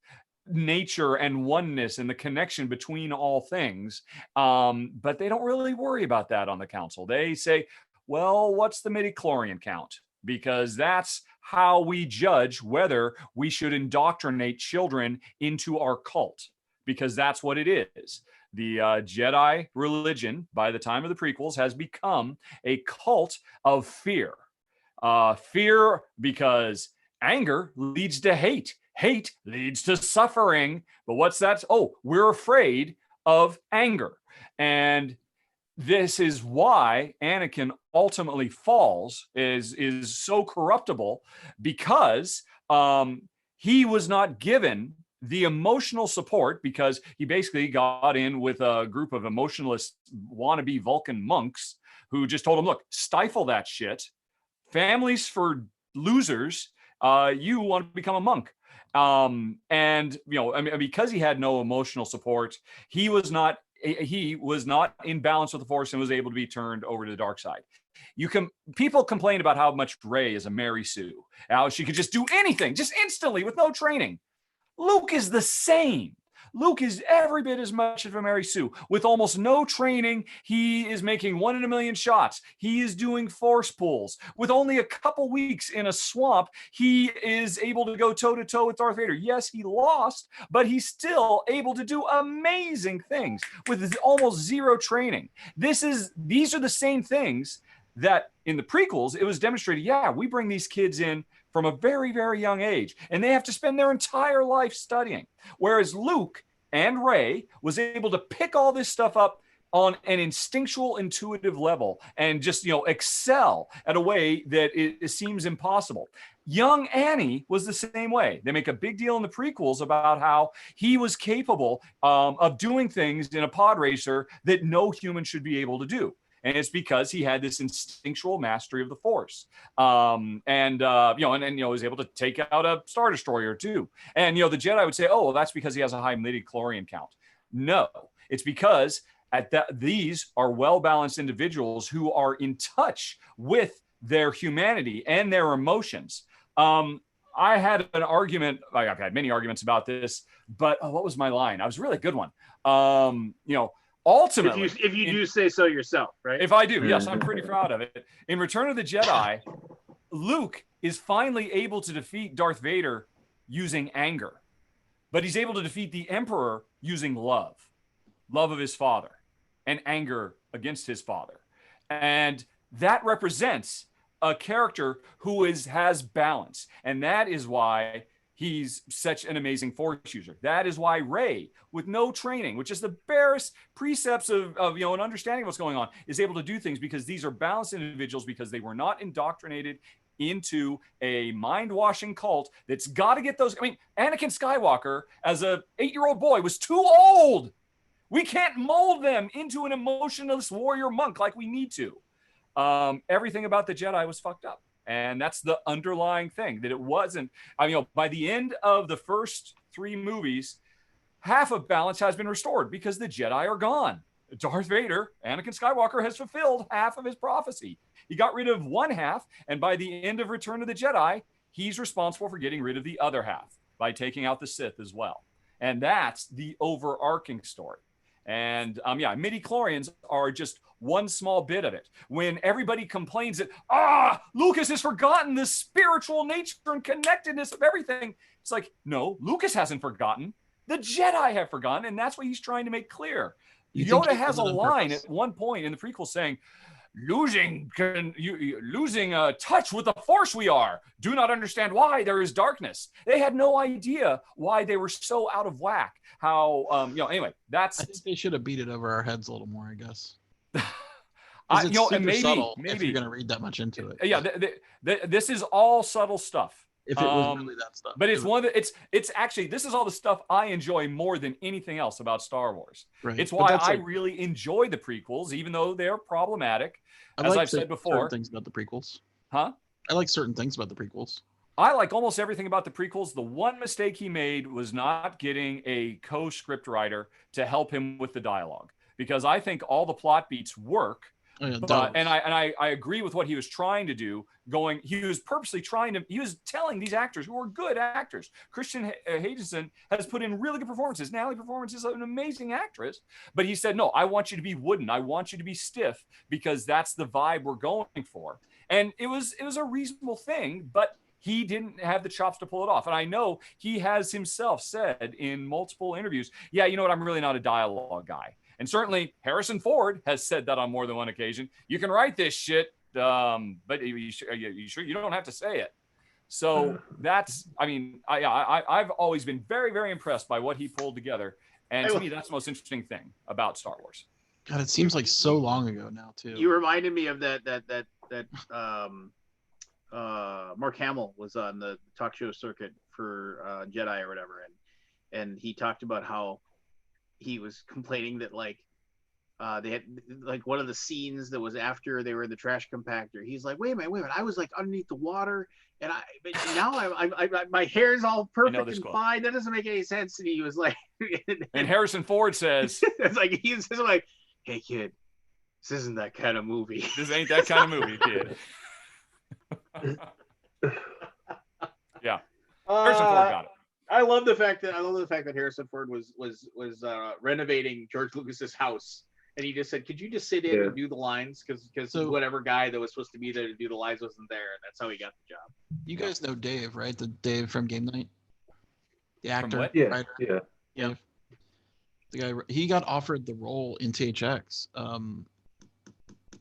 nature and oneness and the connection between all things. But they don't really worry about that on the council. They say, well, what's the midichlorian count? Because that's how we judge whether we should indoctrinate children into our cult, because that's what it is. The Jedi religion, by the time of the prequels, has become a cult of fear. Fear because anger leads to hate. Hate leads to suffering. But what's that? Oh, we're afraid of anger. And this is why Anakin ultimately falls, is so corruptible, because he was not given the emotional support, because he basically got in with a group of emotionless wannabe Vulcan monks who just told him, look, stifle that shit. Families for losers. You want to become a monk. And, I mean, because he had no emotional support, he was not in balance with the Force and was able to be turned over to the dark side. People complain about how much Rey is a Mary Sue, how she could just do anything, just instantly with no training. Luke is the same. Luke is every bit as much of a Mary Sue. With almost no training, he is making 1 in a million shots. He is doing force pulls. With only a couple weeks in a swamp, he is able to go toe-to-toe with Darth Vader. Yes, he lost, but he's still able to do amazing things with almost zero training. These are the same things that in the prequels, it was demonstrated, yeah, we bring these kids in from a very, very young age, and they have to spend their entire life studying. Whereas Luke and Rey was able to pick all this stuff up on an instinctual, intuitive level and just, excel at a way that it seems impossible. Young Annie was the same way. They make a big deal in the prequels about how he was capable of doing things in a pod racer that no human should be able to do. And it's because he had this instinctual mastery of the Force, was able to take out a Star Destroyer too. And the Jedi would say, "Oh, well, that's because he has a high midi-chlorian count." No, it's because these are well-balanced individuals who are in touch with their humanity and their emotions. I had an argument. I've had many arguments about this, but what was my line? I was a really good one. Ultimately, if you do say so yourself, right? If I do, yes, I'm pretty proud of it. In Return of the Jedi, Luke is finally able to defeat Darth Vader using anger, but he's able to defeat the Emperor using love of his father, and anger against his father. And that represents a character who has balance. And that is why he's such an amazing Force user. That is why Rey, with no training, which is the barest precepts of an understanding of what's going on, is able to do things, because these are balanced individuals, because they were not indoctrinated into a mind-washing cult that's got to get those. I mean, Anakin Skywalker, as a 8-year-old boy, was too old. We can't mold them into an emotionless warrior monk like we need to. Everything about the Jedi was fucked up. And that's the underlying thing, that it wasn't. By the end of the first 3 movies, half of balance has been restored because the Jedi are gone. Darth Vader, Anakin Skywalker, has fulfilled half of his prophecy. He got rid of one half, and by the end of Return of the Jedi, he's responsible for getting rid of the other half by taking out the Sith as well. And that's the overarching story. And midi-chlorians are just one small bit of it. When everybody complains that, Lucas has forgotten the spiritual nature and connectedness of everything, it's like, no, Lucas hasn't forgotten. The Jedi have forgotten, and that's what he's trying to make clear. Yoda has a line at one point in the prequel saying, losing touch with the Force we are. Do not understand why there is darkness. They had no idea why they were so out of whack. Anyway, that's. I think they should have beat it over our heads a little more, I guess. And maybe if you're going to read that much into it. Yeah, this is all subtle stuff. If it was really that stuff. But it's it's actually, this is all the stuff I enjoy more than anything else about Star Wars. Right. It's why I really enjoy the prequels, even though they're problematic. As I've said before. Things about the prequels. Huh? I like certain things about the prequels. I like almost everything about the prequels. The one mistake he made was not getting a co-script writer to help him with the dialogue, because I think all the plot beats work. Oh, yeah, and I agree with what he was trying to do. He was purposely he was telling these actors who are good actors. Christian Haydenson has put in really good performances. Natalie Performance is an amazing actress, but he said, no, I want you to be wooden. I want you to be stiff, because that's the vibe we're going for. And it was a reasonable thing, but he didn't have the chops to pull it off. And I know he has himself said in multiple interviews, yeah, you know what? I'm really not a dialogue guy. And certainly Harrison Ford has said that on more than one occasion. You can write this shit, but you sure you don't have to say it. So that's, I mean, I've always been very, very impressed by what he pulled together. And to me, that's the most interesting thing about Star Wars. God, it seems like so long ago now too. You reminded me of that Mark Hamill was on the talk show circuit for Jedi or whatever, and he talked about how he was complaining that they had like one of the scenes that was after they were in the trash compactor. He's like, wait a minute, I was like underneath the water, but now I my hair is all perfect and fine. That doesn't make any sense. And he was like, and Harrison Ford says, it's like he's just like, hey kid, this isn't that kind of movie. This ain't that kind of movie, kid. Yeah, Harrison Ford got it. I love the fact that Harrison Ford was renovating George Lucas's house, and he just said, "Could you just sit in and do the lines?" Because whatever guy that was supposed to be there to do the lines wasn't there, and that's how he got the job. You guys know Dave, right? The Dave from Game Night, the actor, Yeah, writer. yeah. The guy, he got offered the role in THX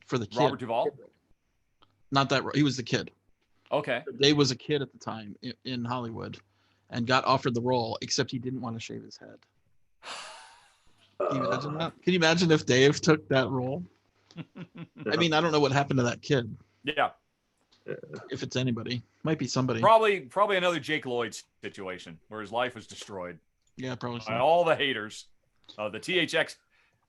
for the kid. Robert Duvall? Not that he was the kid. Okay. Dave was a kid at the time in Hollywood, and got offered the role, except he didn't want to shave his head. Can you imagine that? Can you imagine if Dave took that role? I mean, I don't know what happened to that kid. Yeah. If it's anybody, might be somebody. Probably another Jake Lloyd situation where his life was destroyed. Yeah, probably. By all the haters, the THX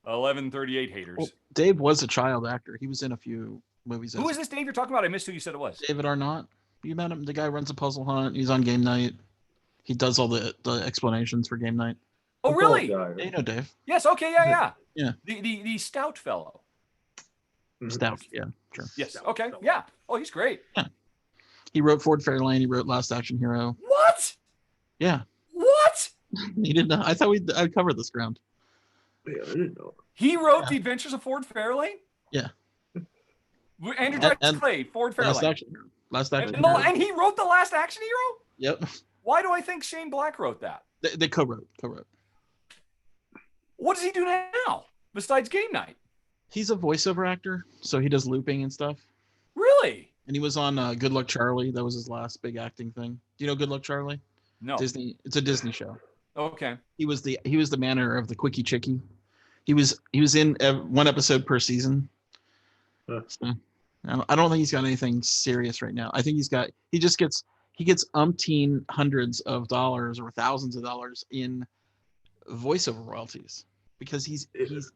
1138 haters. Well, Dave was a child actor. He was in a few movies. Who is this Dave you're talking about? I missed who you said it was. David Arnott. You met him? The guy runs a puzzle hunt. He's on Game Night. He does all the explanations for Game Night. Oh, really? Yeah, you know Dave. Yes. Okay. Yeah. Yeah. The stout fellow. Stout. Yeah. Sure. Yes. Okay. Yeah. Oh, he's great. Yeah. He wrote Ford Fairlane. He wrote Last Action Hero. What? Yeah. What? He didn't know. I thought I covered this ground. Yeah, I didn't know. He wrote The Adventures of Ford Fairlane? Yeah. Andrew Dice Clay, Ford Fairlane. Last Action Hero. Hero. And he wrote The Last Action Hero? Yep. Why do I think Shane Black wrote that? They co-wrote. What does he do now besides Game Night? He's a voiceover actor, so he does looping and stuff. Really? And he was on Good Luck Charlie. That was his last big acting thing. Do you know Good Luck Charlie? No. Disney. It's a Disney show. Okay. He was the manner of the Quickie Chickie. He was in one episode per season. So, I don't think he's got anything serious right now. I think he gets umpteen hundreds of dollars or thousands of dollars in voiceover royalties because he's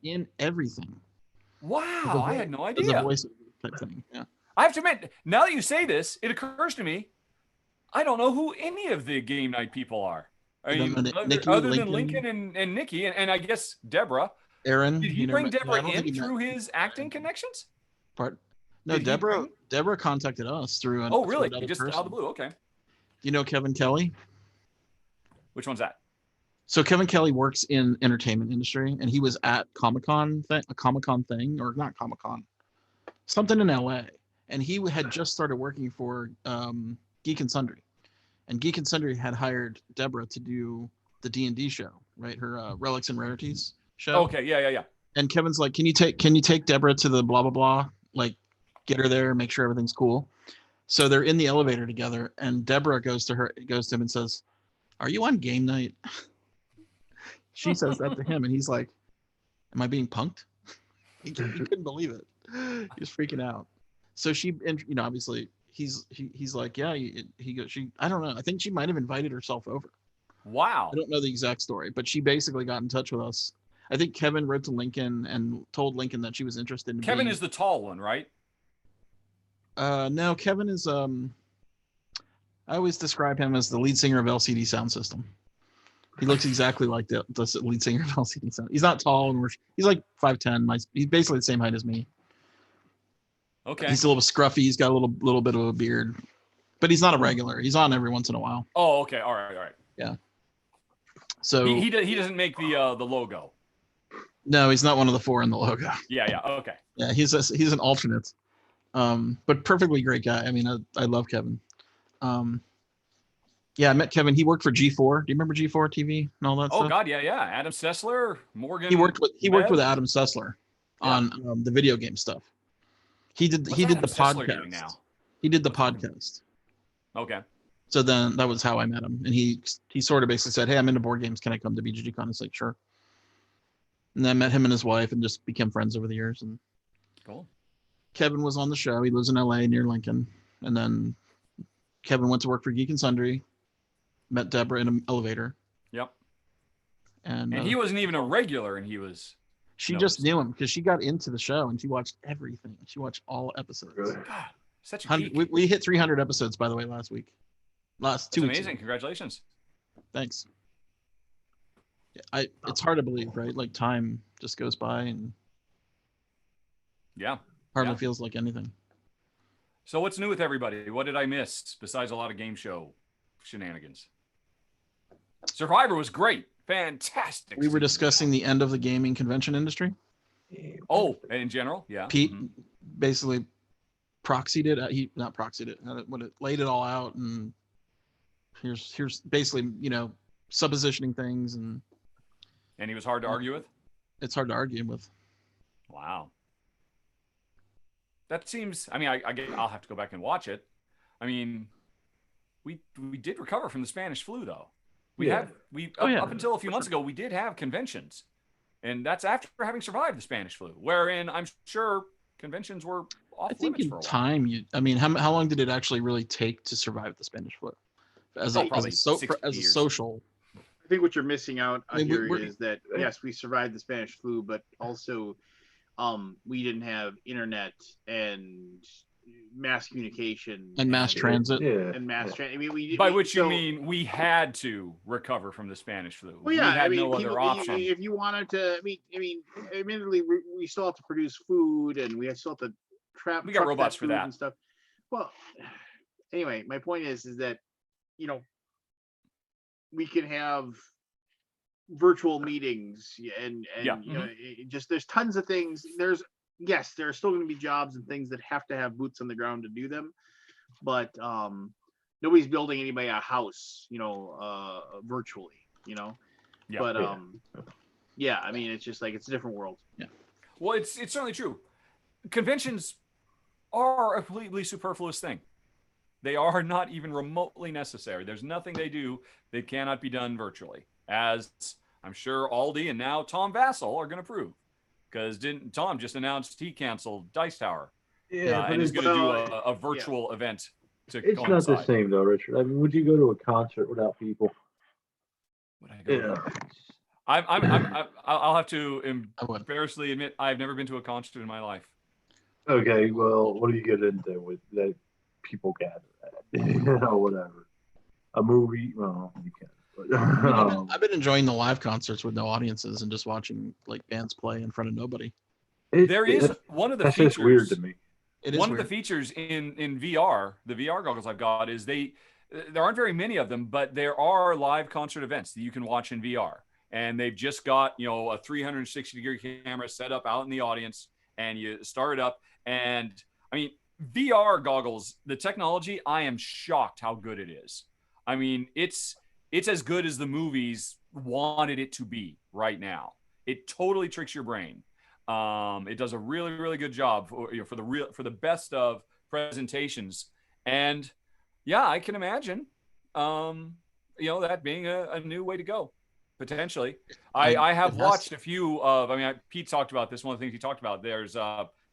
in everything. Wow, I had no idea. As a voiceover type thing. Yeah. I have to admit, now that you say this, it occurs to me, I don't know who any of the Game Night people are. I mean, other than Lincoln and Nikki, and I guess Deborah. Aaron. Did he bring Deborah in through his acting connections? No, Deborah contacted us through Oh, really? He just out of the blue. Okay. Do you know Kevin Kelly? Which one's that? So Kevin Kelly works in entertainment industry, and he was at a Comic Con thing, or not Comic Con, something in LA, and he had just started working for Geek and Sundry, and Geek and Sundry had hired Deborah to do the D&D show, right? Her Relics and Rarities show. Okay, yeah. And Kevin's like, can you take Deborah to the blah blah blah, like get her there, make sure everything's cool. So they're in the elevator together, and Deborah goes to him and says, "Are you on Game Night?" She says that to him, and he's like, "Am I being punked?" He couldn't believe it. He was freaking out. So she, obviously, he's like, "Yeah." I don't know. I think she might have invited herself over. Wow. I don't know the exact story, but she basically got in touch with us. I think Kevin wrote to Lincoln and told Lincoln that she was interested in. Kevin is the tall one, right? No, Kevin is. I always describe him as the lead singer of LCD Sound System. He looks exactly like the lead singer of LCD Sound. He's not tall, and he's like 5'10". He's basically the same height as me. Okay. He's a little scruffy. He's got a little bit of a beard, but he's not a regular. He's on every once in a while. Oh, okay. All right. Yeah. So he doesn't make the logo. No, he's not one of the four in the logo. Yeah. Okay. Yeah, he's an alternate, but perfectly great guy. I mean, I love Kevin. Yeah, I met Kevin. He worked for G4. Do you remember G4 TV and all that stuff? Oh God, yeah. Adam Sessler, Morgan. He worked with Adam Sessler on the video game stuff. He did What's the Adam Sessler doing podcast. now? He did the podcast. Okay. So then that was how I met him. And he sort of basically said, "Hey, I'm into board games. Can I come to BGGCon?" It's like, sure. And then I met him and his wife and just became friends over the years. And Cool. Kevin was on the show. He lives in LA near Lincoln. And then Kevin went to work for Geek and Sundry, met Deborah in an elevator. Yep. And he wasn't even a regular, and he was. She just knew him because she got into the show and she watched everything. She watched all episodes. Really? God, such a geek. We hit 300 episodes, by the way, last week. Last 2 That's weeks. amazing. Congratulations. Thanks. It's hard to believe, right? Like time just goes by and Yeah. hardly feels like anything. So what's new with everybody? What did I miss besides a lot of game show shenanigans? Survivor was great. Fantastic. We were discussing the end of the gaming convention industry. Oh, in general? Yeah. Pete basically proxied it. He not proxied it. When it laid it all out, and here's basically, suppositioning things, and he was hard to argue with? It's hard to argue with. Wow. That seems, I'll have to go back and watch it. I mean, we did recover from the Spanish flu, though. Up until a few months ago, we did have conventions. And that's after having survived the Spanish flu, wherein I'm sure conventions were off I think limits in for a while. time, how long did it actually really take to survive the Spanish flu? As a social. I think what you're missing out on here we're- is that yes, we survived the Spanish flu, but also we didn't have internet and mass communication And mass transit. and mass transit. By which you mean we had to recover from the Spanish flu. Well, yeah, we had no other option. If you wanted to, admittedly, we still have to produce food, and we still have to trap. We got robots for food that and stuff. Well, anyway, my point is that we can have virtual meetings and just there's tons of things. There are still going to be jobs and things that have to have boots on the ground to do them, but nobody's building anybody a house, virtually, But it's just like it's a different world. Yeah. Well, it's certainly true. Conventions are a completely superfluous thing. They are not even remotely necessary. There's nothing they do that cannot be done virtually, as I'm sure Aldi and now Tom Vassell are going to prove. Because Tom just announced he canceled Dice Tower, and is going to do a virtual event to It's coincide. not the same though, Richard. I mean, would you go to a concert without people? Would I go? Yeah. I'll have to embarrassingly admit I've never been to a concert in my life. Okay, well, what do you get into with that people gather at? Whatever. A movie, well, you can. But, I've been enjoying the live concerts with no audiences and just watching like bands play in front of nobody. There is one of the that's features. just weird to me. One of the features in VR, the VR goggles I've got, is there aren't very many of them, but there are live concert events that you can watch in VR. And they've just got, a 360-degree camera set up out in the audience, and you start it up. And I mean, VR goggles, the technology, I am shocked how good it is. I mean, it's as good as the movies wanted it to be right now. It totally tricks your brain. It does a really, really good job for the best of presentations. And yeah, I can imagine, that being a new way to go, potentially. I have watched a few of, Pete talked about this. One of the things he talked about, there's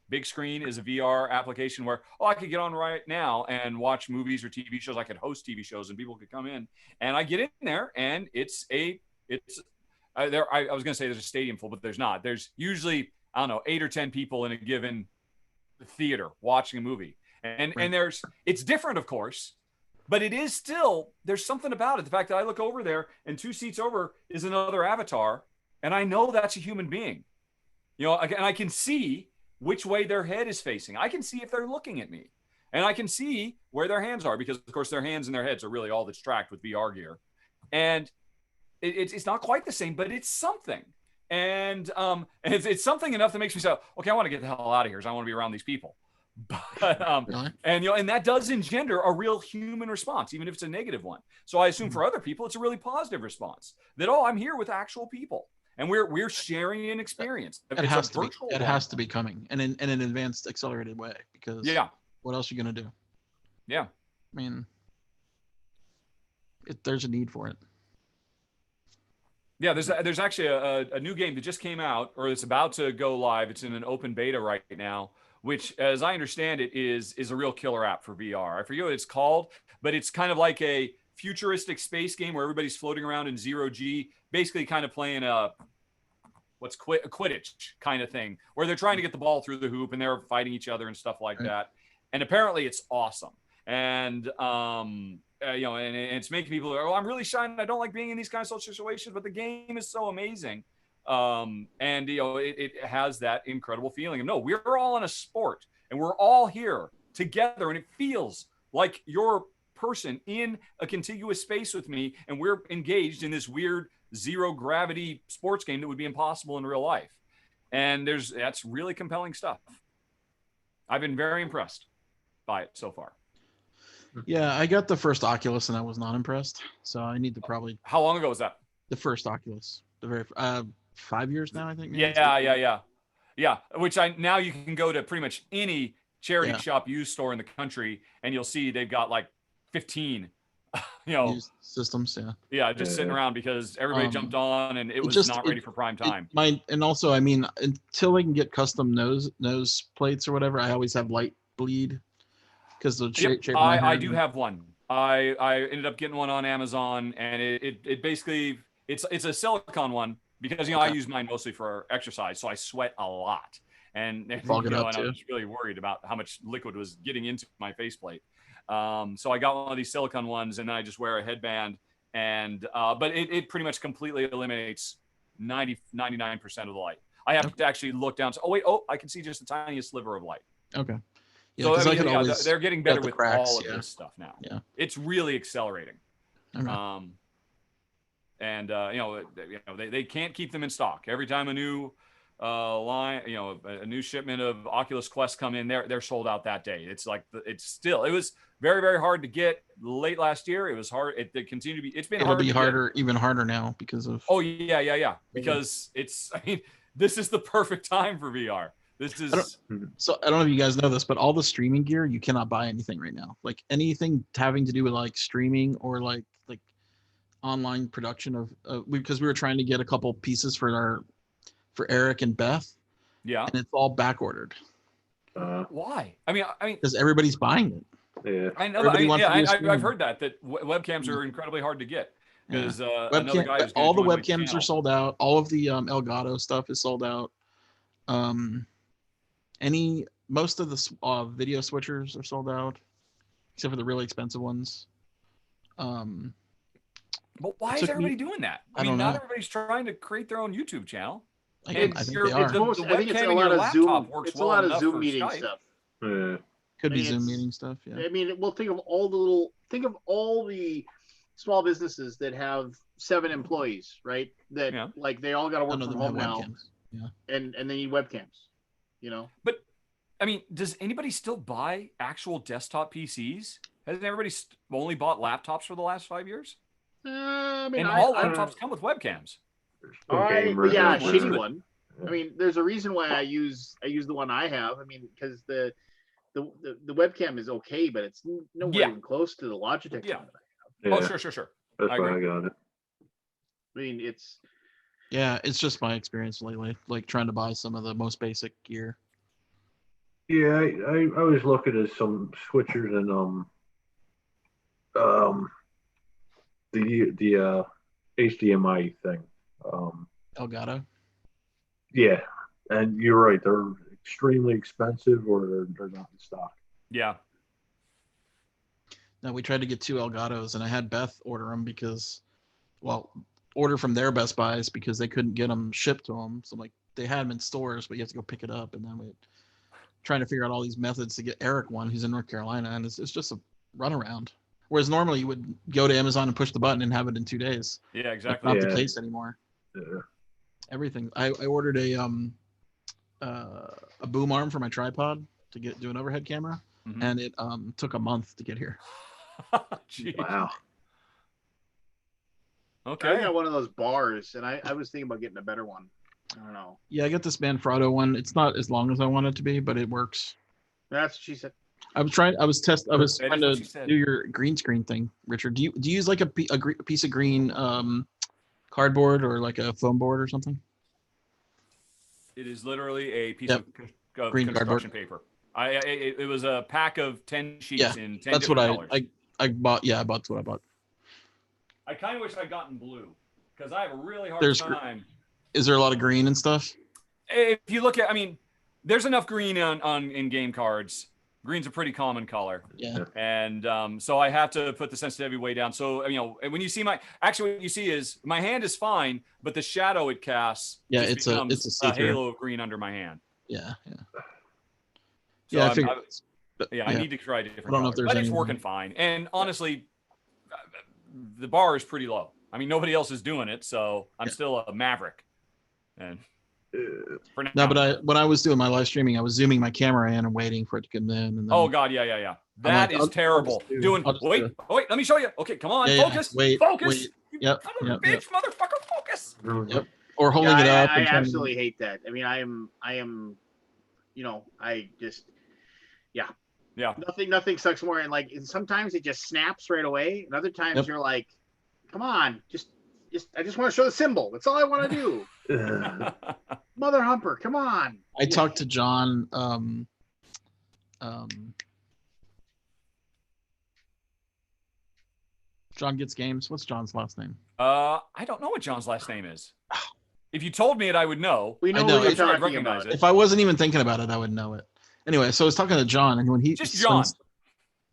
Big Screen is a VR application where, I could get on right now and watch movies or TV shows. I could host TV shows and people could come in, and I get in there and I was going to say there's a stadium full, but there's not. There's usually, 8 or 10 people in a given theater watching a movie. And it's different, of course, but it is still, there's something about it. The fact that I look over there and 2 seats over is another avatar, and I know that's a human being, and I can see which way their head is facing. I can see if they're looking at me, and I can see where their hands are, because of course their hands and their heads are really all that's tracked with VR gear. And it's not quite the same, but it's something. And it's something enough that makes me say, okay, I want to get the hell out of here because I want to be around these people. But and that does engender a real human response, even if it's a negative one. So I assume for other people it's a really positive response, that I'm here with actual people. and we're sharing an experience. It has to be. It has to be coming, and in an advanced, accelerated way. Because what else are you gonna do? Yeah, I mean, there's a need for it. Yeah, there's actually a new game that just came out, or it's about to go live. It's in an open beta right now, which, as I understand it, is a real killer app for VR. I forget what it's called, but it's kind of like a futuristic space game where everybody's floating around in zero G, basically kind of playing a Quidditch kind of thing, where they're trying to get the ball through the hoop and they're fighting each other and stuff like that. And apparently, it's awesome. And and it's making people go, oh, I'm really shy and I don't like being in these kind of social situations, but the game is so amazing. And it has that incredible feeling of, no, we're all in a sport and we're all here together, and it feels like you're person in a contiguous space with me, and we're engaged in this weird zero gravity sports game that would be impossible in real life. And that's really compelling stuff. I've been very impressed by it so far. Yeah, I got the first Oculus and I was not impressed. So I need to probably. How long ago was that? The first Oculus. The very 5 years now, I think. Yeah. Which now you can go to pretty much any charity shop used store in the country, and you'll see they've got like 15 used systems. Just sitting around because everybody jumped on and it was not ready for prime time. And also, I mean, until I can get custom nose plates or whatever, I always have light bleed because the shape of my I do have one. I ended up getting one on Amazon, and it basically it's a silicone one because I use mine mostly for exercise, so I sweat a lot, and I was really worried about how much liquid was getting into my faceplate. So I got one of these silicone ones, and then I just wear a headband, and but it pretty much completely eliminates 99% of the light. I have to actually look down. So, I can see just the tiniest sliver of light. Okay. Yeah, so they're getting better with all of this stuff now. Yeah, it's really accelerating. Okay. They can't keep them in stock. Every time a new line, a new shipment of Oculus Quest come in, they're sold out that day. It's like it was very, very hard to get late last year. It was hard. It continued to be. It'll be harder, even harder now because of. Oh yeah. Because this is the perfect time for VR. I don't know if you guys know this, but all the streaming gear, you cannot buy anything right now. Like anything having to do with like streaming or like online production of because we were trying to get a couple pieces for Eric and Beth. Yeah. And it's all back ordered. Why? I mean, because everybody's buying it. Yeah. I know. I've heard that webcams are incredibly hard to get because another guy all the webcams are sold out. All of the Elgato stuff is sold out. Most of the video switchers are sold out, except for the really expensive ones. But why is everybody doing that? I mean, not everybody's trying to create their own YouTube channel. I think they are. I think it's a lot of Zoom. It's a lot of Zoom meeting stuff. Could be Zoom meeting stuff. Yeah. I mean, well, think of all the small businesses that have 7 employees, right? That like they all got to work from home now. Yeah. And they need webcams. But I mean, does anybody still buy actual desktop PCs? Hasn't everybody only bought laptops for the last 5 years? All laptops come with webcams. Shitty one. I mean, there's a reason why I use the one I have. I mean, because the webcam is okay, but it's nowhere even close to the Logitech one that I have. Oh, sure. That's why I got it. I mean, it's just my experience lately, like trying to buy some of the most basic gear. Yeah, I was looking at some switchers and the HDMI thing. Elgato. Yeah, and you're right. They're extremely expensive, or they're not in stock. Yeah. Now we tried to get 2 Elgatos, and I had Beth order them order from their Best Buys because they couldn't get them shipped to them. So like they had them in stores, but you have to go pick it up, and then we're trying to figure out all these methods to get Eric one, who's in North Carolina, and it's just a runaround. Whereas normally you would go to Amazon and push the button and have it in 2 days. Yeah, exactly. That's not the case anymore. Yeah. Everything. I ordered a boom arm for my tripod to do an overhead camera, and it took a month to get here. Jeez. Wow. Okay. I got one of those bars, and I was thinking about getting a better one. I don't know. Yeah, I got this Manfrotto one. It's not as long as I want it to be, but it works. That's what she said. I was trying That is what she to said. do your green screen thing, Richard. Do you use like a piece of green cardboard or like a foam board or something? It is literally a piece Yep. of Green construction cardboard. paper. It was a pack of 10 sheets Yeah, in 10 that's what different colors. I bought. Yeah, that's what I bought. I kind of wish I'd gotten blue because I have a really hard There's time. Is there a lot of green and stuff? If you look at, I mean, there's enough green on in-game cards. Green's a pretty common color. Yeah. And so I have to put the sensitivity way down. So, you know, when you see actually what you see is my hand is fine, but the shadow it casts Yeah, just it's becomes a see-through. halo of green under my hand. Yeah, yeah. So Yeah, I figured. I need to try a different I don't know color, if there's but it's any- working fine. And honestly, the bar is pretty low. I mean, nobody else is doing it, so I'm still a maverick. And for now, No, but when I was doing my live streaming, I was zooming my camera in and waiting for it to come in. And then, oh god, yeah. That is terrible. Wait, let me show you. Okay, come on, focus. Focus. Wait. Yep. Son of a bitch, motherfucker, focus. Yep. Or holding it up. I and trying to- absolutely hate that. I mean, I am, you know, I just, yeah. Nothing sucks more. And like, sometimes it just snaps right away. And other times you're like, come on, I just want to show the symbol. That's all I want to do. Mother humper, come on. I talked to John. John Gets Games. What's John's last name? I don't know what John's last name is. If you told me it, I would know. We know I know, who you're I'd talking recognize about. it. If I wasn't even thinking about it, I would know it. Anyway, so I was talking to John, and when he Just John.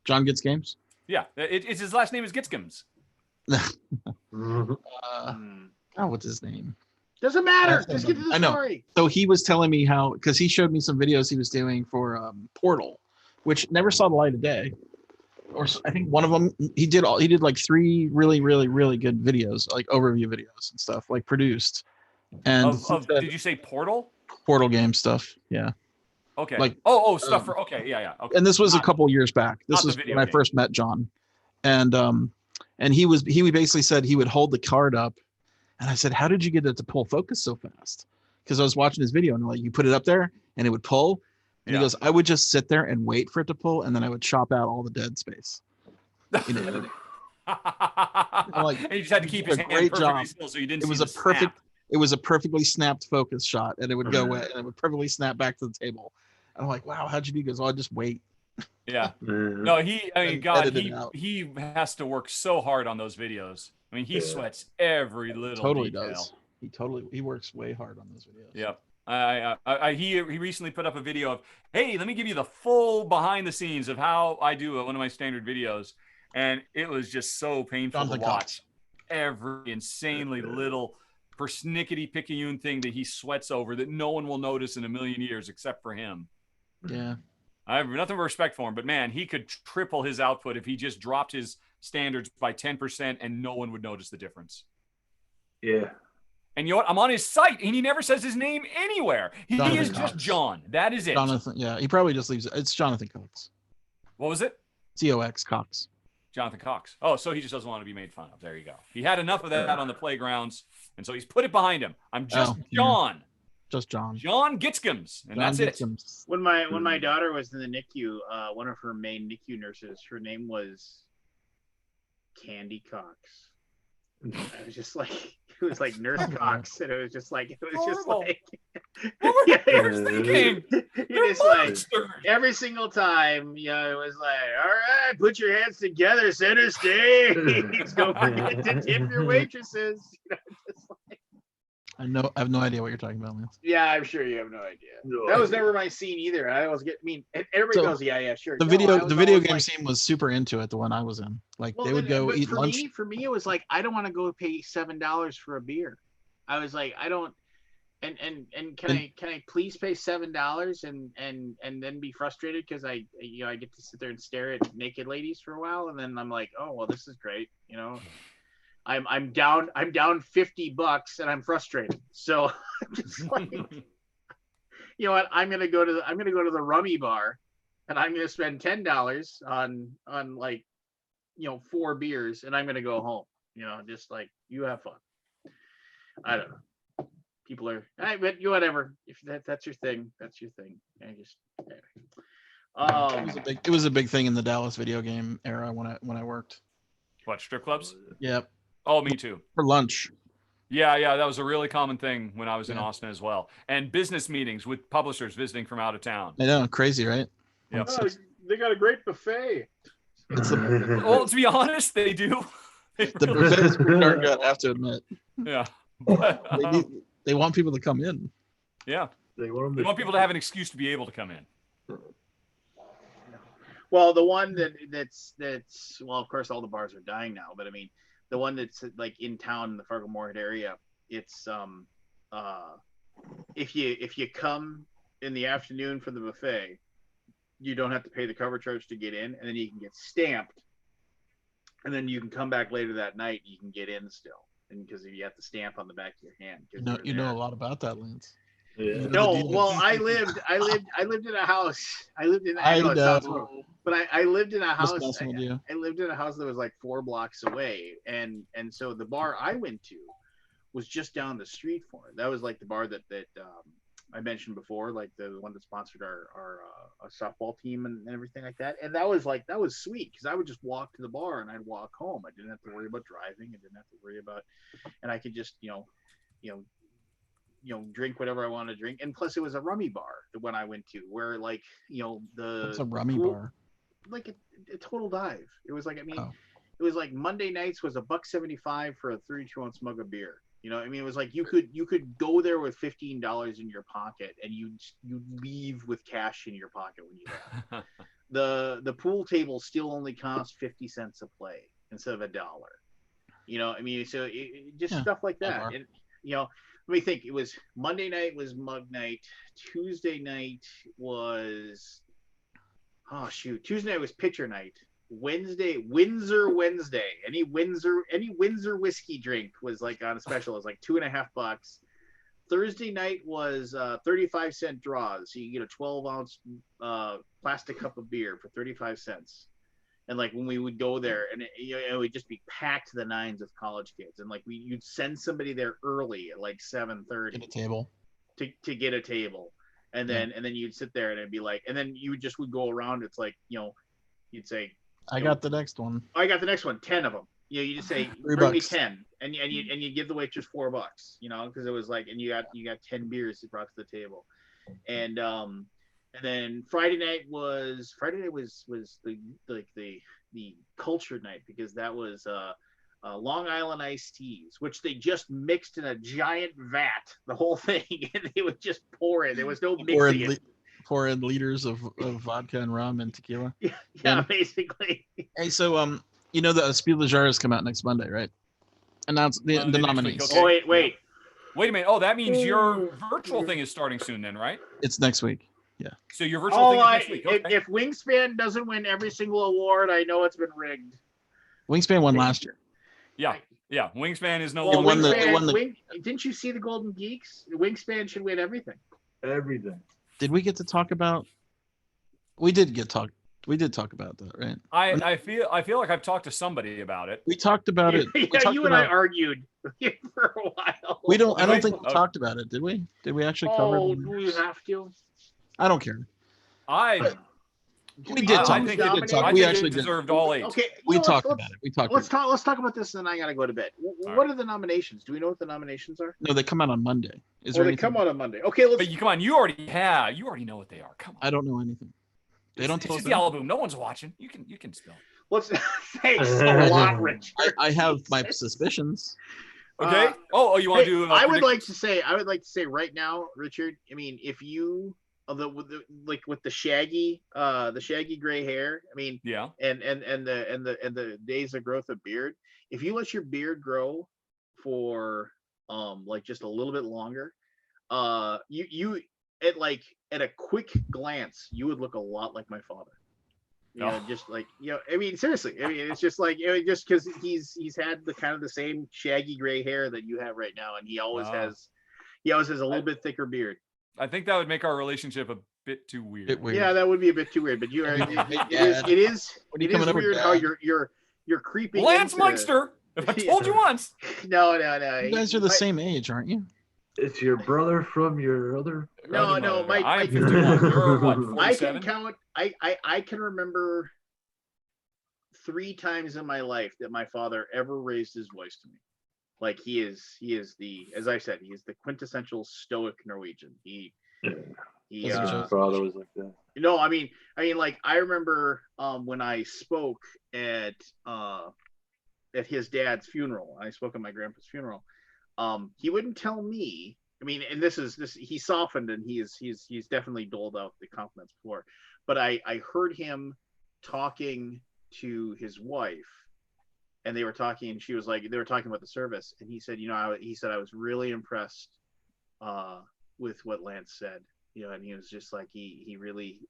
John Gets Games. Yeah, it's his last name is Gitskins. What's his name? Doesn't matter. Just get to the I know. story. So he was telling me how, because he showed me some videos he was doing for Portal, which never saw the light of day. Or I think one of them he did like 3 really, really, really good videos, like overview videos and stuff, like produced. And he said, did you say Portal? Portal game stuff? Yeah. Okay. Like stuff for yeah. Okay. And this was a couple years back. This not was the when video I game. first met John, and he basically said he would hold the card up, and I said, how did you get it to pull focus so fast? Because I was watching his video, and like, you put it up there and it would pull, and he goes, I would just sit there and wait for it to pull, and then I would chop out all the dead space. You know, I'm like, and you just had to keep his hand great perfectly job. still, so you didn't. It see was the a perfect. snap. It was a perfectly snapped focus shot, and it would go away, and it would perfectly snap back to the table. And I'm like, wow, how'd you do? He goes, oh, I just wait. Yeah. No, I mean, And God, edit it out. he has to work so hard on those videos. I mean, he sweats every little Totally detail. does. He works way hard on those videos. Yep. He recently put up a video of, hey, let me give you the full behind the scenes of how I do one of my standard videos, and it was just so painful Jonathan to watch. Cox. Every insanely little persnickety picayune thing that he sweats over that no one will notice in a million years except for him. Yeah. I have nothing but respect for him, but man, he could triple his output if he just dropped his standards by 10% and no one would notice the difference. Yeah. And you know what? I'm on his site and he never says his name anywhere. He Jonathan is Cox. just John. That is it. Jonathan. Yeah. He probably just leaves it. It's Jonathan Cox. What was it? COX Cox. Jonathan Cox. Oh, so he just doesn't want to be made fun of. There you go. He had enough of that on the playgrounds, and so he's put it behind him. I'm just John. Just John. John Gitskins, and that's it. When my daughter was in the NICU, one of her main NICU nurses, her name was Candy Cox. I was just like, it was like Nurse Cox, and it was just like, What were yeah, you thinking? it's like every single time, you know, it was like, all right, put your hands together, center stage. Don't forget to tip your waitresses. You know, just like, I have no idea what you're talking about, man. yeah, I'm sure you have no idea. That was never my scene either. I always get, everybody So, goes, yeah, sure. The No, video I was video always game like, scene was super into it. The one I was in, like well, they would then, go but eat lunch. For me, it was like, I don't want to go pay $7 for a beer. I was like, I don't. And can I please pay $7 and then be frustrated because I get to sit there and stare at naked ladies for a while, and then I'm like, oh well, this is great, you know. I'm down $50 and I'm frustrated, so I'm just like, you know what, I'm gonna go to the rummy bar, and I'm gonna spend $10 on like, you know, 4 beers, and I'm gonna go home. You know, just like you have fun. I don't know. People are, but you whatever. If that's your thing, that's your thing. I just anyway. It was a big thing in the Dallas video game era when I worked. What, strip clubs? Yep. Oh, me too. For lunch. Yeah, that was a really common thing when I was in Austin as well. And business meetings with publishers visiting from out of town. I know, crazy, right? Yep. Oh, they got a great buffet. Well, to be honest, they do. The buffet is pretty darn good, I have to admit. Yeah. They want people to come in. Yeah. They want people to have an excuse to be able to come in. Well, the one that's well, of course, all the bars are dying now, but I mean, the one that's like in town in the Fargo-Moorhead area, it's if you come in the afternoon for the buffet, you don't have to pay the cover charge to get in, and then you can get stamped, and then you can come back later that night and you can get in still, and because you have the stamp on the back of your hand. You know a lot about that, Lance. Yeah. No, well, I lived in a house. I lived in a house. I lived in a house that was like 4 blocks away, and so the bar I went to was just down the street from it. That was like the bar that I mentioned before, like the one that sponsored our softball team and everything like that. And that was sweet because I would just walk to the bar and I'd walk home. I didn't have to worry about driving. I didn't have to worry about, and I could just drink whatever I wanted to drink. And plus, it was a rummy bar, the one I went to, where like What's a rummy bar? Like a total dive. It was like, it was like Monday nights was $1.75 for a 32-ounce mug of beer. You know, I mean, it was like you could go there with $15 in your pocket, and you leave with cash in your pocket when you left. The pool table still only costs 50 cents a play instead of $1. You know, I mean, so stuff like that. And let me think. It was Monday night was mug night. Tuesday night was Tuesday night was pitcher night. Windsor Wednesday. Any Windsor whiskey drink was like on a special. It was like $2.50. Thursday night was 35-cent draws. So you get a 12-ounce plastic cup of beer for 35 cents. And like when we would go there, and it would just be packed to the nines with college kids, and like you'd send somebody there early at like 7:30 Get a table to get a table, and then you'd sit there and it'd be like, and then you would go around. It's like you'd say, I got the next one. I got the next one. 10 of them. You just say, bring me 10, and you give the waitress $4, because it was like, and you got 10 beers you brought to the table, and then Friday night was the culture night, because that was Long Island iced teas, which they just mixed in a giant vat, the whole thing, and they would just pour it. There was no mixing it. Pour in liters of vodka and rum and tequila. Yeah, basically. Hey, so the Spiel des Jahres come out next Monday, right? Announce the nominees. Okay. Oh, wait a minute. Oh, that means your virtual thing is starting soon, then, right? It's next week. Yeah. So your virtual thing is next week. Okay. If Wingspan doesn't win every single award, I know it's been rigged. Wingspan won last year. Yeah. Wingspan is no longer. Wingspan, didn't you see the Golden Geeks? Wingspan should win everything. Everything. Did we get to talk about? We did talk about that, right? I feel like I've talked to somebody about it. We talked about it. Yeah, you and I argued for a while. I don't think we talked about it, did we? Did we actually cover it? Oh, do we have to? I don't care. We did talk. We did talk. We actually deserved all 8. Okay, we talked about it. Let's talk about this, and then I gotta go to bed. What are the nominations? Do we know what the nominations are? No, they come out on Monday. They come out on Monday. Okay, let's. But come on, you already know what they are. Come on. I don't know anything. They don't tell us. It's the Alaboom. No one's watching. You can spill. Let's thanks a lot, Rich. I have my suspicions. Okay. You want to do? I would like to say right now, Richard. I mean, if you with the shaggy gray hair. I mean, yeah. And the days of growth of beard. If you let your beard grow for like just a little bit longer, you at a quick glance, you would look a lot like my father. Just like, I mean, seriously, I mean, it's just like, just because he's had the kind of the same shaggy gray hair that you have right now, and he always has a little bit thicker beard. I think that would make our relationship a bit too weird. Yeah, that would be a bit too weird. But you are, it is weird how you're creeping. Lance Meister. If I told you once. No. You guys are the same age, aren't you? It's your brother from your other. No. I'm 51. You're what? 47? I can count. I can remember 3 times in my life that my father ever raised his voice to me. Like he is the, as I said, he is the quintessential stoic Norwegian. He My father was like that. No, I mean, like I remember when I spoke at his dad's funeral. I spoke at my grandpa's funeral. He wouldn't tell me. I mean, and this he softened and he's definitely doled out the compliments before. But I heard him talking to his wife, and they were talking, and she was like, they were talking about the service, and he said, he said, I was really impressed with what Lance said, and he was just like, he really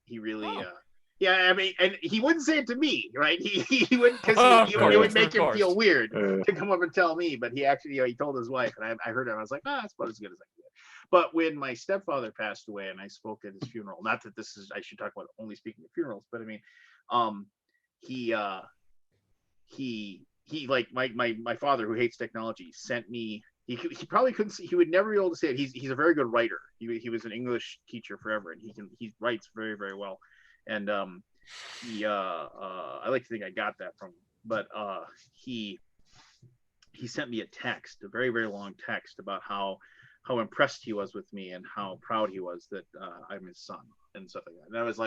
yeah, I mean, and he wouldn't say it to me, right? He wouldn't, because it would make him feel weird to come up and tell me, but he actually, he told his wife, and I heard him, I was like, that's about as good as I can get. But when my stepfather passed away and I spoke at his funeral, not that I should talk about only speaking at funerals, but I mean, he like my father, who hates technology, sent me, he probably couldn't see, he would never be able to say it. He's a very good writer. He was an English teacher forever, and he writes very, very well. And I like to think I got that from him. But he sent me a text, a very, very long text about how impressed he was with me and how proud he was that I'm his son and stuff like that. And I was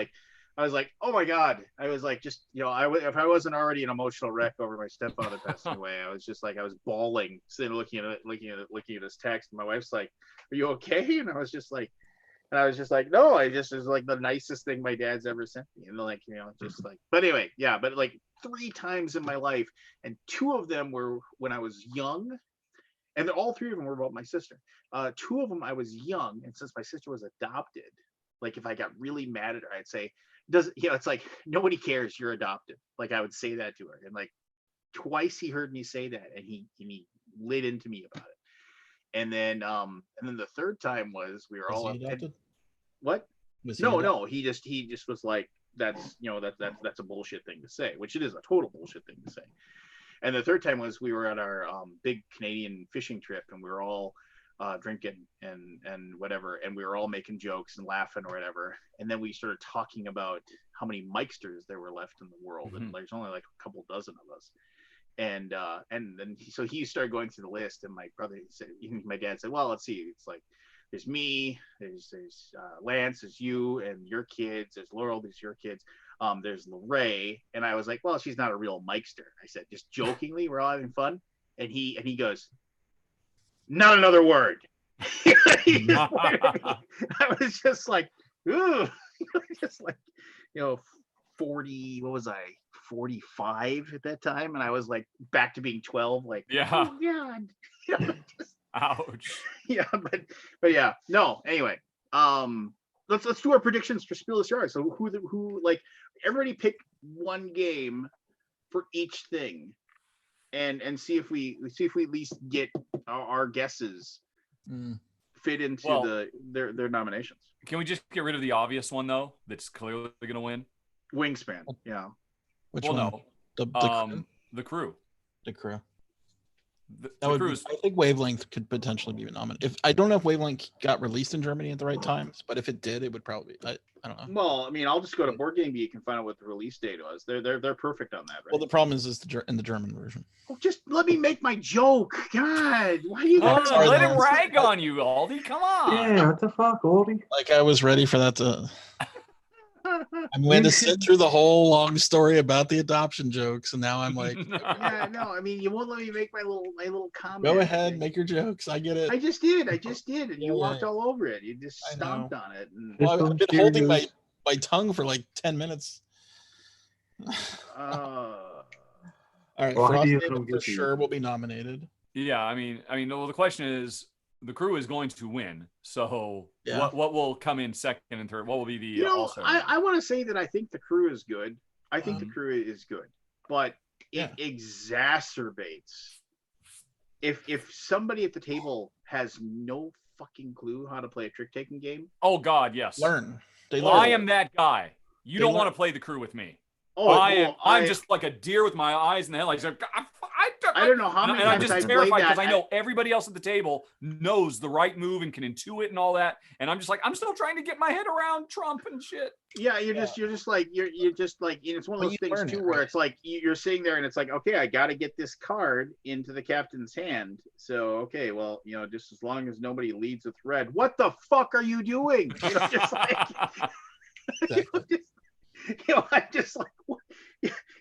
like, oh my God. I was like, just, if I wasn't already an emotional wreck over my stepfather passing away, I was just like, I was bawling, sitting looking at this text. And my wife's like, are you okay? And I was just like, no, it was like the nicest thing my dad's ever sent me. And like, just like, but anyway, yeah, but like 3 times in my life, and 2 of them were when I was young, and all 3 of them were about my sister. 2 of them I was young, and since my sister was adopted, like if I got really mad at her, I'd say, it's like, nobody cares, you're adopted. Like I would say that to her, and like twice he heard me say that, and he lit into me about it. And then the 3rd time was we were all up. What? No, he just was like, that's a bullshit thing to say, which it is a total bullshit thing to say. And the 3rd time was we were at our big Canadian fishing trip, and we were all drinking and whatever, and we were all making jokes and laughing or whatever. And then we started talking about how many Mikesters there were left in the world, and there's only like a couple dozen of us. And then so he started going through the list, and my dad said, well, let's see, it's like there's me, there's Lance, there's you and your kids, there's Laurel, there's your kids, there's Lorraine. And I was like, well, she's not a real Mikester. I said, just jokingly, we're all having fun. And he goes, not another word. I was just like, ooh, just like, 40, what was I, 45 at that time, and I was like back to being 12, like, yeah, oh God. Ouch. Yeah, but yeah, no, anyway, let's do our predictions for Spiel des Jahres. So who like, everybody pick one game for each thing, and see if we at least get our guesses fit into their nominations. Can we just get rid of the obvious one though, that's clearly going to win? Wingspan. Yeah. Which one? No. The crew. The crew. The crew. I think Wavelength could potentially be nominated. I don't know if Wavelength got released in Germany at the right times, but if it did, it would probably. I don't know. Well, I mean, I'll just go to Board Game Geek and find out what the release date was. They're perfect on that, right? Well, the problem is in the German version. Oh, just let me make my joke. God, why do you? Let him rag on you, Aldi. Come on. Yeah, what the fuck, Aldi? Like I was ready for that to. I'm going to sit through the whole long story about the adoption jokes, and now I'm like, yeah, no, I mean, you won't let me make my little comment. Go ahead, make your jokes. I get it. I just did, and you walked all over it. You just stomped on it. And... Well, I've been holding my tongue for like 10 minutes. All right, Frosthaven for sure will be nominated. Yeah, I mean, well, the question is, the crew is going to win. So what will come in second and third? What will be the also? I want to say that I think the crew is good. I think the crew is good, but it exacerbates if somebody at the table has no fucking clue how to play a trick-taking game. Oh God, yes. Learn. I am that guy. You don't want to play the crew with me. I'm just like a deer with my eyes in the headlights. I I don't know how many and I'm times just I've played terrified that. because I know everybody else at the table knows the right move and can intuit and all that. And I'm just like, I'm still trying to get my head around Trump and shit. Yeah, you're just like it's one of those things too where it's like you're sitting there and it's like, okay, I got to get this card into the captain's hand. So okay, well, just as long as nobody leads with red. What the fuck are you doing? Just like I'm just like, what?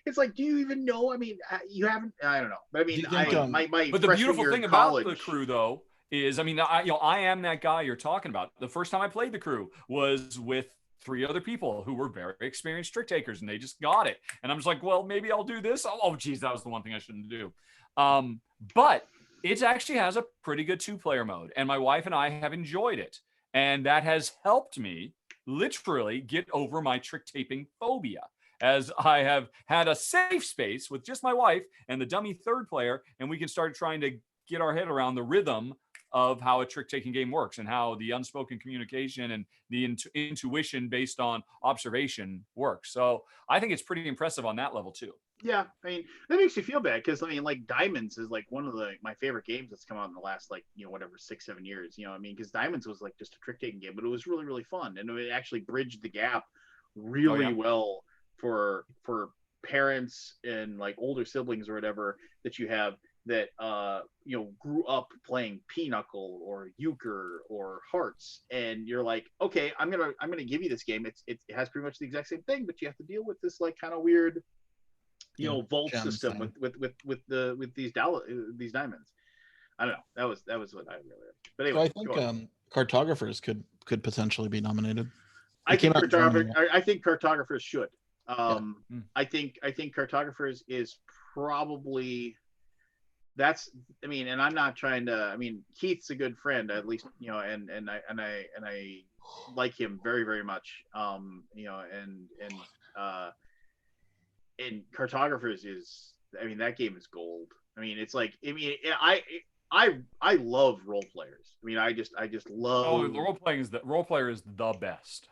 It's like, do you even know? I mean, you haven't. I don't know, but I mean, But the beautiful thing about the crew, though, is I mean, I am that guy you're talking about. The first time I played the crew was with 3 other people who were very experienced trick takers, and they just got it. And I'm just like, well, maybe I'll do this. Oh, geez, that was the one thing I shouldn't do. But it actually has a pretty good 2-player mode, and my wife and I have enjoyed it, and that has helped me literally get over my trick taping phobia, as I have had a safe space with just my wife and the dummy 3rd player, and we can start trying to get our head around the rhythm of how a trick-taking game works and how the unspoken communication and the intuition based on observation works. So I think it's pretty impressive on that level too. Yeah, I mean, that makes you feel bad because I mean, like Diamonds is like one of my favorite games that's come out in the last 6-7 years. I mean, because Diamonds was like just a trick-taking game, but it was really, really fun, and it actually bridged the gap really well for parents and like older siblings or whatever that you have that grew up playing Pinochle or Euchre or Hearts, and you're like, okay, I'm gonna give you this game. It has pretty much the exact same thing, but you have to deal with this like kind of weird vault system with these diamonds. I don't know. That was what I really liked. But anyway, so I think cartographers could potentially be nominated. I think cartographers should. I think cartographers is probably and I'm not trying to. I mean, Keith's a good friend, at least, and I like him very, very much. And cartographers is, I mean, that game is gold. I mean, it's like, I mean, I love role players. I mean, I just love. Oh, the role player is the best.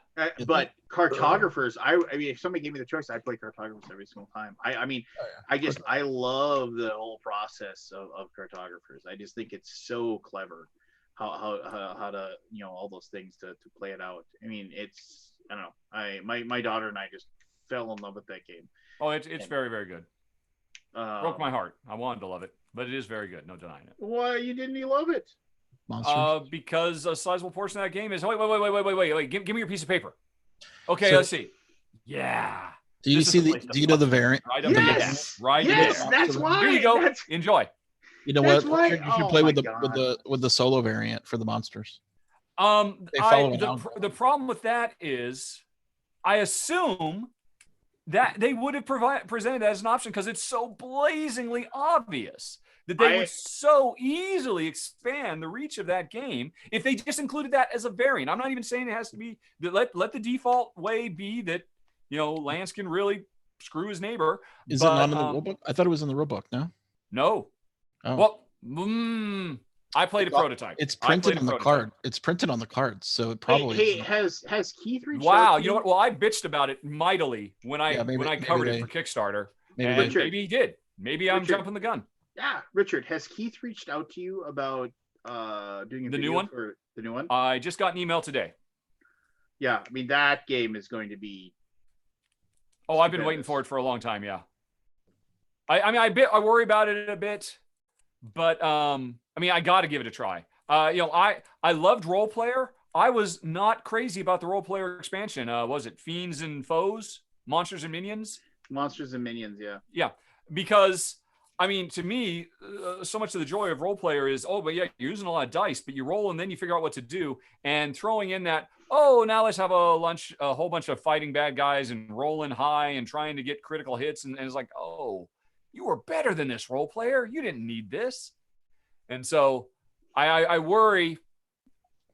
But cartographers, I mean, if somebody gave me the choice, I'd play cartographers every single time. I mean, I love the whole process of cartographers. I just think it's so clever how to all those things to play it out. I mean, it's, I don't know. My daughter and I just fell in love with that game. Oh, it's very, very good. Broke my heart. I wanted to love it, but it is very good. No denying it. Why didn't you love it? Because a sizable portion of that game is wait. Give me your piece of paper. Okay, let's see. Yeah. Do you know the variant? Yes. That's why. Here you go. Enjoy. You know what? You should play with the solo variant for the monsters. The problem with that is, I assume that they would have presented that as an option because it's so blazingly obvious that they would so easily expand the reach of that game if they just included that as a variant. I'm not even saying it has to be that. Let the default way be that Lance can really screw his neighbor. Is it not in the rulebook? I thought it was in the rulebook. No. Oh. Well, I played a prototype. It's printed on the card. It's printed on the cards, so it probably. Hey, has Keith reached Wow, out to you know what? Well, I bitched about it mightily when I covered it for Kickstarter. Maybe he did. Maybe I'm jumping the gun. Yeah, Richard, has Keith reached out to you about doing a the video new one? For the new one? I just got an email today. Yeah, I mean that game is going to be. Oh, I've been waiting for it for a long time. Yeah. I worry about it a bit, but I got to give it a try. I loved Role Player. I was not crazy about the Role Player expansion. Was it Fiends and Foes, Monsters and Minions? Monsters and Minions, yeah. Yeah, because I mean, to me, so much of the joy of Role Player is, you're using a lot of dice, but you roll and then you figure out what to do, and throwing in that, now let's have a whole bunch of fighting bad guys and rolling high and trying to get critical hits, and it's like, you were better than this, Role Player. You didn't need this. And so I worry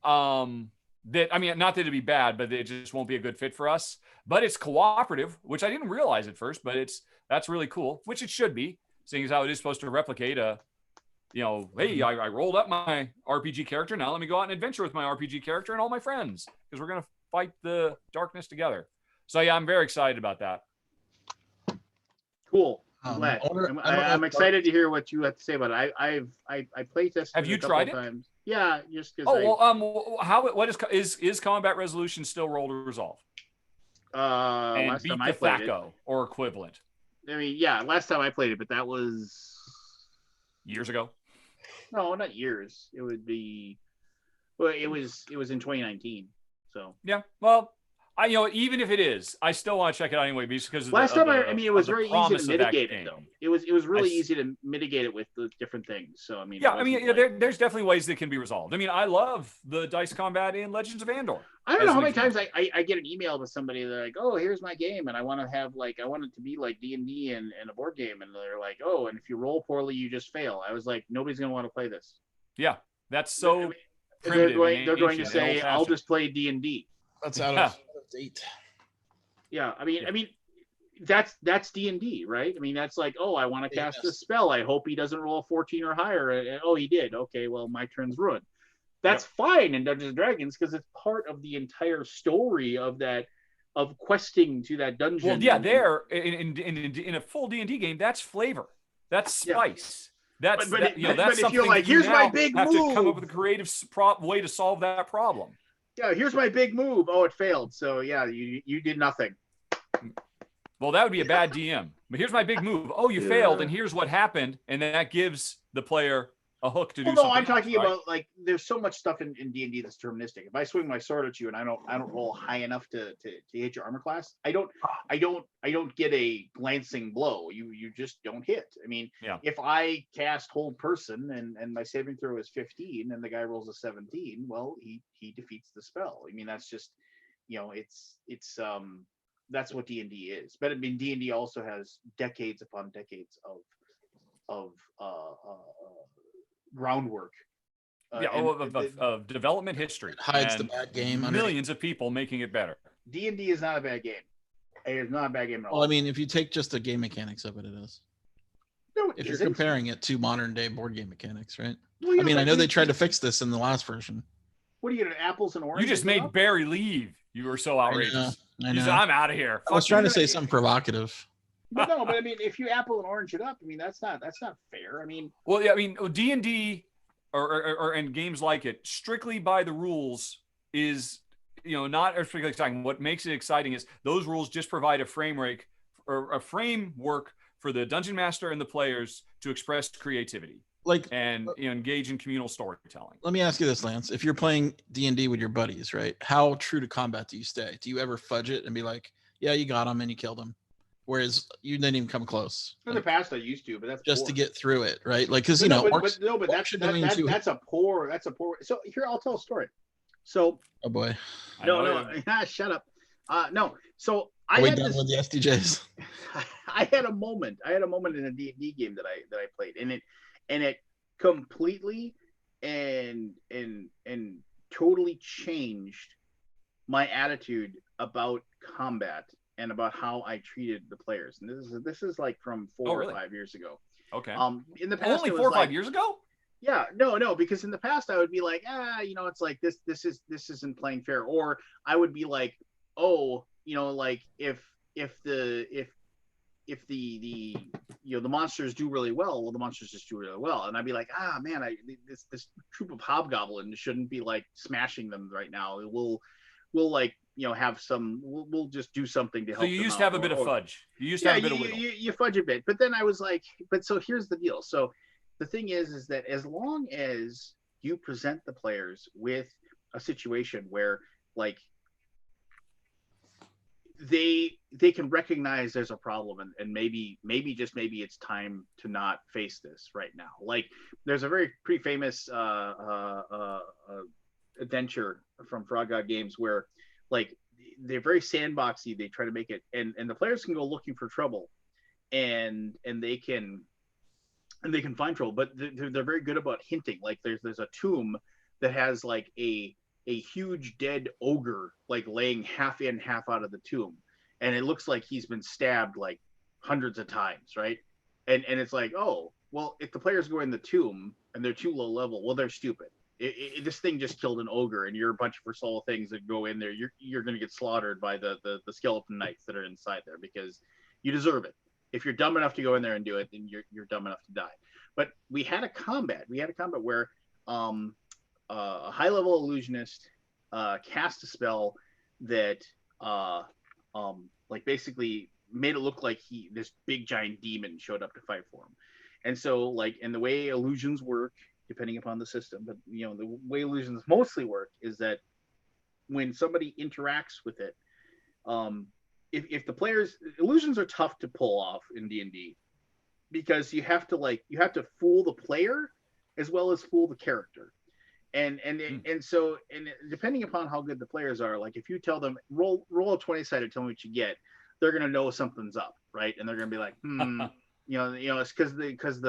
that, I mean, not that it'd be bad, but it just won't be a good fit for us. But it's cooperative, which I didn't realize at first, but that's really cool, which it should be, seeing as how it is supposed to replicate hey, I rolled up my RPG character. Now let me go out and adventure with my RPG character and all my friends, because we're going to fight the darkness together. So yeah, I'm very excited about that. Cool. I'm glad. I don't know I'm if- excited to hear what you have to say about it. I play tested Have it you a couple tried of it? times. Yeah, just because. Oh well, what is combat resolution still roll to resolve? And Last beat time the I played it. THACO or equivalent I mean, yeah, last time I played it, but that was years ago. no, not years. It would be. Well, it was in 2019. So Yeah, well, even if it is, I still want to check it out anyway because last time I mean, it was very easy to mitigate it game. though. It was really easy to mitigate it with the different things. So I mean, yeah, I mean, there's definitely ways that can be resolved. I mean, I love the dice combat in Legends of Andor. I don't know how many times I get an email with somebody. They're like, "Oh, here's my game, and I want to have I want it to be like D&D and a board game." And they're like, "Oh, and if you roll poorly, you just fail." I was like, "Nobody's gonna want to play this." Yeah, that's so. They're going to say, "I'll just play D&D." That's out of date. Yeah, I mean, that's D&D, right? I mean, that's like, oh, I want to cast this spell. I hope he doesn't roll a 14 or higher. And, oh, he did. Okay, well, my turn's ruined. That's fine in Dungeons and Dragons because it's part of the entire story of questing to that dungeon. Well, yeah, in a full D&D game, that's flavor. That's spice. That's but that's if something you're like, here's my big have move. to come up with a creative way to solve that problem. Yeah, here's my big move. Oh, it failed. So yeah, you did nothing. Well, that would be a bad DM. But here's my big move. Oh, you failed, and here's what happened, and then that gives the player a hook to do something. No, I'm talking else, right? about like there's so much stuff in D&D that's deterministic. If I swing my sword at you and I don't roll high enough to hit your armor class, I don't get a glancing blow. You just don't hit. I mean, if I cast Hold Person and my saving throw is 15 and the guy rolls a 17, well, he defeats the spell. I mean, that's just it's that's what D&D is. But I mean, D&D also has decades upon decades of groundwork. Of development history. It hides the bad game. Millions of people making it better. D&D is not a bad game. It is not a bad game at all. Well, I mean, if you take just the game mechanics of it, it is. No, if you're comparing it to modern day board game mechanics, right? Well, I mean, I know they tried to fix this in the last version. What are you gonna apples and oranges? You just made Barry leave. You were so outrageous. I know. Said, I'm out of here. I was trying to say something provocative. But no, but I mean, if you apple and orange it up, I mean, that's not fair. I mean, well, yeah, I mean, D&D or and games like it, strictly by the rules is, not particularly exciting. What makes it exciting is those rules just provide a framework for the dungeon master and the players to express creativity, and engage in communal storytelling. Let me ask you this, Lance: if you're playing D&D with your buddies, right? How true to combat do you stay? Do you ever fudge it and be like, "Yeah, you got him and you killed him," whereas you didn't even come close? In the past, I used to, but that's just poor. to get through it, right? Like, because that's a poor. So here, I'll tell a story. So, oh boy, no, shut up. No, so Are we done with the SDJs? I had a moment in a D&D game that I played, and it completely and totally changed my attitude about combat and about how I treated the players. And this is like from 4 or 5 years ago. Okay. In the past, only 4 or 5 years ago. Yeah, no, because in the past I would be like, it's like this isn't playing fair, or I would be like, oh, like if the monsters do really well, the monsters just do really well, and I'd be like, man, this troop of hobgoblins shouldn't be like smashing them right now. We'll like have some. We'll just do something to help. So you used to have a bit of fudge. You used to have a bit of wiggle. You fudge a bit, but then I was like, so here's the deal. So the thing is that as long as you present the players with a situation where like they can recognize there's a problem and maybe it's time to not face this right now. Like there's a pretty famous adventure from Frog God Games where like they're very sandboxy. They try to make it and the players can go looking for trouble and they can find trouble, but they're very good about hinting. Like there's a tomb that has like a huge dead ogre like laying half in, half out of the tomb, and it looks like he's been stabbed like hundreds of times, right? And it's like, oh, well, if the players go in the tomb and they're too low level, well, they're stupid. This thing just killed an ogre, and you're a bunch of Versal things that go in there. You're going to get slaughtered by the skeleton knights that are inside there because you deserve it. If you're dumb enough to go in there and do it, then you're dumb enough to die. But we had a combat where a high level illusionist cast a spell that like basically made it look like this big giant demon showed up to fight for him. And so like, and the way illusions work, depending upon the system, but the way illusions mostly work is that when somebody interacts with it, if the players, illusions are tough to pull off in D&D because you have to fool the player as well as fool the character. And so depending upon how good the players are, like if you tell them roll a 20-sided, tell me what you get, they're gonna know something's up, right? And they're gonna be like, it's because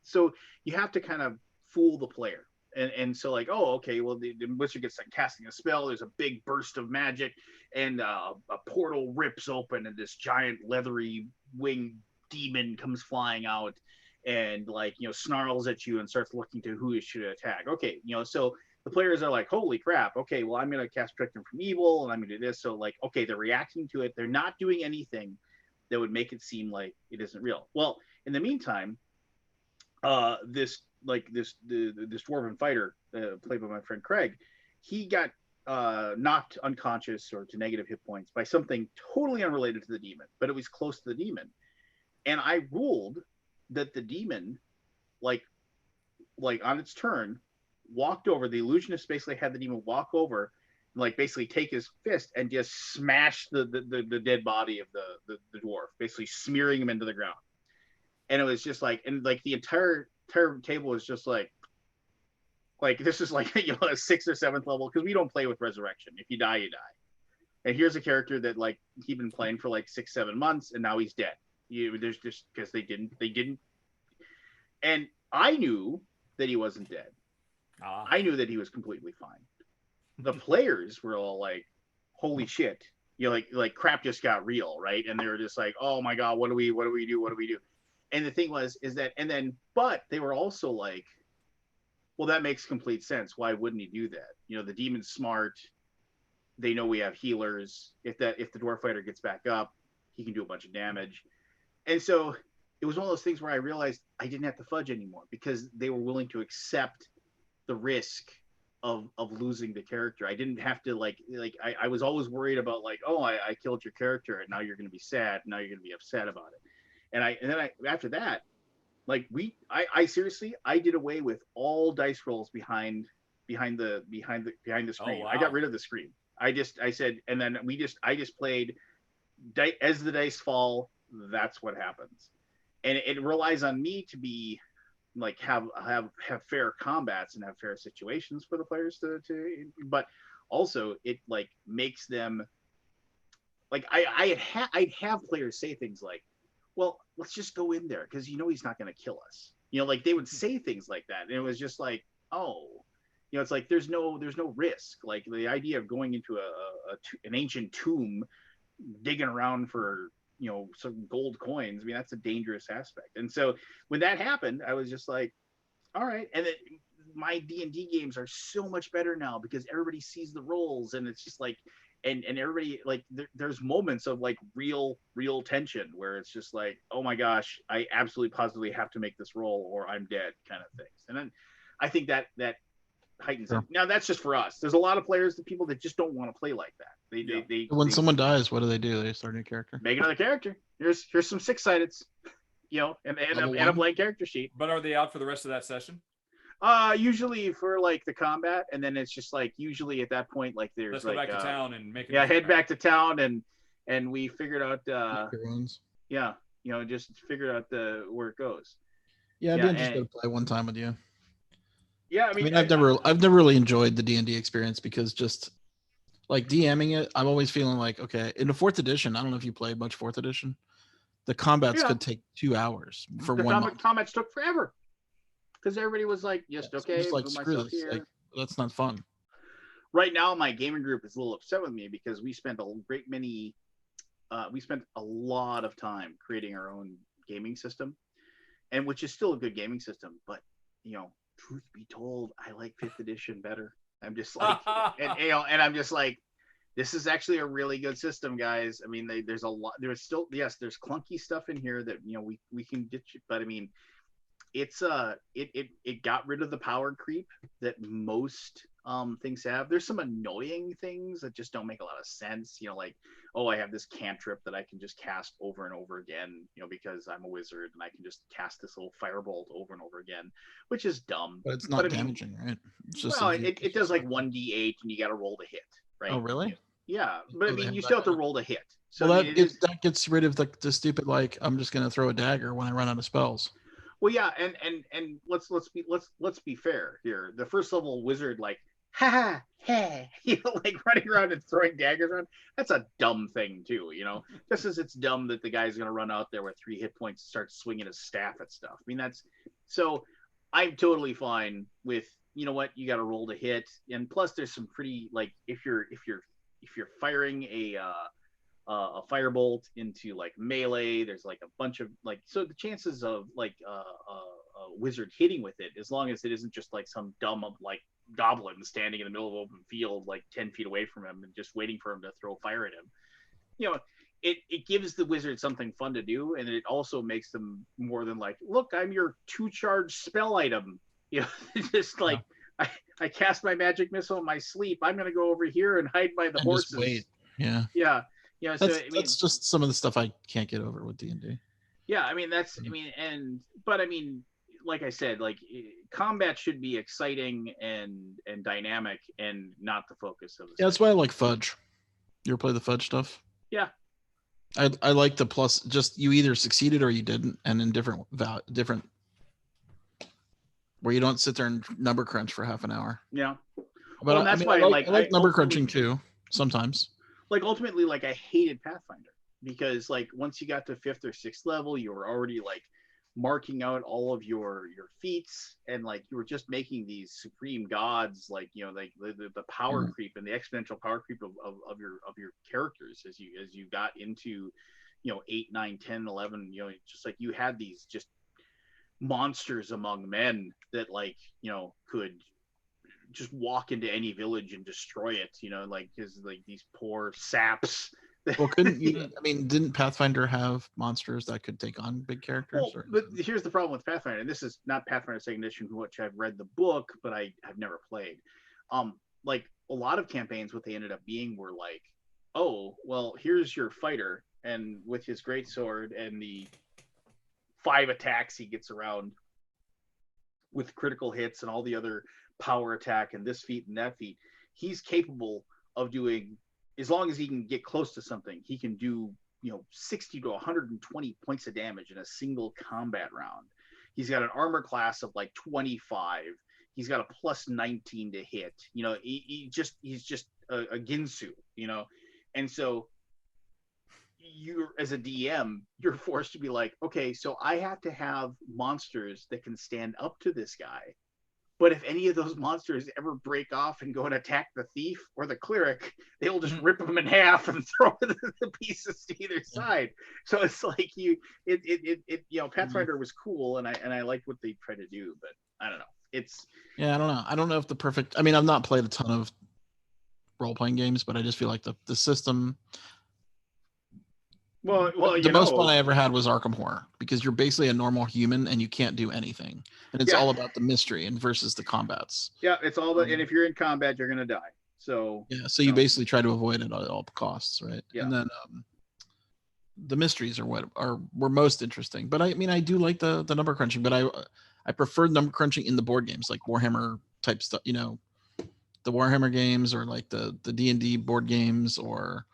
so you have to kind of fool the player. And so like, oh, okay, well, the wizard gets like casting a spell. There's a big burst of magic, and a portal rips open, and this giant leathery winged demon comes flying out, and like snarls at you and starts looking to who you should attack. Okay, so the players are like, holy crap. Okay, well, I'm gonna cast Protect Them from Evil, and I'm gonna do this. So like, okay, they're reacting to it. They're not doing anything that would make it seem like it isn't real. Well, in the meantime, this dwarven fighter played by my friend Craig, he got knocked unconscious or to negative hit points by something totally unrelated to the demon, but it was close to the demon. And I ruled that the demon, like on its turn, walked over. The illusionist basically had the demon walk over, and like basically take his fist and just smash the dead body of the dwarf, basically smearing him into the ground. And it was just like, and like the entire table was just like this is like a 6th or 7th level, because we don't play with resurrection. If you die, you die. And here's a character that like he'd been playing for like 6-7 months, and now he's dead. There's just because they didn't, and I knew that he wasn't dead. I knew that he was completely fine. The players were all like, holy shit, like crap just got real, right? And they were just like, oh my god, what do we do? And the thing but they were also like, well, that makes complete sense. Why wouldn't he do that? The demon's smart. They know we have healers. If the dwarf fighter gets back up, he can do a bunch of damage. And so it was one of those things where I realized I didn't have to fudge anymore, because they were willing to accept the risk of losing the character. I didn't have to I was always worried about like, oh, I killed your character, and now you're going to be sad. Now you're going to be upset about it. And then after that, like I seriously, I did away with all dice rolls behind the screen. Oh, wow. I got rid of the screen. I said, and then I just played as the dice fall. That's what happens. And it relies on me to be like, have fair combats and have fair situations for the players to, but also it like makes them like, I'd have players say things like, well, let's just go in there because he's not going to kill us. Like they would say things like that, and it was just like, oh, it's like there's no risk. Like the idea of going into an ancient tomb, digging around for some gold coins. I mean, that's a dangerous aspect. And so when that happened, I was just like, all right. And then my D&D games are so much better now because everybody sees the rolls, and it's just like, and everybody like there's moments of like real tension where it's just like, oh my gosh, I absolutely positively have to make this roll or I'm dead kind of things. And then I think that heightens it. Now that's just for us. There's a lot of players, the people that just don't want to play like that. They someone dies, what do? They start a new character. Make another character. Here's some 6-sideds, and a blank character sheet. But are they out for the rest of that session? Usually for like the combat, and then it's just like usually at that point like there's let's like go back to town and make it. Yeah, head back to town and we figured out just figured out where it goes. Yeah, I'd be interested to play one time with you. Yeah, I mean I've never really enjoyed the D&D experience because just like DMing it, I'm always feeling like, okay, in the 4th edition, I don't know if you played much 4th edition. The combats could take 2 hours for one month. Combats took forever because everybody was like, okay, like, screw this. Like, that's not fun. Right now, my gaming group is a little upset with me because we spent a lot of time creating our own gaming system, and which is still a good gaming system, but truth be told, I like 5th edition better. I'm just like, and I'm just like, this is actually a really good system, guys. I mean, there's a lot. There's still, yes, there's clunky stuff in here that we can ditch it, but I mean, it's it got rid of the power creep that most things have. There's some annoying things that just don't make a lot of sense. Like, oh, I have this cantrip that I can just cast over and over again, because I'm a wizard and I can just cast this little firebolt over and over again, which is dumb. But it's not damaging, right? It's just it does like 1d8 and you got to roll to hit, right? Oh, really? Yeah, but I mean, you still have to roll to hit. So well, that gets rid of the stupid, like, I'm just gonna throw a dagger when I run out of spells. Well, yeah, and let's be fair here. The first level wizard, like, ha ha, like running around and throwing daggers around, that's a dumb thing too, just as it's dumb that the guy's gonna run out there with 3 hit points and start swinging his staff at stuff. I mean, so I'm totally fine with, what, you got to roll to hit, and plus there's some pretty, like, if you're firing a firebolt into like melee, there's like a bunch of, like, so the chances of like a wizard hitting with it, as long as it isn't just like some dumb like goblin standing in the middle of open field like 10 feet away from him and just waiting for him to throw fire at him, it gives the wizard something fun to do, and it also makes them more than like, look, I'm your 2-charge spell item, just like, I cast my magic missile in my sleep, I'm gonna go over here and hide by the horses. Just wait. Yeah. That's just some of the stuff I can't get over with D&D. Yeah, I mean, but I mean, like I said, like, combat should be exciting and dynamic and not the focus of it. Yeah, that's why I like Fudge. You ever play the Fudge stuff? Yeah. I like the plus, just you either succeeded or you didn't, and in different where you don't sit there and number crunch for half an hour. Yeah. But that's why I like number crunching too sometimes. Like, ultimately, like, I hated Pathfinder because, like, once you got to 5th or 6th level, you were already like marking out all of your feats, and like you were just making these supreme gods, like, like the power creep and the exponential power creep of your characters as you got into 8, 9, 10, 11, just like you had these just monsters among men that, like, could just walk into any village and destroy it, like, because like these poor saps. Well, couldn't you? I mean, didn't Pathfinder have monsters that could take on big characters? Well, but here's the problem with Pathfinder, and this is not Pathfinder Second Edition, which I've read the book, but I've never played. Like, a lot of campaigns, what they ended up being were like, oh, well, here's your fighter, and with his greatsword and the 5 attacks he gets around with critical hits and all the other power attack and this feat and that feat, he's capable of doing, as long as he can get close to something, he can do 60 to 120 points of damage in a single combat round. He's got an armor class of like 25. He's got a plus 19 to hit. He's just a Ginsu. And so you, as a DM, you're forced to be like, okay, so I have to have monsters that can stand up to this guy. But if any of those monsters ever break off and go and attack the thief or the cleric, they'll just rip them in half and throw the pieces to either side. So it's like Pathfinder was cool, and I liked what they tried to do, but I don't know. I don't know. I don't know if the perfect. I mean, I've not played a ton of role-playing games, but I just feel like the system. Well, the most fun I ever had was Arkham Horror, because you're basically a normal human and you can't do anything, and it's all about the mystery and versus the combats. Yeah, it's all about, and if you're in combat, you're gonna die. So so you basically try to avoid it at all costs, right? Yeah. And then the mysteries are were most interesting. But I mean, I do like the number crunching, but I prefer number crunching in the board games, like Warhammer type stuff. The Warhammer games, or like the D&D board games, or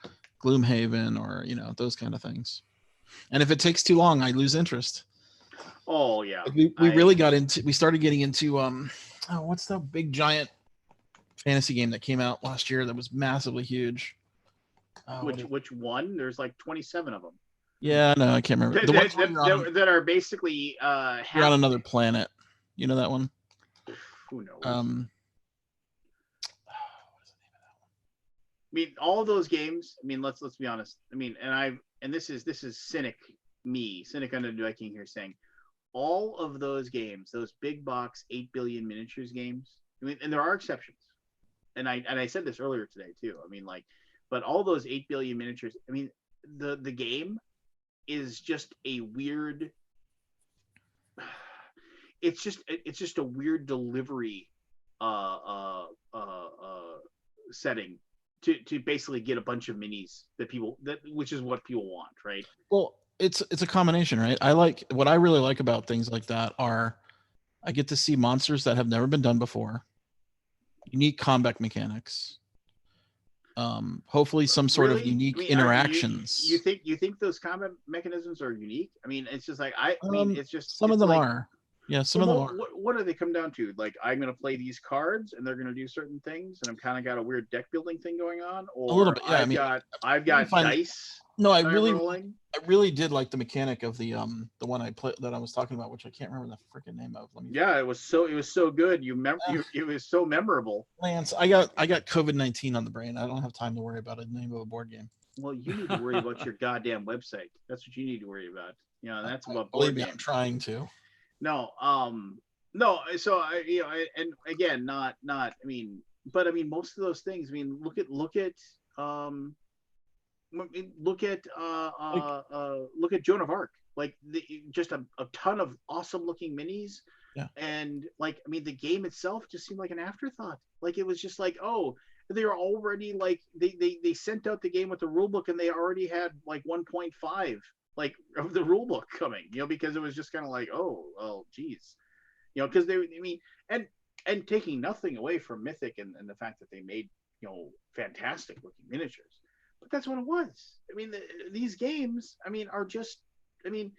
Gloomhaven, or those kind of things. And if it takes too long, I lose interest. Oh yeah. We started getting into what's that big giant fantasy game that came out last year that was massively huge? Which one? There's like 27 of them. Yeah, no, I can't remember. That are basically you're on another planet. You know that one? Who knows? I mean, all of those games. I mean, let's be honest. I mean, and this is cynic under Viking here saying, all of those games, those big box 8 billion miniatures games. I mean, and there are exceptions. And I said this earlier today too. I mean, like but all those 8 billion miniatures. I mean, the game is just a weird. It's just a weird delivery setting to basically get a bunch of minis which is what people want, right? Well, it's a combination, right? What I really like about things like that are I get to see monsters that have never been done before, unique combat mechanics, hopefully some sort of unique interactions. You think those combat mechanisms are unique? I mean, it's just like it's just some of them like, are. Yeah, some of them are. What do they come down to? Like, I'm going to play these cards, and they're going to do certain things, and I'm kind of got a weird deck building thing going on, or a little bit. Yeah, I've got dice. No, I really did like the mechanic of the one I played that I was talking about, which I can't remember the freaking name of. Yeah, it was so good. It was so memorable. Lance, I got COVID-19 on the brain. I don't have time to worry about the name of a board game. Well, you need to worry about your goddamn website. That's what you need to worry about. You know, that's about board games. I'm trying to. No, no. So and again, not. I mean, but I mean, most of those things. I mean, look at Joan of Arc. Like just a ton of awesome looking minis. Yeah. And like, I mean, the game itself just seemed like an afterthought. Like, it was just like, oh, they were already like they sent out the game with the rule book, and they already had like 1.5 like of the rule book coming, because it was just kind of like, oh, well, geez, because and taking nothing away from Mythic and the fact that they made, fantastic looking miniatures, but that's what it was. I mean, these games, I mean, are just, I mean,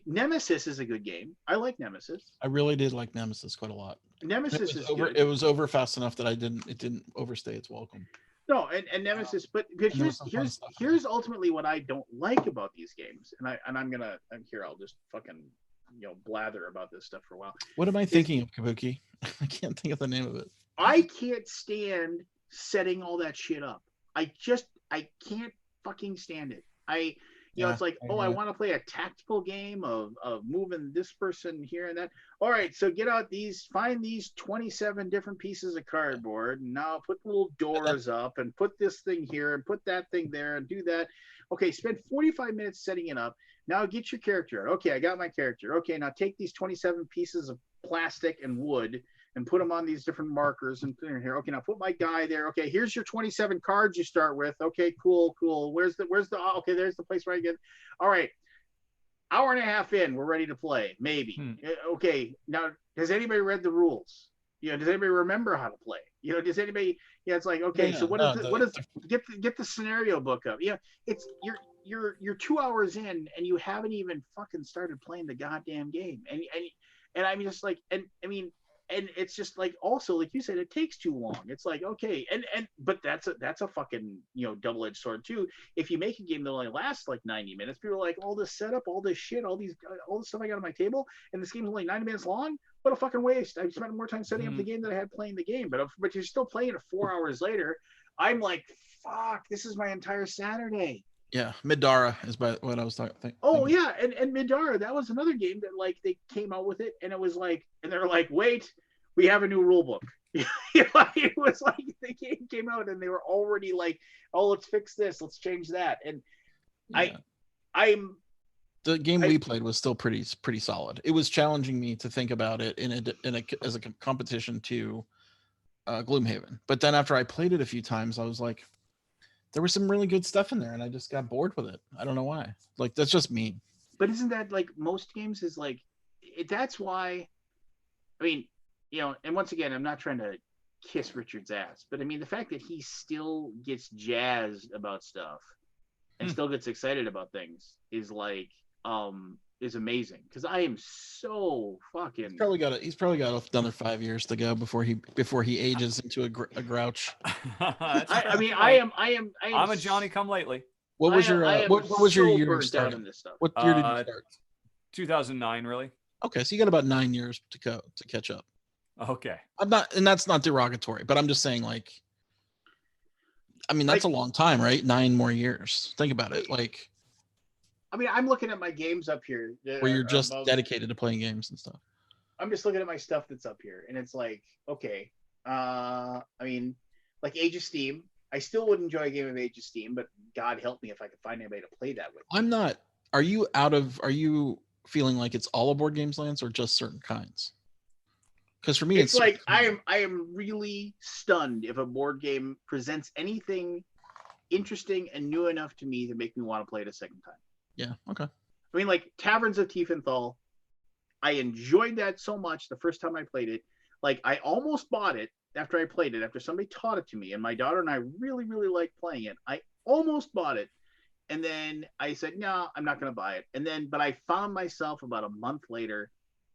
Nemesis is a good game. I like Nemesis. I really did like Nemesis quite a lot. Nemesis is good. It was over fast enough that it didn't overstay its welcome. No, and Nemesis, but here's ultimately what I don't like about these games, and I'm here. I'll just fucking blather about this stuff for a while. What am I thinking of, Kabuki? I can't think of the name of it. I can't stand setting all that shit up. I can't fucking stand it. It's like, I want to play a tactical game of moving this person here and that. All right, so find these 27 different pieces of cardboard, and now put the little doors up, and put this thing here, and put that thing there, and do that. Okay, spend 45 minutes setting it up. Now get your character. Okay, I got my character. Okay, now take these 27 pieces of plastic and wood and put them on these different markers and put in here. Okay, now put my guy there. Okay, here's your 27 cards you start with. Okay, cool. Where's the okay, there's the place where I get. All right. Hour and a half in, we're ready to play. Maybe. Okay, now has anybody read the rules? Does anybody remember how to play? Does anybody? It's like, okay, so what is get the scenario book up? It's you're 2 hours in, and you haven't even fucking started playing the goddamn game. And I'm just like, and I mean, and it's just like, also, like you said, it takes too long. It's like, okay, but that's a fucking double-edged sword too. If you make a game that only lasts like 90 minutes, people are like, all this setup, all this shit, all this stuff I got on my table, and this game's only 90 minutes long. What a fucking waste! I spent more time setting up the game than I had playing the game. But you're still playing it 4 hours later. I'm like, fuck, this is my entire Saturday. Yeah, Midara is by what I was talking. Oh yeah, and Midara, that was another game that like they came out with it, and it was like, and they're like, wait, we have a new rule book. It was like the game came out, and they were already like, oh, let's fix this, let's change that, and yeah. The game we played was still pretty solid. It was challenging me to think about it as a competition to Gloomhaven, but then after I played it a few times, I was like, there was some really good stuff in there, and I just got bored with it. I don't know why. Like, that's just me. But isn't that like most games is like, that's why, I mean, and once again, I'm not trying to kiss Richard's ass, but I mean, the fact that he still gets jazzed about stuff and still gets excited about things is like, is amazing, because I am so fucking. He's probably got another 5 years to go before he ages into a grouch. I'm a Johnny come lately. What was your year start? What year did you start? 2009, really. Okay, so you got about 9 years to go to catch up. Okay. And that's not derogatory, but I'm just saying, like, I mean, that's a long time, right? 9 more years. Think about it, like. I mean, I'm looking at my games up here. Where you're just dedicated to playing games and stuff. I'm just looking at my stuff that's up here, and it's like, okay. I mean, like Age of Steam. I still would enjoy a game of Age of Steam, but God help me if I could find anybody to play that with. I'm not. Are you feeling like it's all aboard games, Lance, or just certain kinds? Because for me, it's like I am really stunned if a board game presents anything interesting and new enough to me to make me want to play it a second time. Yeah. Okay. I mean, like Taverns of Tiefenthal, I enjoyed that so much the first time I played it. Like I almost bought it after I played it, after somebody taught it to me, and my daughter and I really, really liked playing it. I almost bought it. And then I said, no, I'm not going to buy it. And then, but I found myself about a month later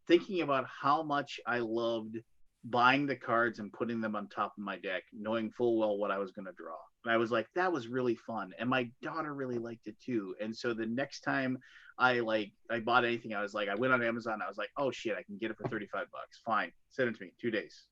thinking about how much I loved buying the cards and putting them on top of my deck, knowing full well what I was going to draw. And I was like, that was really fun. And my daughter really liked it too. And so the next time I bought anything, I was like, I went on Amazon. I was like, oh shit, I can get it for $35. Fine. Send it to me. 2 days,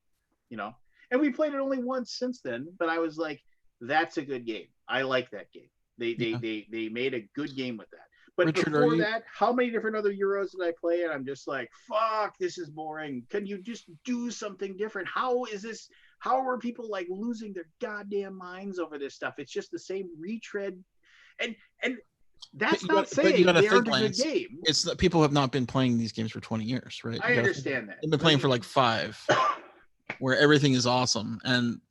and we played it only once since then, but I was like, that's a good game. I like that game. They made a good game with that. But Richard, before that, how many different other Euros did I play? And I'm just like, fuck, this is boring. Can you just do something different? How is this? How are people like losing their goddamn minds over this stuff? It's just the same retread. And that's not saying they aren't a good game. It's that people have not been playing these games for 20 years, right? I understand that. They've been playing for like 5, where everything is awesome. And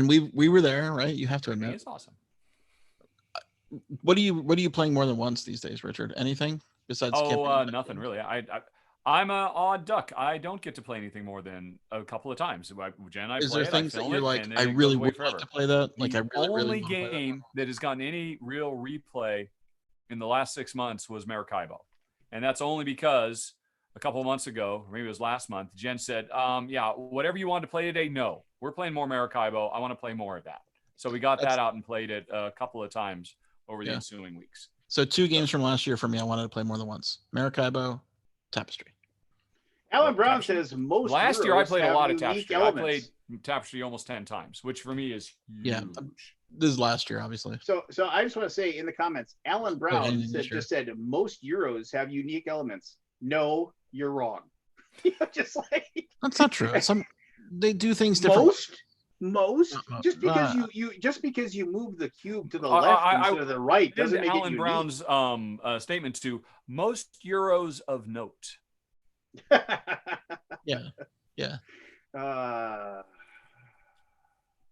we were there, right? You have to admit. It's awesome. What are you playing more than once these days, Richard? Anything besides? Nothing really. I'm an odd duck. I don't get to play anything more than a couple of times. Jen and I Is play there things that you're like, I really would like to play that? Like, I really, only game that has gotten any real replay in the last 6 months was Maracaibo, and that's only because a couple of months ago, or maybe it was last month, Jen said, "Yeah, whatever you wanted to play today, no, we're playing more Maracaibo. I want to play more of that." So we got that out and played it a couple of times over the ensuing weeks. So 2 games from last year for me, I wanted to play more than once: Maracaibo, Tapestry. Alan Brown says most. Last year I played a lot of Tapestry. I played Tapestry almost 10 times, which for me is huge. Yeah. This is last year, obviously. So I just want to say in the comments, Alan Brown just said most Euros have unique elements. No, you're wrong. Just like that's not true. They do things different. Most just because you move the cube to the left instead of the right doesn't make Alan it Brown's statements to most Euros of note. Yeah.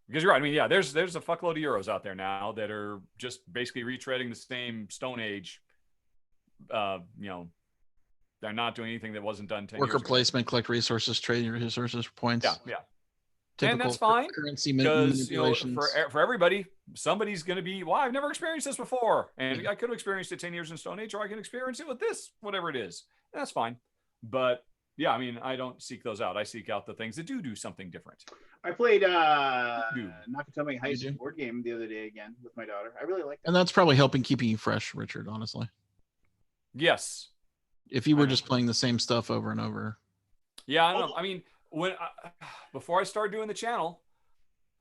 Because you're right. I mean, yeah, there's a fuckload of Euros out there now that are just basically retreading the same Stone Age. They're not doing anything that wasn't done 10 years ago. Worker placement, collect resources, trading resources for points. Yeah. Typical and that's fine currency because manipulations. For everybody, somebody's going to be, well, I've never experienced this before, and I could have experienced it 10 years in Stone Age, or I can experience it with this, whatever it is. And that's fine. But yeah, I mean, I don't seek those out. I seek out the things that do something different. I played Nakatomi Heist board game the other day again with my daughter. I really like that. And that's probably helping keeping you fresh, Richard, honestly. Yes. If you were just playing the same stuff over and over. Yeah, I don't know. I mean, before I started doing the channel,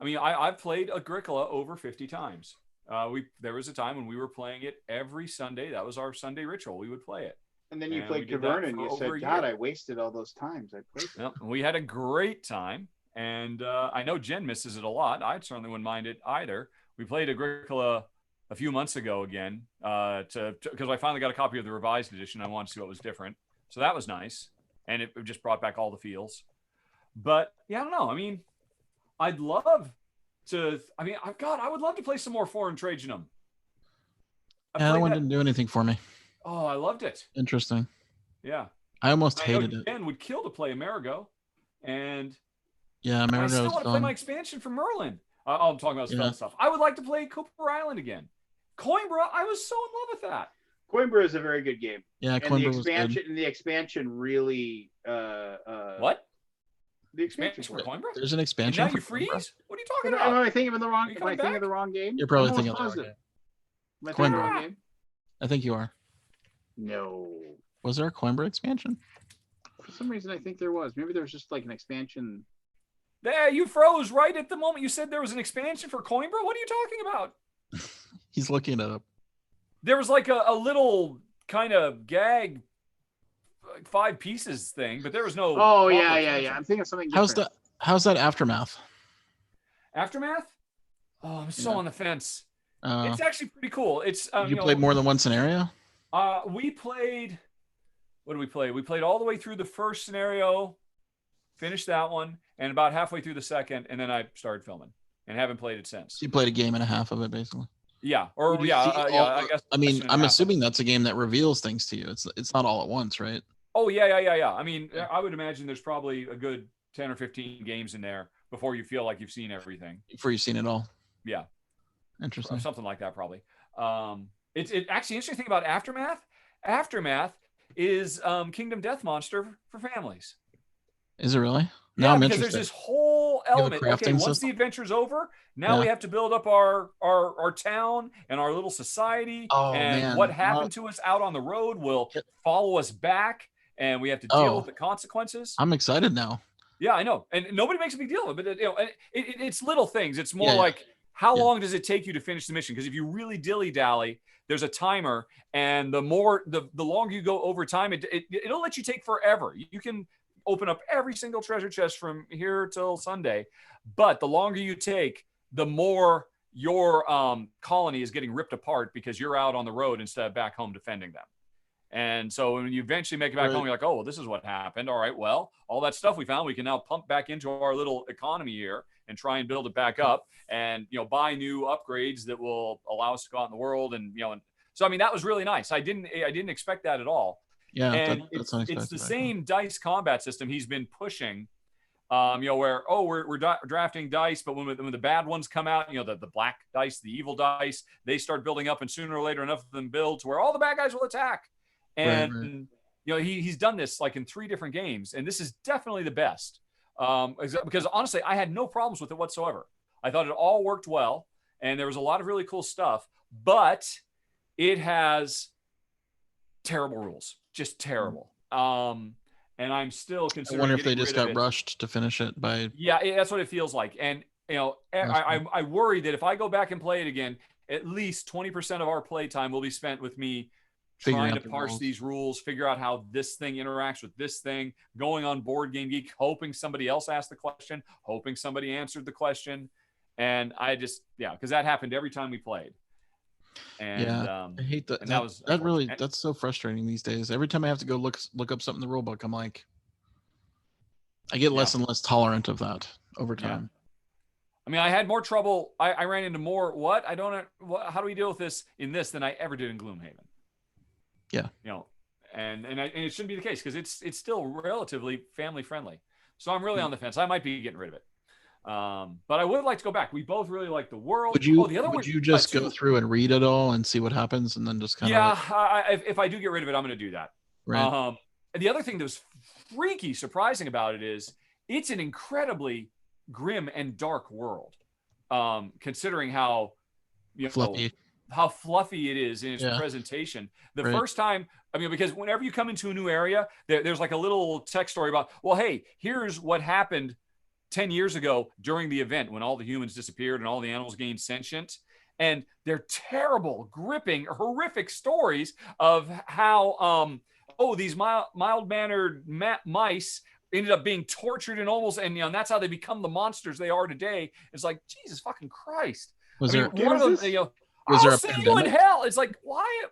I mean, I've played Agricola over 50 times. There was a time when we were playing it every Sunday. That was our Sunday ritual. We would play it. And then you played Caverna and you said, God, I wasted all those times I played it. Yep, we had a great time. And I know Jen misses it a lot. I certainly wouldn't mind it either. We played Agricola a few months ago again because I finally got a copy of the revised edition. I wanted to see what was different. So that was nice. And it just brought back all the feels. But yeah, I don't know. I mean, I'd love to. I mean, I would love to play some more Foreign Trajanum. That one didn't do anything for me. Oh, I loved it. Interesting. Yeah. I almost hated it. Jen would kill to play Amerigo. And yeah, Amerigo. I still want to play my expansion for Merlin. I'm talking about spell stuff. I would like to play Cooper Island again. Coimbra, I was so in love with that. Coimbra is a very good game. Yeah, Coimbra was good. And the expansion really. What? The expansion for Coimbra? There's an expansion. And now you freeze? What are you talking about? Am I thinking of the wrong? Am I thinking of the wrong game? You're probably thinking of the wrong game. Am I thinking of the wrong game? I think you are. No. Was there a Coimbra expansion? For some reason, I think there was. Maybe there was just like an expansion. There, you froze right at the moment you said there was an expansion for Coimbra. What are you talking about? He's looking it up. There was like a little kind of gag, like 5 pieces thing, but there was no. Oh yeah. I'm thinking of something different. How's that Aftermath? Aftermath? Oh, I'm so Yeah. on the fence. Uh, It's actually pretty cool. It's you played more than one scenario? We played. What did we play? We played all the way through the first scenario, finished that one, and about halfway through the second, and then I started filming and haven't played it since. So you played a game and a half of it, basically. Yeah, or Did you yeah, see yeah. all I the- guess. I mean, section and a I'm half of it. assuming that's a game that reveals things to you. It's not all at once, right? Oh yeah. I mean, I would imagine there's probably a good 10 or 15 games in there before you feel like you've seen everything. Before you've seen it all. Yeah, Interesting. something like that probably. It's actually interesting thing about Aftermath. Aftermath is Kingdom Death Monster for families. Is it really? Now Yeah, I'm because interested. there's this whole have a element. Okay, crafting once system? the adventure's over, now Yeah. we have to build up our town and our little society. Oh, and man. what happened to us out on the road will follow us back, and we have to deal Oh. with the consequences. I'm excited now. Yeah, I know, and nobody makes a big deal of it. But it's little things. It's more Yeah, yeah. like how Yeah. long does it take you to finish the mission? Because if you really dilly dally, there's a timer, and the longer you go over time, it'll let you take forever. You can open up every single treasure chest from here till Sunday, but the longer you take, the more your colony is getting ripped apart because you're out on the road instead of back home defending them. And so when you eventually make it back home, you're like, oh, well, this is what happened. All right, well, all that stuff we found, we can now pump back into our little economy here and try and build it back up, and buy new upgrades that will allow us to go out in the world, and so I mean that was really nice. I didn't expect that at all. Yeah, And that's it's the same dice combat system he's been pushing. Where we're drafting dice, but when the bad ones come out, the black dice, the evil dice, they start building up, and sooner or later enough of them build to where all the bad guys will attack. And Right. He's done this like in 3 different games, and this is definitely the best. Because honestly, I had no problems with it whatsoever. I thought it all worked well, and there was a lot of really cool stuff, but it has terrible rules, just terrible. And I'm still I considering. wonder if they getting just rid of got it. rushed to finish it by. Yeah, that's what it feels like. And I worry that if I go back and play it again, at least 20% of our play time will be spent with me Figuring trying out to the parse rules. these rules, figure out how this thing interacts with this thing, going on Board Game Geek, hoping somebody else asked the question, hoping somebody answered the question. And I just, because that happened every time we played. And Yeah, I hate that. and That really, unfortunate. that's so frustrating these days. Every time I have to go look up something in the rule book, I'm like, I get less and less tolerant of that over time. I mean, I had more trouble. I ran into more. How do we deal with this in this than I ever did in Gloomhaven? Yeah. And it shouldn't be the case because it's still relatively family friendly. So I'm really on the fence. I might be getting rid of it. But I would like to go back. We both really like the world. Would you? The other would one, you just go through and read it all and see what happens, and then just kind of? Yeah. If I do get rid of it, I'm going to do that. Right. And the other thing that was freaky surprising about it is it's an incredibly grim and dark world. Considering how Fluffy. how fluffy it is in its Yeah. presentation. The Right. first time, because whenever you come into a new area, there's like a little text story about, well, hey, here's what happened 10 years ago during the event when all the humans disappeared and all the animals gained sentient. And they're terrible, gripping, horrific stories of how, these mild-mannered mice ended up being tortured and and that's how they become the monsters they are today. It's like, Jesus fucking Christ. Was there? One of them, Was there I'll a see you in pandemic? hell. It's like, why?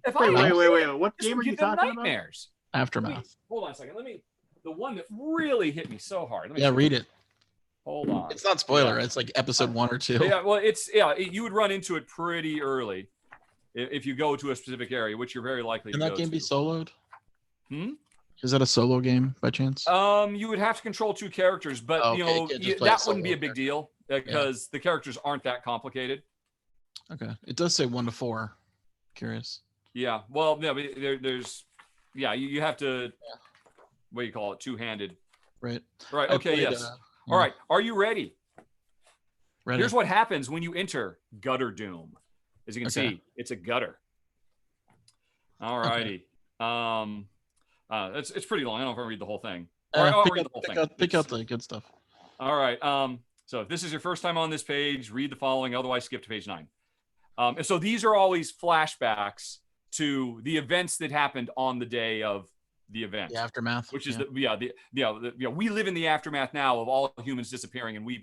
If Wait. What this game would are you give them talking about? nightmares. Aftermath. Hold on a second. The one that really hit me so hard. Let me Yeah, see. read it. Hold on. It's not spoiler. It's like episode 1 or 2. Yeah, well, you would run into it pretty early if you go to a specific area, which you're very likely Can to that go game to. be soloed? Hmm? Is that a solo game by chance? You would have to control 2 characters, but Oh, okay, you can't just play a that wouldn't be a solo big deal because the characters aren't that complicated. Okay. It does say 1 to 4. Curious. Yeah. Well, yeah, but there's you have to what do you call it? 2-handed. Right. Right. I Okay. played, Yes. All right. Are you ready? Ready. Here's what happens when you enter Gutter Doom. As you can Okay. see, it's a gutter. All righty. It's pretty long. I don't know if I read the whole thing. All right, I'll read the whole thing. Pick out the good stuff. All right. So if this is your first time on this page, read the following. Otherwise, skip to page 9. And so these are always flashbacks to the events that happened on the day of the event. The aftermath. Which is we live in the aftermath now of all humans disappearing, and we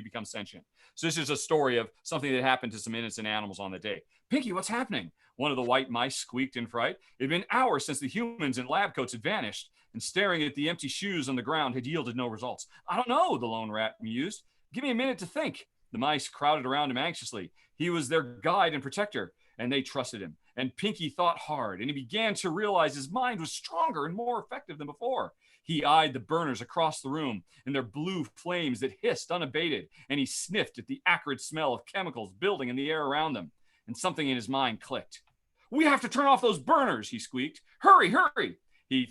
become sentient. So this is a story of something that happened to some innocent animals on the day. Pinky, what's happening? One of the white mice squeaked in fright. It had been hours since the humans in lab coats had vanished, and staring at the empty shoes on the ground had yielded no results. I don't know, the lone rat mused. Give me a minute to think. The mice crowded around him anxiously. He was their guide and protector, and they trusted him. And Pinky thought hard, and he began to realize his mind was stronger and more effective than before. He eyed the burners across the room and their blue flames that hissed unabated, and he sniffed at the acrid smell of chemicals building in the air around them. And something in his mind clicked. We have to turn off those burners, he squeaked. Hurry, hurry. We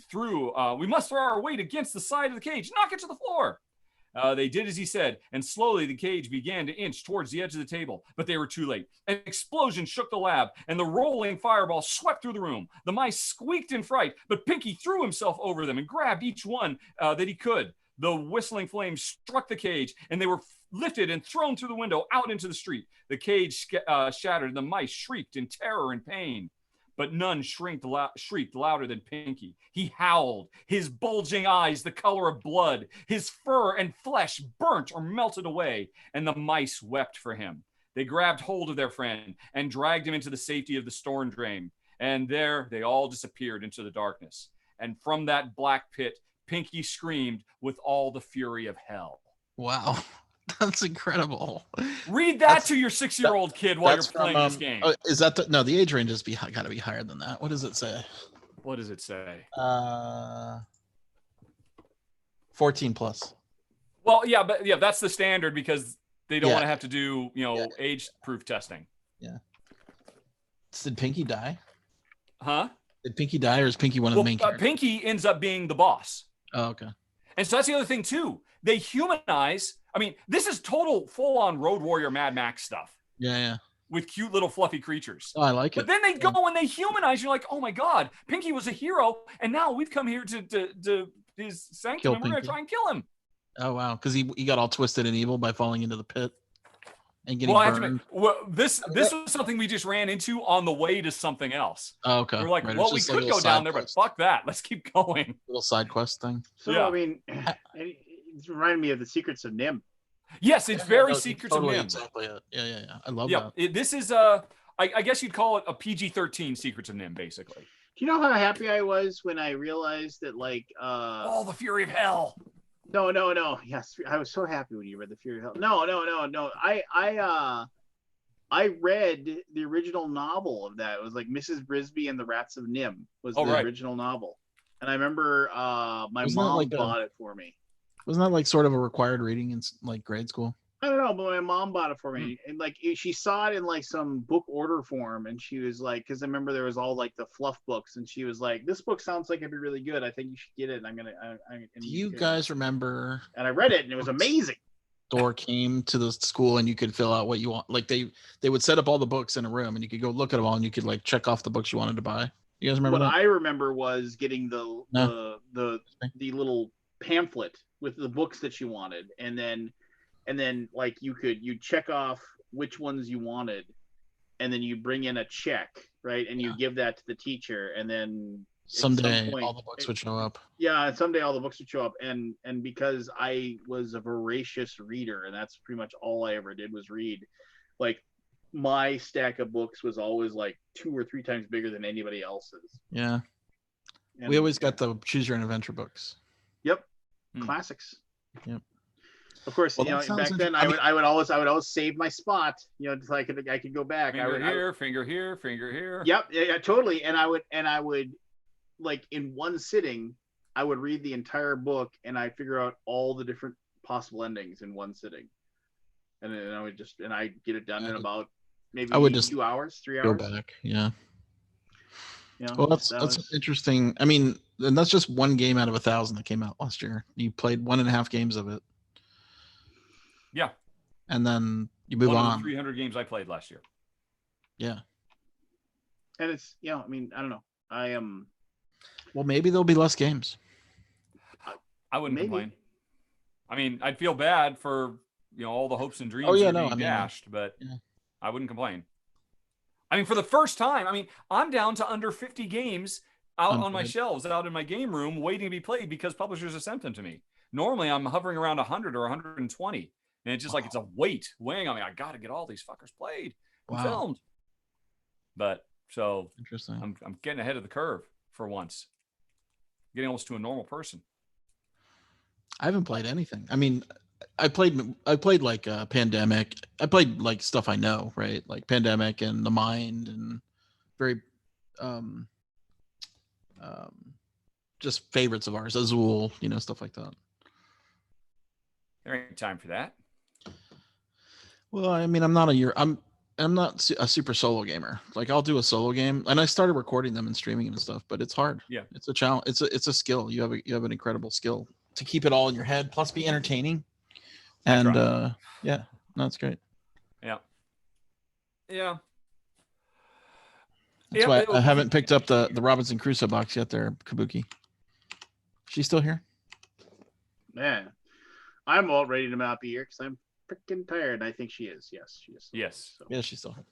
must throw our weight against the side of the cage. Knock it to the floor. They did as he said, and slowly the cage began to inch towards the edge of the table, but they were too late. An explosion shook the lab, and the rolling fireball swept through the room. The mice squeaked in fright, but Pinky threw himself over them and grabbed each one that he could. The whistling flames struck the cage, and they were lifted and thrown through the window out into the street. The cage shattered, and the mice shrieked in terror and pain. But none shrieked louder than Pinky. He howled, his bulging eyes the color of blood. His fur and flesh burnt or melted away, and the mice wept for him. They grabbed hold of their friend and dragged him into the safety of the storm drain. And there they all disappeared into the darkness. And from that black pit, Pinky screamed with all the fury of hell. Wow. That's incredible. Read that to your 6-year-old kid while you're playing this game. Is that no? The age range has got to be higher than that. What does it say? What does it say? 14 plus. Well, yeah, but that's the standard because they don't want to have to do age-proof testing. Yeah. Did Pinky die? Huh? Did Pinky die, or is Pinky one of the main characters? Pinky ends up being the boss. Oh, okay. And so that's the other thing too. They humanize. I mean, this is total full-on Road Warrior Mad Max stuff. Yeah. With cute little fluffy creatures. Oh, I like it. But then they go and they humanize. You're like, oh my God, Pinky was a hero, and now we've come here to his sanctum, and we're gonna try and kill him. Oh wow, because he got all twisted and evil by falling into the pit and getting burned. This was something we just ran into on the way to something else. Oh, okay. We're like, right. Well, we could go down there, but fuck that. Let's keep going. Little side quest thing. So I mean, it reminded me of the Secrets of Nim. Yes, it's very Secrets of Nim. Exactly. Yeah. I love that. This is I guess you'd call it a PG-13 Secrets of Nim, basically. Do you know how happy I was when I realized that all the Fury of Hell. No. Yes, I was so happy when you read the Fury of Hell. No. I read the original novel of that. It was like Mrs. Brisby and the Rats of Nim was the original novel. And I remember my mom bought it for me. Wasn't that like sort of a required reading in like grade school? I don't know, but my mom bought it for me, and like she saw it in like some book order form, and she was like, because I remember there was all like the fluff books, and she was like, "This book sounds like it'd be really good. I think you should get it." And Do you guys remember? And I read it, and it was amazing. Door came to the school, and you could fill out what you want. Like they would set up all the books in a room, and you could go look at them all, and you could like check off the books you wanted to buy. You guys remember what that? I remember was getting the little pamphlet with the books that you wanted, and then like you'd check off which ones you wanted, and then you bring in a check, right, and you give that to the teacher, and then someday all the books would show up. Yeah, someday all the books would show up, and because I was a voracious reader, and that's pretty much all I ever did was read, like my stack of books was always like 2 or 3 times bigger than anybody else's. Yeah. And we always got the Choose Your Own Adventure books. Yep. Classics. Yep. Of course, back then I would always save my spot, so I could go back. Finger here. Yep, yeah, totally. And I would like in one sitting, I would read the entire book, and I figure out all the different possible endings in one sitting, and then I get it done in about maybe 2 hours, 3 hours. Go back, yeah. Well, that's interesting. I mean, and that's just one game out of 1,000 that came out last year. You played 1.5 games of it. Yeah. And then you move on. One of the 300 games I played last year. Yeah. And it's, I mean, I don't know. I am. Well, maybe there'll be less games. I wouldn't complain. I mean, I'd feel bad for, all the hopes and dreams being dashed, but I wouldn't complain. I mean, for the first time, I'm down to under 50 games out on my shelves, out in my game room, waiting to be played because publishers have sent them to me. Normally, I'm hovering around 100 or 120, and it's just like it's a weight weighing on me. I got to get all these fuckers played and filmed. But so interesting. I'm getting ahead of the curve for once, getting almost to a normal person. I haven't played anything. I mean, I played like Pandemic. I played like stuff I know, right? Like Pandemic and The Mind and very just favorites of ours, Azul, stuff like that. There ain't time for that. Well, I mean, I'm not a super solo gamer. Like I'll do a solo game, and I started recording them and streaming them and stuff, but it's hard. Yeah, it's a challenge. It's a skill. You have an incredible skill to keep it all in your head, plus be entertaining. And yeah, no, it's great. Yeah. That's why I haven't picked up the Robinson Crusoe box yet there, Kabuki. She's still here? Man, I'm all ready to not be here because I'm freaking tired. I think she is. Yes, she is. Yes. So. Yeah, she's still here.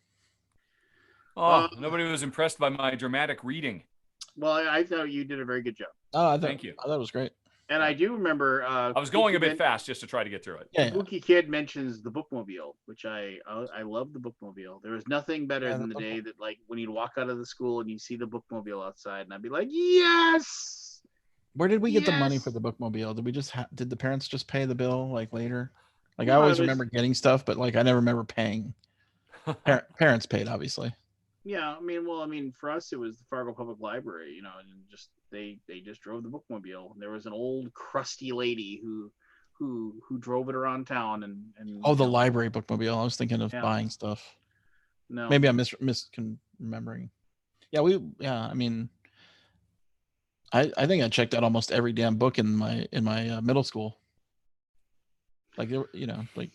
Oh, nobody was impressed by my dramatic reading. Well, I thought you did a very good job. Oh, thank you. I thought it was great. And I do remember. I was going a bit fast just to try to get through it. Kabuki Kid mentions the bookmobile, which I love the bookmobile. There was nothing better than the day that, like, when you'd walk out of the school and you see the bookmobile outside, and I'd be like, yes. Where did we get the money for the bookmobile? Did we just did the parents just pay the bill like later? Like I always remember getting stuff, but like I never remember paying. Parents paid, obviously. Yeah, I mean, for us it was the Fargo Public Library, and just they just drove the bookmobile. There was an old crusty lady who drove it around town and the library bookmobile. I was thinking of buying stuff. No, maybe I'm misremembering. I mean, I think I checked out almost every damn book in my middle school. Like like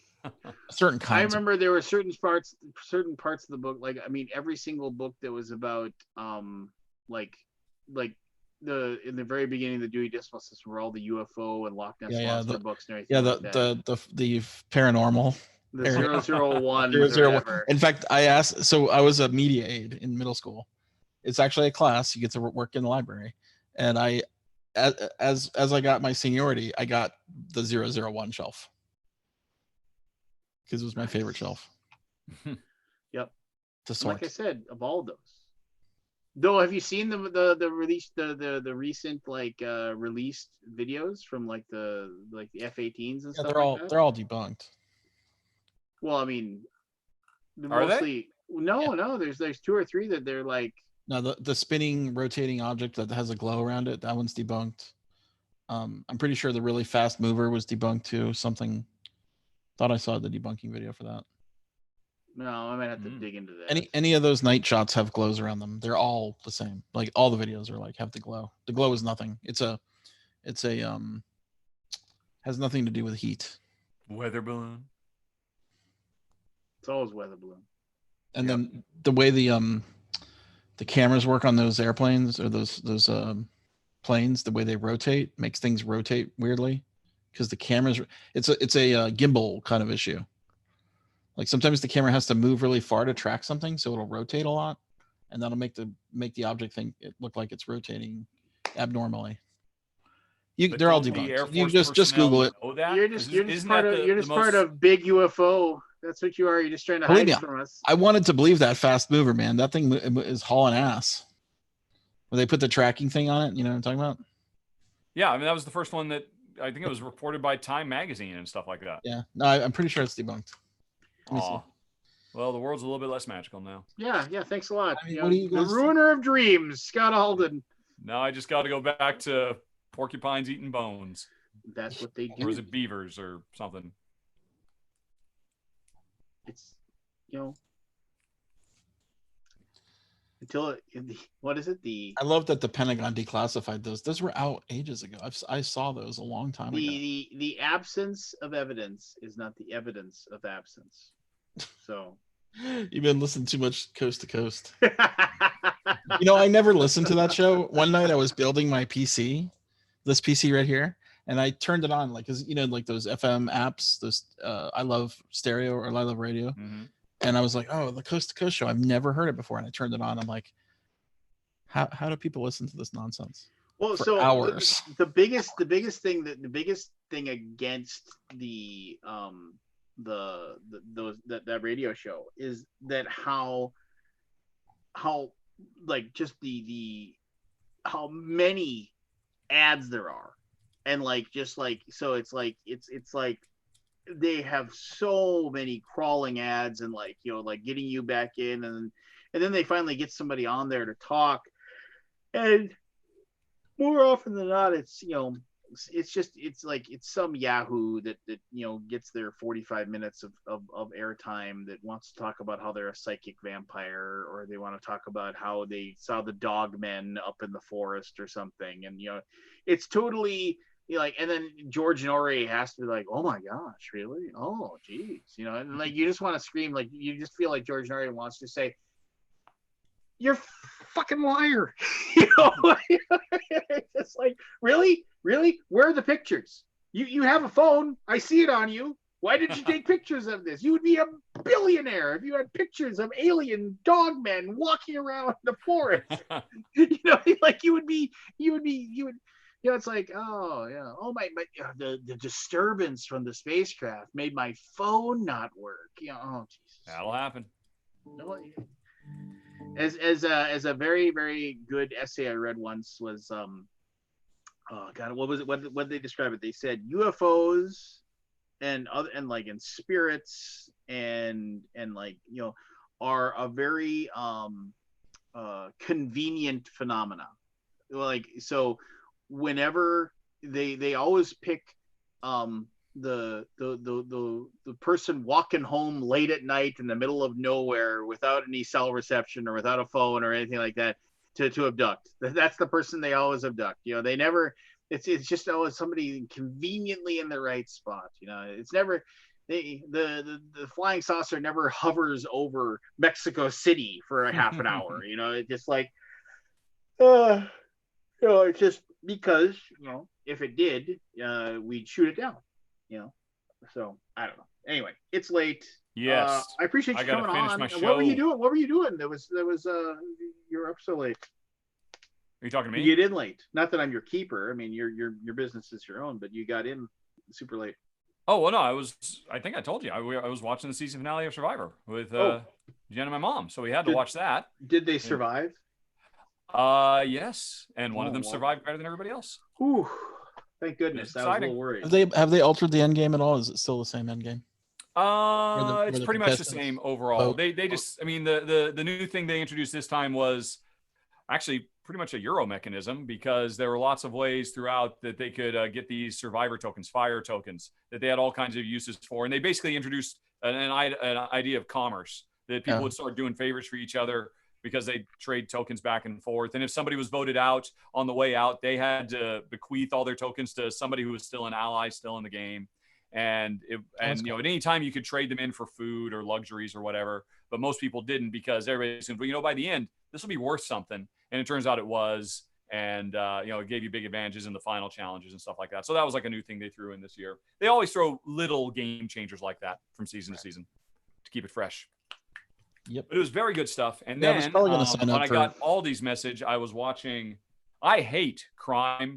certain kinds. I remember there were certain parts of the book, like, I mean, every single book that was about like in the very beginning of the Dewey Decimal System were all the UFO and Loch Ness Monster books and everything. The paranormal. The 001. In fact, I was a media aide in middle school. It's actually a class. You get to work in the library. And as I got my seniority, I got the 001 shelf. Because it was my favorite shelf. Yep. To sort. Like I said, of all those. Though, have you seen the release the recent released videos from the F-18s and stuff? They're all debunked. Well, I mean, are they? No. There's two or three that they're like. No, the spinning, rotating object that has a glow around it, that one's debunked. I'm pretty sure the really fast mover was debunked too. Thought I saw the debunking video for that. No, I might have to dig into that. Any of those night shots have glows around them. They're all the same. Like all the videos are have the glow. The glow is nothing. It's a has nothing to do with heat. Weather balloon. It's always weather balloon. And then the way the cameras work on those airplanes or those planes, the way they rotate makes things rotate weirdly. Because the cameras, it's a gimbal kind of issue. Like sometimes the camera has to move really far to track something, so it'll rotate a lot, and that'll make the object think it look like it's rotating abnormally. They're all debunked. You just Google it. You're just part of big UFO. That's what you are. You're just trying to hide from us. I wanted to believe that fast mover, man. That thing is hauling ass. When they put the tracking thing on it, you know what I'm talking about? Yeah, I mean that was the first one that. I think it was reported by Time Magazine and stuff like that. Yeah, no, I'm pretty sure it's debunked. Well, the world's a little bit less magical now. Yeah. Thanks a lot. I mean, the ruiner of dreams, Scott Alden. Now I just got to go back to porcupines eating bones. That's what they do. Or is it beavers or something? It's until what is it? I love that the Pentagon declassified those. Those were out ages ago. I saw those a long time ago. The absence of evidence is not the evidence of absence. So you've been listening too much Coast to Coast. I never listened to that show. One night I was building my PC, this PC right here, and I turned it on because like those FM apps, those I love stereo or I love radio. Mm-hmm. And I was like, oh, the Coast to Coast show. I've never heard it before. And I turned it on. I'm like, How do people listen to this nonsense? Well, For so hours. the biggest thing against that radio show is that how like just the how many ads there are, and like just like so it's like they have so many crawling ads, and like like getting you back in, and then they finally get somebody on there to talk, and more often than not it's it's some Yahoo that gets their 45 minutes of airtime, that wants to talk about how they're a psychic vampire, or they want to talk about how they saw the dog men up in the forest or something, and it's totally and then George Norrie has to be like, oh my gosh, really? Oh geez, and like you just want to scream, like you just feel like George Norrie wants to say, you're fucking liar. It's just like, really where are the pictures? You have a phone, I see it on you. Why didn't you take pictures of this? You would be a billionaire if you had pictures of alien dog men walking around the forest. Like you would it's like, oh yeah, oh my the disturbance from the spacecraft made my phone not work. Oh Jesus, that'll happen. No, as a very, very good essay I read once was oh god, what was it? What did they describe it? They said UFOs and spirits and like are a very convenient phenomena. Like, so whenever they always pick the person walking home late at night in the middle of nowhere without any cell reception or without a phone or anything like that to abduct. That's the person they always abduct. They never. It's just always somebody conveniently in the right spot. It's never. The flying saucer never hovers over Mexico City for a half an hour. It's just like, it's just because if it did, we'd shoot it down. So I don't know. Anyway, it's late. Yes. I appreciate you coming on. What were you doing? That was you were up so late. Are you talking to me? You get in late. Not that I'm your keeper. I mean, your business is your own, but you got in super late. Oh well, no, I think I told you I was watching the season finale of Survivor with Jen and my mom, so we had to watch that. Did they survive? Yes, and one of them survived better than everybody else. Whew. Thank goodness. I was a little worried. Have they altered the end game at all? Is it still the same end game? It's pretty much the same overall. They just, I mean, the new thing they introduced this time was actually pretty much a Euro mechanism, because there were lots of ways throughout that they could get these survivor tokens, fire tokens, that they had all kinds of uses for. And they basically introduced an idea of commerce, that people would start doing favors for each other because they trade tokens back and forth. And if somebody was voted out on the way out, they had to bequeath all their tokens to somebody who was still an ally, still in the at any time you could trade them in for food or luxuries or whatever, but most people didn't, because everybody assumed, well, by the end, this will be worth something. And it turns out it was. And, it gave you big advantages in the final challenges and stuff like that. So that was like a new thing they threw in this year. They always throw little game changers like that from season to season to keep it fresh. Yep. But it was very good stuff. And then when I got Aldi's message, I was watching. I hate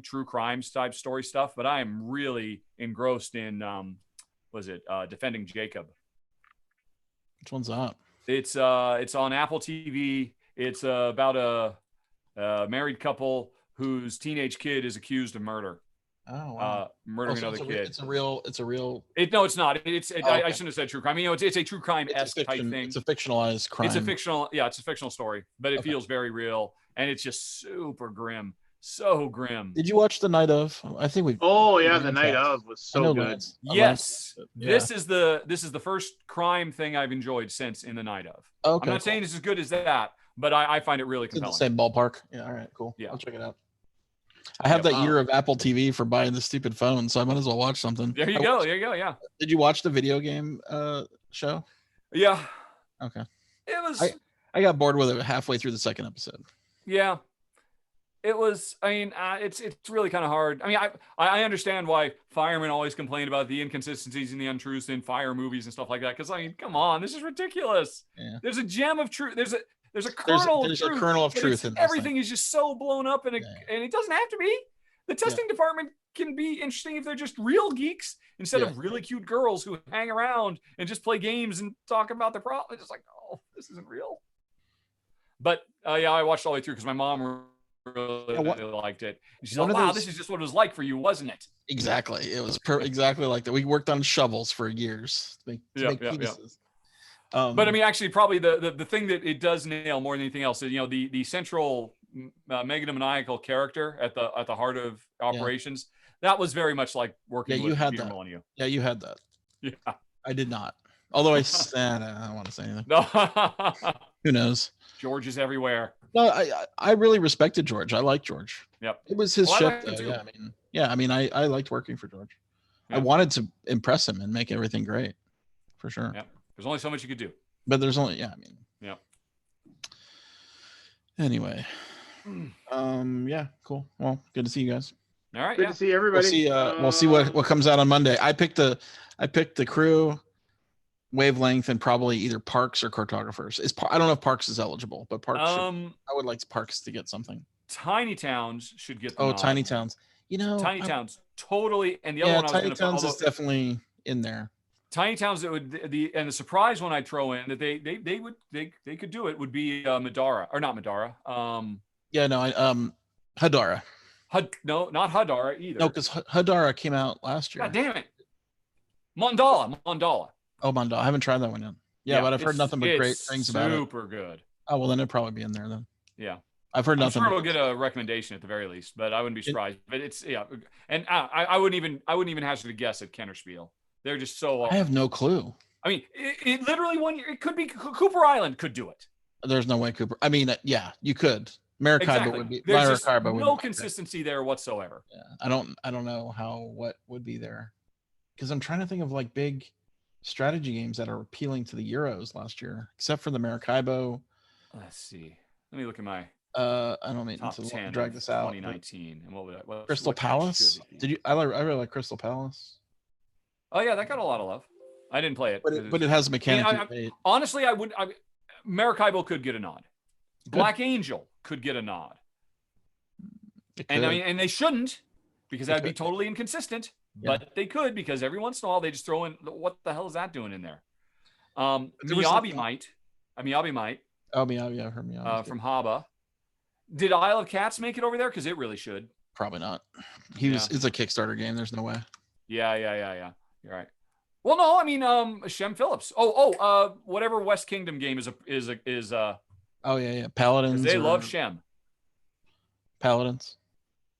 true crimes type story stuff, but I am really engrossed in Defending Jacob. Which one's that? It's on Apple TV. It's about a married couple whose teenage kid is accused of murder. Oh, wow. Murdering another kid. It's a real. No, it's not. I shouldn't have said true crime. It's a true crime-esque type thing. It's a fictionalized crime. It's a fictional story, but it feels very real, and it's just super grim. So grim. Did you watch The Night Of? I think we. Oh yeah, The Night Of was so good. Yes, this is the first crime thing I've enjoyed since In the Night Of. Okay, I'm not saying it's as good as that, but I find it really compelling. It's in the same ballpark. Yeah. All right. Cool. Yeah. I'll check it out. I have that year of Apple TV for buying the stupid phone, so I might as well watch something. There you go. Yeah. Did you watch the video game show? Yeah. Okay. It was. I got bored with it halfway through the second episode. Yeah. It was. I mean, it's really kind of hard. I mean, I understand why firemen always complain about the inconsistencies and the untruths in fire movies and stuff like that. Because I mean, come on, this is ridiculous. Yeah. There's a gem of truth. There's There's a kernel there's of a truth. kernel of truth in this everything thing. is just so blown up, and it doesn't have to be. The testing department can be interesting if they're just real geeks instead of really cute girls who hang around and just play games and talk about their problems. It's like, oh, this isn't real. But I watched all the way through because my mom really liked it. And she's like, wow, this is just what it was like for you, wasn't it? Exactly. It was exactly like that. We worked on shovels for years to make penises. But I mean, actually, probably the thing that it does nail more than anything else is, the central megalomaniacal character at the heart of operations. That was very much like working with Peter Molyneux. Yeah, you had that. Yeah, I did not. Although I don't want to say anything. No. Who knows? George is everywhere. No, I really respected George. I like George. Yep. It was his ship, though. Yeah, I mean, I liked working for George. Yeah. I wanted to impress him and make everything great, for sure. Yeah. There's only so much you could do. But there's only, Yeah. Anyway. Yeah, cool. Well, good to see you guys. All right. Good to see everybody. We'll see what comes out on Monday. I picked the crew, wavelength, and probably either Parks or cartographers. I don't know if Parks is eligible, but Parks. I would like Parks to get something. Tiny Towns should get. Tiny Towns. Tiny Towns totally. And the other one, Tiny Towns is definitely in there. Tiny Towns that would the surprise one I'd throw in that they could do it would be Madara, or not Madara. Hadara. No, not Hadara either. No, because Hadara came out last year. God damn it. Mandala. Oh, Mandala. I haven't tried that one yet. Yeah, but I've heard nothing but great things about it. Super good. Oh, well, then it'd probably be in there then. Yeah. I've heard nothing. I'm sure it'll get a recommendation at the very least, but I wouldn't be surprised. But it's and I wouldn't even hazard a guess at Kennerspiel. They're just so. I have no clue. I mean, it literally 1 year. It could be Cooper Island could do it. There's no way Cooper. I mean, yeah, you could. Maracaibo would be. There's just no consistency there whatsoever. Yeah, I don't know what would be there, because I'm trying to think of like big strategy games that are appealing to the Euros last year, except for the Maracaibo. Let's see. Let me look at my. I don't mean to drag this out. 2019, and what Crystal Palace? Did you? I really like Crystal Palace. Oh yeah, that got a lot of love. I didn't play it, but it has a mechanic. Honestly, Maracaibo could get a nod. Black Angel could get a nod. And I mean, and they shouldn't, because that'd be totally inconsistent. Yeah. But they could, because every once in a while they just throw in, what the hell is that doing in there? Miyabi might. Oh, Miyabi, I've heard Miyabi. From Haba. Did Isle of Cats make it over there? Because it really should. Probably not. It's a Kickstarter game. There's no way. Yeah. You're right. Well, no, I mean, Shem Phillips. Whatever West Kingdom game is. Oh yeah. Paladins. They love Shem. Paladins.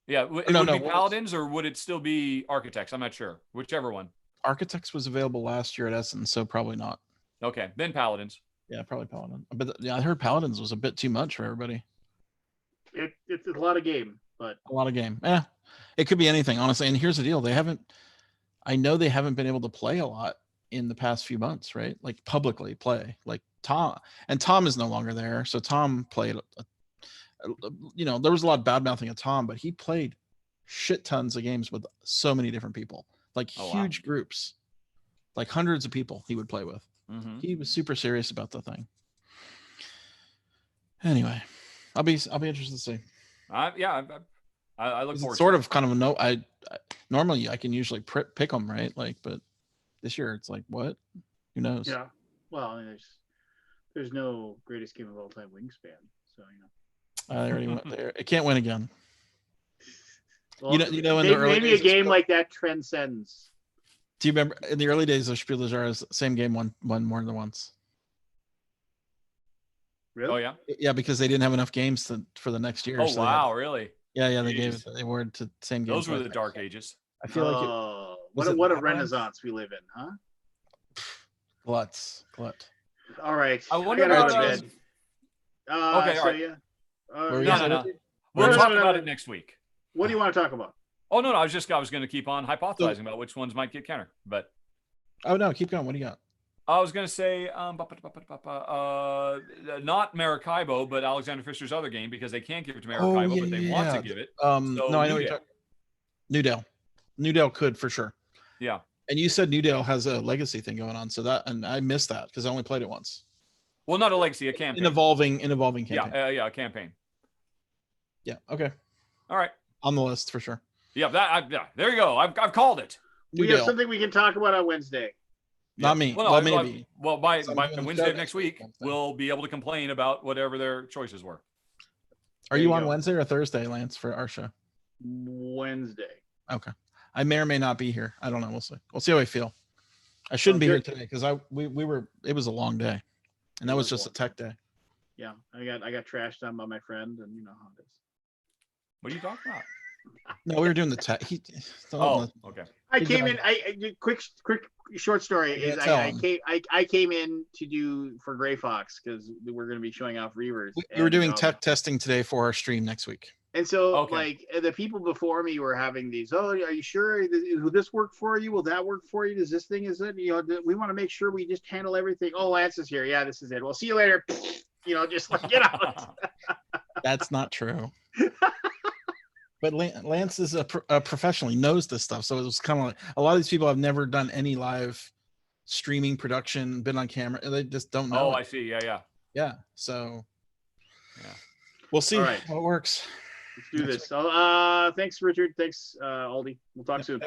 Yeah. Would it be Paladins, or would it still be Architects? I'm not sure. Whichever one. Architects was available last year at Essen, so probably not. Okay, then Paladins. Yeah, probably Paladin. But I heard Paladins was a bit too much for everybody. It's a lot of game, but a lot of game. Yeah, it could be anything, honestly. And here's the deal: I know they haven't been able to play a lot in the past few months, right? Like publicly play, like Tom is no longer there, so Tom played. There was a lot of bad mouthing of Tom, but he played shit tons of games with so many different people, like huge groups, like hundreds of people he would play with. Mm-hmm. He was super serious about the thing. Anyway, I'll be interested to see. I look forward. Sort of, kind of a no. I normally I can usually pick them, right? Like, but this year it's like, what? Who knows? Yeah. Well, I mean, there's no greatest game of all time Wingspan, so I already went there. It can't win again. Well, maybe a game like that transcends. Do you remember in the early days of Spiel des Jahres, same game won more than once? Really? Oh yeah. Yeah, because they didn't have enough games for the next year. Oh so wow, really? Yeah. They gave it the award to same game. Those were the dark ages. I feel like what a renaissance we live in, huh? Glut. All right. I wonder about okay. All right. Yeah. No. We'll talk about it next week. What do you want to talk about? Oh no, I was going to keep on hypothesizing about which ones might get counter, but. Oh no, keep going. What do you got? I was going to say, not Maracaibo, but Alexander Fisher's other game, because they can't give it to Maracaibo, but they want to give it. No, I know what you're talking. Newdale could for sure. Yeah. And you said Newdale has a legacy thing going on, and I missed that because I only played it once. Well, not a legacy, a campaign. An evolving campaign. Yeah, a campaign. Yeah. Okay. All right. On the list for sure. Yeah, there you go. I've called it. We have something we can talk about on Wednesday. Not me. Well, maybe. Well, by So I'm doing the Wednesday show of next week, we'll be able to complain about whatever their choices were. Are you on Wednesday or Thursday, Lance, for our show? Wednesday. Okay. I may or may not be here. I don't know. We'll see. We'll see how I feel. I shouldn't be here today because it was a long day, and that was just a tech day. Yeah, I got trashed on by my friend, and you know how it is. What are you talking about? No, we were doing the tech. Okay. I came in. Quick short story is I came in to do for Gray Fox because we're going to be showing off Reavers. We were doing tech testing today for our stream next week. And so, like, the people before me were having these. Oh, are you sure? Will this work for you? Will that work for you? Does this thing? Is it? You know, we want to make sure we just handle everything. Oh, Lance is here. Yeah, this is it. Well, see you later. You know, just like get out. That's not true. But Lance is a professional. He knows this stuff. So it was kind of like a lot of these people have never done any live streaming production, been on camera. They just don't know. Oh, I see. Yeah. So we'll see how it works. Let's do this. Thanks, Richard. Thanks, Aldi. We'll talk soon.